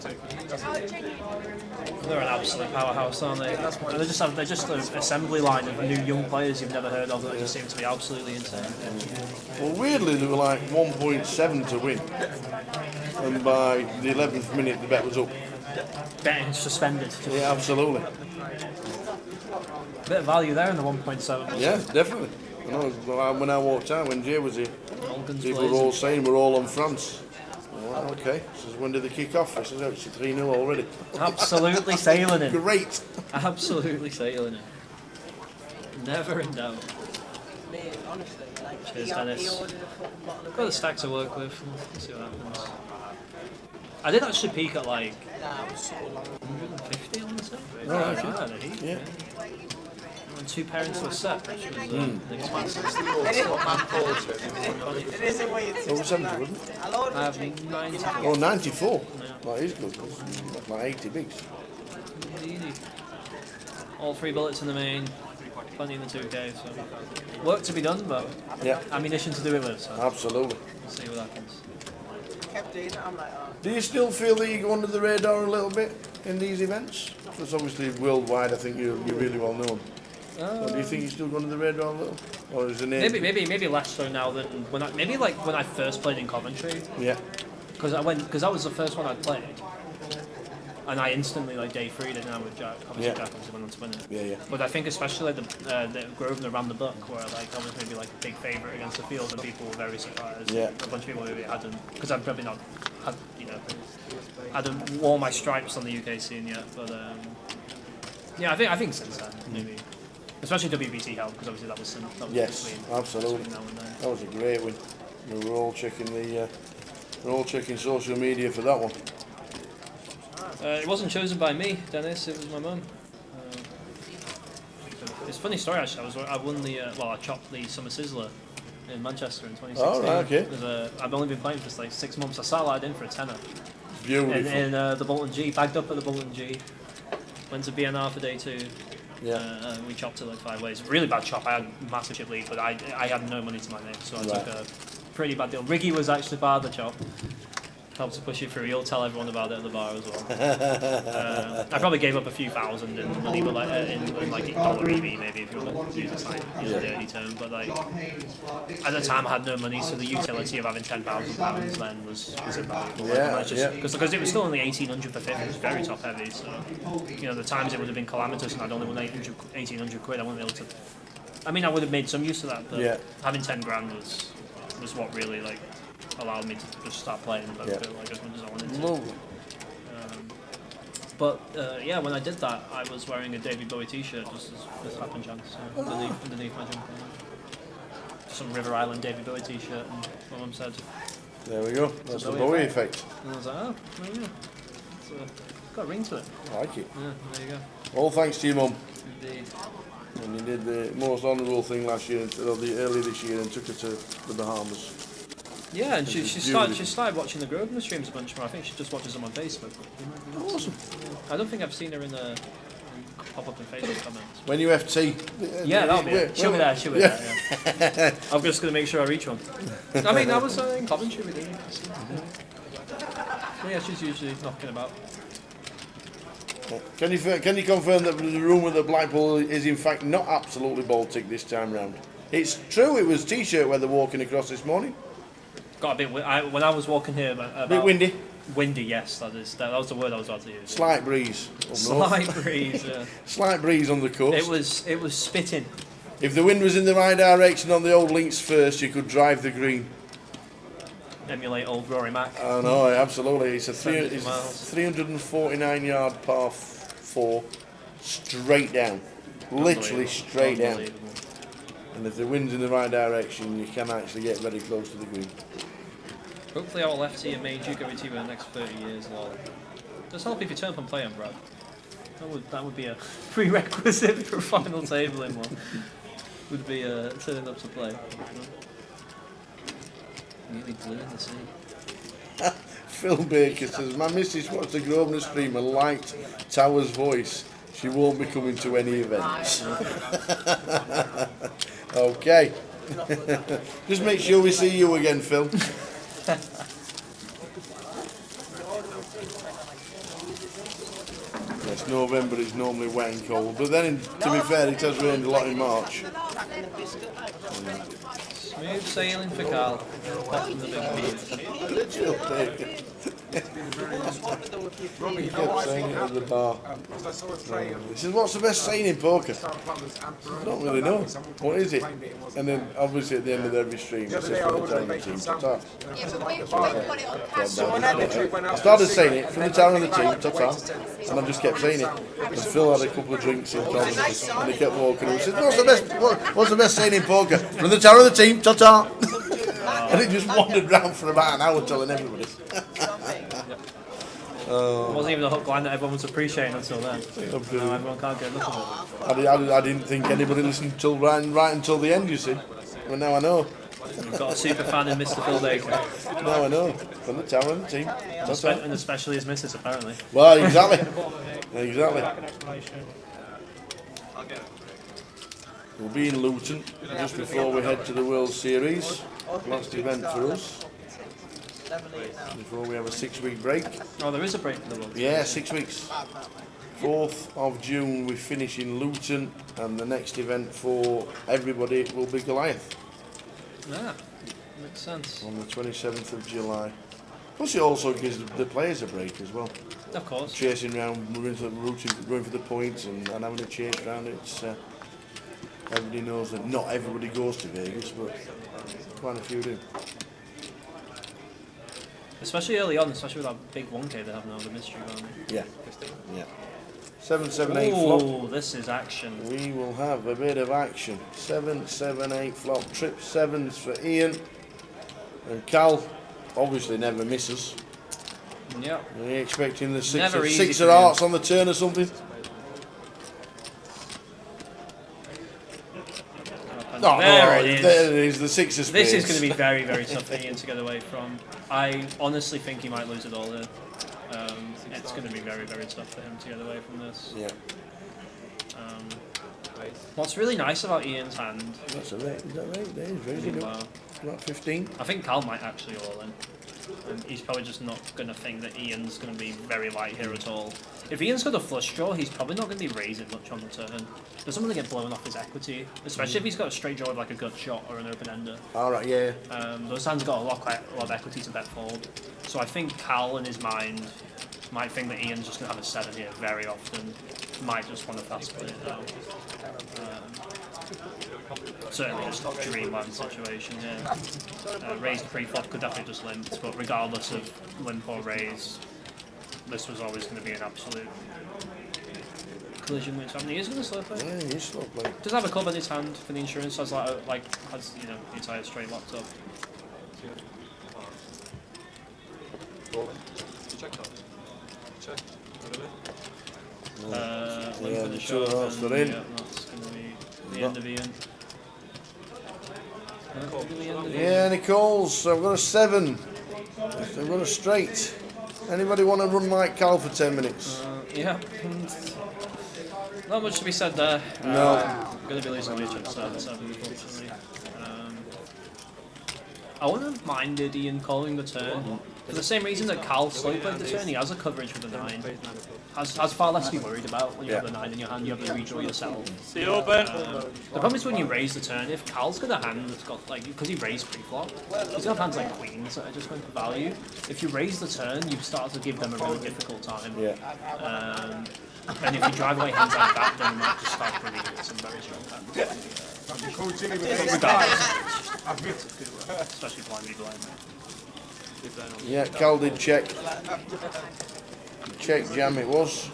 They're an absolute powerhouse, aren't they? And they're just an assembly line of new young players you've never heard of that just seem to be absolutely insane. Well, weirdly, they were like 1.7 to win. And by the 11th minute, the bet was up. Betting suspended. Yeah, absolutely. Bit of value there in the 1.7. Yeah, definitely. I know, when I walked out, when Jay was here, Morgan's people were all saying we're all on France. Well, okay, says when did they kick off? I says, oh, it's 3-0 already. Absolutely sailing it. Great. Absolutely sailing it. Never in doubt. Honestly, like, Cheers, he Dennis. ordered a fucking bottle of Got the stack to work with. We'll see what happens. I did actually peak at like 150 on the set. Oh, right, Yeah. And 2 pair into a set, which was It isn't what you Over 70, wasn't it? I have 94. Oh, 94. Yeah. That is good. That's like 80 bigs. Easy. All 3 bullets in the main, plenty in the 2K, so work to be done, but yeah, ammunition to do it with, so absolutely. We'll see what happens. kept doing it, I'm like, oh. Do you still feel that you go under the radar a little bit in these events? Because obviously worldwide, I think you're really well known. So do you think you still go under the radar a little, or is the name? Maybe less so now than when I first played in Coventry. Yeah. Because that was the first one I played, and I instantly like day 3'd it now with Jack. Obviously, Jack obviously went on to win it. Yeah. But I think especially like the Grosvenor ran the book, where like I was maybe like a big favourite against the field, and people were very surprised. Yeah. A bunch of people maybe hadn't, because I've probably not had, hadn't worn my stripes on the UK scene yet. But yeah, I think since then maybe. Especially WBT helped, because obviously that was Yes, between, absolutely. now and then. That was a great win. We were all checking social media for that one. It wasn't chosen by me, Dennis. It was my mum. It's a funny story actually. I won the I chopped the Summer Sizzler in Manchester in 2016. Oh, right, okay. I've only been playing for like 6 months. I started in for a tenner. Beautiful. In the Bolton G, bagged up at the Bolton G. Went to BNR for day 2. Yeah. We chopped it like 5 ways. Really bad chop. I had massive chip lead, but I had no money to my name, so I took a pretty bad deal. Riggy was actually part of the chop. Helped to push it through. He'll tell everyone about it at the bar as well. I probably gave up a few thousand in money, but like in like dollar EV maybe, if you want to use this like dirty term. But like at the time I had no money, so the utility of having £10,000 then was invaluable. Because it was still only 1,800 per fifth. It was very top heavy. So the times it would have been calamitous, and I'd only won 1,800 quid. I wouldn't be able to. I mean, I would have made some use of that, but having 10 grand was what really like allowed me to just start playing like as much as I wanted to. When I did that, I was wearing a David Bowie t-shirt just as happen chance underneath my jumper. Some River Island David Bowie t-shirt, and my mum said, "There we go. That's the Bowie effect." And I was like, "Oh, there you go. It's got a ring to it." I like it. Yeah, there you go. All thanks to your mum. Indeed. And you did the most honourable thing last year, early this year, and took her to the Bahamas. Yeah, and she started watching the Grosvenor streams a bunch more. I think she just watches them on Facebook. Awesome. I don't think I've seen her in pop up in Facebook comments. When you FT. Yeah, that'll be it. She'll be there. Yeah. I'm just going to make sure I reach one. I mean, I was in Coventry with her. Yeah, she's usually knocking about. Can you confirm that the rumour that Blackpool is in fact not absolutely Baltic this time round? It's true. It was t-shirt weather walking across this morning. Got a bit. When I was walking here, a bit windy. Windy, yes, that was the word I was about to use. Slight breeze. Slight breeze. Yeah. Slight breeze on the coast. It was spitting. If the wind was in the right direction on the old links first, you could drive the green. Emulate old Rory Mac. I know, absolutely. It's a 349 yard par 4, straight down, literally straight down. And if the wind's in the right direction, you can actually get very close to the green. Hopefully our lefty and main GUKPT for the next 30 years. Just help if you turn up and play him, Brad. That would be a prerequisite for a final table in one. Would be turning up to play. Nearly blue in the sea. Phil Baker says, my missus watched the Grosvenor stream and liked Tower's voice. She won't be coming to any events. Okay. Just make sure we see you again, Phil. Yes, November is normally wet and cold, but then, to be fair, it has rained a lot in March. Smooth sailing for Carl. Popping the big beat. Phil Baker. He kept saying it at the bar. He says, what's the best saying in poker? I don't really know. What is it? And then obviously at the end of every stream it says from the town of the team, ta-ta. I started saying it from the town of the team, ta-ta. And I just kept saying it. And Phil had a couple of drinks in Thomas and he kept walking and he said, what's the best saying in poker? From the town of the team, ta-ta. And he just wandered round for about an hour telling everybody. It wasn't even a hook line that everyone was appreciating until then. Now everyone can't get enough of it. I didn't think anybody listened till right until the end, you see. But now I know. You've got a super fan in Mr. Phil Baker. Now I know. From the tower and the team. And especially his missus, apparently. Well, exactly. Exactly. We'll be in Luton just before we head to the World Series. Last event for us. Before we have a 6-week break. Oh, there is a break for the World Series? Yeah, 6 weeks. 4th of June we finish in Luton, and the next event for everybody will be Goliath. Yeah, makes sense. On the 27th of July. Plus it also gives the players a break as well. Of course. Chasing around, going for the points and having a chase around it. Everybody knows that not everybody goes to Vegas, but quite a few do. Especially early on, especially with that big 1K they have now, the mystery one. Yeah. Yeah. 7, 7, 8 flop. Oh, this is action. We will have a bit of action. 7, 7, 8 flop. Trip 7s for Ian. And Cal obviously never misses. Yep. Are you expecting the six Never of hearts on the turn or something? Oh, there it is. There it is, the 6 of spades. This is going to be very, very tough for Ian to get away from. I honestly think he might lose it all here. It's going to be very, very tough for him to get away from this. Yeah. What's really nice about Ian's hand... That's a rate, is that right? There is very good. About 15. I think Cal might actually all in. And he's probably just not going to think that Ian's going to be very light here at all. If Ian's got a flush draw, he's probably not going to be raising much on the turn. Doesn't want to get blown off his equity, especially if he's got a straight draw with like a gut shot or an open ender. Alright, yeah. Those hands got quite a lot of equity to bet fold. So I think Cal in his mind might think that Ian's just going to have a 7 here very often. Might just want to fast play it down. Certainly just a dreamland situation here. Raised pre-flop could definitely just limp, but regardless of limp or raise, this was always going to be an absolute collision which happened. He is going to slow play. Yeah, he is slow play. Does have a club in his hand for the insurance, has has you know the entire straight locked up. Limp for the shove, and yeah, that's going to be the end of Ian. Yeah, Nicole's. I've got a 7. I've got a straight. Anybody want to run like Cal for 10 minutes? Yeah. Not much to be said there. No. I'm going to be losing my chip 7, unfortunately. I wouldn't have minded Ian calling the turn. For the same reason that Cal slow played the turn, he has a coverage with a 9. Has far less to be worried about when you have the 9 in your hand, you have to redraw yourself. See you open. The problem is when you raise the turn, if Cal's got a hand that's got, like, because he raised pre-flop, he's got hands like queens that are just going for value. If you raise the turn, you start to give them a really difficult time. Yeah. And if you drive away hands like that, then you might just start bringing in some very strong hands. Especially blind blind. Yeah, Cal did check. Check jam it was.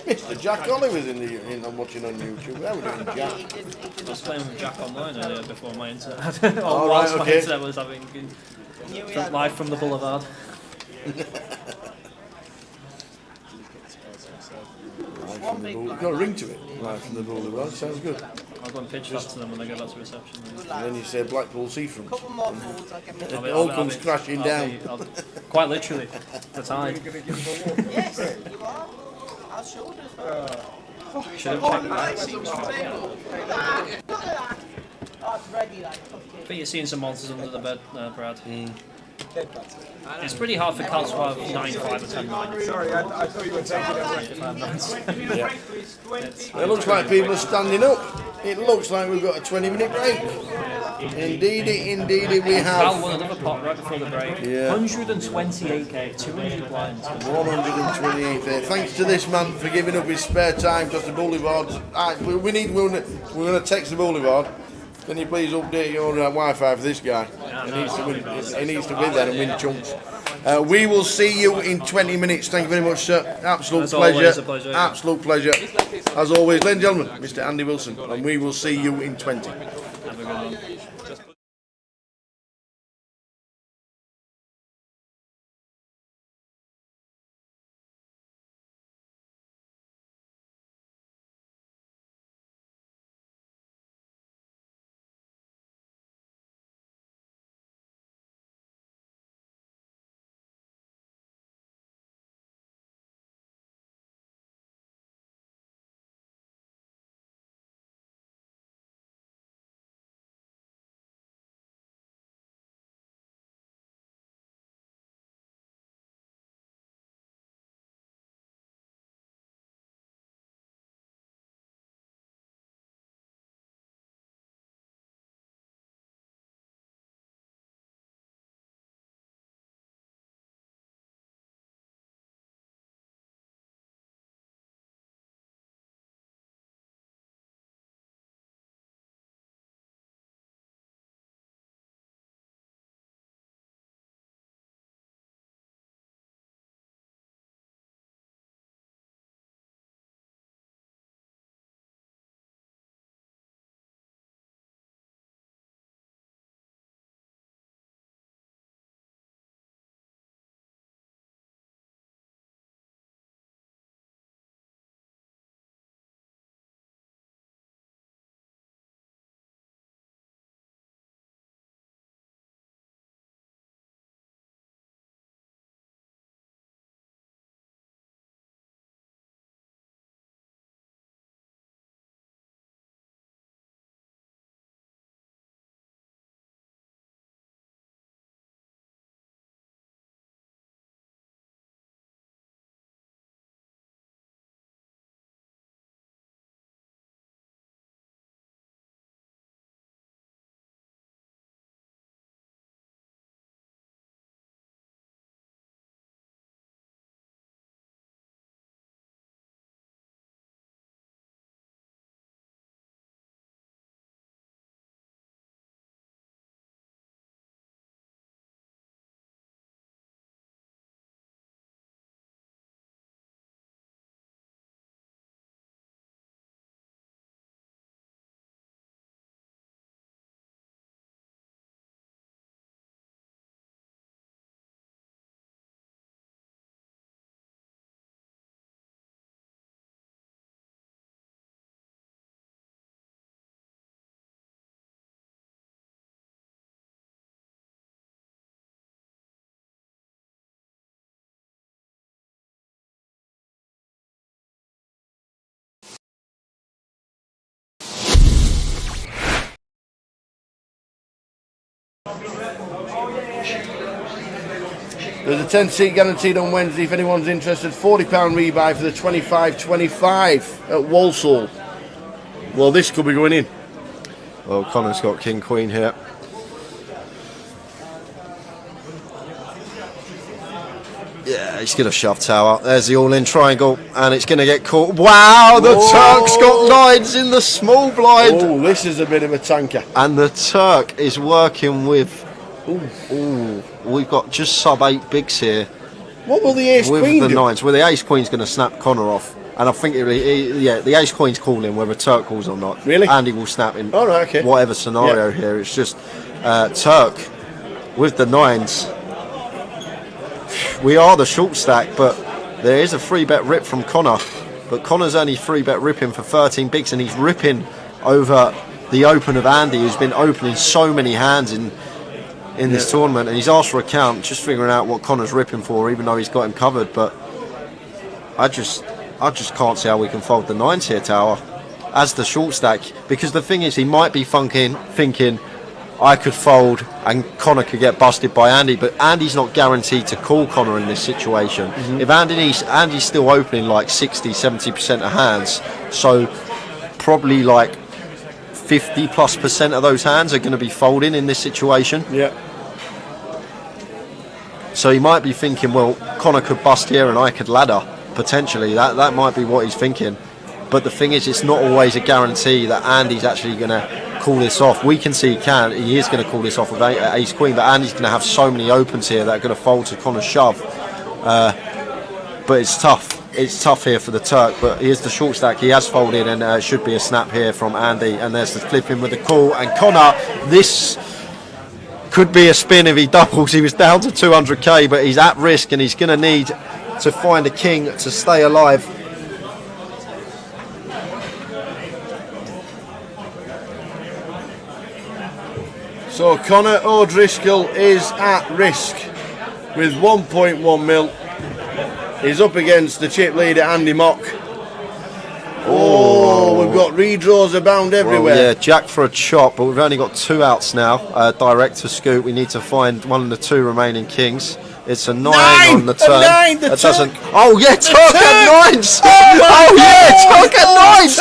Mr. Jack Oliver's I'm watching on YouTube. How are we doing, Jack? I was playing with Jack online earlier before my internet. All right, my okay. internet was having live from the boulevard. Got a ring to it. Live from the boulevard. Sounds good. I'll go and pitch that to them when they go back to reception. And then you say Blackpool seafront. Couple more boards, I'll get It all comes crashing down. Quite literally, the time. Yes, you are. Our shoulders. Should have checked that. Oh, it's ready, like. I think you're seeing some monsters under the bed, Brad. It's pretty hard for Cal to have 9-5 or 10-9. Sorry, I thought you were taking it. Yeah. It looks like people are standing up. It looks like we've got a 20-minute break. Indeed we Cal have. won another pot right before the break. Yeah. 128k, 200 blinds. 128. Thanks to this man for giving up his spare time just the boulevard. We're going to text the boulevard. Can you please update your Wi-Fi for this guy? He needs to win there and win chunks. We will see you in 20 minutes. Thank you very much, sir. Absolute pleasure. Always a pleasure. Absolute pleasure. As always, ladies and gentlemen, Mr. Andy Wilson, and we will see you in 20. Have a good one. There's a 10-seat guaranteed on Wednesday if anyone's interested. £40 rebuy for the 25-25 at Walsall. Well, this could be going in. Well, Connor's got King Queen here. Yeah, he's going to shove tower. There's the all-in triangle, and it's going to get caught. Wow, the Turk's got lines in the small blind. Oh, this is a bit of a tanker. And the Turk is working with... Ooh, we've got just sub-8 bigs here. What will the ace-queen do? With the nines. Well, the ace-queen's going to snap Connor off. And I think, the ace-queen's calling whether Turk calls or not. Really? Andy will snap in okay. whatever scenario here. It's just Turk with the nines. We are the short stack, but there is a 3-bet rip from Connor. But Connor's only 3-bet ripping for 13 bigs, and he's ripping over the open of Andy, who's been opening so many hands in this tournament, and he's asked for a count, just figuring out what Connor's ripping for, even though he's got him covered. But I just can't see how we can fold the 9s here, Tower, as the short stack, because the thing is, he might be thinking I could fold and Connor could get busted by Andy, but Andy's not guaranteed to call Connor in this situation. If Andy's still opening like 60-70% of hands, so probably like 50+% of those hands are going to be folding in this situation. Yeah. So he might be thinking, well, Connor could bust here and I could ladder, potentially. That might be what he's thinking. But the thing is, it's not always a guarantee that Andy's actually going to call this off. We can see he is going to call this off with ace queen, but Andy's going to have so many opens here that are going to fold to Connor's shove. But it's tough. It's tough here for the Turk, but here's the short stack. He has folded, and it should be a snap here from Andy. And there's the flipping with the call. And Connor, this could be a spin if he doubles. He was down to 200k, but he's at risk, and he's going to need to find a king to stay alive. So Connor O'Driscoll is at risk with 1.1 mil. He's up against the chip leader Andy Mock. Oh, we've got redraws abound everywhere. Well, yeah, jack for a chop, but we've only got 2 outs now. Direct to scoop. We need to find one of the 2 remaining kings. It's a 9 on the turn. That doesn't. Oh yeah, Turk had 9s. Oh yeah, Turk had 9s.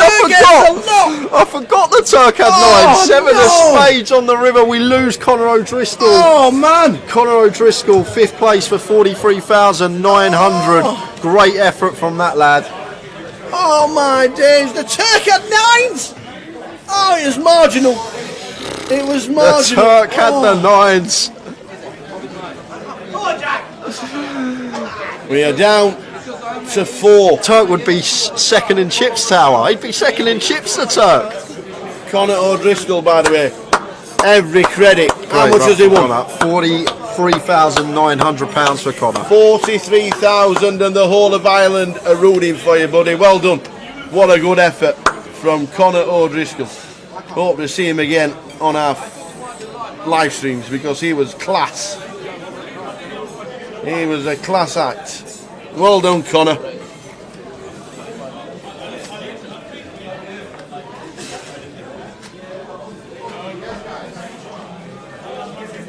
I forgot the Turk had 9s. 7 of spades on the river. We lose Connor O'Driscoll. Oh man, Connor O'Driscoll, 5th place for 43,900. Great effort from that lad. Oh my days, the Turk had 9s. Oh, it was marginal. It was marginal. The Turk had the 9s. We are down to 4. Turk would be second in chips, Tower. He'd be second in chips, the Turk. Connor O'Driscoll, by the way, every credit. How much has he won? £43,900 for Connor. 43,000, and the whole of Ireland are rooting for you, buddy. Well done. What a good effort from Connor O'Driscoll. Hope to see him again on our live streams, because he was class. He was a class act. Well done, Connor.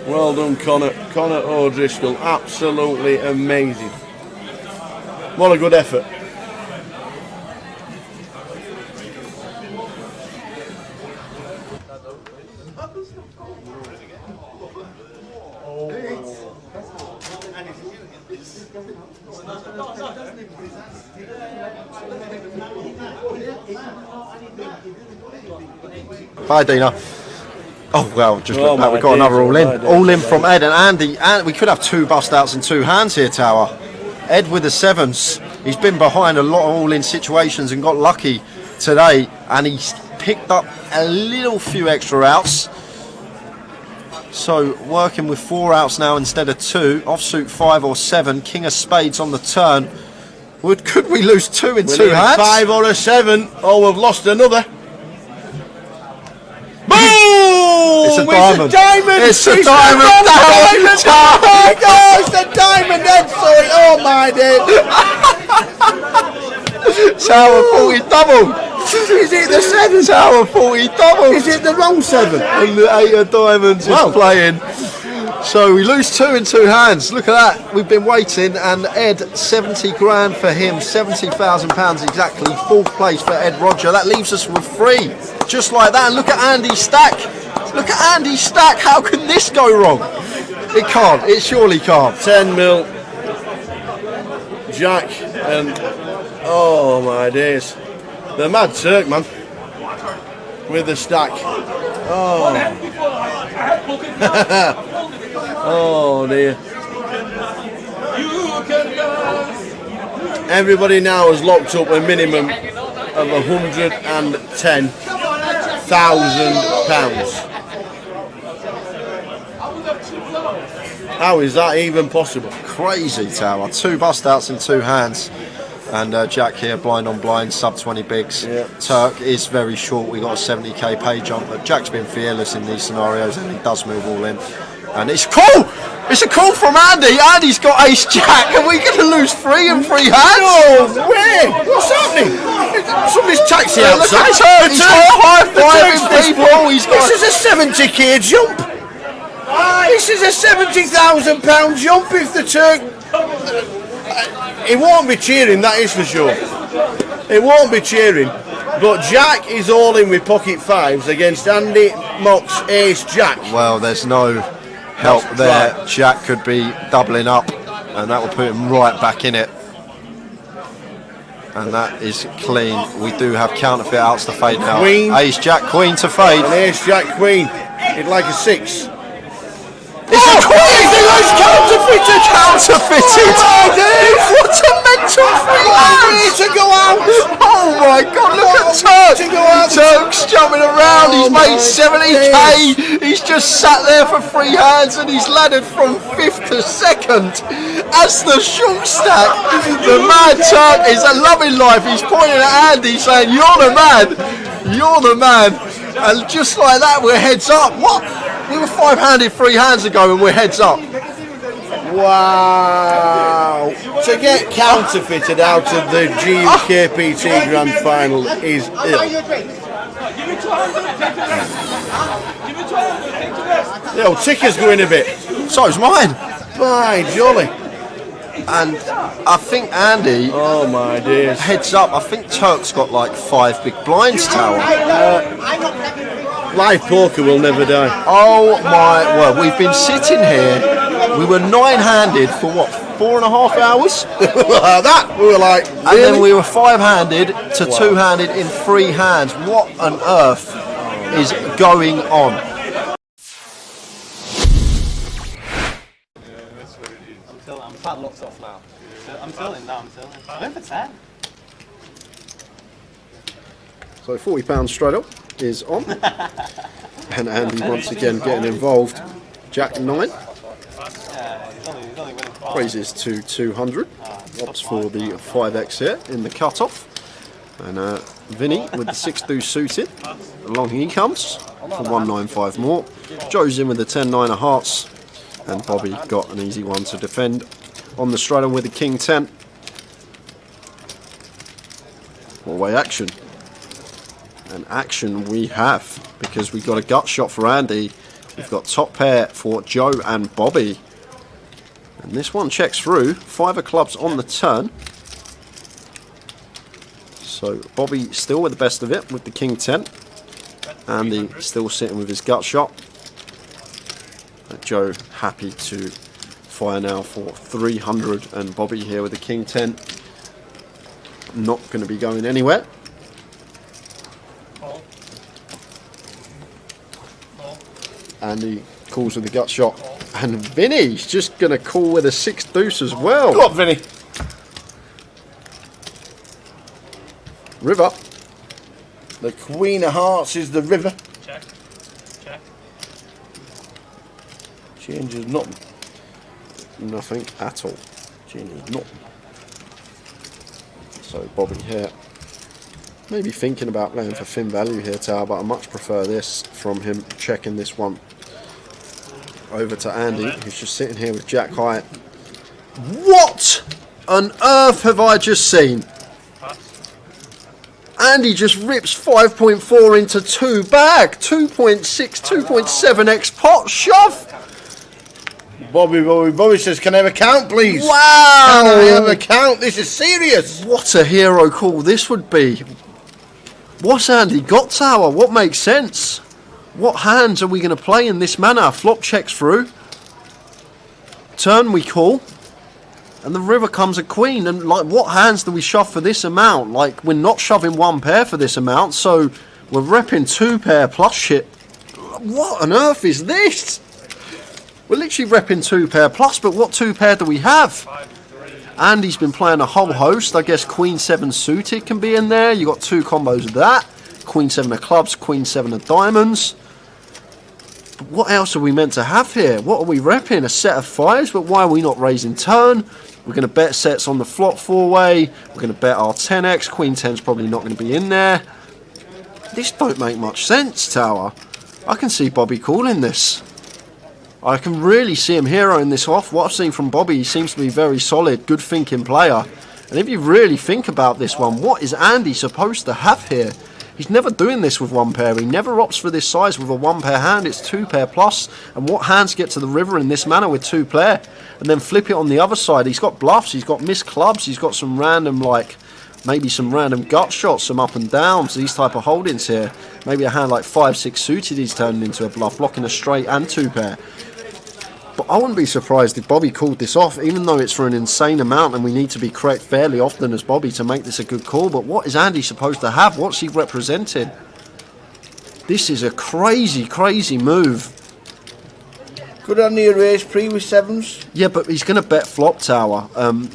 Well done, Connor. Connor O'Driscoll, absolutely amazing. What a good effort. Bye, Dina. Oh well, just look back. We've got another all in from Ed and Andy. And we could have 2 bust outs and 2 hands here, Tower. Ed with the 7s. He's been behind a lot of all in situations and got lucky today, and he's picked up a little few extra outs. So working with 4 outs now instead of 2. Offsuit 5 or 7. King of spades on the turn. Could we lose 2 in 2 hands? 5 or a 7. Oh, we've lost another. It's a diamond. It's a diamond. Oh, it's a diamond. Ed, sorry. Oh my days. Tower 40 double. Is it the 7? Tower 40 double. Is it the wrong 7? And the 8 of diamonds is playing. So we lose 2 in 2 hands. Look at that. We've been waiting, and Ed, 70 grand for him, £70,000 exactly. 4th place for Ed Roger. That leaves us with 3, just like that. And look at Andy's stack. Look at Andy's stack. How can this go wrong? It can't. It surely can't. 10 mil. Jack and oh my days. The Mad Turk, man. With the stack. Oh. Oh dear. Everybody now has locked up a minimum of £110,000. How is that even possible? Crazy, Tower. 2 bust outs in 2 hands. And Jack here, blind on blind, sub 20 bigs. Yeah. Turk is very short. We got a 70k pay jump, but Jack's been fearless in these scenarios, and he does move all in. And it's cool. It's a call from Andy. Andy's got ace jack. Are we going to lose 3 and 3 hands? No way! What's happening? Somebody's taxi Look outside. at Turk. He's high-fiving people. He's got. This is a 70k jump. This is a £70,000 jump if the Turk. He won't be cheering, that is for sure. He won't be cheering. But Jack is all in with pocket fives against Andy Mock's ace jack. Well, there's no help there. Right. Jack could be doubling up, and that will put him right back in it. And that is clean. We do have counterfeit outs to fade now. Queen. Ace jack queen to fade. An ace jack queen. He'd like a 6. It's a queen! It's counterfeited! Counterfeited! What a mental free to go out! Oh my god, look at Turk! Turk's jumping around, he's made 70k! He's just sat there for 3 hands and he's laddered from 5th to 2nd as the short stack. The mad Turk is loving life. He's pointing at Andy saying, "You're the man! You're the man!" And just like that, we're heads up. What? We were 5-handed 3 hands ago and we're heads up. Wow! To get counterfeited out of the GUKPT Grand Final is ill. Yo, ticker's going a bit. So's mine. By jolly. And I think Andy, oh my dears, heads up. I think Turk's got like 5 big blinds tower. Live poker will never die. Oh my word, we've been sitting here. We were 9-handed for what, 4.5 hours? That we were like, really? And then we were 5-handed to 2-handed in 3 hands. What on earth is going on? I'm padlocked off now. I'm tilting now, I went for 10. So £40 straight up is on. And Andy once again getting involved. Jack 9. Raises to 200. Opts for the 5x here in the cut-off. And Vinny with the 6-2 suited. Along he comes for 195 more. Joe's in with the 10-9 of hearts. And Bobby got an easy one to defend on the straight on with the King 10. Four-way action. And action we have, because we've got a gut shot for Andy. We've got top pair for Joe and Bobby. And this one checks through. 5 of clubs on the turn. So Bobby still with the best of it with the King 10. Andy still sitting with his gut shot. Joe happy to fire now for 300, and Bobby here with the King 10 not going to be going anywhere. Andy calls with the gut shot, and Vinny's just going to call with a 6 deuce as well. Go on, Vinny. River. The Queen of Hearts is the river. Check. Changes nothing. Nothing at all. Changes nothing. So Bobby here, maybe thinking about playing for thin value here, Tower, but I much prefer this from him, checking this one over to Andy, who's just sitting here with Jack high. What on earth have I just seen? Andy just rips 5.4 into 2 bag, 2.6, 2.7x pot shove. Bobby says, "Can I have a count, please?" Wow! Can I have a count? This is serious. What a hero call this would be. What's Andy got, Tower? What makes sense? What hands are we going to play in this manner? Flop checks through. Turn we call. And the river comes a queen. And like, what hands do we shove for this amount? Like, we're not shoving 1 pair for this amount. So we're repping 2 pair plus shit. What on earth is this? We're literally repping 2 pair plus, but what 2 pair do we have? Andy's been playing a whole host. I guess Queen 7 suited can be in there. You got 2 combos of that. Queen 7 of clubs, Queen 7 of diamonds. But what else are we meant to have here? What are we repping? A set of 5s, but why are we not raising turn? We're going to bet sets on the flop 4-way. We're going to bet our 10x. Queen 10's probably not going to be in there. This don't make much sense, Tower. I can see Bobby calling this. I can really see him heroing this off. What I've seen from Bobby, he seems to be a very solid, good thinking player. And if you really think about this one, what is Andy supposed to have here? He's never doing this with one pair. He never opts for this size with a one pair hand. It's two pair plus. And what hands get to the river in this manner with two player? And then flip it on the other side. He's got bluffs. He's got missed clubs. He's got some random, like, maybe some random gut shots, some up and downs, these type of holdings here. Maybe a hand like 5-6 suited he's turning into a bluff, blocking a straight and two pair. But I wouldn't be surprised if Bobby called this off, even though it's for an insane amount and we need to be correct fairly often as Bobby to make this a good call. But what is Andy supposed to have? What's he representing? This is a crazy, crazy move. Could Andy erase pre with sevens? Yeah, but he's going to bet flop, Tower.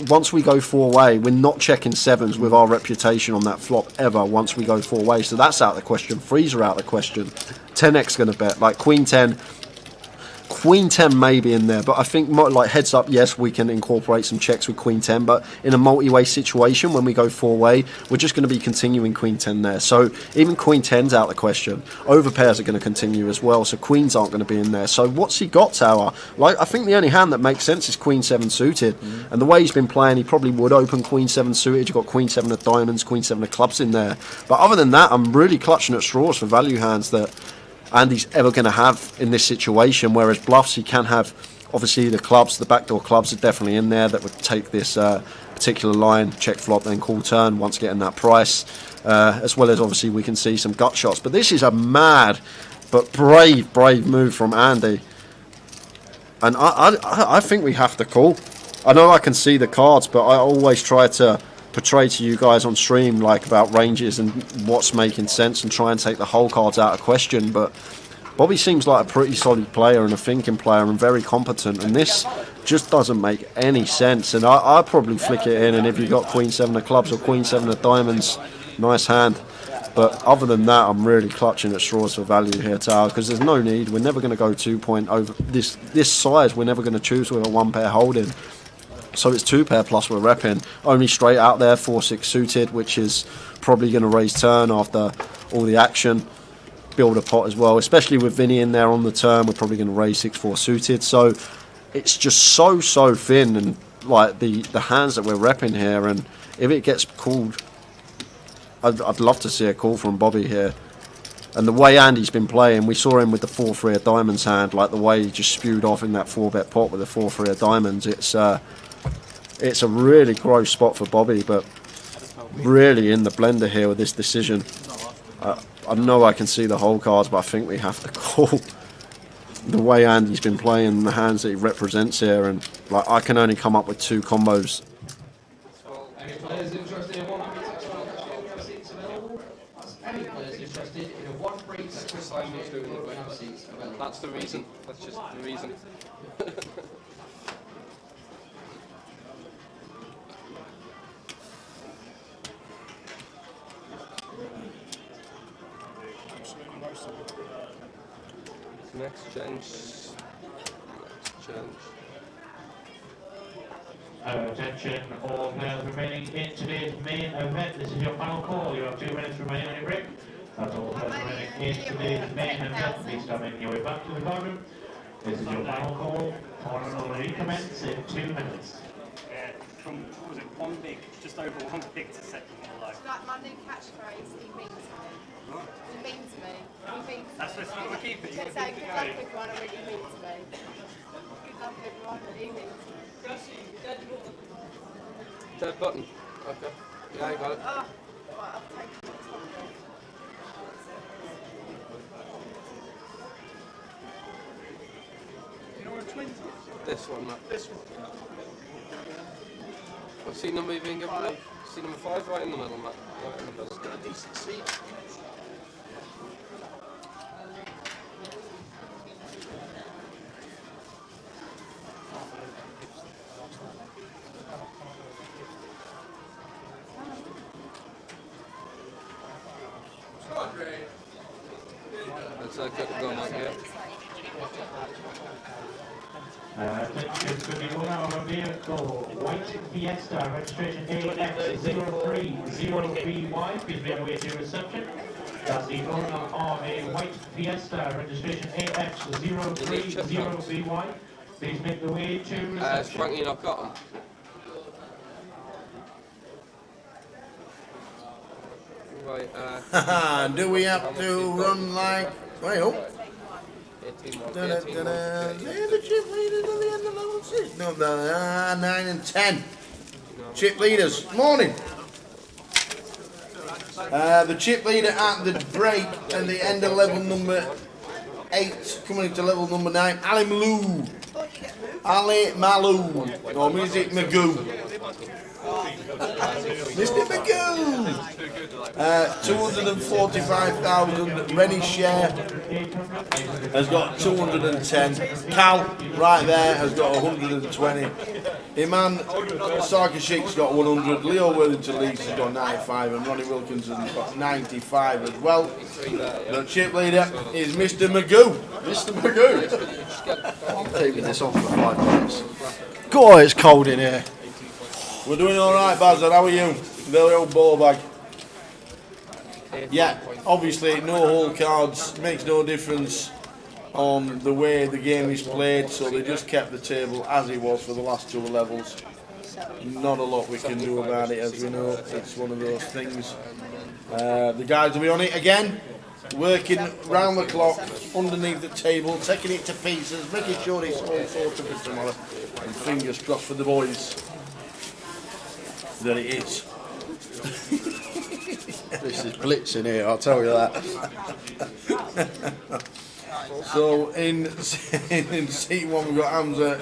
Once we go 4-way, we're not checking sevens with our reputation on that flop ever once we go 4-way. So that's out of the question. Threes are out of the question. 10x going to bet. Like Queen 10... Queen 10 may be in there, but I think like heads up, yes, we can incorporate some checks with Queen 10, but in a multi-way situation when we go 4-way, we're just going to be continuing Queen 10 there. So even Queen 10's out of the question. Overpairs are going to continue as well, so Queens aren't going to be in there. So what's he got, Tower? Like, I think the only hand that makes sense is Queen 7 suited, and the way he's been playing, he probably would open Queen 7 suited. You've got Queen 7 of diamonds, Queen 7 of clubs in there. But other than that, I'm really clutching at straws for value hands that Andy's ever going to have in this situation, whereas bluffs he can have. Obviously the clubs, the backdoor clubs are definitely in there that would take this particular line, check flop, then call turn once getting that price, as well as obviously we can see some gut shots. But this is a mad but brave move from Andy, and I think we have to call. I know I can see the cards, but I always try to portray to you guys on stream like about ranges and what's making sense and try and take the whole cards out of question. But Bobby seems like a pretty solid player and a thinking player and very competent, and this just doesn't make any sense. And I'd probably flick it in, and if you got Queen 7 of clubs or Queen 7 of diamonds, nice hand. But other than that, I'm really clutching at straws for value here, Tower, because there's no need. We're never going to go 2 point over this size. We're never going to choose with a one pair holding. So it's two pair plus we're repping. Only straight out there, 4-6 suited, which is probably going to raise turn after all the action. Build a pot as well, especially with Vinny in there on the turn. We're probably going to raise 6-4 suited. So it's just so thin, and like the hands that we're repping here. And if it gets called, I'd love to see a call from Bobby here. And the way Andy's been playing, we saw him with the 4-3 of diamonds hand, like the way he just spewed off in that 4-bet pot with the 4-3 of diamonds. It's a really gross spot for Bobby, but really in the blender here with this decision. I know I can see the whole cards, but I think we have to call. The way Andy's been playing, the hands that he represents here, and like I can only come up with two combos. Any players interested in one seats available? Any players interested in a one free Texas Slam seats available? That's the reason. That's just the reason. Next change. Attention, all players remaining in today's main event. This is your final call. You have 2 minutes remaining on your break. That's all players remaining in today's main event. Please come in your way back to the garden. This is your final call. Tournament will recommence in 2 minutes. From, what was it, one big, just over one big to second in life. Like my new catchphrase, he means me. He means me. He means That's me. what we're keeping. So good luck everyone, I really means me. Good luck everyone, he means me. Third button. Okay. Yeah, I got it. Oh, right, I'll take it. You know what 20 is? This one, Matt. This one. What's seat number you've been given me? Seat number 5, right in the middle, Matt. Right in the middle. Got a decent seat. That's good to go, Matt, yeah. Attention to the owner of a vehicle, white Fiesta, registration AX030BY, please make your way to reception. That's the owner of a white Fiesta, registration AX030BY, please make the way to reception. Frankie, I've got them. Right, Do we have to run like... Wait, oh. The chip leaders at the end of level 6. No, 9 and 10. Chip leaders. Morning. The chip leader at the break at the end of level number 8, coming into level number 9. Ali Malou. Ali Malou. Or Music Magoo. Mr. Magoo. 245,000. Rennie Share has got 210. Cal, right there, has got 120. Iman Sarkashik's got 100. Leo Worthington Leeds has got 95. And Ronnie Wilkinson's got 95 as well. The chip leader is Mr. Magoo. Mr. Magoo. I'm keeping this on for 5 minutes. God, it's cold in here. We're doing alright, Bazza. How are you? The old ball bag. Yeah, obviously no hole cards, makes no difference on the way the game is played, so they just kept the table as it was for the last 2 levels. Not a lot we can do about it, as we know. It's one of those things. The guys will be on it again, working round the clock, underneath the table, taking it to pieces, making sure it's all sorted for tomorrow, and fingers crossed for the boys that it is. This is blitzing here, I'll tell you that. So in seat 1 we've got Hamza,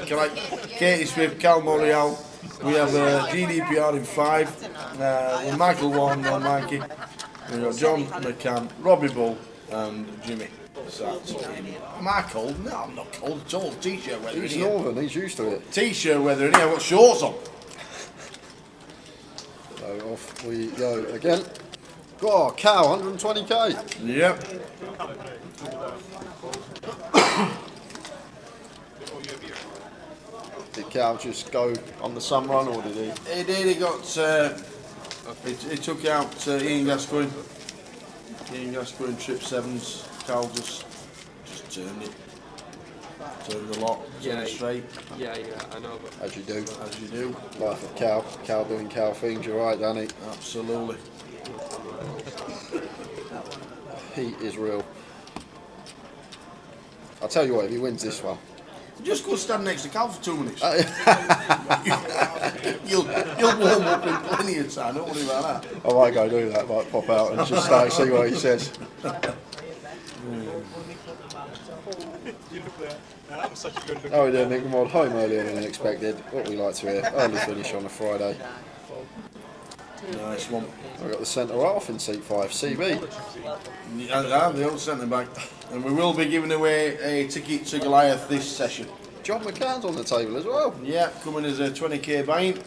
Katie Swift, Cal Morial. We have GDPR in 5. With Michael Warren, no Mikey. We've got John McCann, Robbie Bull, and Jimmy. Am I cold? No, I'm not cold at all. T-shirt weather. He's northern, he's used to it. T-shirt weather, and I've got shorts on. So off we go again. God, Cal, 120k. Yep. Did Cal just go on the sun run, or did he? He did. He got. He took out Ian Gascoigne. Ian Gascoigne trip 7s. Cal just turned it. Turned the lot. Turned it straight. Yeah, I know. But As you do. As you do. Life of Cal. Cal doing Cal things. You're right, Danny. Absolutely. Heat is real. I'll tell you what, if he wins this one. Just go stand next to Cal for 2 minutes. You'll warm up in plenty of time, don't worry about that. I might go do that, might pop out and just start see what he says. Oh, we did Nick Mod home earlier than expected. What we like to hear. Early finish on a Friday. Nice one. We've got the centre half in seat 5, CB. Yeah, the old centre back. And we will be giving away a ticket to Goliath this session. John McCann's on the table as well. Yeah, coming as a 20k buy-in.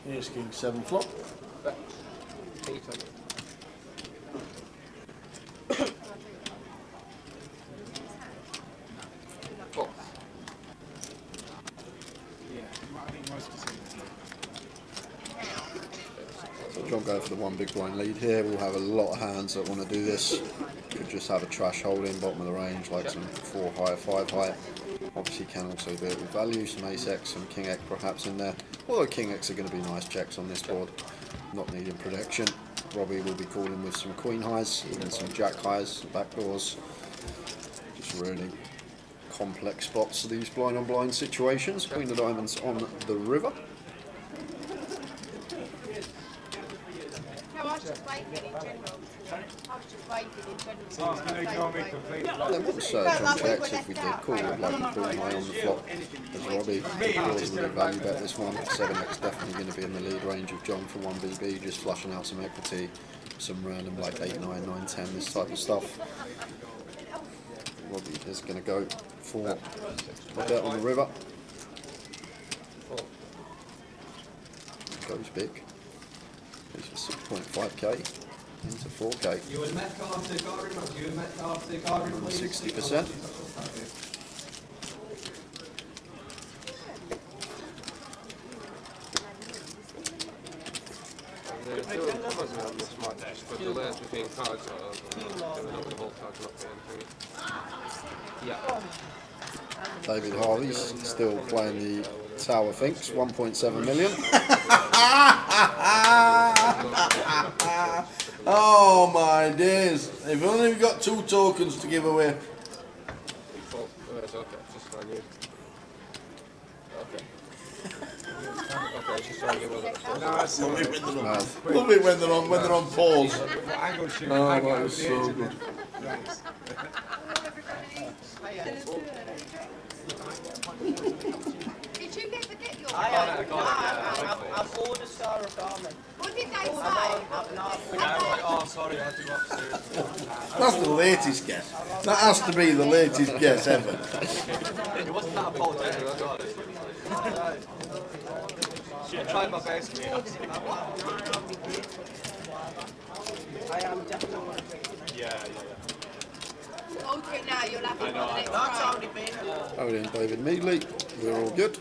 Here's King 7 flop. So John go for the 1 big blind lead here. We'll have a lot of hands that want to do this. Could just have a trash holding, bottom of the range, like some 4 high, 5 high. Obviously can also do it with value, some ace X, some king X perhaps in there. Although king X are going to be nice checks on this board, not needing protection. Robbie will be calling with some queen highs and some jack highs, backdoors. Just really complex spots, these blind on blind situations. Queen of diamonds on the river. No, I was just waiting in general. I was just waiting in general. There was search on checks if we did call it like a queen high on the flop. As Robbie would value bet this one. 7x definitely going to be in the lead range of John for 1BB, just flushing out some equity. some random like 8, 9, 9, 10, this type of stuff. Robbie is going to go for a bet on the river. Goes big. Goes for 6.5k into 4k. 60%. David Harvey's still playing the Tower Finks, 1.7 million. Oh my days! If only we've got 2 tokens to give away. Love it when they're on pause. Oh, that is so good. Did you get your I bought a Star of Garment. What did they say? Oh, sorry, I had to go upstairs. That's the latest guess. That has to be the latest guess ever. It wasn't that apologetic, I got it. I tried my best. I am definitely. Yeah. Okay, now you'll have to put it That's already been. Owen and David Meadley, we're all good.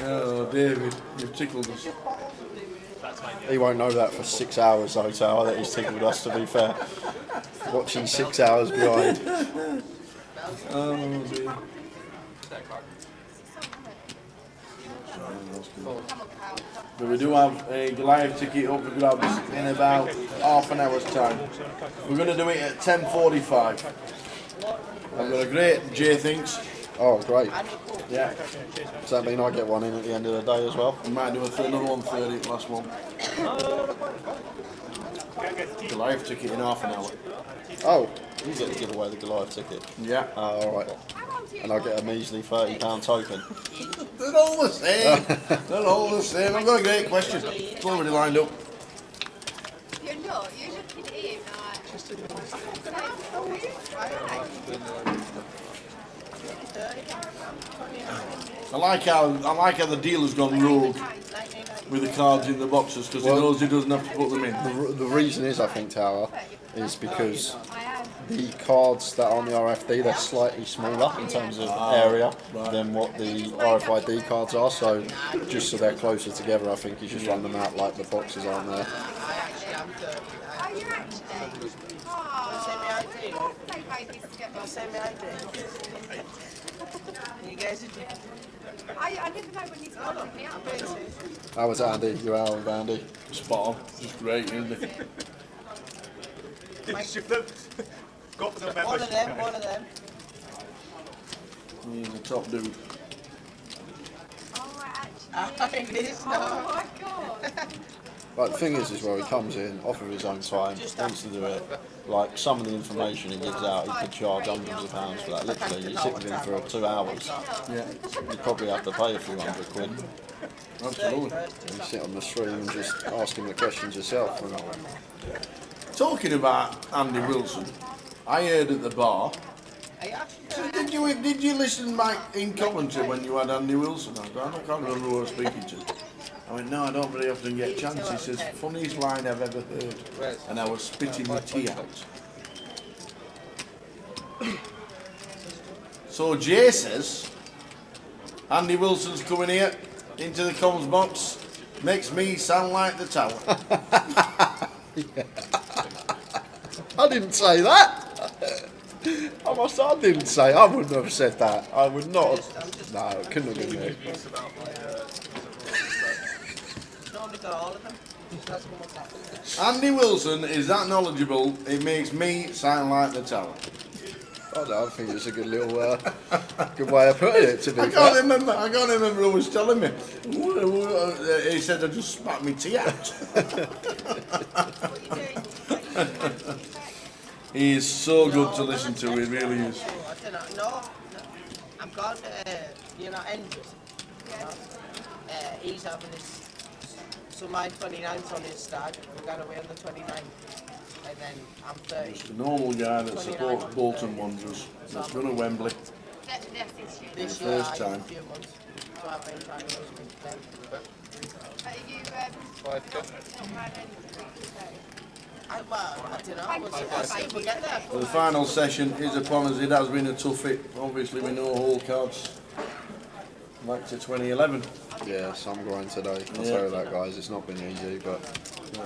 Oh, David, you've tickled us. He won't know that for 6 hours though, Tower, that he's tickled us, to be fair. Watching 6 hours behind. Oh, dear. But we do have a Goliath ticket up for grabs in about half an hour's time. We're going to do it at 10:45. I've got a great J Thinks. Oh, great. Yeah. Does that mean I get one in at the end of the day as well? We might do another 1:30, last one. Goliath ticket in half an hour. Oh, you get to give away the Goliath ticket? Yeah. Oh, alright. And I'll get a measly £30 token. They're all the same. They're all the same. I've got a great question. It's already lined up. You're not. You're looking at him I like how the dealer's gone rogue with the cards in the boxes because he knows he doesn't have to put them in. The reason is, I think, Tower, is because the cards that are on the RFD, they're slightly smaller in terms of area than what the RFID cards are, so just so they're closer together, I think you just run them out like the boxes aren't there. I never know when he's going to pick me up. How was Andy? You're out with Andy? Spot on. Just great, isn't it? Got the One of them. He's a top dude. It is Oh my god. But the thing is where he comes in, off of his own time, wants to do it. Like, some of the information he gives out, he could charge hundreds of pounds for that. Literally, you sit with him for 2 hours. Yeah. You probably have to pay a few £100. Absolutely. You sit on the stream and just ask him the questions yourself. And Talking about Andy Wilson, I heard at the bar. So did you listen back in Coventry when you had Andy Wilson? I can't remember who I was speaking to. I went, no, I don't very often get a chance. He says, funniest line I've ever heard. And I was spitting my tea out. So Jay says, Andy Wilson's coming here into the comms box. Makes me sound like the Tower. I didn't say that. I didn't say. I wouldn't have said that. I would not have. No, it couldn't have been me. Andy Wilson is that knowledgeable, it makes me sound like the Tower. I think it's a good little, good way of putting it, to be I can't remember who was telling me. He said I just spat my tea out. He is so good to listen to, he really is. No, I'm going to, endless. He's having his. So my 29th on his stag. We're going away on the 29th. And then I'm 30. Just a normal guy that supports Bolton Wanderers. That's run at Wembley. This the year, first time. a few months. So I've been trying to with them. I don't know. We'll see if we get there. So the final session is upon us. It has been a toughie. Obviously, we know hole cards back to 2011. Yeah, some grind today. I'll tell you that, guys. It's not been easy, but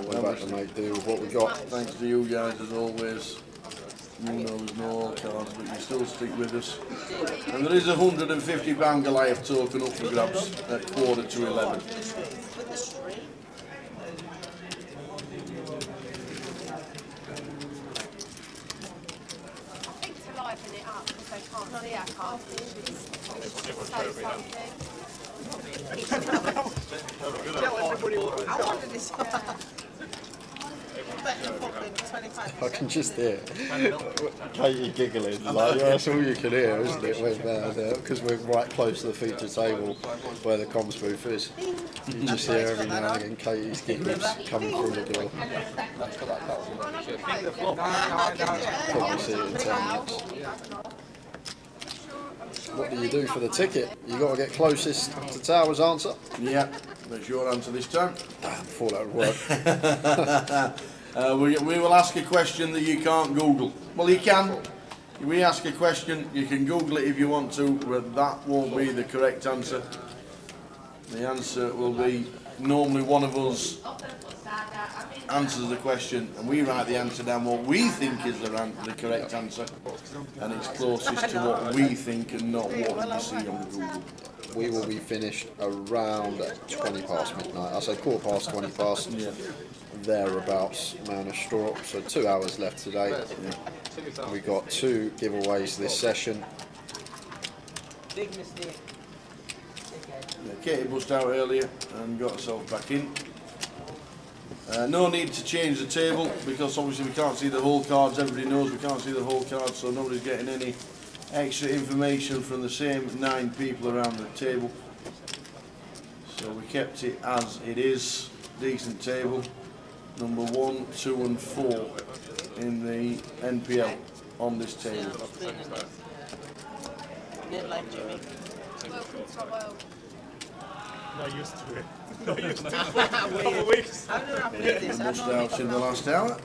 we're back to make do with what we got. Thanks to you guys as always. You know there's no hole cards, but you still stick with us. And there is a £150 Goliath token up for grabs at 11:45. Liven it up because they can't see our cards. I wanted this. I can just hear Katie giggling, like that's all you can hear, isn't it? Because we're right close to the feature table where the comms booth is. You just hear every now and again Katie's giggles coming through the door. Probably see it in 10 minutes. What do you do for the ticket? You got to get closest to Tower's answer. Yeah, that's your answer this time. Damn, I thought that would work. We will ask a question that you can't Google. Well, you can. We ask a question, you can Google it if you want to, but that won't be the correct answer. The answer will be, normally one of us answers the question and we write the answer down what we think is the correct answer, and it's closest to what we think and not what you see on Google. We will be finished around 20 past midnight. I say 20 past. Yeah. Thereabouts, man of straw. So 2 hours left today. Yeah. We got 2 giveaways this session. Big mistake. Yeah, Katie bust out earlier and got herself back in. No need to change the table because obviously we can't see the hole cards. Everybody knows we can't see the hole cards, so nobody's getting any extra information from the same 9 people around the table. So we kept it as it is. Decent table. Number 1, 2 and 4 in the NPL on this table. Not used to it. Not used to it. Couple of weeks. Bust out in the last hour.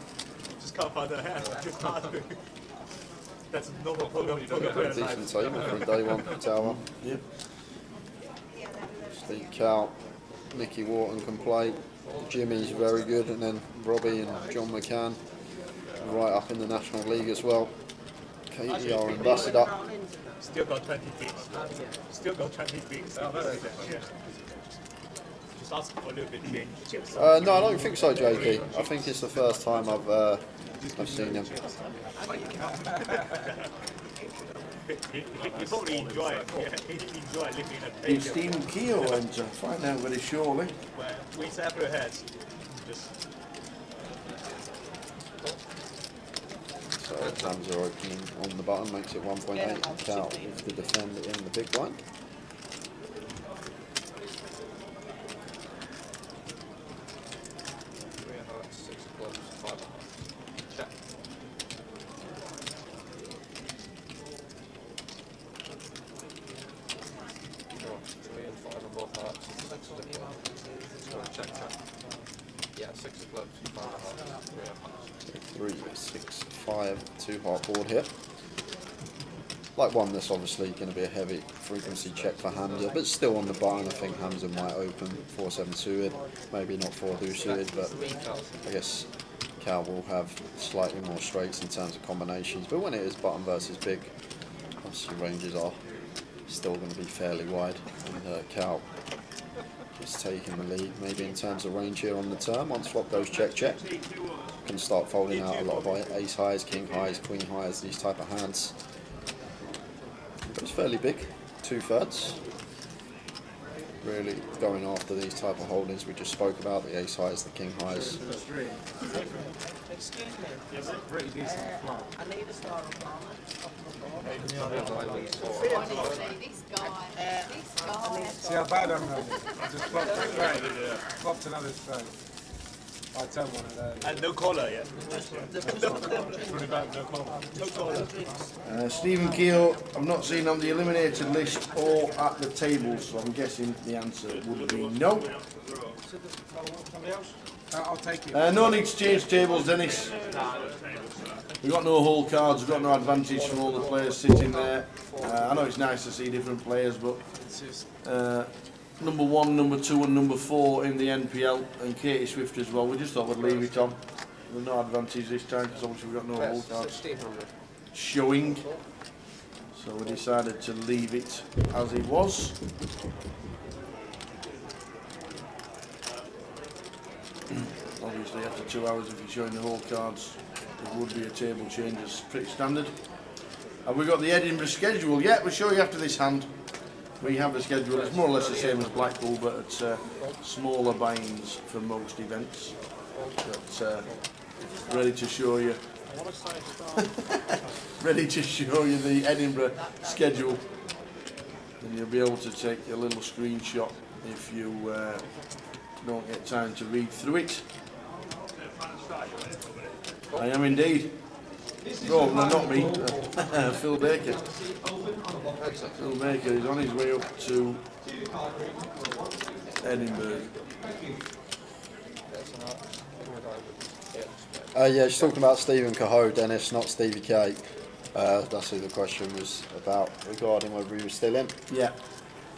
Just can't find a hand. Just can't do it. That's no problem. Decent table for a day one for Tower. Yep. Steve Cal, Nicky Wharton can play. Jimmy's very good, and then Robbie and John McCann right up in the National League as well. Katie, our ambassador. Still got 20 picks. Still got 20 picks. Just ask for a little bit change. No, I don't think so, JP. I think it's the first time I've seen him. He probably enjoy it. Yeah, he enjoy looking at Did Stephen Keogh enter? Find out very surely. We separate heads. Just So hands are opening on the button, makes it 1.8. Cal with the defender in the big blind. Yeah, 6 of clubs, 5 of hearts, 3 of hearts. 3, 6, 5, 2 heart board here. Like one that's obviously going to be a heavy frequency check for Hamza, but still on the button I think Hamza might open 4-7 suited, maybe not 4-2 suited, but I guess Cal will have slightly more straights in terms of combinations, but when it is button versus big, obviously ranges are still going to be fairly wide, and Cal is taking the lead, maybe in terms of range here on the turn. Once flop goes check, check, can start folding out a lot of ace highs, king highs, queen highs, these type of hands. But it's fairly big, 2/3. Really going after these type of holdings we just spoke about, the ace highs, the king highs. Excuse me. Pretty decent. I need a star on Honestly, this guy. See how bad I'm running? I just flopped a straight. Flopped another straight. I turned one of those. And no collar yet. Running back, no collar. No collar. Stephen Keogh, I'm not seen on the eliminated list or at the table, so I'm guessing the answer would be no. Somebody else? I'll take it. No need to change tables, Dennis. We've got no whole cards, we've got no advantage from all the players sitting there. I know it's nice to see different players, but number 1, number 2 and number 4 in the NPL, and Katie Swift as well, we just thought we'd leave it on. There's no advantage this time because obviously we've got no whole cards showing. So we decided to leave it as it was. Obviously after 2 hours, if you're showing the whole cards, there would be a table change, as pretty standard. Have we got the Edinburgh schedule? Yeah, we'll show you after this hand. We have the schedule. It's more or less the same as Blackpool, but it's smaller buy-ins for most events. But ready to show you. Ready to show you the Edinburgh schedule, and you'll be able to take a little screenshot if you don't get time to read through it. I am indeed. Oh, no, not me. Phil Baker. Phil Baker is on his way up to Edinburgh. Yeah, she's talking about Stephen Cahoe, Dennis, not Stevie K. That's who the question was about, regarding whether he was still in. Yeah.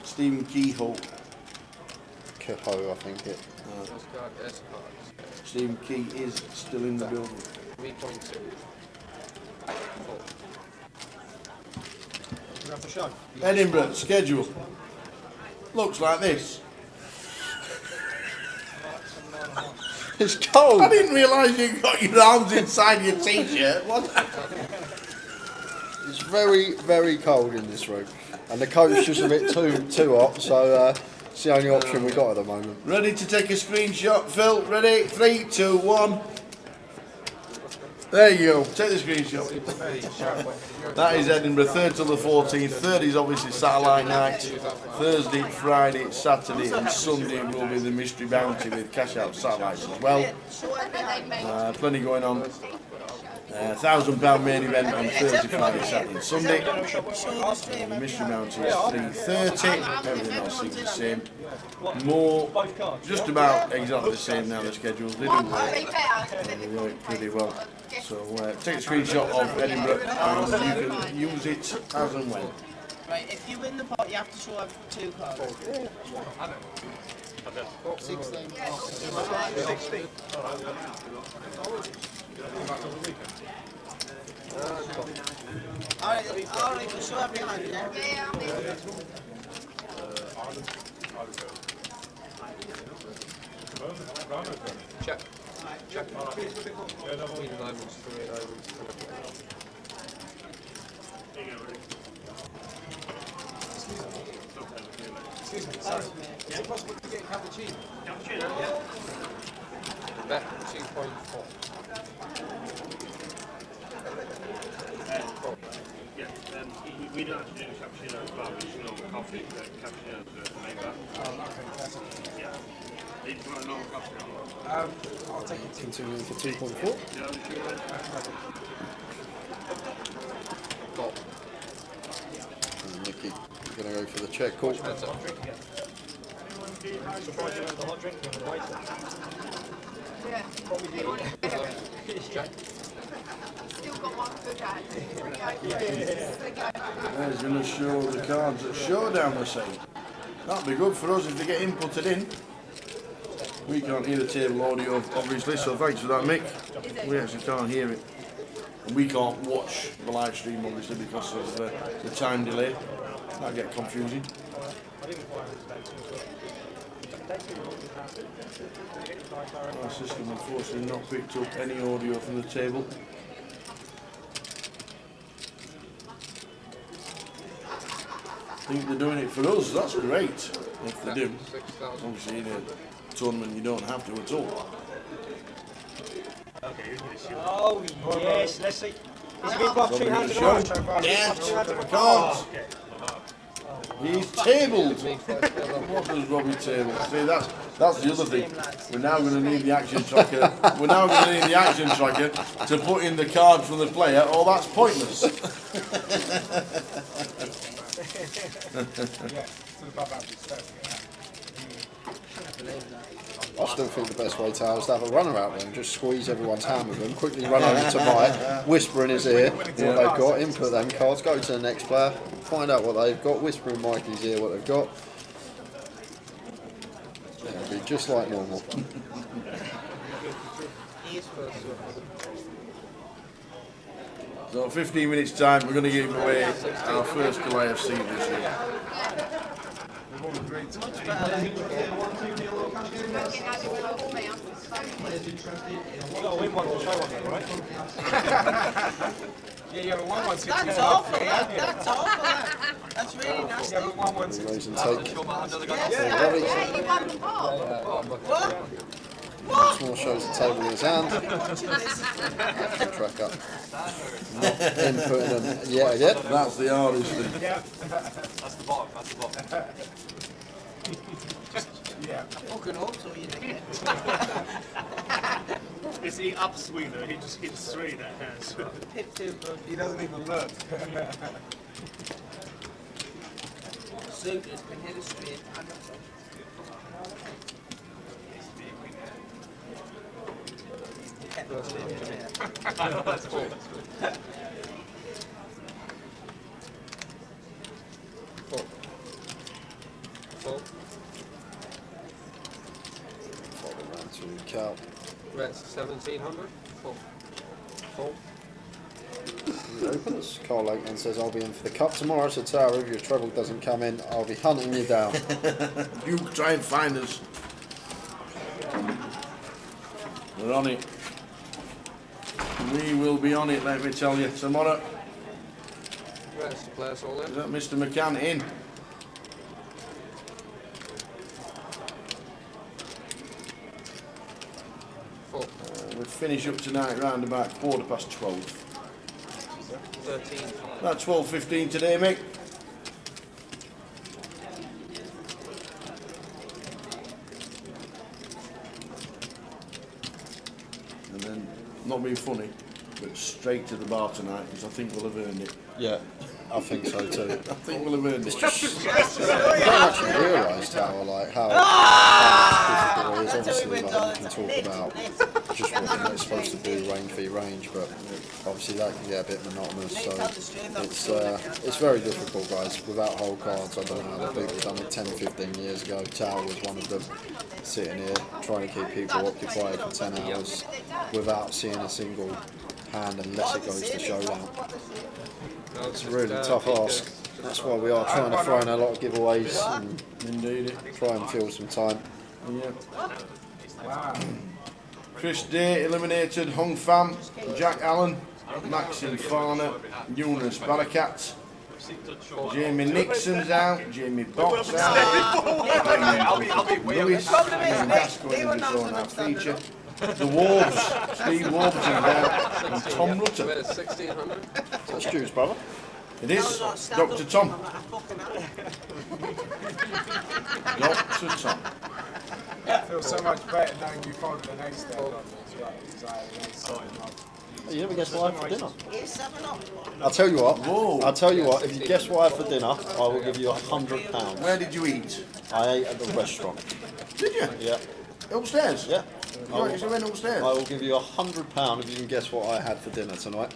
Stephen Kehoe. Cahoe, I think it. Stephen Key is still in the building. Edinburgh schedule looks like this. It's cold. I didn't realise you got your arms inside your t-shirt. It's very, very cold in this room, and the coat's just a bit too hot. So it's the only option we've got at the moment. Ready to take a screenshot, Phil? Ready? 3, 2, 1. There you go. Take the screenshot. That is Edinburgh, 3rd till the 14th. 3rd is obviously satellite night. Thursday, Friday, Saturday and Sunday will be the mystery bounty with cash out satellites as well. Plenty going on. £1,000 main event on Thursday, Friday, Saturday and Sunday. The mystery bounty is 3:30. Everything else seems the same. More, just about exactly the same now, the schedules. They do work. They work pretty well. So take a screenshot of Edinburgh and you can use it as and when. Right, if you win the pot, you have to show 2 cards. 16. 16. Alright, we'll show every hand, yeah? Check. Check. Excuse me, sorry. Is it possible to get cappuccino? Cappuccino? Yeah. Bet 2.4. Yeah, we don't actually do cappuccino as well, we just normal coffee, cappuccino is the main bar. Oh, okay, that's it. Yeah. You just want a normal coffee? I'll take it. Continuing for 2.4. And Nicky, you're going to go for the check call. Yeah. Still got 1 foot out. There's going to show the cards at showdown, they say. That'd be good for us if they get inputted in. We can't hear the table audio, obviously, so thanks for that, Mick. We actually can't hear it. And we can't watch the live stream, obviously, because of the time delay. That'll get confusing. Our system, unfortunately, not picked up any audio from the table. I think they're doing it for us, that's great, if they do. Obviously in a tournament you don't have to at all. Oh, yes, let's see. Is it been blocked 200 Yeah, can't. He's tabled. What does Robbie table? See, that's the other thing. We're now going to need the action tracker. We're now going to need the action tracker to put in the card from the player, or that's pointless. I still think the best way to is to have a runner out there and just squeeze everyone's hand with them, quickly run over to Mike, whisper in his ear what they've got, input them cards, go to the next player, find out what they've got, whisper in Mikey's ear what they've got. It'll be just like normal. So 15 minutes time, we're going to give away our first LAFC this year. Yeah, you haven't won one since you got free, have you? That's awful. That's really nasty. You haven't won one since Raise and take. Yeah, you won before. Once more shows the table in his hand. Track up. Not inputting them yet again. That's the hardest thing. Yeah. That's the bottom, that's the bottom. Yeah. Fucking hope so, you dickhead. Is he upswinger? He just hits three that has. Hit two, bro. He doesn't even look. Suitor's been hit a straight. I know, that's cool. Four. Following round to Cal. Red's 1700. Four. He opens. Carl Oakman says, I'll be in for the cup tomorrow, so Tower, if your treble doesn't come in, I'll be hunting you down. You try and find us. We're on it. We will be on it, let me tell you. Tomorrow. Red's the players all in. Is that Mr. McCann in? We'll finish up tonight round about 12:15. 13. About 12:15 today, mate. And then, not being funny, but straight to the bar tonight because I think we'll have earned it. Yeah, I think so too. I think we'll have earned it. I don't actually realise how difficult it is. Obviously, like, you can talk about just what you're supposed to do, range v range, but obviously that can get a bit monotonous. So it's very difficult, guys. Without whole cards, I don't know how the people done it 10, 15 years ago. Tower was one of them, sitting here trying to keep people occupied for 10 hours without seeing a single hand unless it goes to showdown. It's a really tough ask. That's why we are trying to throw in a lot of giveaways and indeed try and fill some time. Yeah. Chris Day eliminated Hung Pham, Jack Allen, Maxim Farner, Yunus Barakat, Jamie Nixon's out, Jamie Box out, Lewis, and Gascoigne in the zone out feature. The Wolves, Steve Wolves is out, and Tom Rutter. That's Stu's brother. It is, Dr. Tom. Dr. Tom. It feels so much better knowing you followed the next day on as well. You never guess what I had for dinner. I'll tell you what. Whoa. I'll tell you what. If you guess what I had for dinner, I will give you £100. Where did you eat? I ate at the restaurant. Did you? Yeah. Upstairs? Yeah. You went upstairs? I will give you £100 if you can guess what I had for dinner tonight.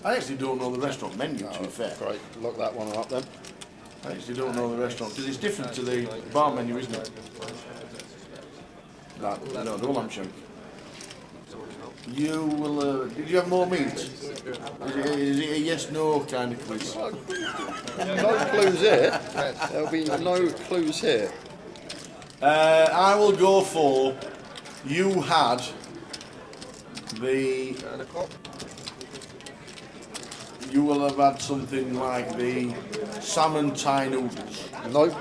I actually don't know the restaurant menu, to be fair. Great, look that one up then. I actually don't know the restaurant, because it's different to the bar menu, isn't it? No, the lamb shank. You will, did you have more meat? Is it a yes-no kind of quiz? No clues here. There'll be no clues here. I will go for, you had the... You will have had something like the salmon Thai noodles. Nope.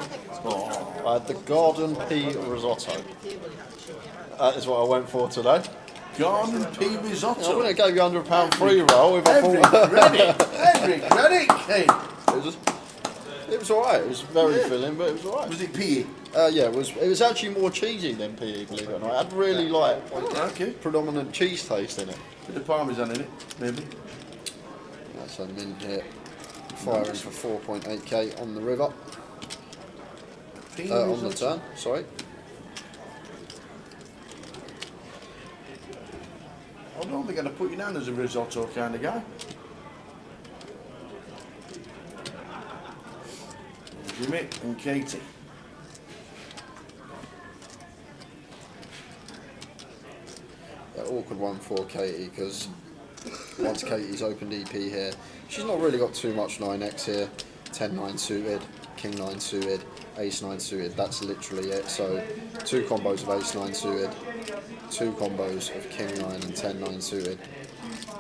Oh. I had the garden pea risotto. That is what I went for today. Garden pea risotto. I wouldn't have gave you £100 free roll if I Every thought. credit, every credit, Kate. It was alright. It was very filling, but it was alright. Was it pea? Yeah, it was actually more cheesy than PE, believe it or not. It had really predominant cheese taste in it. Bit of parmesan in it, maybe. That's a mint here. Firing for 4.8k on the river. On the turn, sorry. I don't think I'd put you down as a risotto kind of guy. Jimmy and Katie. Awkward one for Katie because once Katie's opened EP here, she's not really got too much 9x here. 10-9 suited, King 9 suited, Ace 9 suited, that's literally it. So 2 combos of Ace 9 suited, 2 combos of King 9 and 10-9 suited.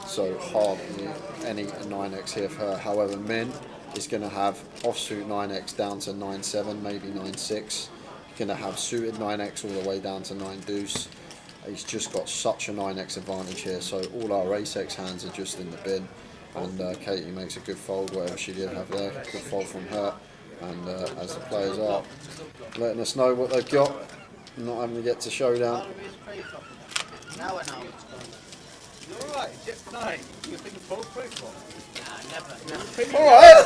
So hardly any 9x here for her. However, Min is going to have offsuit 9x down to 9-7, maybe 9-6. Going to have suited 9x all the way down to 9 deuce. He's just got such a 9x advantage here, so all our ace-x hands are just in the bin. And Katie makes a good fold, whatever she did have there. Good fold from her. And as the players are letting us know what they've got, not having to get to showdown. Now I know. You're alright, Jeff. No, you think of both pre-flop? Nah, never. Alright!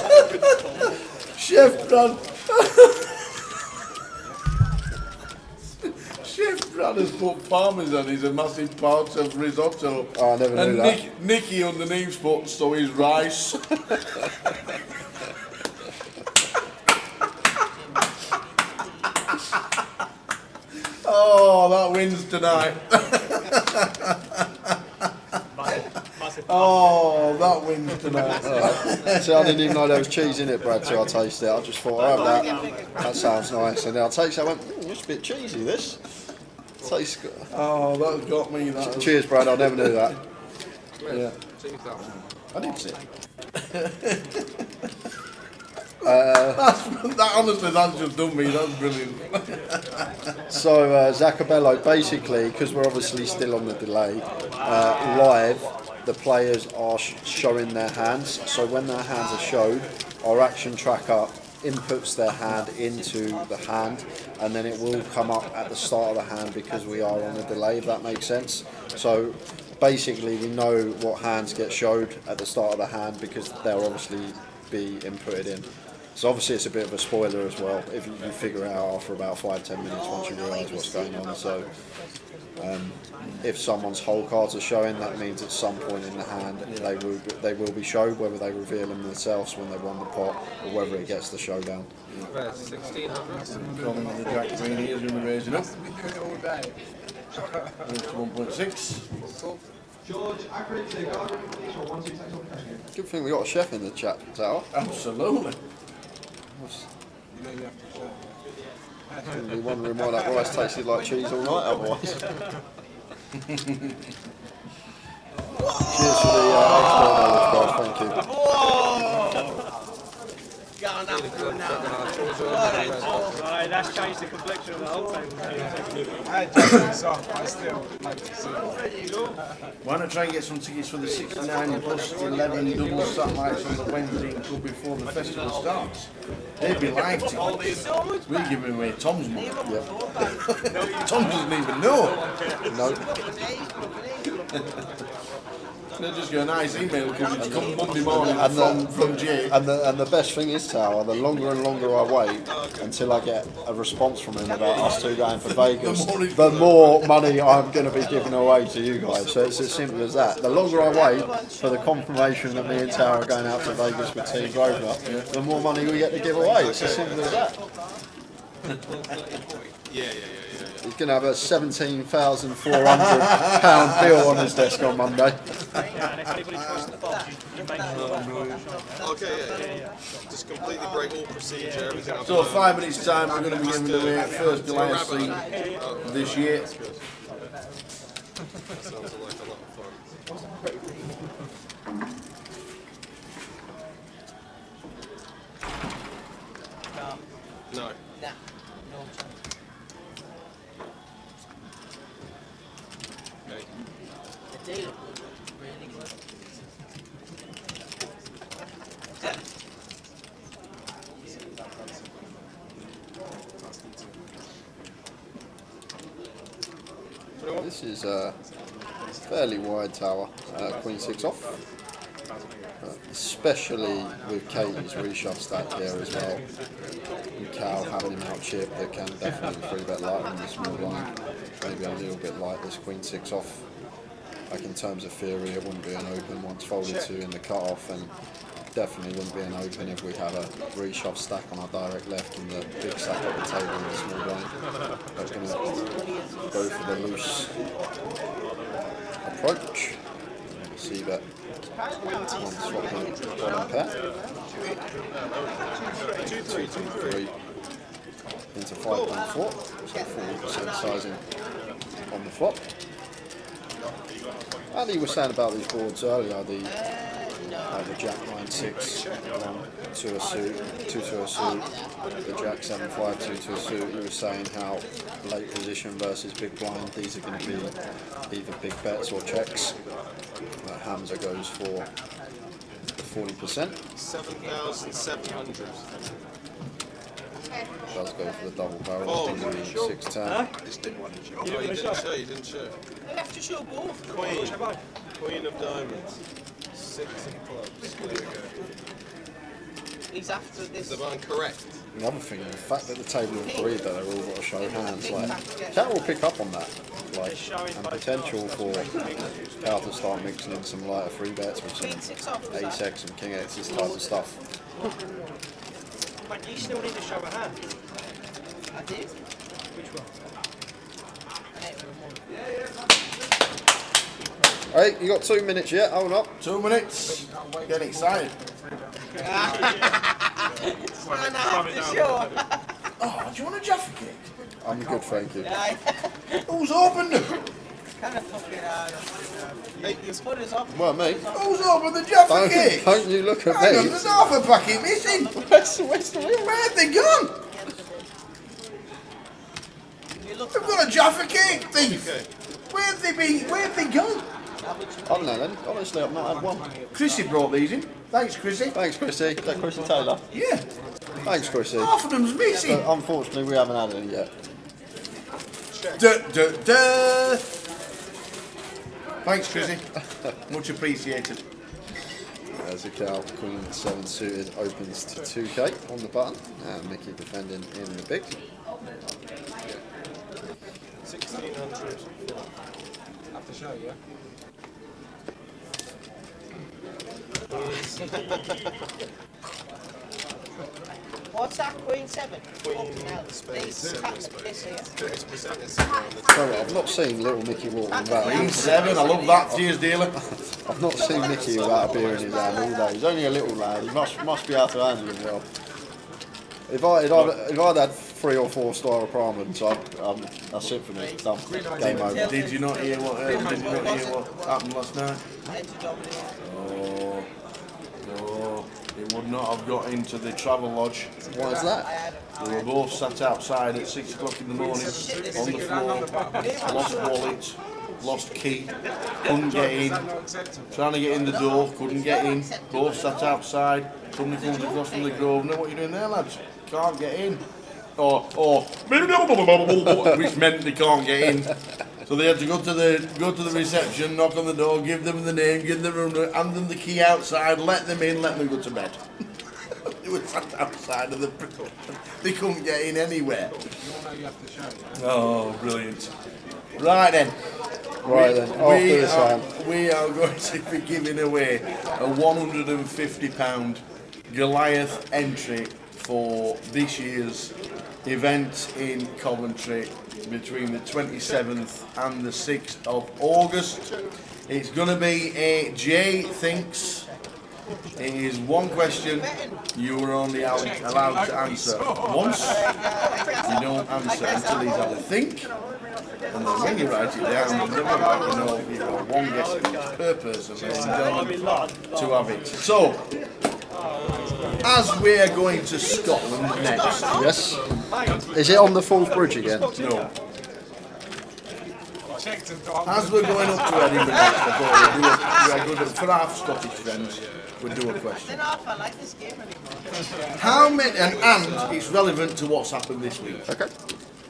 Chef Brad. Chef Brad has put parmesan is a massive part of risotto. Oh, I never knew that. Nicky underneath put so is rice. Oh, that wins tonight. Oh, that wins tonight. See, I didn't even know there was cheese in it, Brad, till I tasted it. I just thought, I'll have that. That sounds nice. And then I tasted it, I went, it's a bit cheesy, this. Tastes good. Oh, that got me. That Cheers, Brad, I never knew that. Yeah. I didn't see it. That honestly, that's just done me. That's brilliant. So, Zacabello, basically, because we're obviously still on the delay, live, the players are showing their hands. So when their hands are showed, our action tracker inputs their hand into the hand, and then it will come up at the start of the hand because we are on a delay, if that makes sense. So basically we know what hands get showed at the start of the hand because they'll obviously be inputted in. So obviously it's a bit of a spoiler as well if you figure it out after about 5-10 minutes once you realise what's going on. So if someone's whole cards are showing, that means at some point in the hand they will be showed, whether they reveal them themselves when they won the pot or whether it gets the showdown. 1600. Calling the Jack Green here is going to be raising up. 1.6. George, accurate to Garden, please, or 1 2 takes over cash game. Good thing we got a chef in the chat, Tower. Absolutely. You know you have to share. You'll be wondering why that rice tasted like cheese all night otherwise. Cheers for the expert knowledge, guys, thank you. Right, that's changed the complexion of the whole table. I had just off, I still like to see it. Why not try and get some tickets for the 69 plus 11 double satellites on the Wednesday before the festival starts? They'd be live tickets. We're giving away Tom's money. Yep. Tom doesn't even know. No. They'll just get a nice email because it's come Monday morning And from Jay. And the best thing is, Tower, the longer and longer I wait until I get a response from him about us two going for Vegas, the more money I'm going to be giving away to you guys. So it's as simple as that. The longer I wait for the confirmation that me and Tower are going out to Vegas with Team Grover, the more money we get to give away. It's as simple as that. He's going to have a £17,400 bill on his desk on Monday. Okay, yeah. Just completely break all procedure, everything. So 5 minutes time we're going to be giving away first Goliath seat this year. Sounds like a lot of fun. No. Okay. This is a fairly wide tower, Queen 6 off. Especially with Katie's reshove stack here as well. And Cal having him out chip, that can definitely 3-bet light on the small line. Maybe a little bit light this Queen 6 off. Like in terms of theory, it wouldn't be an open once folded to in the cut-off, and definitely wouldn't be an open if we have a reshove stack on our direct left and the big stack at the table in the small line. We're going to go for the loose approach. See that one swapping bottom pair. 2, 3 into 5.4, so 40% sizing on the flop. And he was saying about these boards earlier, the Jack 9-6 to a suit, 2 to a suit, the Jack 7-5 2 to a suit. He was saying how late position versus big blind, these are going to be either big bets or checks. Hamza goes for the 40%. 7,700. Does go for the double barrel in the 6-10. You didn't show. You have to show both. Queen of diamonds. 6 of clubs. He's after this. Is the man correct? The other thing, the fact that the table of 3 that they're all got to show hands, like Cat will pick up on that, like, and potential for Cal to start mixing in some lighter 3-bets with some Ace-X and King-X's type of stuff. But you still need to show a hand. I did. Which one? Hey, you got 2 minutes yet? Hold up. 2 minutes. Getting excited. Oh, do you want a Jaffa cake? I'm good, thank you. Who's opened them? Kind of fucking his foot is up. Well, me. Who's opened the Jaffa cake? Don't you look at Hang on, me. there's half a packet missing. Where's the real? Where'd they gone? We've got a Jaffa cake thief. Where'd they be? Where'd they gone? I don't know then. Honestly, I've not had one. Chrissy brought these in. Thanks, Chrissy. Thanks, Chrissy. Is that Chrissy Taylor? Yeah. Thanks, Chrissy. Half of them's missing. But unfortunately, we haven't had any yet. Thanks, Chrissy. Much appreciated. There's a Cal, Queen 7 suited, opens to 2k on the button. And Mickey defending in the big. 1,600. Have to show you. What's that, Queen 7? Queen space 7 space. 30% is on the So I've not seen little Mickey walking about. Queen 7, I love that, cheers dealer. I've not seen Mickey without a beer in his hand all day. He's only a little lad. He must be able to handle him well. If I'd had 3 or 4 star requirements, that's it for me. Done. Game over. Did you not hear what happened last night? Oh, it would not have got into the travel lodge. What is that? We were both sat outside at 6 o'clock in the morning on the floor, lost wallet, lost key, couldn't get in, trying to get in the door, couldn't get in, both sat outside, somebody comes across from the Grosvenor, what are you doing there lads? Can't get in. Which meant they can't get in. So they had to go to the reception, knock on the door, give them the name, give them the room, hand them the key outside, let them in, let them go to bed. They were sat outside of the they couldn't get in anywhere. Oh, brilliant. Right then. We are going to be giving away a £150 Goliath entry for this year's event in Coventry between the 27th and the 6th of August. It's going to be a Jay Thinks. It is one question you are only allowed to answer once. You don't answer until he's had a think. And then when you write it down, you know one guess per person and to have it. So, as we are going to Scotland next. Yes. Is it on the Falls Bridge again? No. checked and done. As we're going up to Edinburgh next, I thought we'd do for our Scottish friends, we'll do a question. I don't like this game anymore. How many, and it's relevant to what's happened this week. Okay.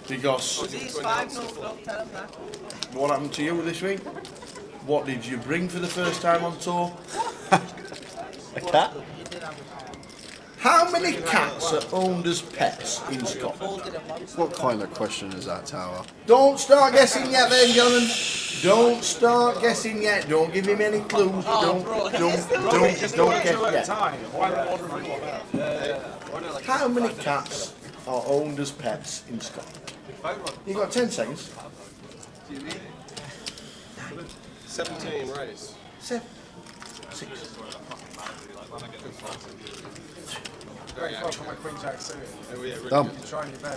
Because These 5-0 club, tell them that. what happened to you this week? What did you bring for the first time on tour? A cat? How many cats are owned as pets in Scotland? What kind of question is that, Tower? Don't start guessing yet, then, gentlemen. Don't start guessing yet. Don't give him any clues. Don't guess yet. How many cats are owned as pets in Scotland? You've got 10 seconds. 17 race. 7, 6. Done.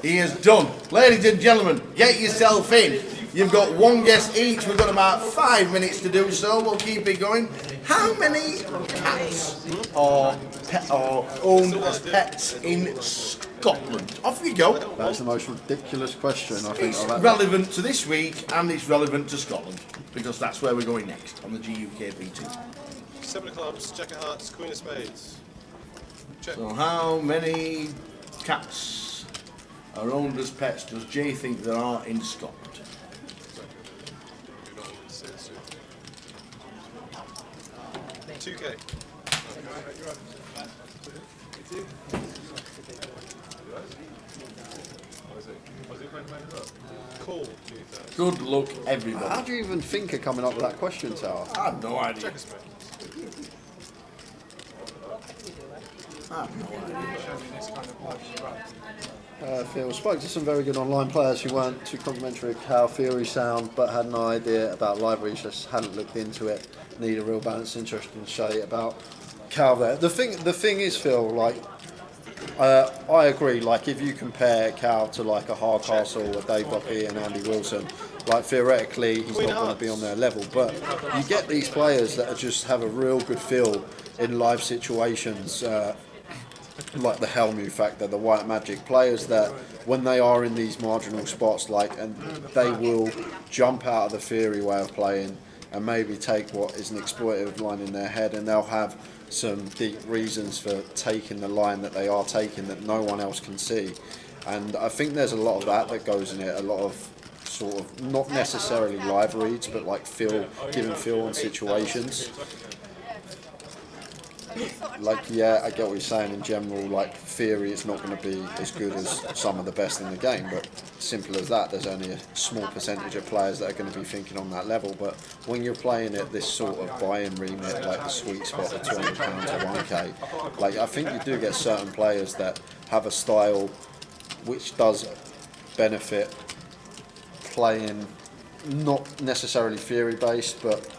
He is done. Ladies and gentlemen, get yourself in. You've got one guess each. We've got about 5 minutes to do so. We'll keep it going. How many cats are owned as pets in Scotland? Off we go. That's the most ridiculous question I think It's I've ever. relevant to this week and it's relevant to Scotland because that's where we're going next on the GUKPT. 7 of clubs, Jack of hearts, Queen of spades. Check. So how many cats are owned as pets does Jay think there are in Scotland? 2K. Cool. Good luck, everybody. How do you even think of coming up with that question, Tower? I have no idea. Phil spoke to some very good online players who weren't too complimentary of how theory sound, but had no idea about libraries, just hadn't looked into it. Need a real balanced, interesting shade about Cal there. The thing is, Phil, like I agree. Like if you compare Cal to like a Hardcastle, a Dave Duffy, and Andy Wilson, like theoretically he's not going to be on their level. But you get these players that just have a real good feel in live situations. Like the Helmu factor, the White Magic players that when they are in these marginal spots, like, and they will jump out of the theory way of playing and maybe take what is an exploitative line in their head, and they'll have some deep reasons for taking the line that they are taking that no one else can see. And I think there's a lot of that goes in it, a lot of sort of not necessarily live reads, but like giving feel on situations. Like, yeah, I get what you're saying in general, like theory it's not going to be as good as some of the best in the game, but simple as that, there's only a small percentage of players that are going to be thinking on that level. But when you're playing at this sort of buy-in remit, like the sweet spot of £200 to 1k, like I think you do get certain players that have a style which does benefit playing not necessarily theory based, but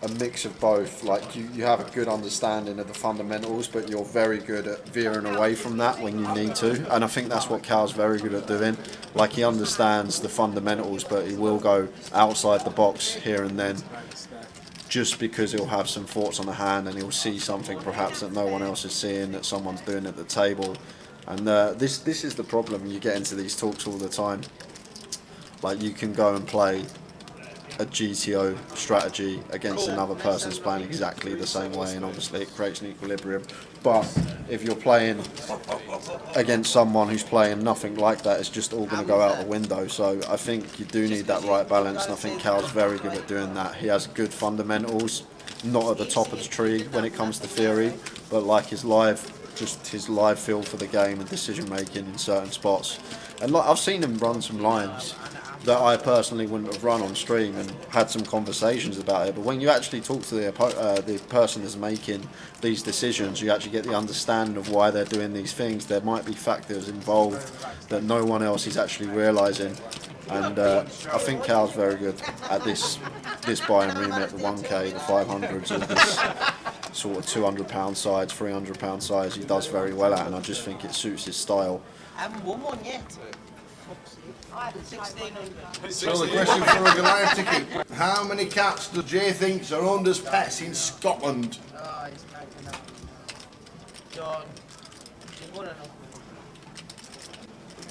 a mix of both. Like you have a good understanding of the fundamentals, but you're very good at veering away from that when you need to. And I think that's what Cal's very good at doing. Like he understands the fundamentals, but he will go outside the box here and then, just because he'll have some thoughts on the hand and he'll see something perhaps that no one else is seeing, that someone's doing at the table. And this is the problem. You get into these talks all the time. Like you can go and play a GTO strategy against another person's playing exactly the same way, and obviously it creates an equilibrium. But if you're playing against someone who's playing nothing like that, it's just all going to go out the window. So I think you do need that right balance, and I think Cal's very good at doing that. He has good fundamentals, not at the top of the tree when it comes to theory, but like his live feel for the game and decision making in certain spots. And like I've seen him run some lines that I personally wouldn't have run on stream and had some conversations about it. But when you actually talk to the person that's making these decisions, you actually get the understanding of why they're doing these things. There might be factors involved that no one else is actually realising. And I think Cal's very good at this buy and remit, the 1k, the 500s, and this sort of £200 sides, £300 sides. He does very well at, and I just think it suits his style. I haven't won one yet. So the question for a Goliath ticket: how many cats does Jay think are owned as pets in Scotland? Oh, he's cracking up. John, you've won enough.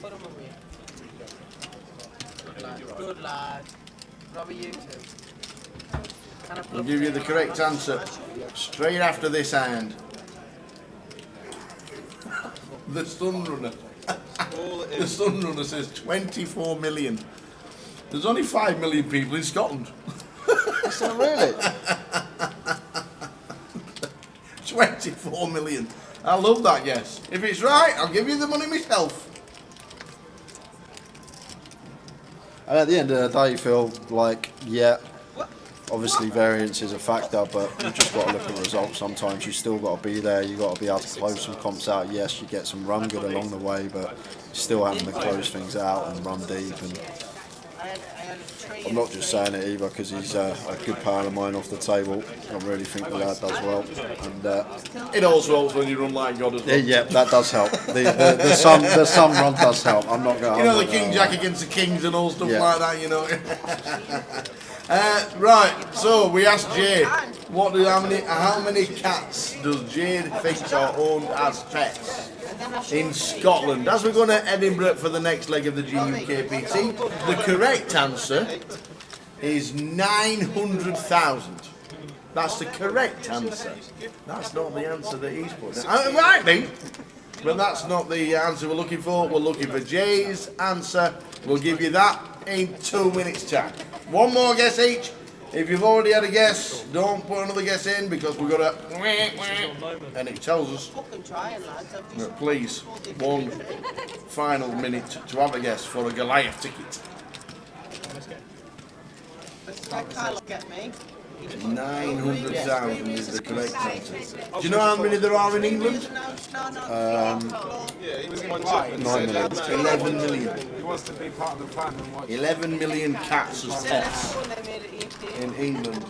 Put him away. Good lad. Good lad. Robbie, you two. We'll give you the correct answer straight after this hand. The Sunrunner. The Sunrunner says 24 million. There's only 5 million people in Scotland. Is that really? 24 million. I love that guess. If it's right, I'll give you the money myself. And at the end of the day, Phil, like, yeah, obviously variance is a factor, but you've just got to look at results. Sometimes you still got to be there. You got to be able to close some comps out. Yes, you get some run good along the way, but still having to close things out and run deep. And I'm not just saying it either because he's a good pal of mine off the table. I really think the lad does well, and it also helps when you run like God as well. Yeah, that does help. The sun run does help. I'm not going. You know, the King Jack against the Kings and all stuff like that. You know. Right. So we asked Jade, how many cats does Jade think are owned as pets in Scotland? As we're going to Edinburgh for the next leg of the GUKPT, the correct answer is 900,000. That's the correct answer. That's not the answer that he's put. It might be, but that's not the answer we're looking for. We're looking for Jay's answer. We'll give you that in 2 minutes' time. One more guess each. If you've already had a guess, don't put another guess in because we've got a and it tells us. Please, one final minute to have a guess for a Goliath ticket. Get me. 900,000 is the correct answer. Do you know how many there are in England? 9 million. 11 million. He wants to be part of the fan and watch. 11 million cats as pets in England.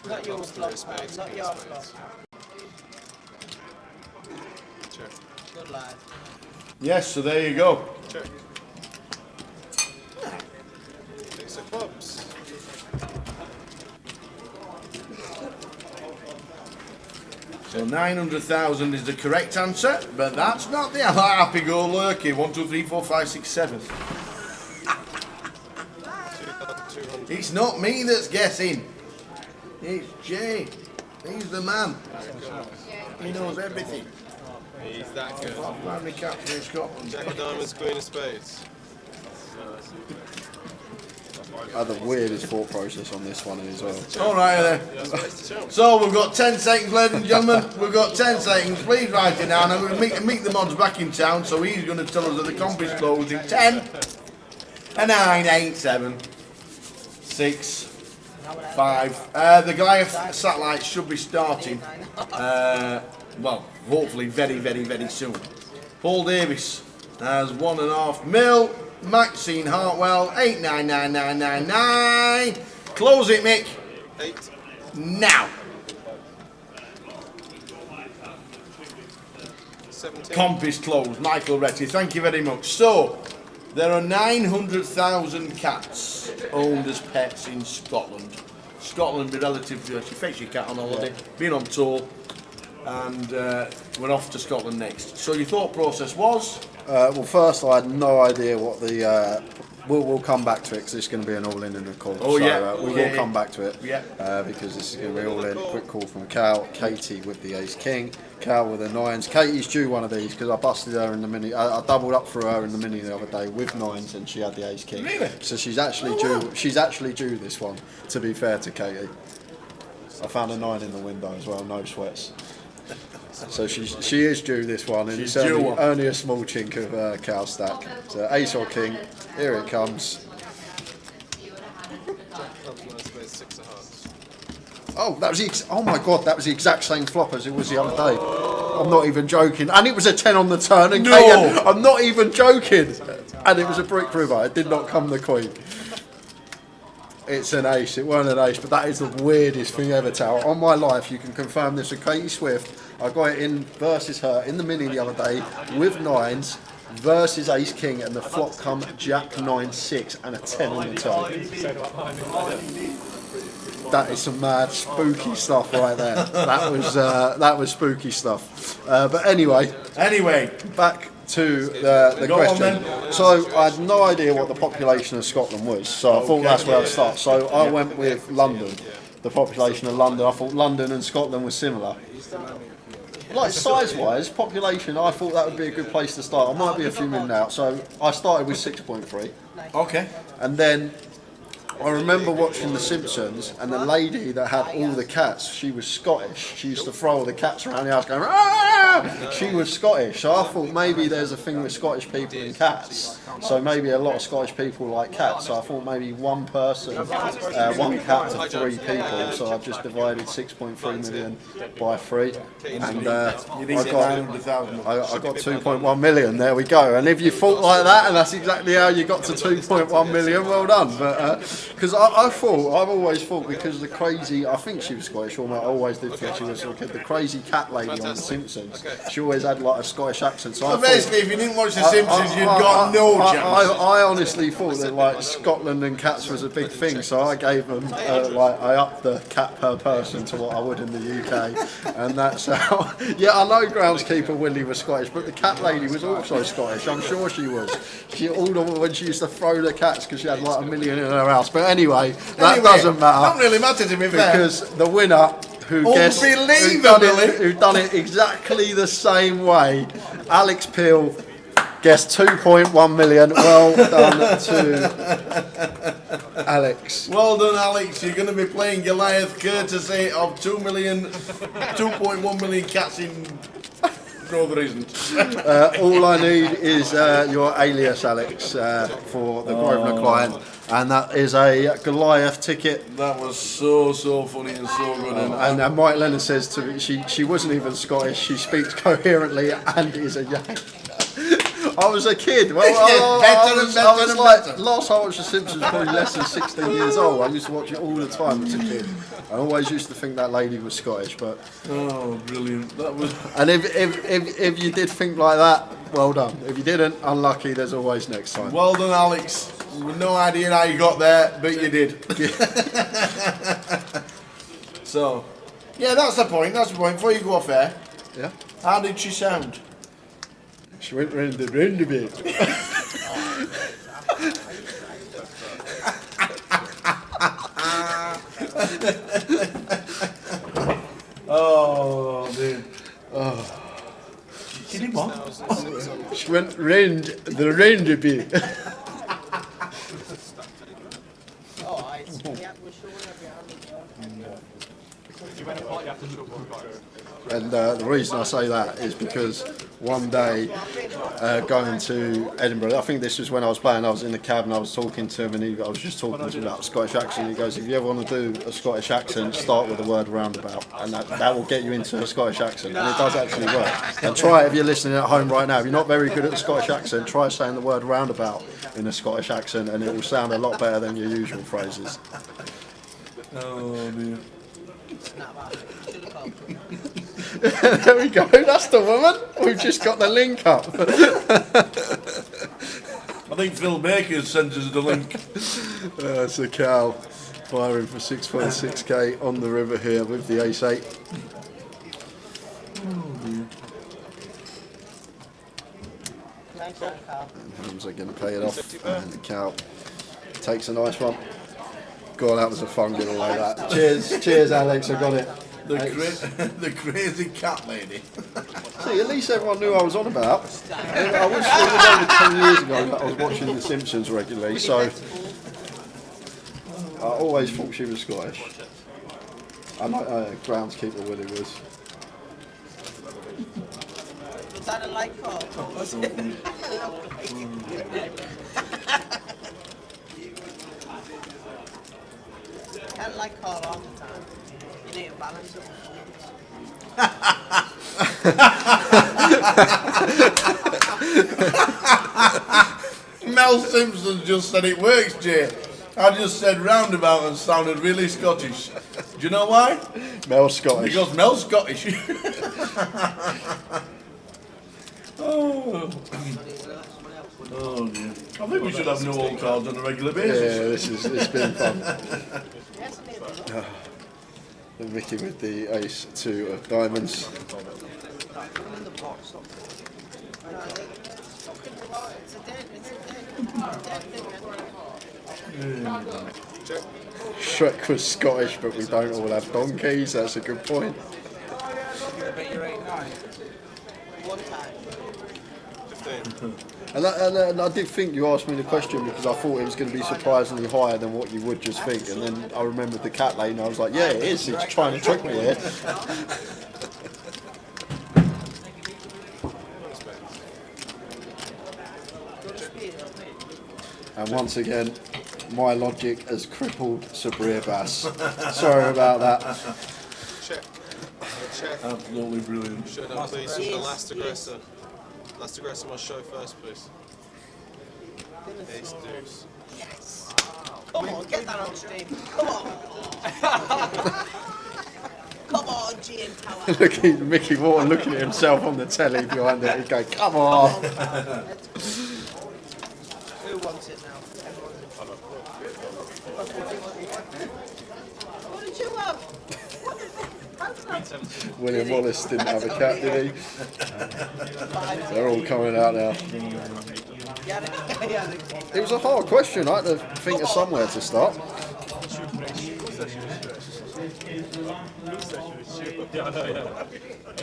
Not your slot, man. Not your slot. Good lad. Yes, so there you go. Check. Ace of clubs. So 900,000 is the correct answer, but that's not the happy-go-lucky. 1, 2, 3, 4, 5, 6, 7. It's not me that's guessing. It's Jay. He's the man. He knows everything. He's that good. Primary captain in Scotland. Jack of diamonds, queen of spades. I had the weirdest thought process on this one as well. All right then. So we've got 10 seconds, ladies and gentlemen. We've got 10 seconds. Please write it down. I'm going to meet the mods back in town, so he's going to tell us that the comp is closed in 10, 9, 8, 7, 6, 5. The Goliath satellite should be starting. Well, hopefully very, very, very soon. Paul Davis has 1.5 mil. Maxine Hartwell, 899999. Close it, Mick. 8. Now. 17. Comp is closed. Michael Retty, thank you very much. So, there are 900,000 cats owned as pets in Scotland. Scotland be relative to, she fetched your cat on holiday, been on tour, and we're off to Scotland next. So your thought process was? Well, first I had no idea what the. We'll come back to it because it's going to be an all-in and a call. Oh, so, yeah. We will come back to it. Yeah. Because this is going to be all-in. Quick call from Cal. Katie with the ace king. Cal with the nines. Katie's due one of these because I busted her in the mini. I doubled up for her in the mini the other day with nines and she had the ace king. Really? So she's actually due. She's actually due this one. To be fair to Katie, I found a 9 in the window as well. No sweats. So she is due this one, and She's it's due only a small chink of cow stack. So ace or king, here it comes. Oh, that was oh my god, that was the exact same flop as it was the other day. I'm not even joking, and it was a 10 on the turn. And no, I'm not even joking. And it was a brick river. It did not come the queen. It's an ace. It weren't an ace, but that is the weirdest thing ever, Tower. On my life, you can confirm this with Katie Swift. I got it in versus her in the mini the other day with nines versus ace king, and the flop come jack 9-6 and a 10 on the turn. That is some mad spooky stuff right there. That was spooky stuff. But anyway, back to the Go on question. then. So I had no idea what the population of Scotland was, so I thought that's where I'd start. So I went with London, the population of London. I thought London and Scotland were similar. Like size-wise, population, I thought that would be a good place to start. I might be a few minutes out, so I started with 6.3. Okay. And then I remember watching The Simpsons, and the lady that had all the cats, she was Scottish. She used to throw all the cats around the house going, "Ah!" She was Scottish, so I thought maybe there's a thing with Scottish people and cats. So maybe a lot of Scottish people like cats. So I thought maybe one person, one cat to 3 people. So I just divided 6.3 million by 3, and I got 2.1 million. There we go. And if you thought like that, and that's exactly how you got to 2.1 million, well done. But because I've always thought, because the crazy, I think she was Scottish, or I always did think she was, the crazy cat lady on The Simpsons, she always had like a Scottish accent. So basically, if you didn't watch The Simpsons, you'd got no chance. I honestly thought that like Scotland and cats was a big thing, so I gave them I upped the cat per person to what I would in the UK, and that's how. Yeah, I know groundskeeper Willie was Scottish, but the cat lady was also Scottish. I'm sure she was. When she used to throw the cats because she had like 1 million in her house. But anyway, that doesn't matter. Don't really matter to me, because the winner who done it exactly the same way, Alex Peel guessed 2.1 million. Well done to Alex. Well done, Alex. You're going to be playing Goliath courtesy of 2.1 million cats in no other reason. All I need is your alias, Alex, for the Grosvenor client. And that is a Goliath ticket. That was so funny and so good. And Mike Leonard says to me, she wasn't even Scottish. She speaks coherently and is a Yank. I was a kid. Well, I was like, last time I watched The Simpsons, probably less than 16 years old. I used to watch it all the time as a kid. I always used to think that lady was Scottish, but brilliant! That was. And if you did think like that, well done. If you didn't, unlucky. There's always next time. Well done, Alex. With no idea how you got there, but you did. So, yeah, that's the point. That's the point. Before you go off air, yeah. How did she sound? She went round a bit. Oh, dude. Oh. She did what? She went round the round a bit. And the reason I say that is because one day going to Edinburgh, I think this was when I was in the cab and I was talking to him, and I was just talking to him about Scottish accent. He goes, if you ever want to do a Scottish accent, start with the word roundabout, and that will get you into a Scottish accent, and it does actually work. And try it if you're listening at home right now. If you're not very good at the Scottish accent, try saying the word roundabout in a Scottish accent, and it will sound a lot better than your usual phrases. Oh dear. There we go, that's the woman. We've just got the link up. I think Phil Baker sent us the link. That's a cow firing for 6.6k on the river here with the ace-8. Hamza going to pay it off, and the cow takes a nice one. God, that was a fun little like that. Cheers, Alex. I got it. The crazy cat lady. See, at least everyone knew I was on about. I wish it was over 10 years ago that I was watching The Simpsons regularly, so I always thought she was Scottish. I know groundskeeper Willie was. Is that a light call? Can't like call all the time. You need to balance it. Mel Simpson just said it works, Jay. I just said roundabout and sounded really Scottish. Do you know why? Mel's Scottish. Because Mel's Scottish. Oh dear. I think we should have no old cards on a regular basis. Yeah, it's been fun. And Mickey with the ace-2 of diamonds. fucking it's a dead thing. Shrek was Scottish, but we don't all have donkeys. That's a good point. I bet you're 8-9. One time. 15. And I did think you asked me the question because I thought it was going to be surprisingly higher than what you would just think. And then I remembered the cat lane and I was like, yeah, it is. It's trying to trick me here. And once again, my logic has crippled Sabria Bass. Sorry about that. Check. Check. Absolutely brilliant. Showdown, please. The last aggressor. Last aggressor must show first, please. Ace deuce. Yes. Come on, get that on stream. Come on. Come on, GM Tower. Look at Mickey Wharton looking at himself on the telly behind it. He's going, come on. Who wants it now? What did you have? William Wallace didn't have a cat, did he? They're all coming out now. It was a hard question. I had to think of somewhere to start.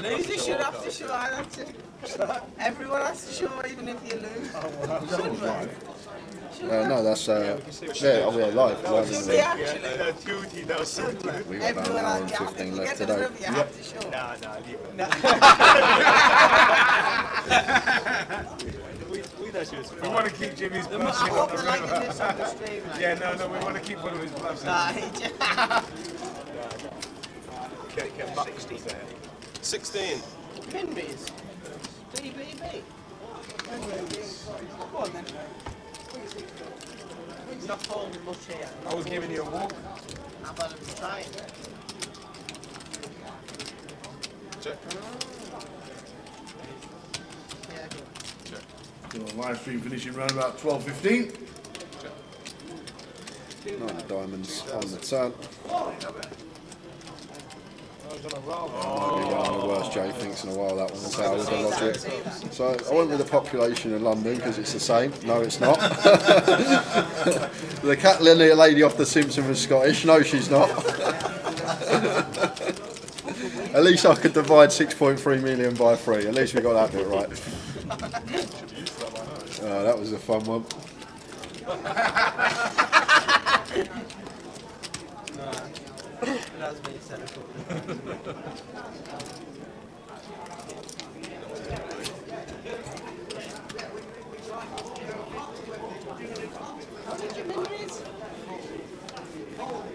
Losers should have to show. Everyone has to show, even if you lose. No, that's yeah, we're live. Yeah, We've got about an hour and 15 left today. Yep. We want to keep Jimmy's bluffs in on the river. Yeah, no, we want to keep one of his bluffs in. 16. Pinbees. BBB. Go on then. Not holding much here. I was giving you a walk. How about I'm trying? Check. Yeah, Check. So live stream finishing around about 12:15. 9 of diamonds on the turn. Might be one of the worst Jay thinks in a while, that one was out with the logic. So I went with the population in London because it's the same. No, it's not. The cat lady off The Simpsons was Scottish. No, she's not. At least I could divide 6.3 million by 3. At least we got that bit right. That was a fun one. That's me said a couple. What did you memories?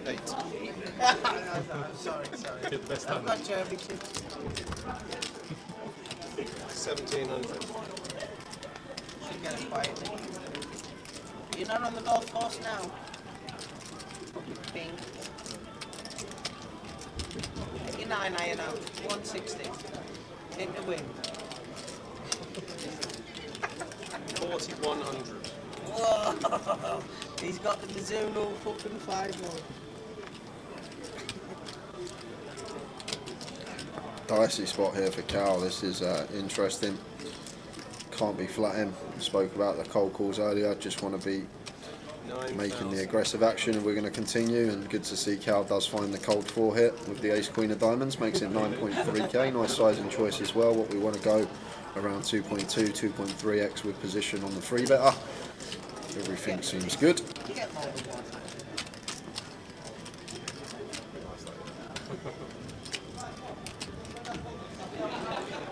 8. Sorry. I've got you every two. 1700. Should get it quietly. You're not on the golf course now. Bing. You're 9 iron out. 160. In the wind. 4100. Whoa! He's got the Mizuno fucking 5-1. Dicey spot here for Cal. This is interesting. Can't be flatting. We spoke about the cold calls earlier. Just want to be making the aggressive action, and we're going to continue. And good to see Cal does find the cold 4 hit with the ace queen of diamonds, makes it 9.3k. Nice size and choice as well. What we want to go around 2.2, 2.3x with position on the 3-better. Everything seems good.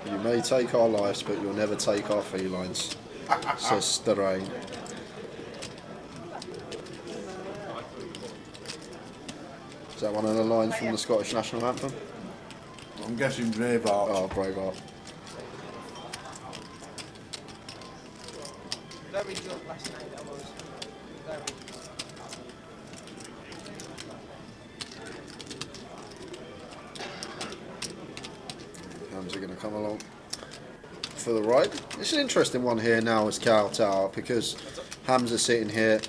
You may take our lives, but you'll never take our felines, says Sterain. Is that one of the lines from the Scottish National Anthem? I'm guessing Braveheart. Oh, Braveheart. Very drunk last night, I was. Very. Hams are going to come along for the ride. It's an interesting one here now as Cal Tower, because Hams are sitting here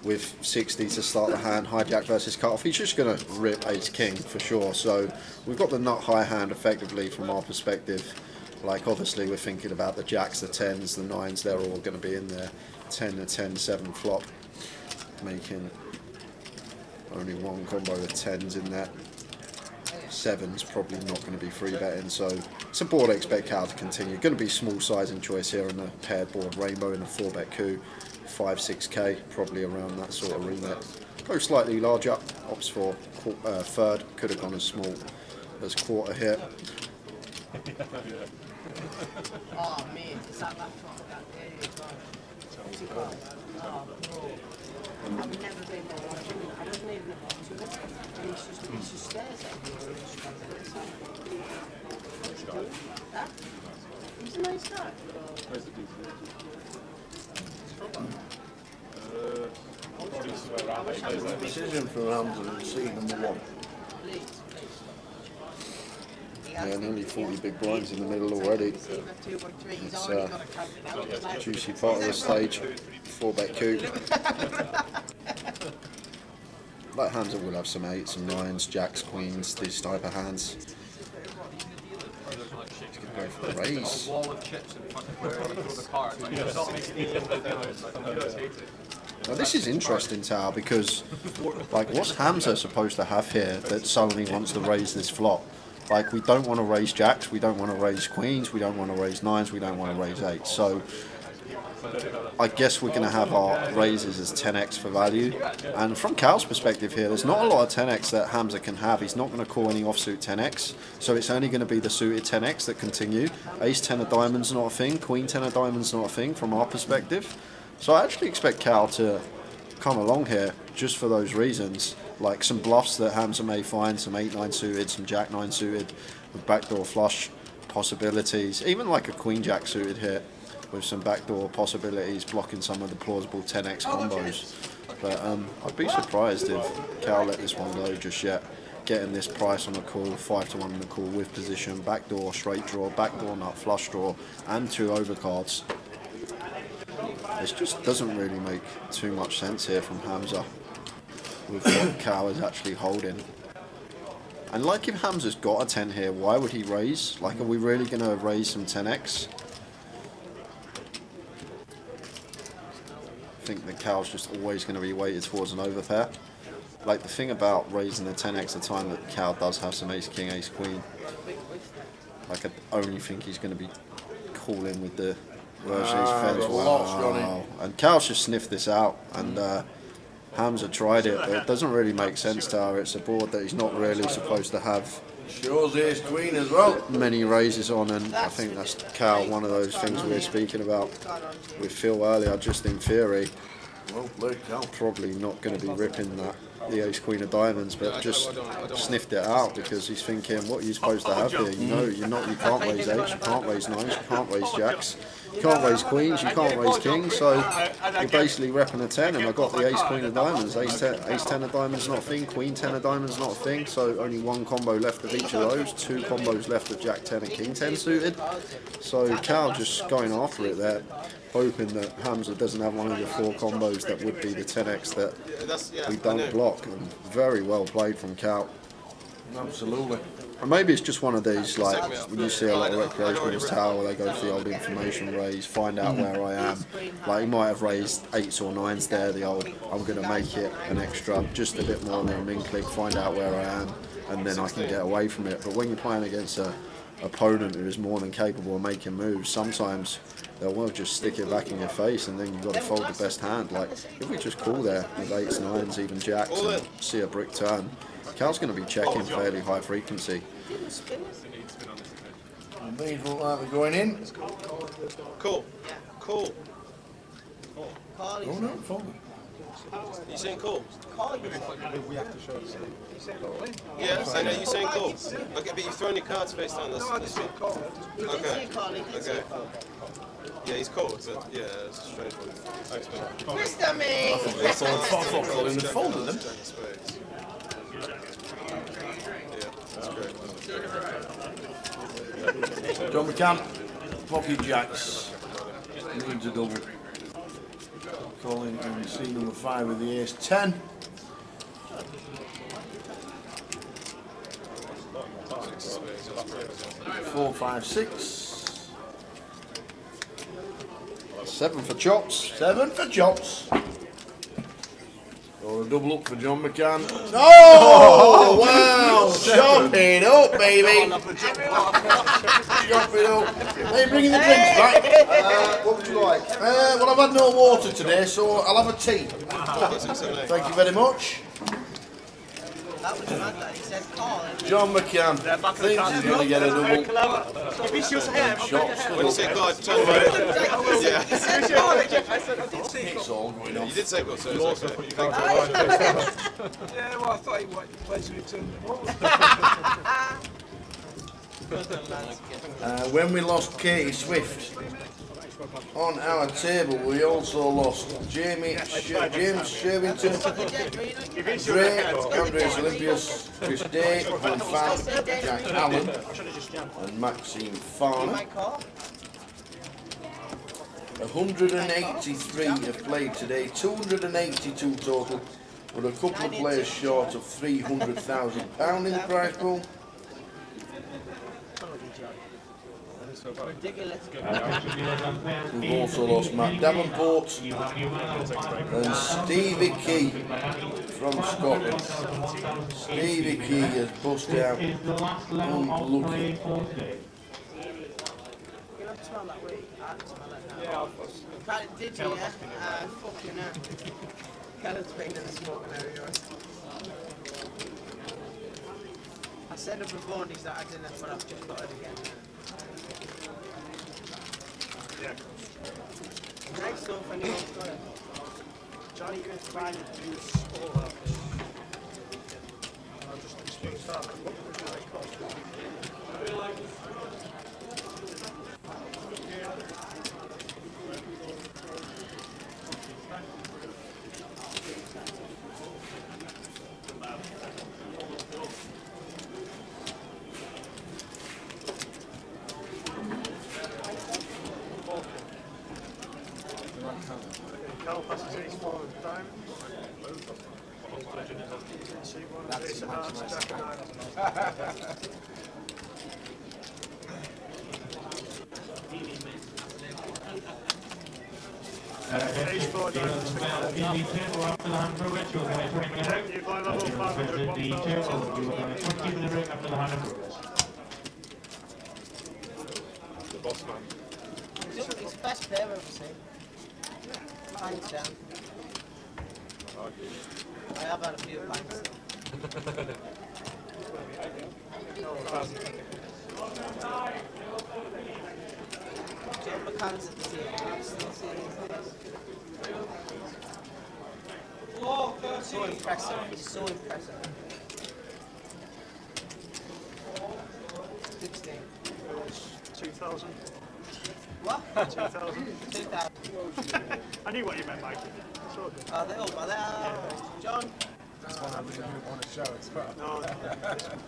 with 60 to start the hand, hijack versus cut off. He's just going to rip ace king for sure. So we've got the nut high hand effectively from our perspective. Like obviously we're thinking about the jacks, the 10s, the 9s, they're all going to be in there. 10, the 10, 7 flop, making only one combo of 10s in there. 7's probably not going to be free betting, so it's a board I expect Cal to continue. Going to be small sizing choice here on the paired board rainbow in a 4-bet coup, 5-6k, probably around that sort of remit. Go slightly larger, opts for third, could have gone as small as quarter here. Oh man, it's that laptop that day as well. What's it called? Oh bro. I've never been there. I don't even know what to look at. And it's just stairs out here. That? It's a nice guy. Where's the Decision for Ramsden and C number 1. Yeah, nearly 40 big blinds in the middle already. It's a juicy part of the stage. 4-bet coup. Like Hamza will have some 8s, some 9s, jacks, queens, these type of hands. He's going to go for the raise. Now this is interesting, Tao, because like what's Hamza supposed to have here that suddenly wants to raise this flop? Like we don't want to raise jacks, we don't want to raise queens, we don't want to raise 9s, we don't want to raise 8s. So I guess we're going to have our raises as 10x for value. And from Cal's perspective here, there's not a lot of 10x that Hamza can have. He's not going to call any offsuit 10x, so it's only going to be the suited 10x that continue. Ace 10 of diamonds not a thing, queen 10 of diamonds not a thing from our perspective. So I actually expect Cal to come along here just for those reasons. Like some bluffs that Hamza may find, some 8-9 suited, some jack-9 suited with backdoor flush possibilities, even like a queen-jack suited here with some backdoor possibilities blocking some of the plausible 10x combos. But I'd be surprised if Cal let this one go just yet. Getting this price on a call, 5-1 on the call with position, backdoor straight draw, backdoor nut flush draw, and 2 overcards. It just doesn't really make too much sense here from Hamza with what Cal is actually holding. And like if Hamza's got a 10 here, why would he raise? Like are we really going to raise some 10x? I think that Cal's just always going to be weighted towards an overpair. Like the thing about raising the 10x the time that Cal does have some ace king, ace queen. Like I only think he's going to be calling with the version he's fed. Wow. And Cal's just sniffed this out, and Hamza tried it, but it doesn't really make sense to her. It's a board that he's not really supposed to have. Shows ace queen as well. Many raises on, and I think that's Cal, one of those things we were speaking about with Phil earlier, just in theory. Well played, Cal. Probably not going to be ripping the ace queen of diamonds, but just sniffed it out because he's thinking, what are you supposed to have here? You know, you can't raise 8s, you can't raise 9s, you can't raise jacks, you can't raise queens, you can't raise kings, so you're basically repping a 10, and I got the ace queen of diamonds. Ace 10 of diamonds not a thing, queen 10 of diamonds not a thing, so only one combo left of each of those, 2 combos left of jack 10 and king 10 suited. So Cal just going after it there, hoping that Hamza doesn't have one of the 4 combos that would be the 10x that we don't block. And very well played from Cal. Absolutely. And maybe it's just one of these, like when you see a lot of recreationals tower where they go for the old information raise, find out where I am. Like he might have raised 8s or 9s there, the old I'm going to make it an extra, just a bit more than a min click, find out where I am, and then I can get away from it. But when you're playing against a opponent who is more than capable of making moves, sometimes they'll want to just stick it back in your face, and then you've got to fold the best hand. Like if we just call there with 8s, 9s, even jacks, and see a brick turn, Cal's going to be checking fairly high frequency. These look like they're going in. Cool. Cool. Oh no, fold. You saying cool? We have to show you. Yeah, I know you saying cool. Okay, but you've thrown your cards face down. That's okay. Okay. Yeah, he's cold, but yeah, it's strange one. Mr. Me! I thought calling the folded them. Yeah, that's great. John McCann, pocket jacks, needs a double. Calling in C number 5 with the ace 10. 4, 5, 6. 7 for chops. 7 for chops. Or a double up for John McCann. Oh, wow! Chop it up, baby! Chop it up. Hey, bringing the drinks back. What would you like? Well, I've had no water today, so I'll have a tea. Thank you very much. That was mad that he said call. John McCann thinks he's going to get a double. Shots. When you say God, John, yeah. He said call. I said I did say It's all going on. You did say God, so it's okay. Yeah, well, I thought he was returning When we lost Katie Swift on our table, we also lost James Shervington, Drake, Andreas Olympius, Chris Day, Van Fan, Jack Allen, and Maxine Farner. 183 have played today, 282 total, with a couple of players short of £300,000 in the prize pool. We've also lost Matt Davenport and Stevie Key from Scotland. Stevie Key has busted out unlucky. Did you, yeah? Fucking hell. Callum's been in the smoking area. I said it before, these that I didn't, but I've just got it again. Nice stuff, anyone's got it. Johnny could find it to use all that. I'll just dispute that. What would you like cost? Cal passes ace forward time. Ace of hearts, jack of diamonds. Ace four diamonds for Cal. You buy level 500, 1,000. The boss man. It's the best player I've ever seen. Thanks, Jan. I have had a few pints. John McCann's at the table. I'm still seeing his face. So impressive. He's so impressive. 16. 2,000. What? 2,000. 2,000. I knew what you meant, Mike. It's all good. Are they all by there? John? That's one I really didn't want to show as well. No.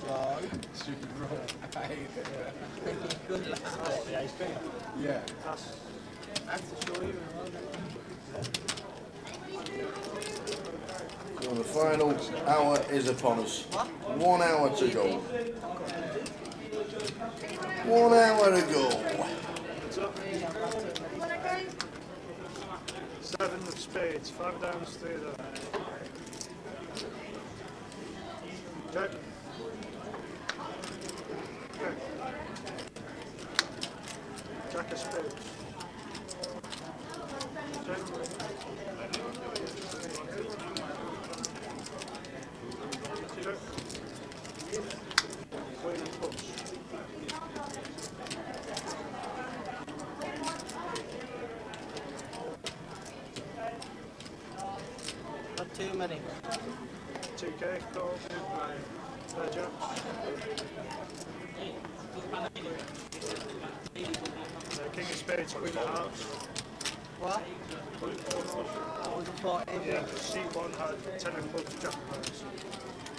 John? Stupid rule. I hate it. Good lad. Yeah. That's to show you. So the final hour is upon us. 1 hour to go. 1 hour to go. Seven of spades, 5 downs, 3 of them. Okay. Okay. Jack of spades. Okay. Queen and push. Not too many. 2K, call. Jack. King of spades, queen of hearts. What? Yeah, C1 had 10 of clubs, jack of hearts.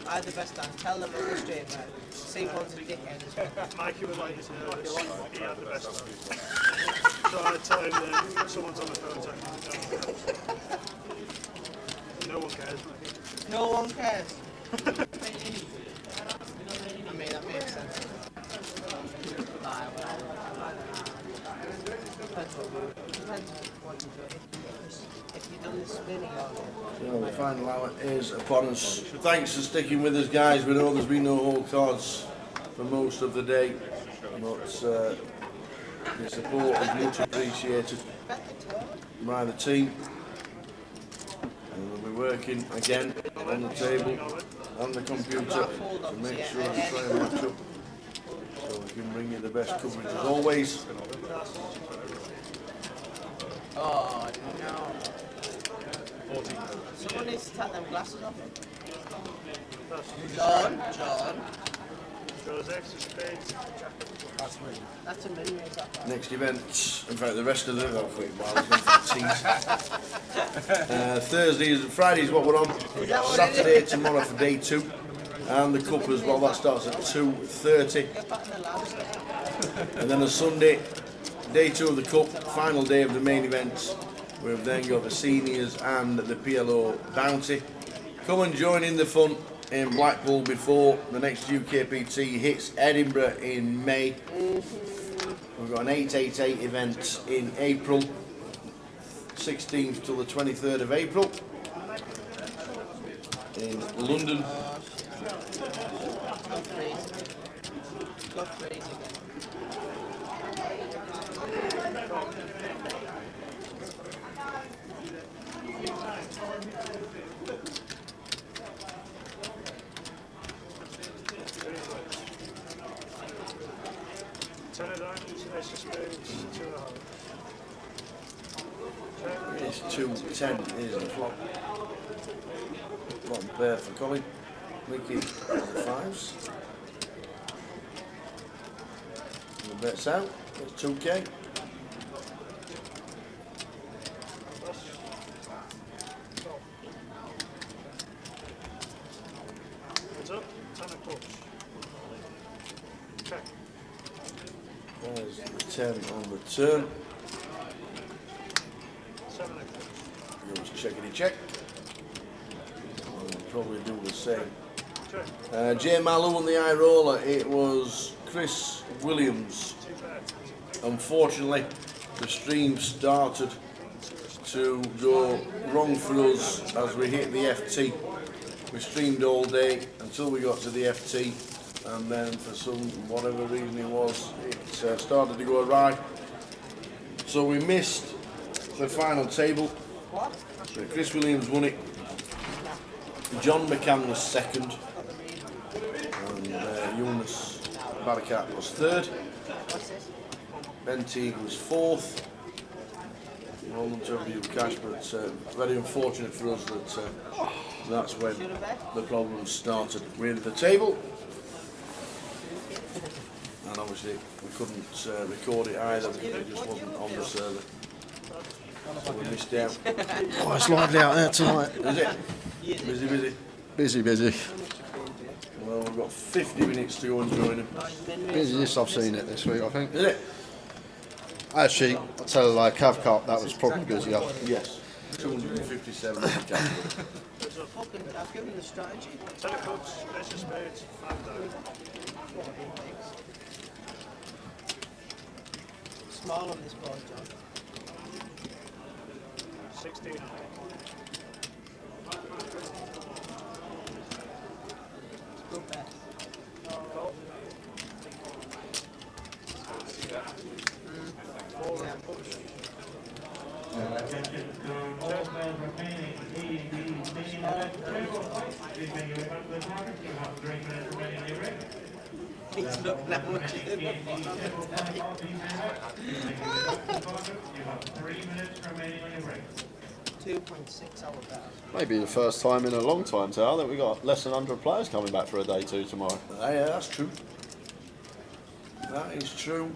I had the best dance. Tell them it was straight, man. C1's a dickhead as well. Mikey was like, he had the best dance. So I tell him that someone's on the phone texting. No one cares. No one cares. I mean, that makes sense. Depends what final hour is upon us. Thanks for sticking with us, guys. We know there's been no whole cards for most of the day, but your support is much appreciated by the team. And we'll be working again on the table and the computer to make sure we try and match up so we can bring you the best coverage as always. Oh, no. Someone needs to take them glasses off. John. That's a mini, is that? Next event, in fact the rest of them, I'll quick while Thursday and Friday is what we're on. Saturday tomorrow for day 2. And the Cuppers, well that starts at 2:30. And then on Sunday, day 2 of the Cup, final day of the main events. We've then got the seniors and the PLO bounty. Come and join in the fun in Blackpool before the next GUKPT hits Edinburgh in May. We've got an 888 event in April, 16th till the 23rd of April in London. It's 2:10 is the clock. Bottom pair for Colin. Mickey 5s. And the bet's out. It's 2K. What's up? 10 o'clock. Check. There's the 10 on the turn. 7 o'clock. Goes checkity check. We'll probably do the same. Jay Malou on the eye roller. It was Chris Williams. Unfortunately, the stream started to go wrong for us as we hit the FT. We streamed all day until we got to the FT, and then for some whatever reason it was, it started to go awry. So we missed the final table. So Chris Williams won it. John McCann was second, and Jonas Barakat was third. Ben Teague was fourth. Well done to you, Cash, but very unfortunate for us that that's when the problems started with the table. And obviously we couldn't record it either because it just wasn't on the server. So we missed out. Oh, it's lively out there tonight. Is it? Busy. Busy. Well, we've got 50 minutes to go and join them. Busiest I've seen it this week, I think. Is it? Actually, I'll tell you like Cav Cup, that was probably busier. Yes. 257 I've given the strategy. 10 o'clock, special spades, 5 down. Small on this board, John. 16. Good bet. He's looking at much of it. 2.6 hour bet. Maybe the first time in a long time, Tal, that we got less than 100 players coming back for a day 2 tomorrow. Yeah, that's true. That is true.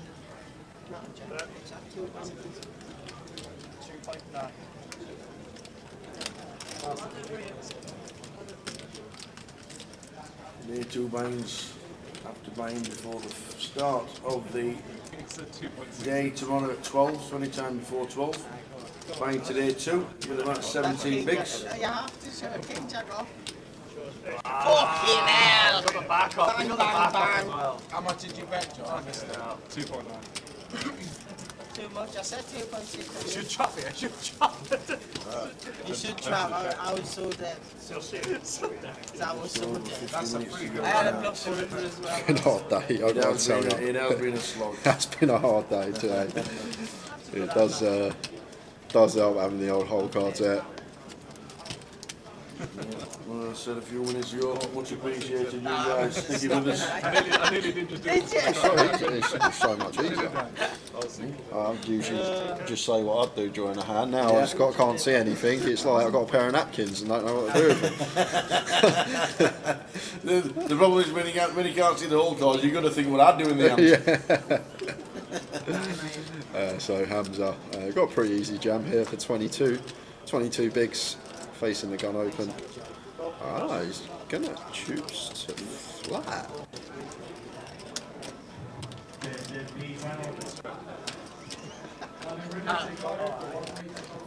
Not a joke. It's at 2.9. Day 2 binds after buying before the start of the day tomorrow at 12, so any time before 12. Buying today 2 with about 17 bigs. You have to show a king jack off. Fucking hell! Got the back off. Bang, Got the bang, back off bang. as well. How much did you bet, John? I missed it. 2.9. too much. I said 2.6. You should trap it. I should trap it. You should trap. I was so dead. So dead. I was so dead. That's a free go. I had a blood cylinder as well. It's been a hard day. I've got to tell you. It has been a slog. It's been a hard day today. It does help having the old hole cards there. Well, I said a few minutes ago, much appreciated you guys sticking with us. I nearly did just do it. It's so much easier. I'd usually just say what I'd do during a hand. Now I just can't see anything. It's like I've got a pair of napkins and don't know what to do with them. The problem is when you can't see the whole cards, you've got to think what I'd do in the hand. So Hamza got a pretty easy jam here for 22 bigs facing the gun open. He's gonna choose to flat.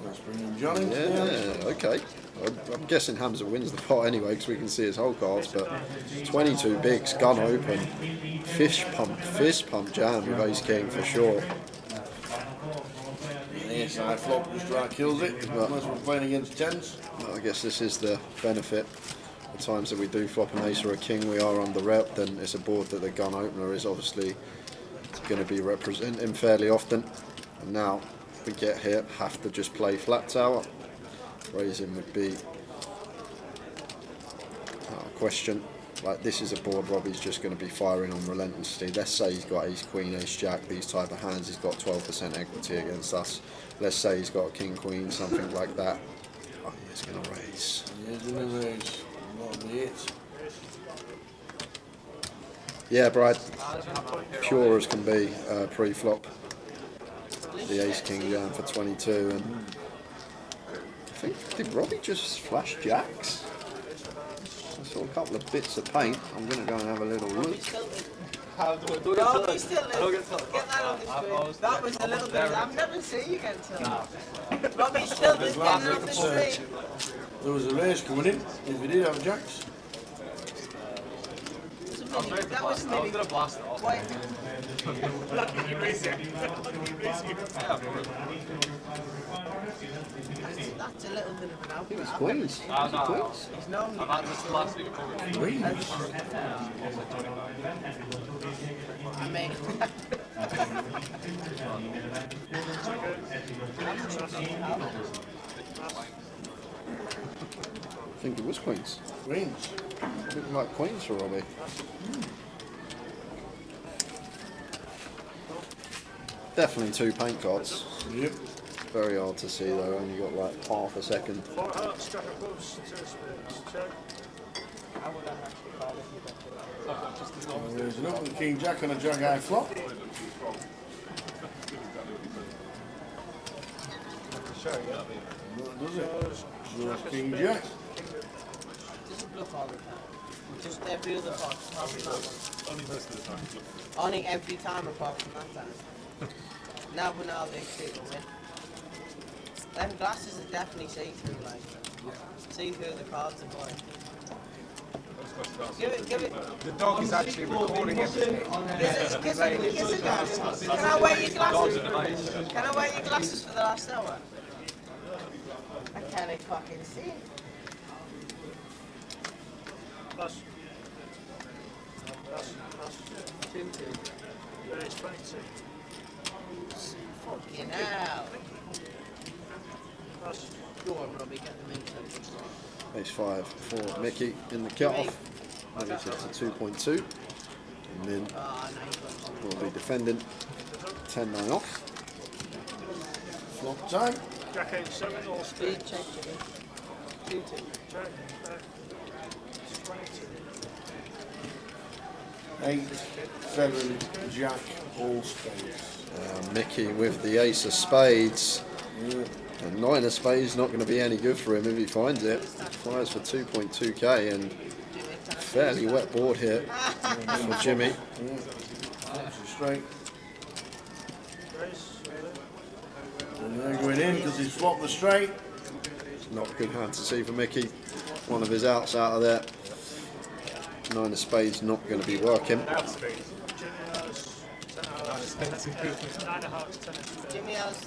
Let's bring in Johnny. Yeah, okay. I'm guessing Hamza wins the pot anyway because we can see his whole cards, but 22 bigs, gun open, fist pump jam with ace king for sure. The side flop just right kills it, unless we're playing against tens. I guess this is the benefit. The times that we do flop an ace or a king, we are under rep, then it's a board that the gun opener is obviously going to be representing fairly often. And now we get here, have to just play flat tower. Raising would be a question. Like, this is a board Robbie's just going to be firing on relentlessly. Let's say he's got ace queen, ace jack, these type of hands, he's got 12% equity against us. Let's say he's got a king queen, something like that. Oh, he's going to raise. He's going to raise. That'll be it. Yeah, Brad, pure as can be pre-flop. The ace king jam for 22, and I think, did Robbie just flash jacks? I saw a couple of bits of paint. I'm going to go and have a little look. Robbie still is. Get that on the screen. That was a little bit. I've never seen you get tilted. Robbie still is getting on the screen. There was a race coming in, if we did have jacks. That was I was going to blast it off. That's a little bit of an outfit. It's queens. He's normally. I've had this last week. Queens. I mean. I think it was queens. Queens. Looking like queens for Robbie. Definitely two paint cards. Yep. Very hard to see though, only got like half a second. Four hearts, jack of clubs, two spades. Check. There's an open king jack and a jack high flop. What does it? There's king jack. Doesn't bluff all the time. Just every other pot. Only most of the time. Only every time apart from that time. Now they see the win. Them glasses are definitely see-through, like. See through the cards are going. Give it. The dog is actually recording everything. Kiss it, guys. Can I wear your glasses? Can I wear your glasses for the last hour? I can't fucking see it. Plus. 2-2. There is 22. Fucking hell. Plus. Go on, Robbie, get the meat. Ace 5 for Mickey in the cut-off. Maybe it's a 2.2. And then we'll be defending 10-9 off. Flop time. Jack 8-7 or Speed check. 2-2. Jack. 22. 8-7 jack all spades. Mickey with the ace of spades. Yeah. And 9 of spades not going to be any good for him if he finds it. Fires for 2.2k and fairly wet board here for Jimmy. Straight. And they're going in because he's flopped the straight. Not a good hand to see for Mickey. One of his outs out of there. 9 of spades not going to be working. Jimmy has.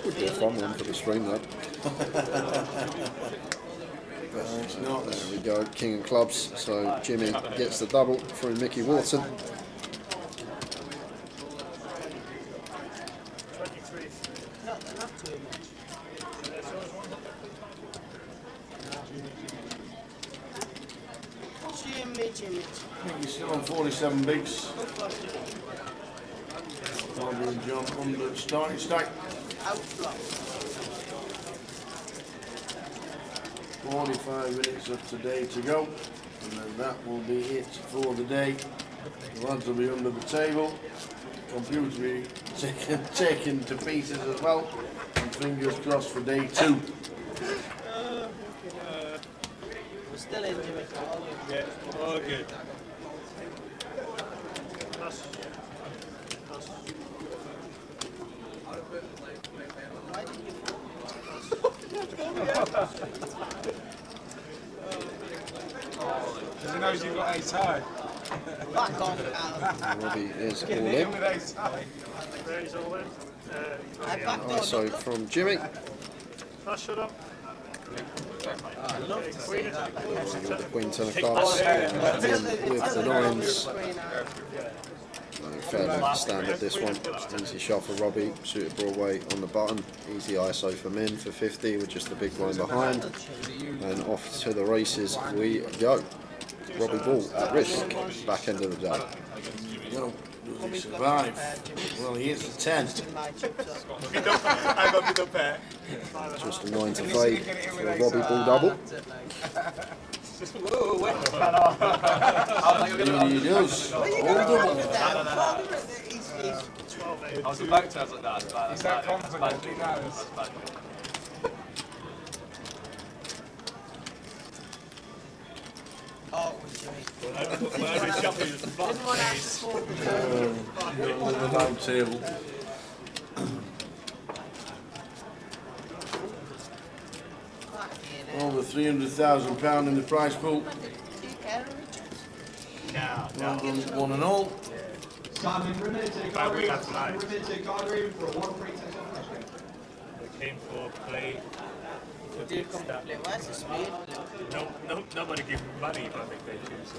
Would be a fun one for the stream though. It's not. There we go, King of Clubs. So Jimmy gets the double through Mickey Wharton. Not too much. Jimmy. Mickey's still on 47 bigs. Barbara and John under starting stack. Outflow. 45 minutes of today to go, and then that will be it for the day. The lads will be under the table. Computer will be taken to pieces as well, and fingers crossed for day 2. We're still in, Jimmy. Yeah, all good. He knows you've got ace high. Back on, Al. Robbie is all in. With ace high. ISO from Jimmy. Shut up. I'd love to see that. With the Queen 10 of Clubs. With the nines. Fair enough standard this one. Easy shot for Robbie. Suited Broadway on the button. Easy ISO for Min for 50 with just the big blind behind. And off to the races we go. Robbie Ball at risk. Back end of the day. Well, does he survive? Well, he hits the 10. I got middle pair. Just a 9 to fade for a Robbie Ball double. He does. All double. I was about to have like that. He's that confident, he knows. Oh, Jimmy. The round table. Over £300,000 in the prize pool. Well done, one and all. Simon Remete, Gardery for one free take off. We came for play. Where's the speed? Nobody gives money if I make they choose, so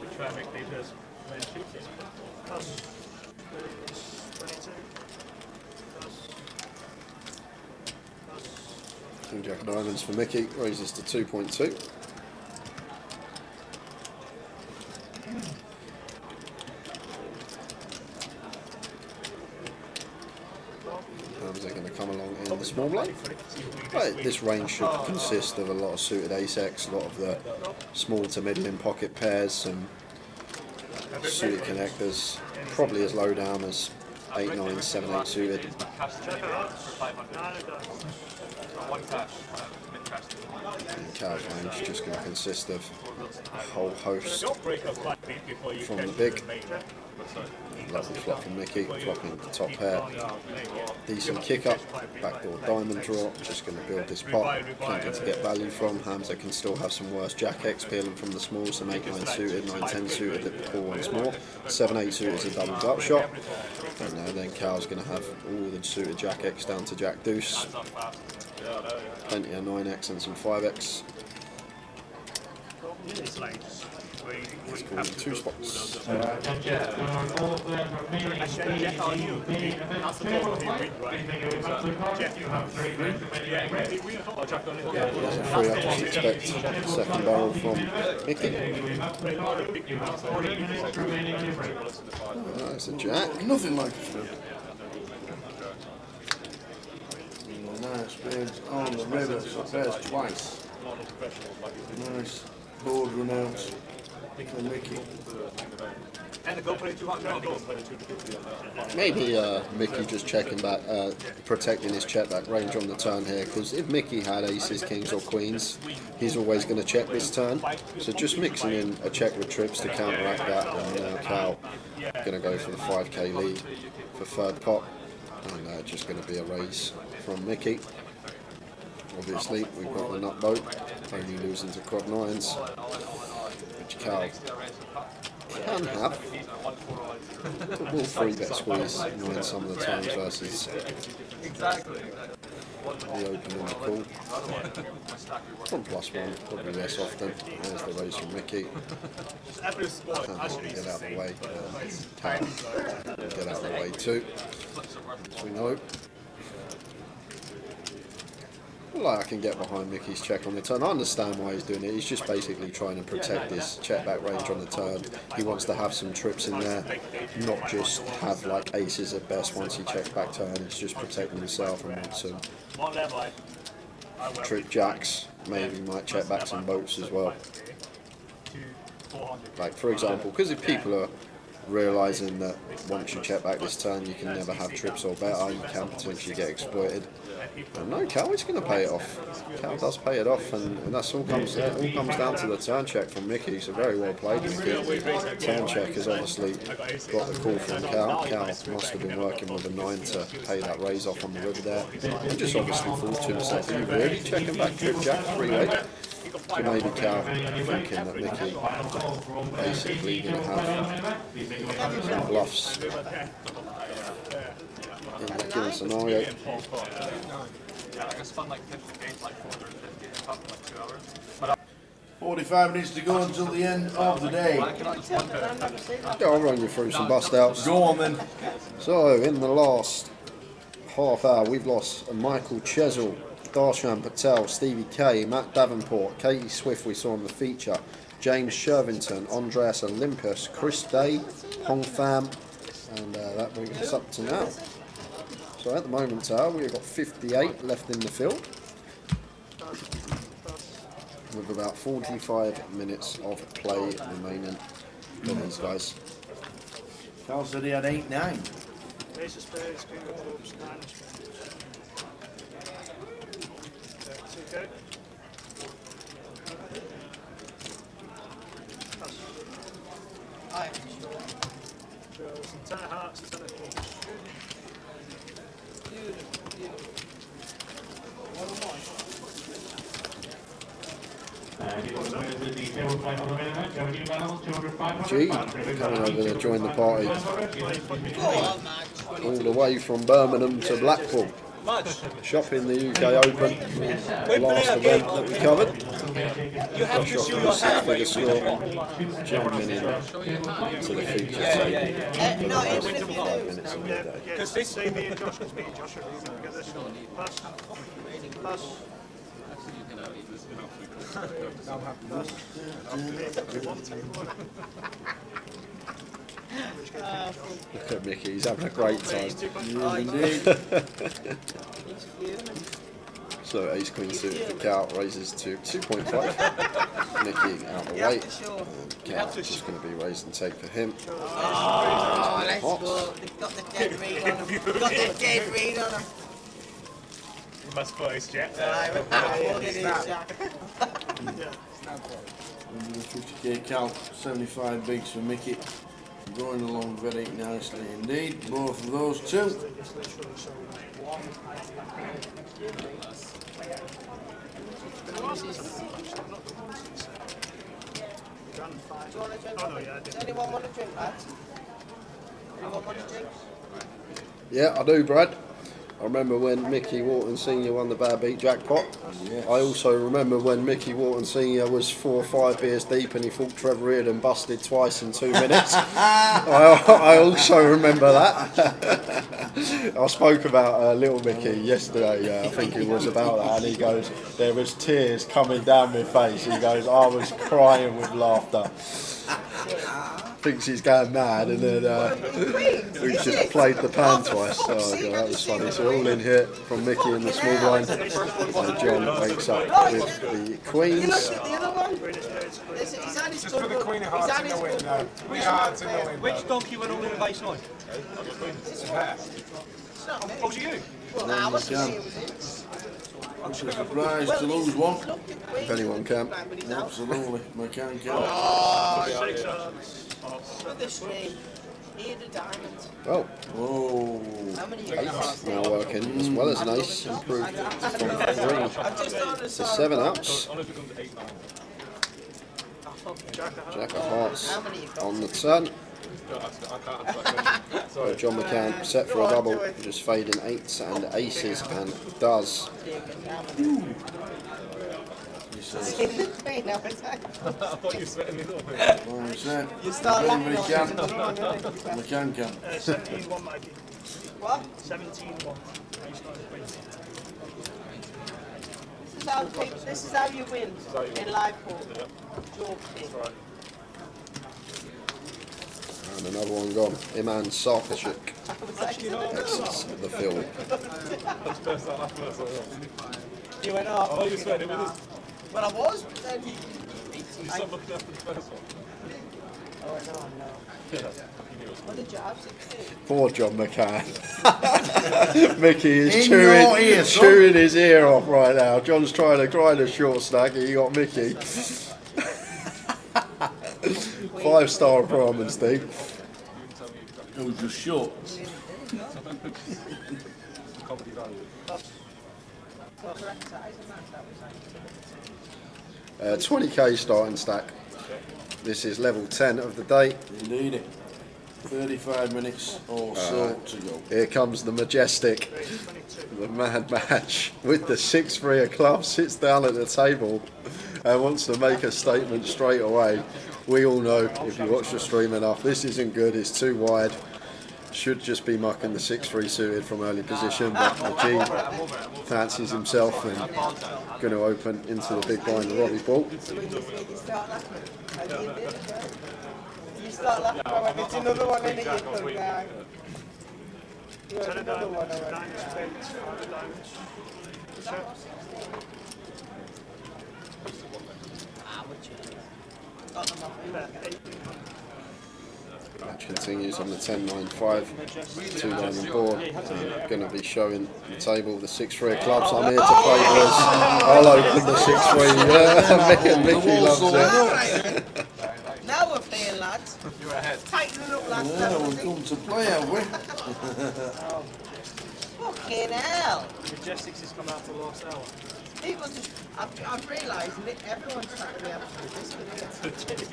we try and make they just play and choose. Plus 22. King Jack of Diamonds for Mickey. Raises to 2.2. They're going to come along in the small blind. But this range should consist of a lot of suited ace-X, a lot of the small to middling pocket pairs, some suited connectors, probably as low down as 8, 9, 7, 8 suited. And Cow's range just going to consist of a whole host from the big. Lovely flop from Mickey, flopping the top pair. Decent kick up, backdoor diamond draw, just going to build this pot. Plenty to get value from. Hamza can still have some worse jack X peeling from the smalls, some 8, 9 suited, 9, 10 suited that will call once more. 7, 8 suited is a double gut shot. And then Cow's going to have all the suited jack X down to jack deuce. Plenty of 9X and some 5X. Let's call it 2 spots. Free up, just expect second barrel from Mickey. Oh, that's a jack. Nothing like it. Nice spades on the river, so there's twice. Nice board run out for Mickey. Maybe Mickey just checking back, protecting his check back range on the turn here, because if Mickey had aces, kings or queens, he's always going to check this turn. So just mixing in a check with trips to counteract that, and Cow going to go for the 5k lead for third pot, and just going to be a raise from Mickey. Obviously, we've got the nut boat, only losing to quad 9s, which Cal can have. But will 3-bet squeeze 9 some of the times versus the open and the call. From +1, probably less often. There's the raise from Mickey. Get out of the way. Cal get out of the way too, as we know. Like, I can get behind Mickey's check on the turn. I understand why he's doing it. He's just basically trying to protect his check back range on the turn. He wants to have some trips in there, not just have like aces at best once he checks back turn. He's just protecting himself and wants some trip jacks. Maybe might check back some boats as well. Like, for example, because if people are realising that once you check back this turn you can never have trips or better, you can potentially get exploited. And no, Cal is going to pay it off. Cal does pay it off, and that's all comes down to the turn check from Mickey. So very well played, Mickey. Turn check has obviously got the call from Cal. Cal must have been working with a 9 to pay that raise off on the river there. He just obviously thought to himself, are you really checking back trip jack 3-8? So maybe Cal thinking that Mickey basically going to have some bluffs in that given scenario. 45 minutes to go until the end of the day. Yeah, I'll run you through some bust outs. Go on then. So in the last half hour we've lost Michael Chesil, Darshan Patel, Stevie K, Matt Davenport, Katie Swift we saw on the feature, James Shervington, Andreas Olympus, Chris Day, Hong Pham, and that brings us up to now. So at the moment we've got 58 left in the field, with about 45 minutes of play remaining for these guys. Cal said he had 8-9. Ace of spades, king of clubs, 9 of spades. 2K. Aye. Shows 10 of hearts, 10 of clubs. G coming over to join the party, all the way from Birmingham to Blackpool, shopping the UK Open, the last event that we covered. Shopping a 6-figure score, jumping into the feature table for the last 5 minutes of the day. Because this say me and Josh, because me and Josh are really going to get this. Pass. Pass. Look at Mickey, he's having a great time. So ace queen suited for Cal raises to 2.5. Mickey out of the way. And Cal is just going to be raised and take for him. Oh, let's go. They've got the dead read on him. They've got the dead read on him. Must close, Jack. 150k Cal, 75 bigs for Mickey. Going along very nicely indeed, both of those two. Does anyone want to drink, lads? Anyone want to drink? Yeah, I do, Brad. I remember when Mickey Wharton Sr. won the Bad Beat jackpot. Yes. I also remember when Mickey Wharton Sr. was 4 or 5 beers deep and he fought Trevor Reardon busted twice in 2 minutes. I also remember that. I spoke about Little Mickey yesterday, I think it was about that, and he goes, there was tears coming down my face. He goes, I was crying with laughter. Thinks he's going mad, and then we just played the pan twice. Oh god, that was funny. So all in here from Mickey in the small blind, and John wakes up with the queens. Just for the queen of hearts in the window. Queen of hearts in the window. Which donkey went all in the base line? Oh, was it you? It's a surprise to lose one. If anyone can. Absolutely, McCann can. Oh, the screen. Here the diamonds. Oh. Whoa. How many Ace now working as well as an ace, improved from 3 to 7 outs. Jack of Hearts on the turn. John McCann set for a double, just fading 8s and aces, and does. I thought you were sweating me a little bit. You start laughing. McCann can. 17-1 maybe. What? 17-1. This is how you win in live pool. And another one gone. Iman Sarkashik exits the field. You went off. Oh, you sweating with us? Well, I was, but then... You stopped looking after the first one. Oh, no. What did you have? 16? Poor John McCann. Mickey is In your ear, son. chewing his ear off right now. John's trying to grind a short stack, and you got Mickey. 5-star Brahman, Steve. It was just short. Comedy value. 20k starting stack. This is level 10 of the day. Indeed. 35 minutes or so to go. Here comes the majestic, the mad match with the 6-3 of clubs. Sits down at the table and wants to make a statement straight away. We all know, if you watch the stream enough, this isn't good. It's too wide. Should just be mucking the 6-3 suited from early position, but the G fancies himself and going to open into the big blind of Robbie Ball. You start laughing, oh, it's another one in it, you little guy. You had another one already. Match continues on the 10-9-5, 2 diamond board. Going to be showing the table the 6-3 of clubs. I'm here to play this. I'll open the 6-3. Mickey loves it. Now we're playing, lads. You're ahead. Tighten it up, lads. Yeah, we've come to play, have we? Fucking hell. Majestics has come out for the last hour. People just, I've realised that everyone's trying to be absolute biscuit.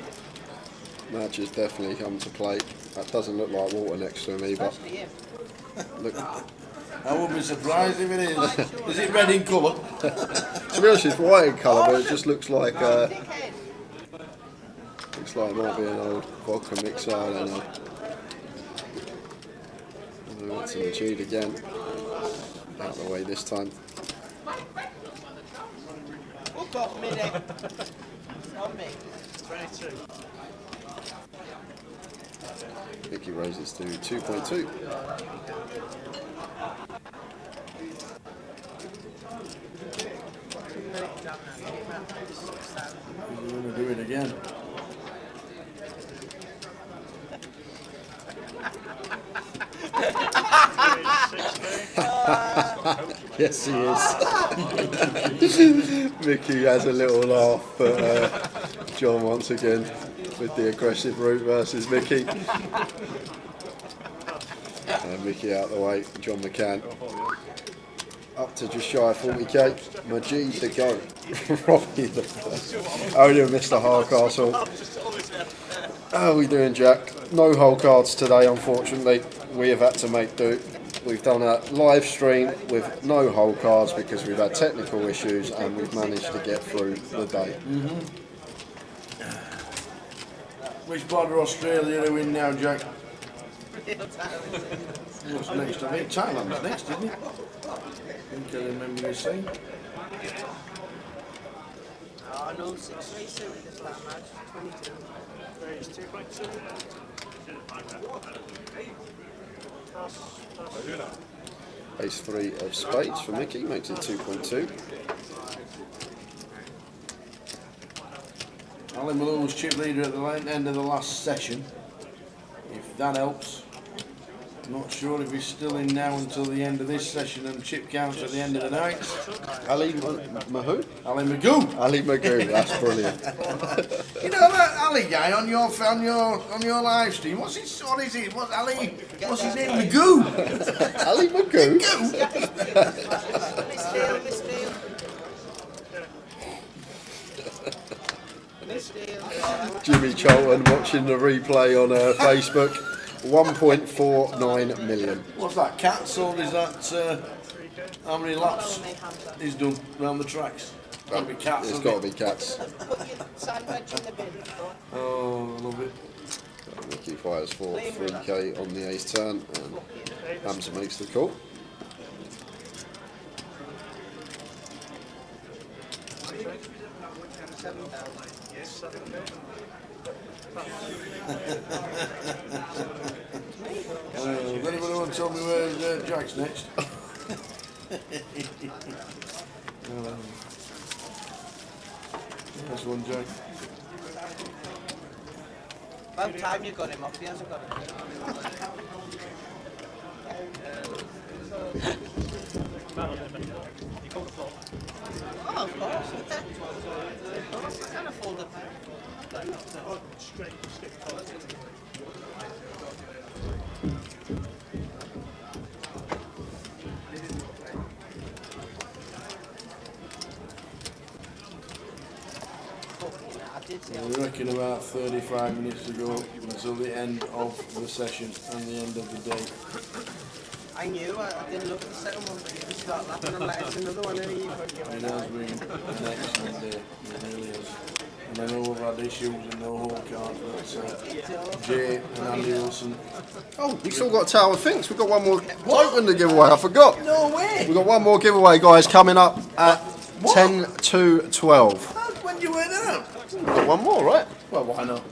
Match has definitely come to play. That doesn't look like water next to me, but look. I wouldn't be surprised if it is. Is it red in colour? To be honest, it's white in colour, but it just looks like it might be an old vodka mixer. I don't know. That's an cheat again. Out of the way this time. Who got me there? On me. 22. Mickey raises to 2.2. We're going to do it again. Yes, he is. Mickey has a little laugh, but John once again with the aggressive route versus Mickey. Mickey out the way, John McCann. Up to just shy of 40k. Majid the go. Robbie the first. Only Mr. Hardcastle. How are we doing, Jack? No whole cards today, unfortunately. We have had to make do. We've done a live stream with no whole cards because we've had technical issues and we've managed to get through the day. Which part of Australia are we in now, Jack? What's next? I think Thailand's next, isn't it? I think I remember you saying. Oh, no, 6-3 suited this last match. 22. Raise 2.2. Ace 3 of spades for Mickey makes it 2.2. Alan Malone was chip leader at the end of the last session. If that helps. Not sure if he's still in now until the end of this session and chip counts at the end of the night. Ali Magoo? Ali Magoo. Ali Magoo, that's brilliant. You know that Ali guy on your live stream? What is it? What's his name? Magoo. Ali Magoo. Jimmy Charlton watching the replay on Facebook. 1.49 million. What's that? Cats or is that how many laps he's done round the tracks? Got to be cats. It's got to be cats. Oh, I love it. Mickey fires for 3k on the 8th turn, and Hamza makes the call. Does anybody want to tell me where Jack's next? Nice one, Jack. About time you got him off, he hasn't got him. Oh, of course. He can't afford it. We reckon about 35 minutes to go until the end of the session and the end of the day. I knew, I didn't look at the second one, but you start laughing and let another one in. It has been an excellent day, it really is. And I know we've had issues and no home cards, but Jay and Andy Wilson. Oh, we still got Tower Finks. We've got one more token to give away. I forgot. No way. We've got one more giveaway, guys, coming up at 10 to 12. When you went out? We've got one more, right? Well, why not?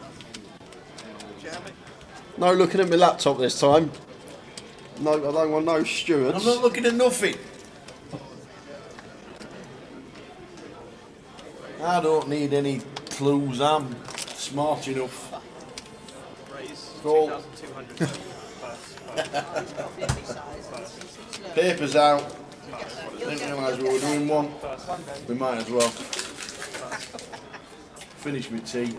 No looking at my laptop this time. No, I don't want no stewards. I'm not looking at nothing. I don't need any clues. I'm smart enough. Go. Papers out. Didn't realise we were doing one. We might as well. Finish my tea.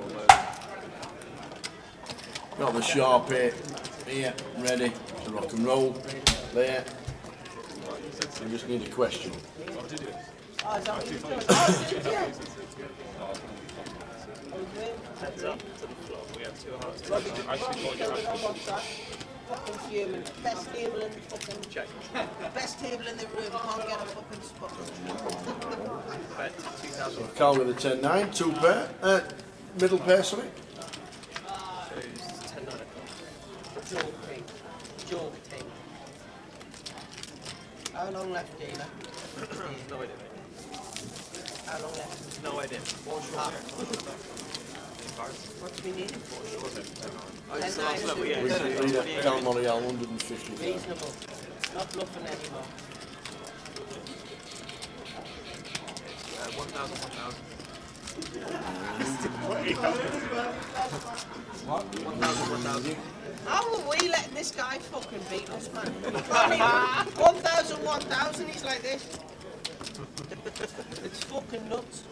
Got the sharp 8 here, ready to rock and roll. There. We just need a question. Fucking human. Best table in the fucking best table in the room. Can't get a fucking spot. So Carl with a 10-9, 2 pair, middle pair, sorry. Joke thing. How long left, Dana? No idea. How long left? No idea. What's we need? It's the last level, yeah. We need a Count L'Oreal 150. Reasonable. Not bluffing anymore. 1,000. What? 1,000. How are we letting this guy fucking beat us, man? 1,000, he's like this. It's fucking nuts.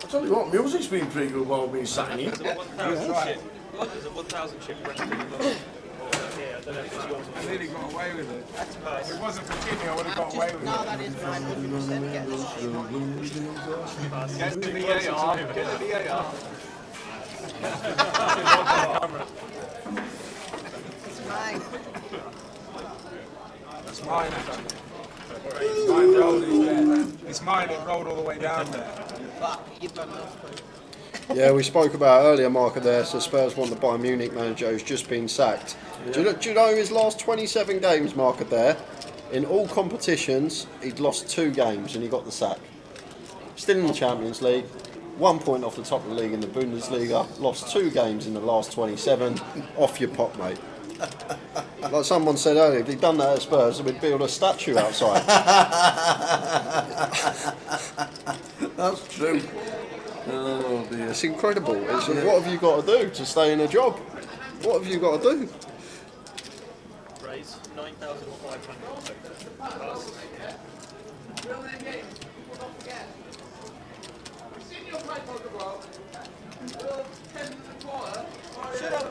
I tell you what, music's been pretty good while we've been sat in here. There's a 1,000 chip rest. I nearly got away with it. If it wasn't for Jimmy, I would have got away with it. No, that is mine, 100%. Get this shit. Get the VAR. Get the VAR. It's mine. It's mine. It's mine rolled in there. It's mine, it rolled all the way down there. Fuck, you've got enough. Yeah, we spoke about earlier, Marker, there. So Spurs want the Bayern Munich manager who's just been sacked. Yeah. Do you know his last 27 games, Marker, there? In all competitions, he'd lost 2 games and he got the sack. Still in the Champions League, 1 point off the top of the league in the Bundesliga, lost 2 games in the last 27. Off your pop, mate. Like someone said earlier, if he'd done that at Spurs, we'd build a statue outside. That's true. Oh dear. It's incredible. It's what have you got to do to stay in a job? What have you got to do? Raise 9,500. Pass.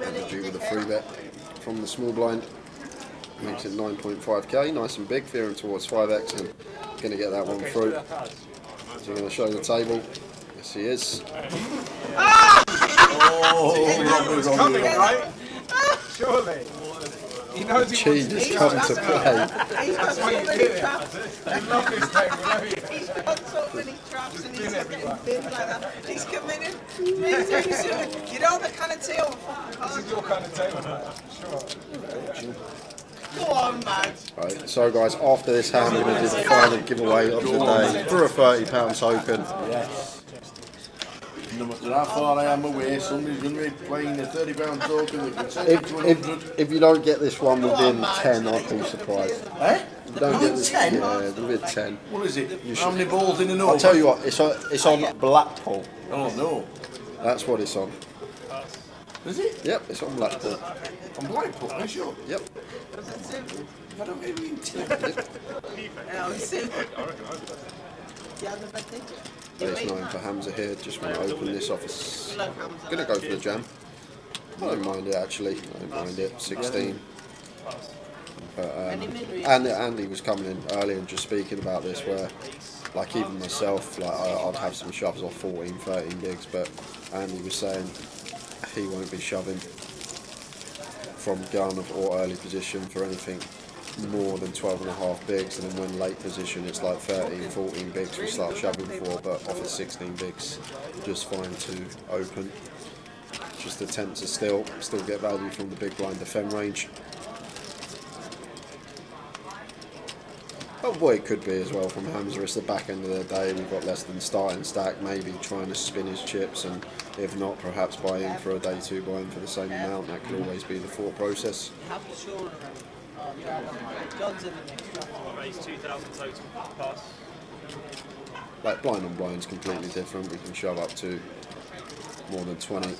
Energy with a free bet from the small blind. Makes it 9.5k, nice and big, veering towards 5x and going to get that one through. Is he going to show the table? Yes, he is. He's coming, right? Surely. He knows he Cheese wants has come to play. That's why you did it. You love this game, you love it. He's got so many traps and he's getting bins like that. He's committed. You know the kind of tail. This is your kind of table, man. Sure. Go on, man. Right, so guys, after this hand, we're going to do the final giveaway of the day for a £30 token. Yes. No matter how far I am away, somebody's going to be playing a £30 token that can send it to 100. If you don't get this one within 10, I'd be surprised. Eh? If you don't get this, 10? yeah, within 10. What is it? How many balls in an over? I'll tell you what, it's on Blackpool. Oh no. That's what it's on. Is it? Yep, it's on Blackpool. On Blackpool, are you sure? Yep. If I don't get it in 10. There's 9 for Hamza here. Just want to open this off. Going to go for the jam. I don't mind it actually. I don't mind it. 16. But, and Andy was coming in earlier and just speaking about this, where like even myself, like I'd have some shoves off 14, 13 gigs, but Andy was saying he won't be shoving from gun or early position for anything more than 12.5 bigs, and then when late position it's like 13, 14 bigs we start shoving for, but off at 16 bigs just fine to open. Just attempt to still get value from the big blind defend range. Oh boy, it could be as well from Hamza. It's the back end of the day, we've got less than starting stack, maybe trying to spin his chips, and if not, perhaps buy in for a day 2 buy in for the same amount. That could always be the thought process. Raise 2,000 total. Pass. Like blind on blind is completely different. We can shove up to more than 20.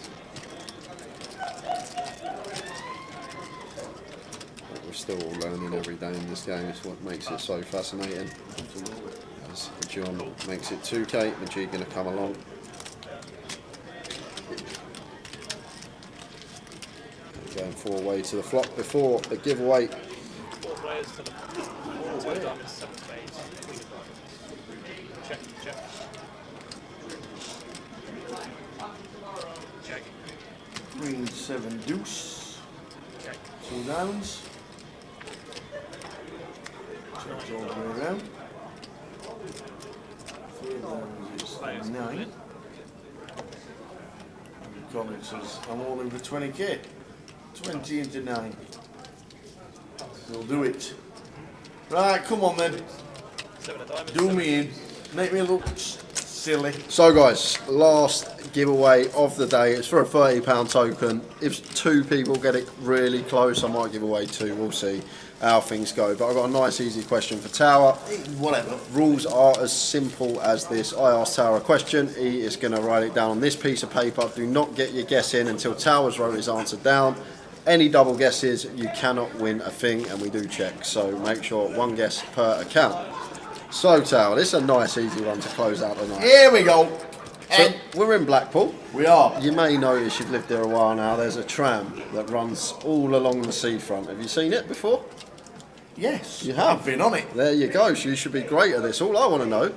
But we're still all learning every day in this game. It's what makes it so fascinating. As John makes it 2k, Majid going to come along. Going 4 way to the flop before the giveaway. 4 players to the 4 way down to 7 spades. Check, check. Check. Green 7 deuce. Check. 2 downs. Checks all the way around. 3 downs is 9. And Colin says, I'm all in for 20k. 20 into 9. We'll do it. Right, come on then. Do me in. Make me look silly. So guys, last giveaway of the day. It's for a £30 token. If 2 people get it really close, I might give away 2. We'll see how things go. But I've got a nice easy question for Tower. Whatever. Rules are as simple as this. I ask Tower a question. He is going to write it down on this piece of paper. Do not get your guess in until Tower's wrote his answer down. Any double guesses, you cannot win a thing, and we do check. So make sure 1 guess per account. So Tower, this is a nice easy one to close out the night. Here we go. So we're in Blackpool. We are. You may notice you've lived there a while now. There's a tram that runs all along the seafront. Have you seen it before? Yes. You have? I've been on it. There you go. So you should be great at this. All I want to know,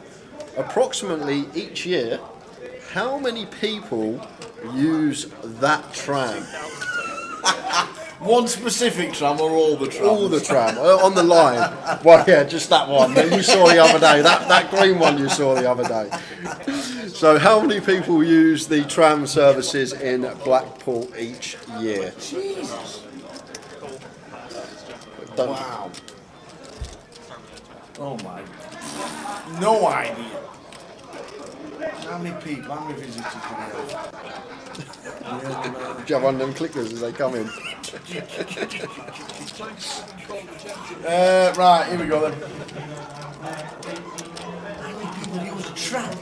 approximately each year, how many people use that tram? One specific tram or all the trams? All the tram, on the line. Well, yeah, just that one that you saw the other day. That green one you saw the other day. So how many people use the tram services in Blackpool each year? Jesus. Wow. Oh my. No idea. How many people, how many visitors do we have? Do you have one of them clickers as they come in? Right, here we go then. How many people use a tram?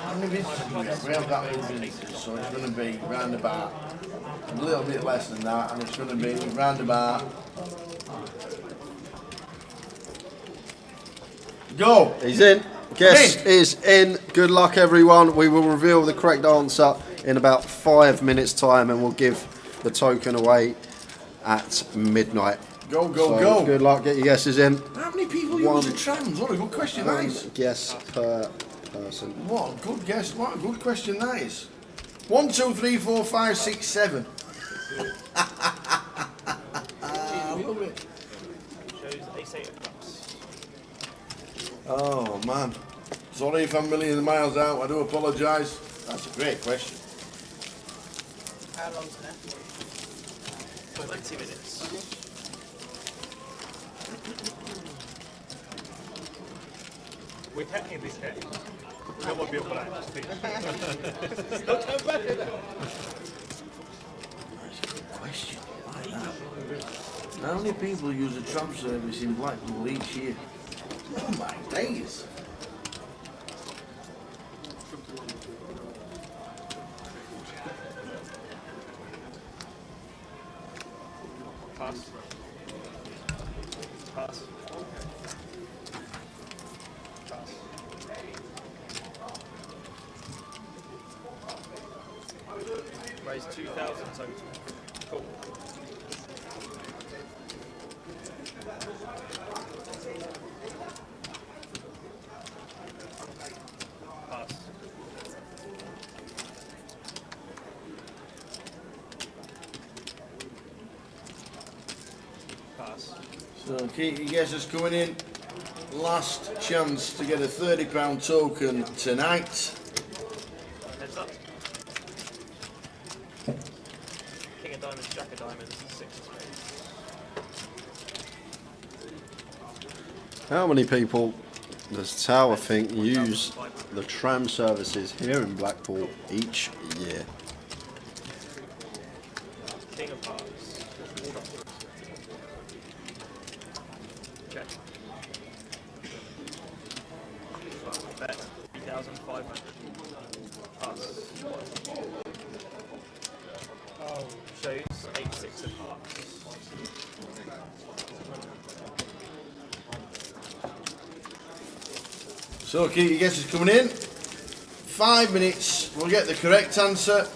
How many visitors? We have that many visitors, so it's going to be round about a little bit less than that, and it's going to be round about. Go! He's in. Guess is in. Good luck, everyone. We will reveal the correct answer in about 5 minutes' time, and we'll give the token away at midnight. Go, go, So, go! good luck. Get your guesses in. How many people use the trams? What a good question that is. Guess per person. What a good guess. What a good question that is. 1, 2, 3, 4, 5, 6, 7. I love it. Oh man. Sorry if I'm a million miles out. I do apologise. That's a great question. How long's left? 20 minutes. We're taking this day. That will be a plan. That's a good question. Like that. How many people use a tram service in Blackpool each year? Oh my days. Pass. Pass. Pass. Raise 2,000 total. Cool. Pass. Pass. So keep your guesses coming in. Last chance to get a £30 token tonight. Heads up. King of diamonds, jack of diamonds, 6 of spades. How many people does Tower think use the tram services here in Blackpool each year? King of hearts. Check. Bet 3,500. Pass. Oh. Shows 8-6 of hearts. So keep your guesses coming in. 5 minutes, we'll get the correct answer.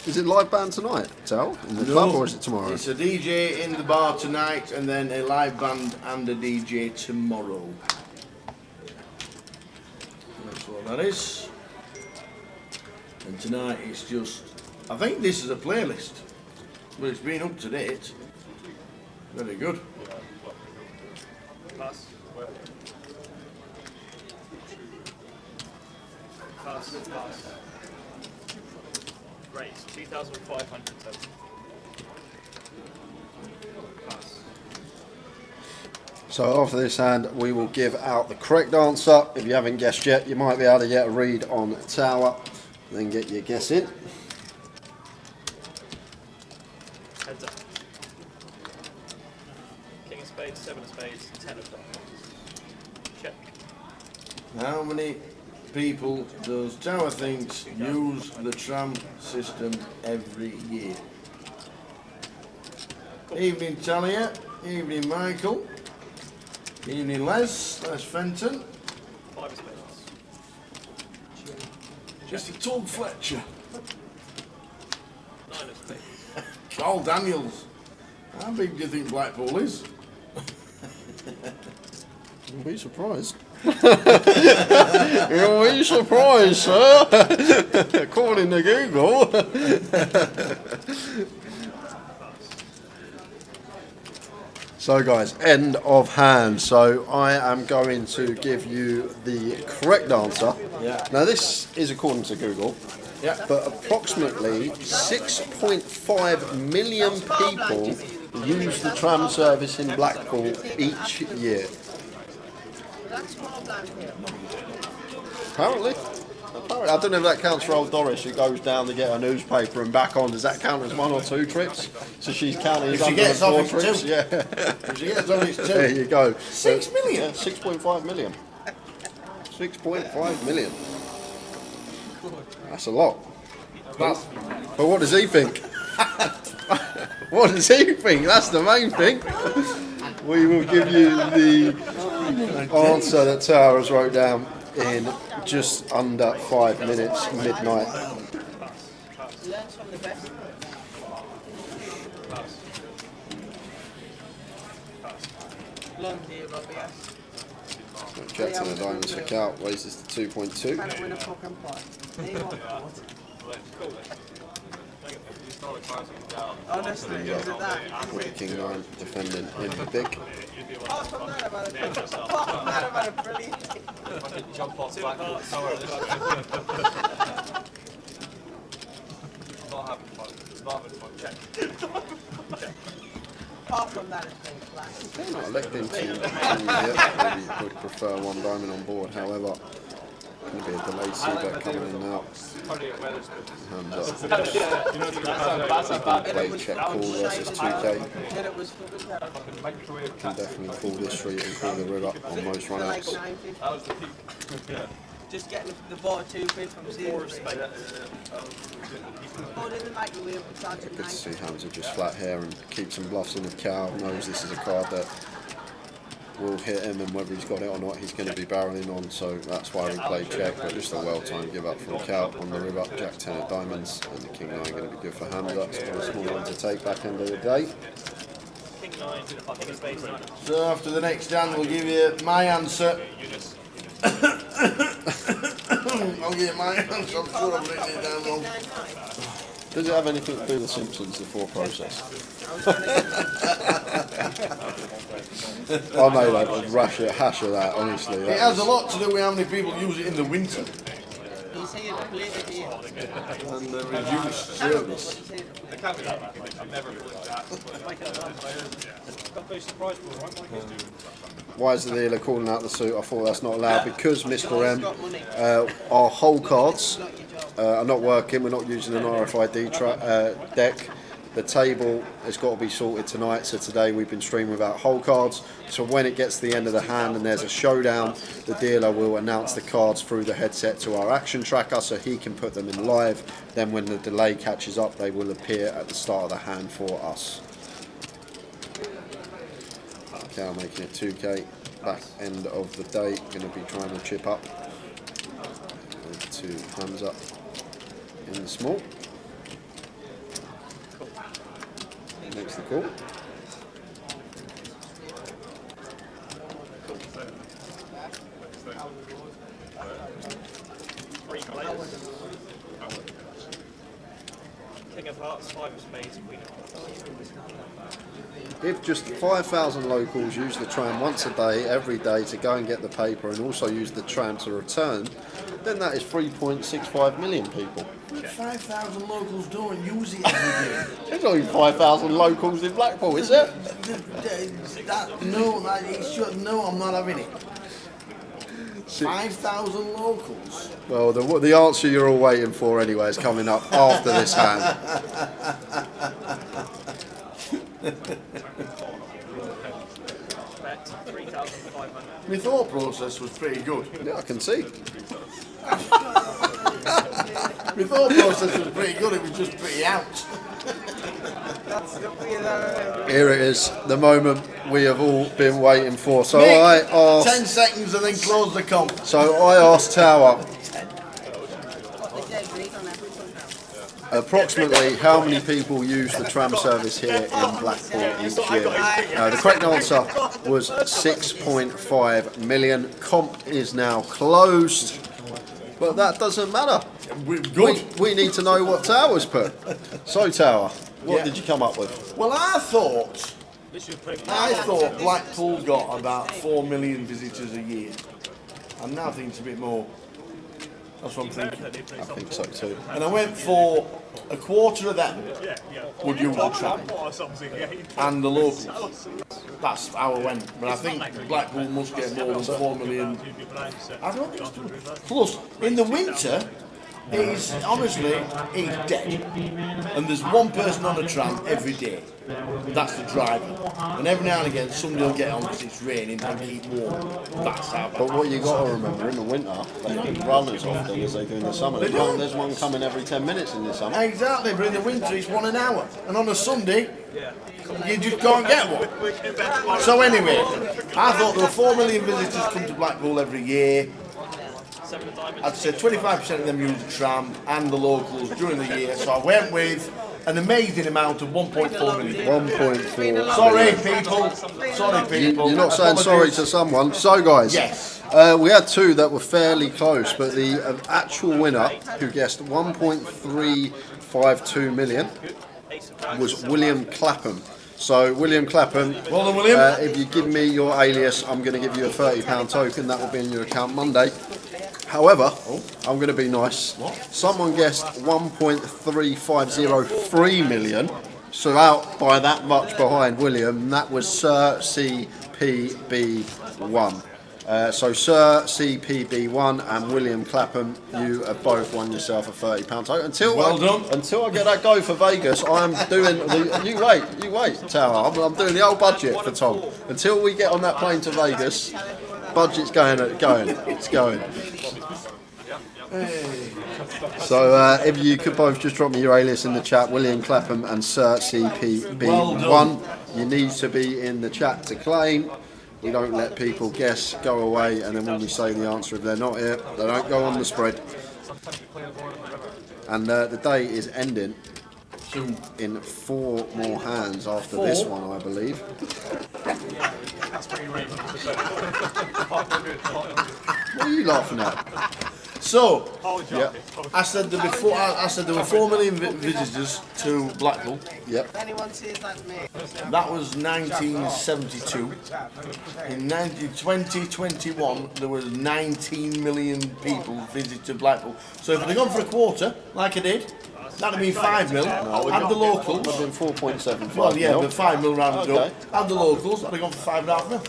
Is it live band tonight, Tal? In the club, or is it tomorrow? It's a DJ in the bar tonight, and then a live band and a DJ tomorrow. That's what that is. And tonight it's just, I think this is a playlist, but it's been up to date. Very good. Pass. Pass. Pass. Great. 2,500 total. Pass. So after this hand, we will give out the correct answer. If you haven't guessed yet, you might be able to get a read on Tower, then get your guess in. Heads up. King of spades, 7 of spades, 10 of diamonds. Check. How many people does Tower thinks use the tram system every year? Evening Talia, evening Michael, evening Les Fenton. 5 of spades. Just a Tug Fletcher. 9 of spades. Carl Daniels. How big do you think Blackpool is? You'll be surprised. You'll be surprised, sir. According to Google. So guys, end of hand. So I am going to give you the correct answer. Yeah. Now this is according to Google. Yeah. But approximately 6.5 million people use the tram service in Blackpool each year. Apparently. I don't know if that counts for old Doris, who goes down to get her newspaper and back on. Does that count as 1 or 2 trips? So she's counting as If she gets off, 4 it's trips. 2. Yeah. If she gets off, it's 2. There you go. 6 million? Yeah, 6.5 million. 6.5 million. That's a lot. But what does he think? What does he think? That's the main thing. We will give you the answer that Towers wrote down in just under 5 minutes, midnight. Jack 10 of diamonds for Cal, raises to 2.2. Honestly, is it that? With King 9 defending in the big. Apart from that, I've had a brilliant Jump off Blackpool. Not having fun. Not having fun. Check. Apart from that, it's been flat. They're not electing to maybe would prefer 1 diamond on board, however, going to be a delayed c-bet coming in now. Hands up. Play check call versus 2k. Can definitely call this street and call the river on most runouts. Just getting the ball 2 quid from 0. Good to see Hamza just flat here and keep some bluffs in with Cal. Knows this is a card that will hit him, and whether he's got it or not, he's going to be barreling on. So that's why we played check, but just a well-timed give up from Cal on the river. Jack 10 of diamonds, and the King 9 going to be good for Hamza. It's a small one to take back end of the day. So after the next hand, we'll give you my answer. I'll give you my answer. I'm sure I've written it down wrong. Does it have anything to do with the Simpsons, the thought process? I made a hash of that, honestly. It has a lot to do with how many people use it in the winter. And the reduced service. Why is the dealer calling out the suit? I thought that's not allowed because Mr. M, our whole cards are not working. We're not using an RFID deck. The table has got to be sorted tonight, so today we've been streaming without whole cards. So when it gets to the end of the hand and there's a showdown, the dealer will announce the cards through the headset to our action tracker so he can put them in live. Then when the delay catches up, they will appear at the start of the hand for us. Cal making it 2k, back end of the day, going to be trying to chip up. With 2 hands up in the small. Makes the call. King of Hearts, 5 of Spades, Queen of Hearts. If just 5,000 locals use the tram once a day, every day, to go and get the paper and also use the tram to return, then that is 3.65 million people. 5,000 locals don't use it every day. There's only 5,000 locals in Blackpool, is there? No, I'm not having it. 5,000 locals. Well, the answer you're all waiting for anyway is coming up after this hand. My thought process was pretty good. Yeah, I can see. My thought process was pretty good, it was just pretty out. Here it is, the moment we have all been waiting for. So Nick, I asked 10 seconds and then close the comp. So I asked Tower approximately how many people use the tram service here in Blackpool each year. The correct answer was 6.5 million. Comp is now closed, but that doesn't matter. We need to know what Tower's put. So Tower, what did you come up with? Well, I thought Blackpool got about 4 million visitors a year. I'm now thinking it's a bit more. That's what I'm thinking. I think so too. And I went for a quarter of them would use the tram and the locals. That's how I went. But I think Blackpool must get more than 4 million. I don't think it's true. Plus, in the winter, He's honestly, he's dead. And there's one person on a tram every day. That's the driver. And every now and again, somebody will get on because it's raining and keep warm. That's how bad. But what you got to remember, in the winter, they don't run as often as they do in the summer. There's one coming every 10 minutes in the summer. Exactly, but in the winter it's 1 an hour. And on a Sunday, you just can't get one. So anyway, I thought there were 4 million visitors come to Blackpool every year. I'd say 25% of them use the tram and the locals during the year. So I went with an amazing amount of 1.4 million. 1.4. Sorry, people. Sorry, people. You're not saying sorry to someone. So, guys, yes. We had two that were fairly close, but the actual winner, who guessed 1.352 million, was William Clapham. So, William Clapham, well done, William. If you give me your alias, I'm going to give you a £30 token. That will be in your account Monday. However, I'm going to be nice. Someone guessed 1.3503 million, so out by that much behind William, and that was Sir CPB1. So Sir CPB1 and William Clapham, you have both won yourself a £30 token. Until I get that go for Vegas, I'm doing the. You wait, Tower. I'm doing the old budget for Tom. Until we get on that plane to Vegas, budget's going. It's going. So if you could both just drop me your alias in the chat, William Clapham and Sir CPB1. You need to be in the chat to claim. We don't let people guess, go away, and then when we say the answer, if they're not here, they don't go on the spread. And the day is ending in 4 more hands after this one, I believe. What are you laughing at? So, yeah, I said there before. I said there were 4 million visitors to Blackpool. Yep. That was 1972. In 2021, there was 19 million people visited Blackpool. So if they'd gone for a quarter, like I did, that'd be 5 mil. Add the locals. Would have been 4.75. Well, yeah, mil. but 5 mil rounded Okay. up. Add the locals, I'd have gone for 5.5 mil.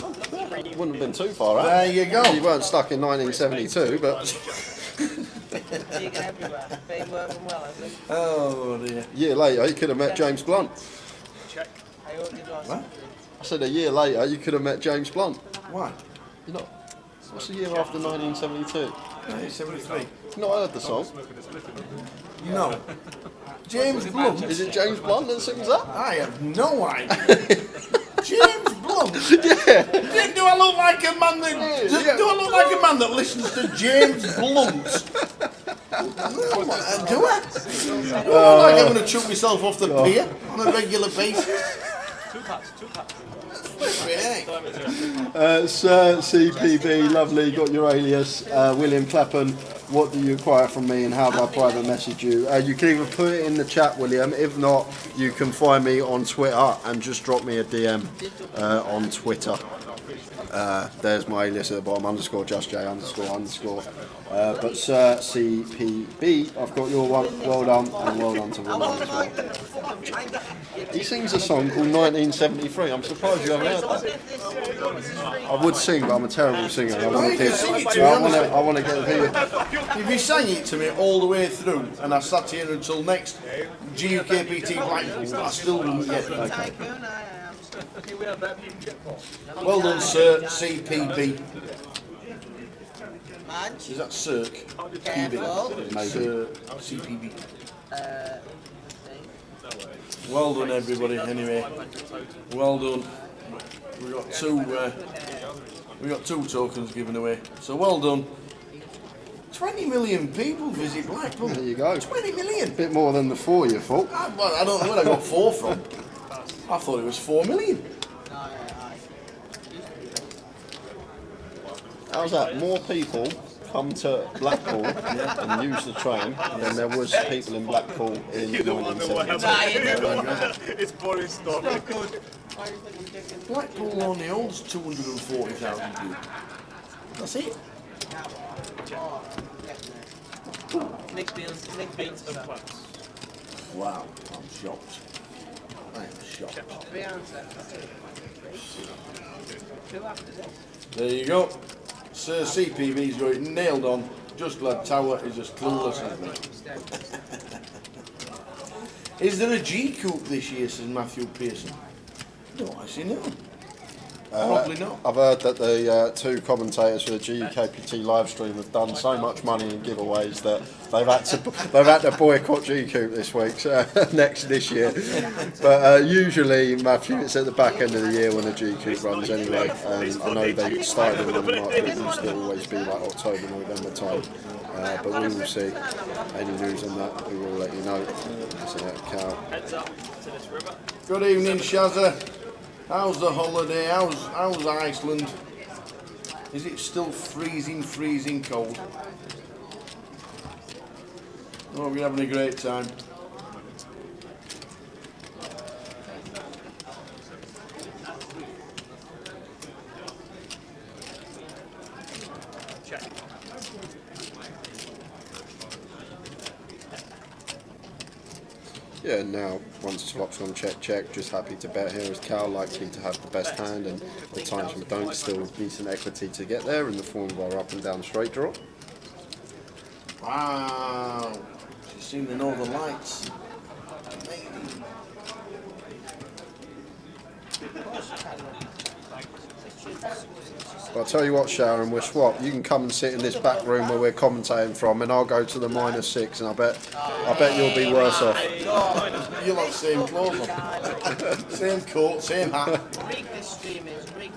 Wouldn't have been too far out. There you go. You weren't stuck in 1972, but. Oh dear. A year later, you could have met James Blunt. What? I said a year later, you could have met James Blunt. Why? You know, what's the year after 1972? 1973. You not heard the song? No. James Blunt? Is it James Blunt that sings that? I have no idea. James Blunt? Yeah. Do I look like a man that do I look like a man that listens to James Blunt? No, do I? Do I look like I'm going to chuck myself off the pier on a regular basis? Two cuts. Sir CPB, lovely, got your alias. William Clapham, what do you require from me and how do I private message you? You can either put it in the chat, William. If not, you can find me on Twitter and just drop me a DM on Twitter. There's my alias at the bottom, _JustJ__. But Sir CPB, I've got your one. Well done, and well done to William as well. He sings a song called 1973. I'm surprised you haven't heard that. I would sing, but I'm a terrible singer. I want to get the video. If you sang it to me all the way through and I sat here until next GUKPT Blackpool, I still wouldn't get it. Okay. Well done, Sir CPB. Is that Cirque? PB? Sir CPB. Well done, everybody. Anyway, well done. We got two tokens given away. So well done. 20 million people visit Blackpool. There you go. 20 million. Bit more than the 4 you thought. I don't know where I got 4 from. I thought it was 4 million. How's that? More people come to Blackpool and use the train than there was people in Blackpool in 1970. It's boring stuff. Blackpool only holds 240,000 people. That's it. Nick beats the flats. Wow, I'm shocked. I am shocked. There you go. Sir CPB's got it nailed on. Just glad Tower is as clueless as me. Is there a GUKPT this year, says Matthew Pearson? No, I see no. Probably not. I've heard that the two commentators for the GUKPT live stream have done so much money in giveaways that they've had to boycott GUKPT this week, so this year. But usually, Matthew, it's at the back end of the year when the GUKPT runs anyway. I know they started in March, but it used to always be like October, November time. But we will see. Any news on that, we will let you know. Heads up to this river. Good evening, Shazza. How's the holiday? How's Iceland? Is it still freezing cold? Oh, we're having a great time. Check. Yeah, now once the flop's gone check, just happy to bet here as Cal, likely to have the best hand, and the times we don't, still decent equity to get there in the form of our up and down straight draw. Wow, she's seen the Northern Lights. But I'll tell you what, Sharon, we're swap. You can come and sit in this back room where we're commentating from, and I'll go to the -6, and I bet you'll be worse off. You like same clothes on. Same coat, same hat. Rig this stream is rigged.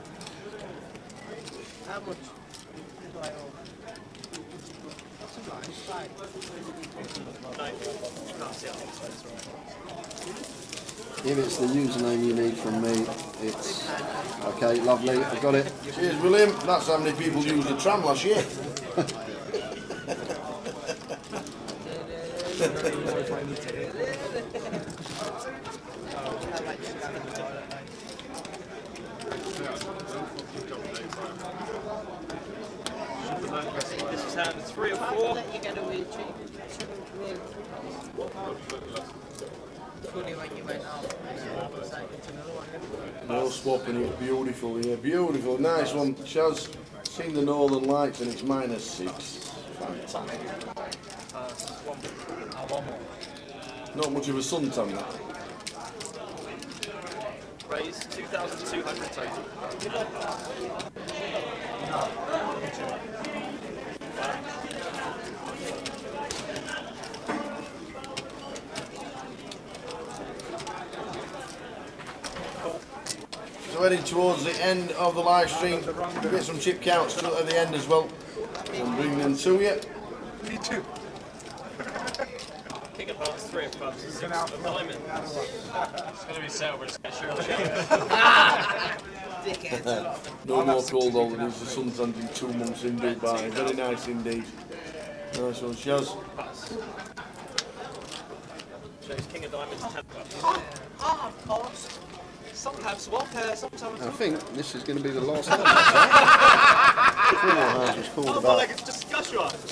How much do I owe? If it's the username you need from me, it's okay, lovely, I got it. Cheers, William. That's how many people used the tram last year. This is hand 3 or 4. Let you get away cheap. Funny when you went out. No swapping, it's beautiful here. Beautiful, nice one. Shaz, seen the Northern Lights and it's -6. Fantastic. Not much of a suntan, that. Raise 2,200 total. So heading towards the end of the live stream. We'll get some chip counts at the end as well. And bring them to you. Me too. King of hearts, 3 of clubs, 6 of diamonds. It's going to be silver, just get sure. No more cold holidays. The sun's in 2 months in Dubai. Very nice indeed. Nice one, Shaz. Shows King of diamonds, 10 clubs. Oh, of course. Some have swap, sometimes. I think this is going to be the last hand. 4 more hands was called about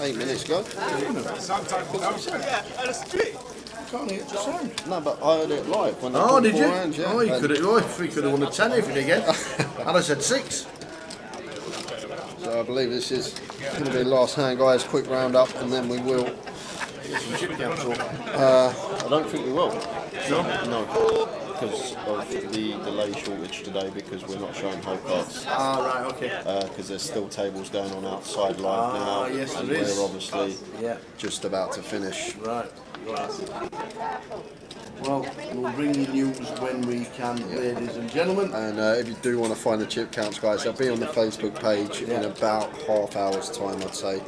8 minutes ago. Yeah, and a street. Can't hear the sound. No, but I heard it live when they Oh, called did 4 you? hands, yeah. Oh, you could have. Oh, we could have won a 10 if you did again. And I said 6. So I believe this is going to be the last hand, guys. Quick round up, and then we will. Some chip counts up. I don't think we will. No. Because of the delay shortage today, because we're not showing whole cards. Ah, right, okay. Because there's still tables going on outside live now, yes, and there is. we're obviously just about to finish. Right. Well, we'll bring you news when we can, ladies and gentlemen. And if you do want to find the chip counts, guys, they'll be on the Facebook page in about half hour's time, I'd say.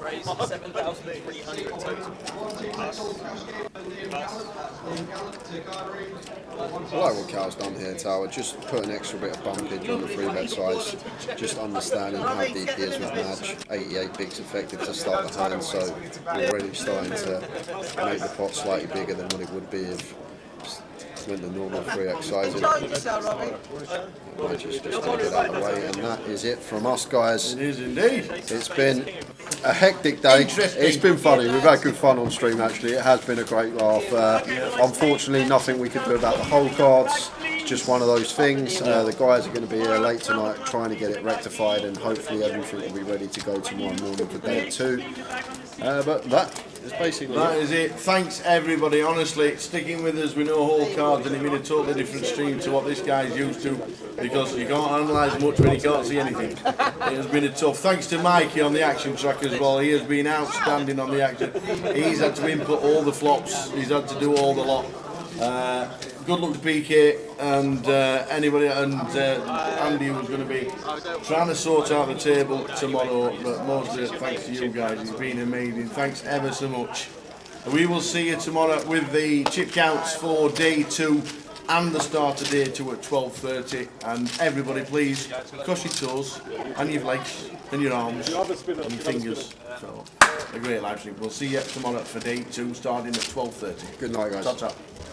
Raise 7,300 total. I like what Cal's done here, Tower. Just put an extra bit of bumpage on the 3-bet size. Just understanding how deep he is with match. 88 bigs effective to start the hand, so we're already starting to make the pot slightly bigger than what it would be if went the normal 3x size. Just get out of the way, and that is it from us, guys. It is indeed. It's been a hectic day. It's been funny. We've had good fun on stream, actually. It has been a great laugh. Unfortunately, nothing we could do about the whole cards. It's just one of those things. The guys are going to be here late tonight trying to get it rectified, and hopefully everything will be ready to go tomorrow morning for day 2. But that is basically that is it. Thanks everybody, honestly, sticking with us with no whole cards, and it's been a totally different stream to what this guy's used to, because you can't analyse much when you can't see anything. It has been a tough. Thanks to Mikey on the action track as well. He has been outstanding on the action. He's had to input all the flops. He's had to do all the lot. Good luck to PK and anybody, and Andy, who's going to be trying to sort out the table tomorrow, but mostly thanks to you guys. It's been amazing. Thanks ever so much. We will see you tomorrow with the chip counts for day 2 and the start of day 2 at 12:30. And everybody, please cross your toes and your legs and your arms and your fingers. So, a great live stream. We'll see you tomorrow for day 2 starting at 12:30. Good night, guys. Ta-ta.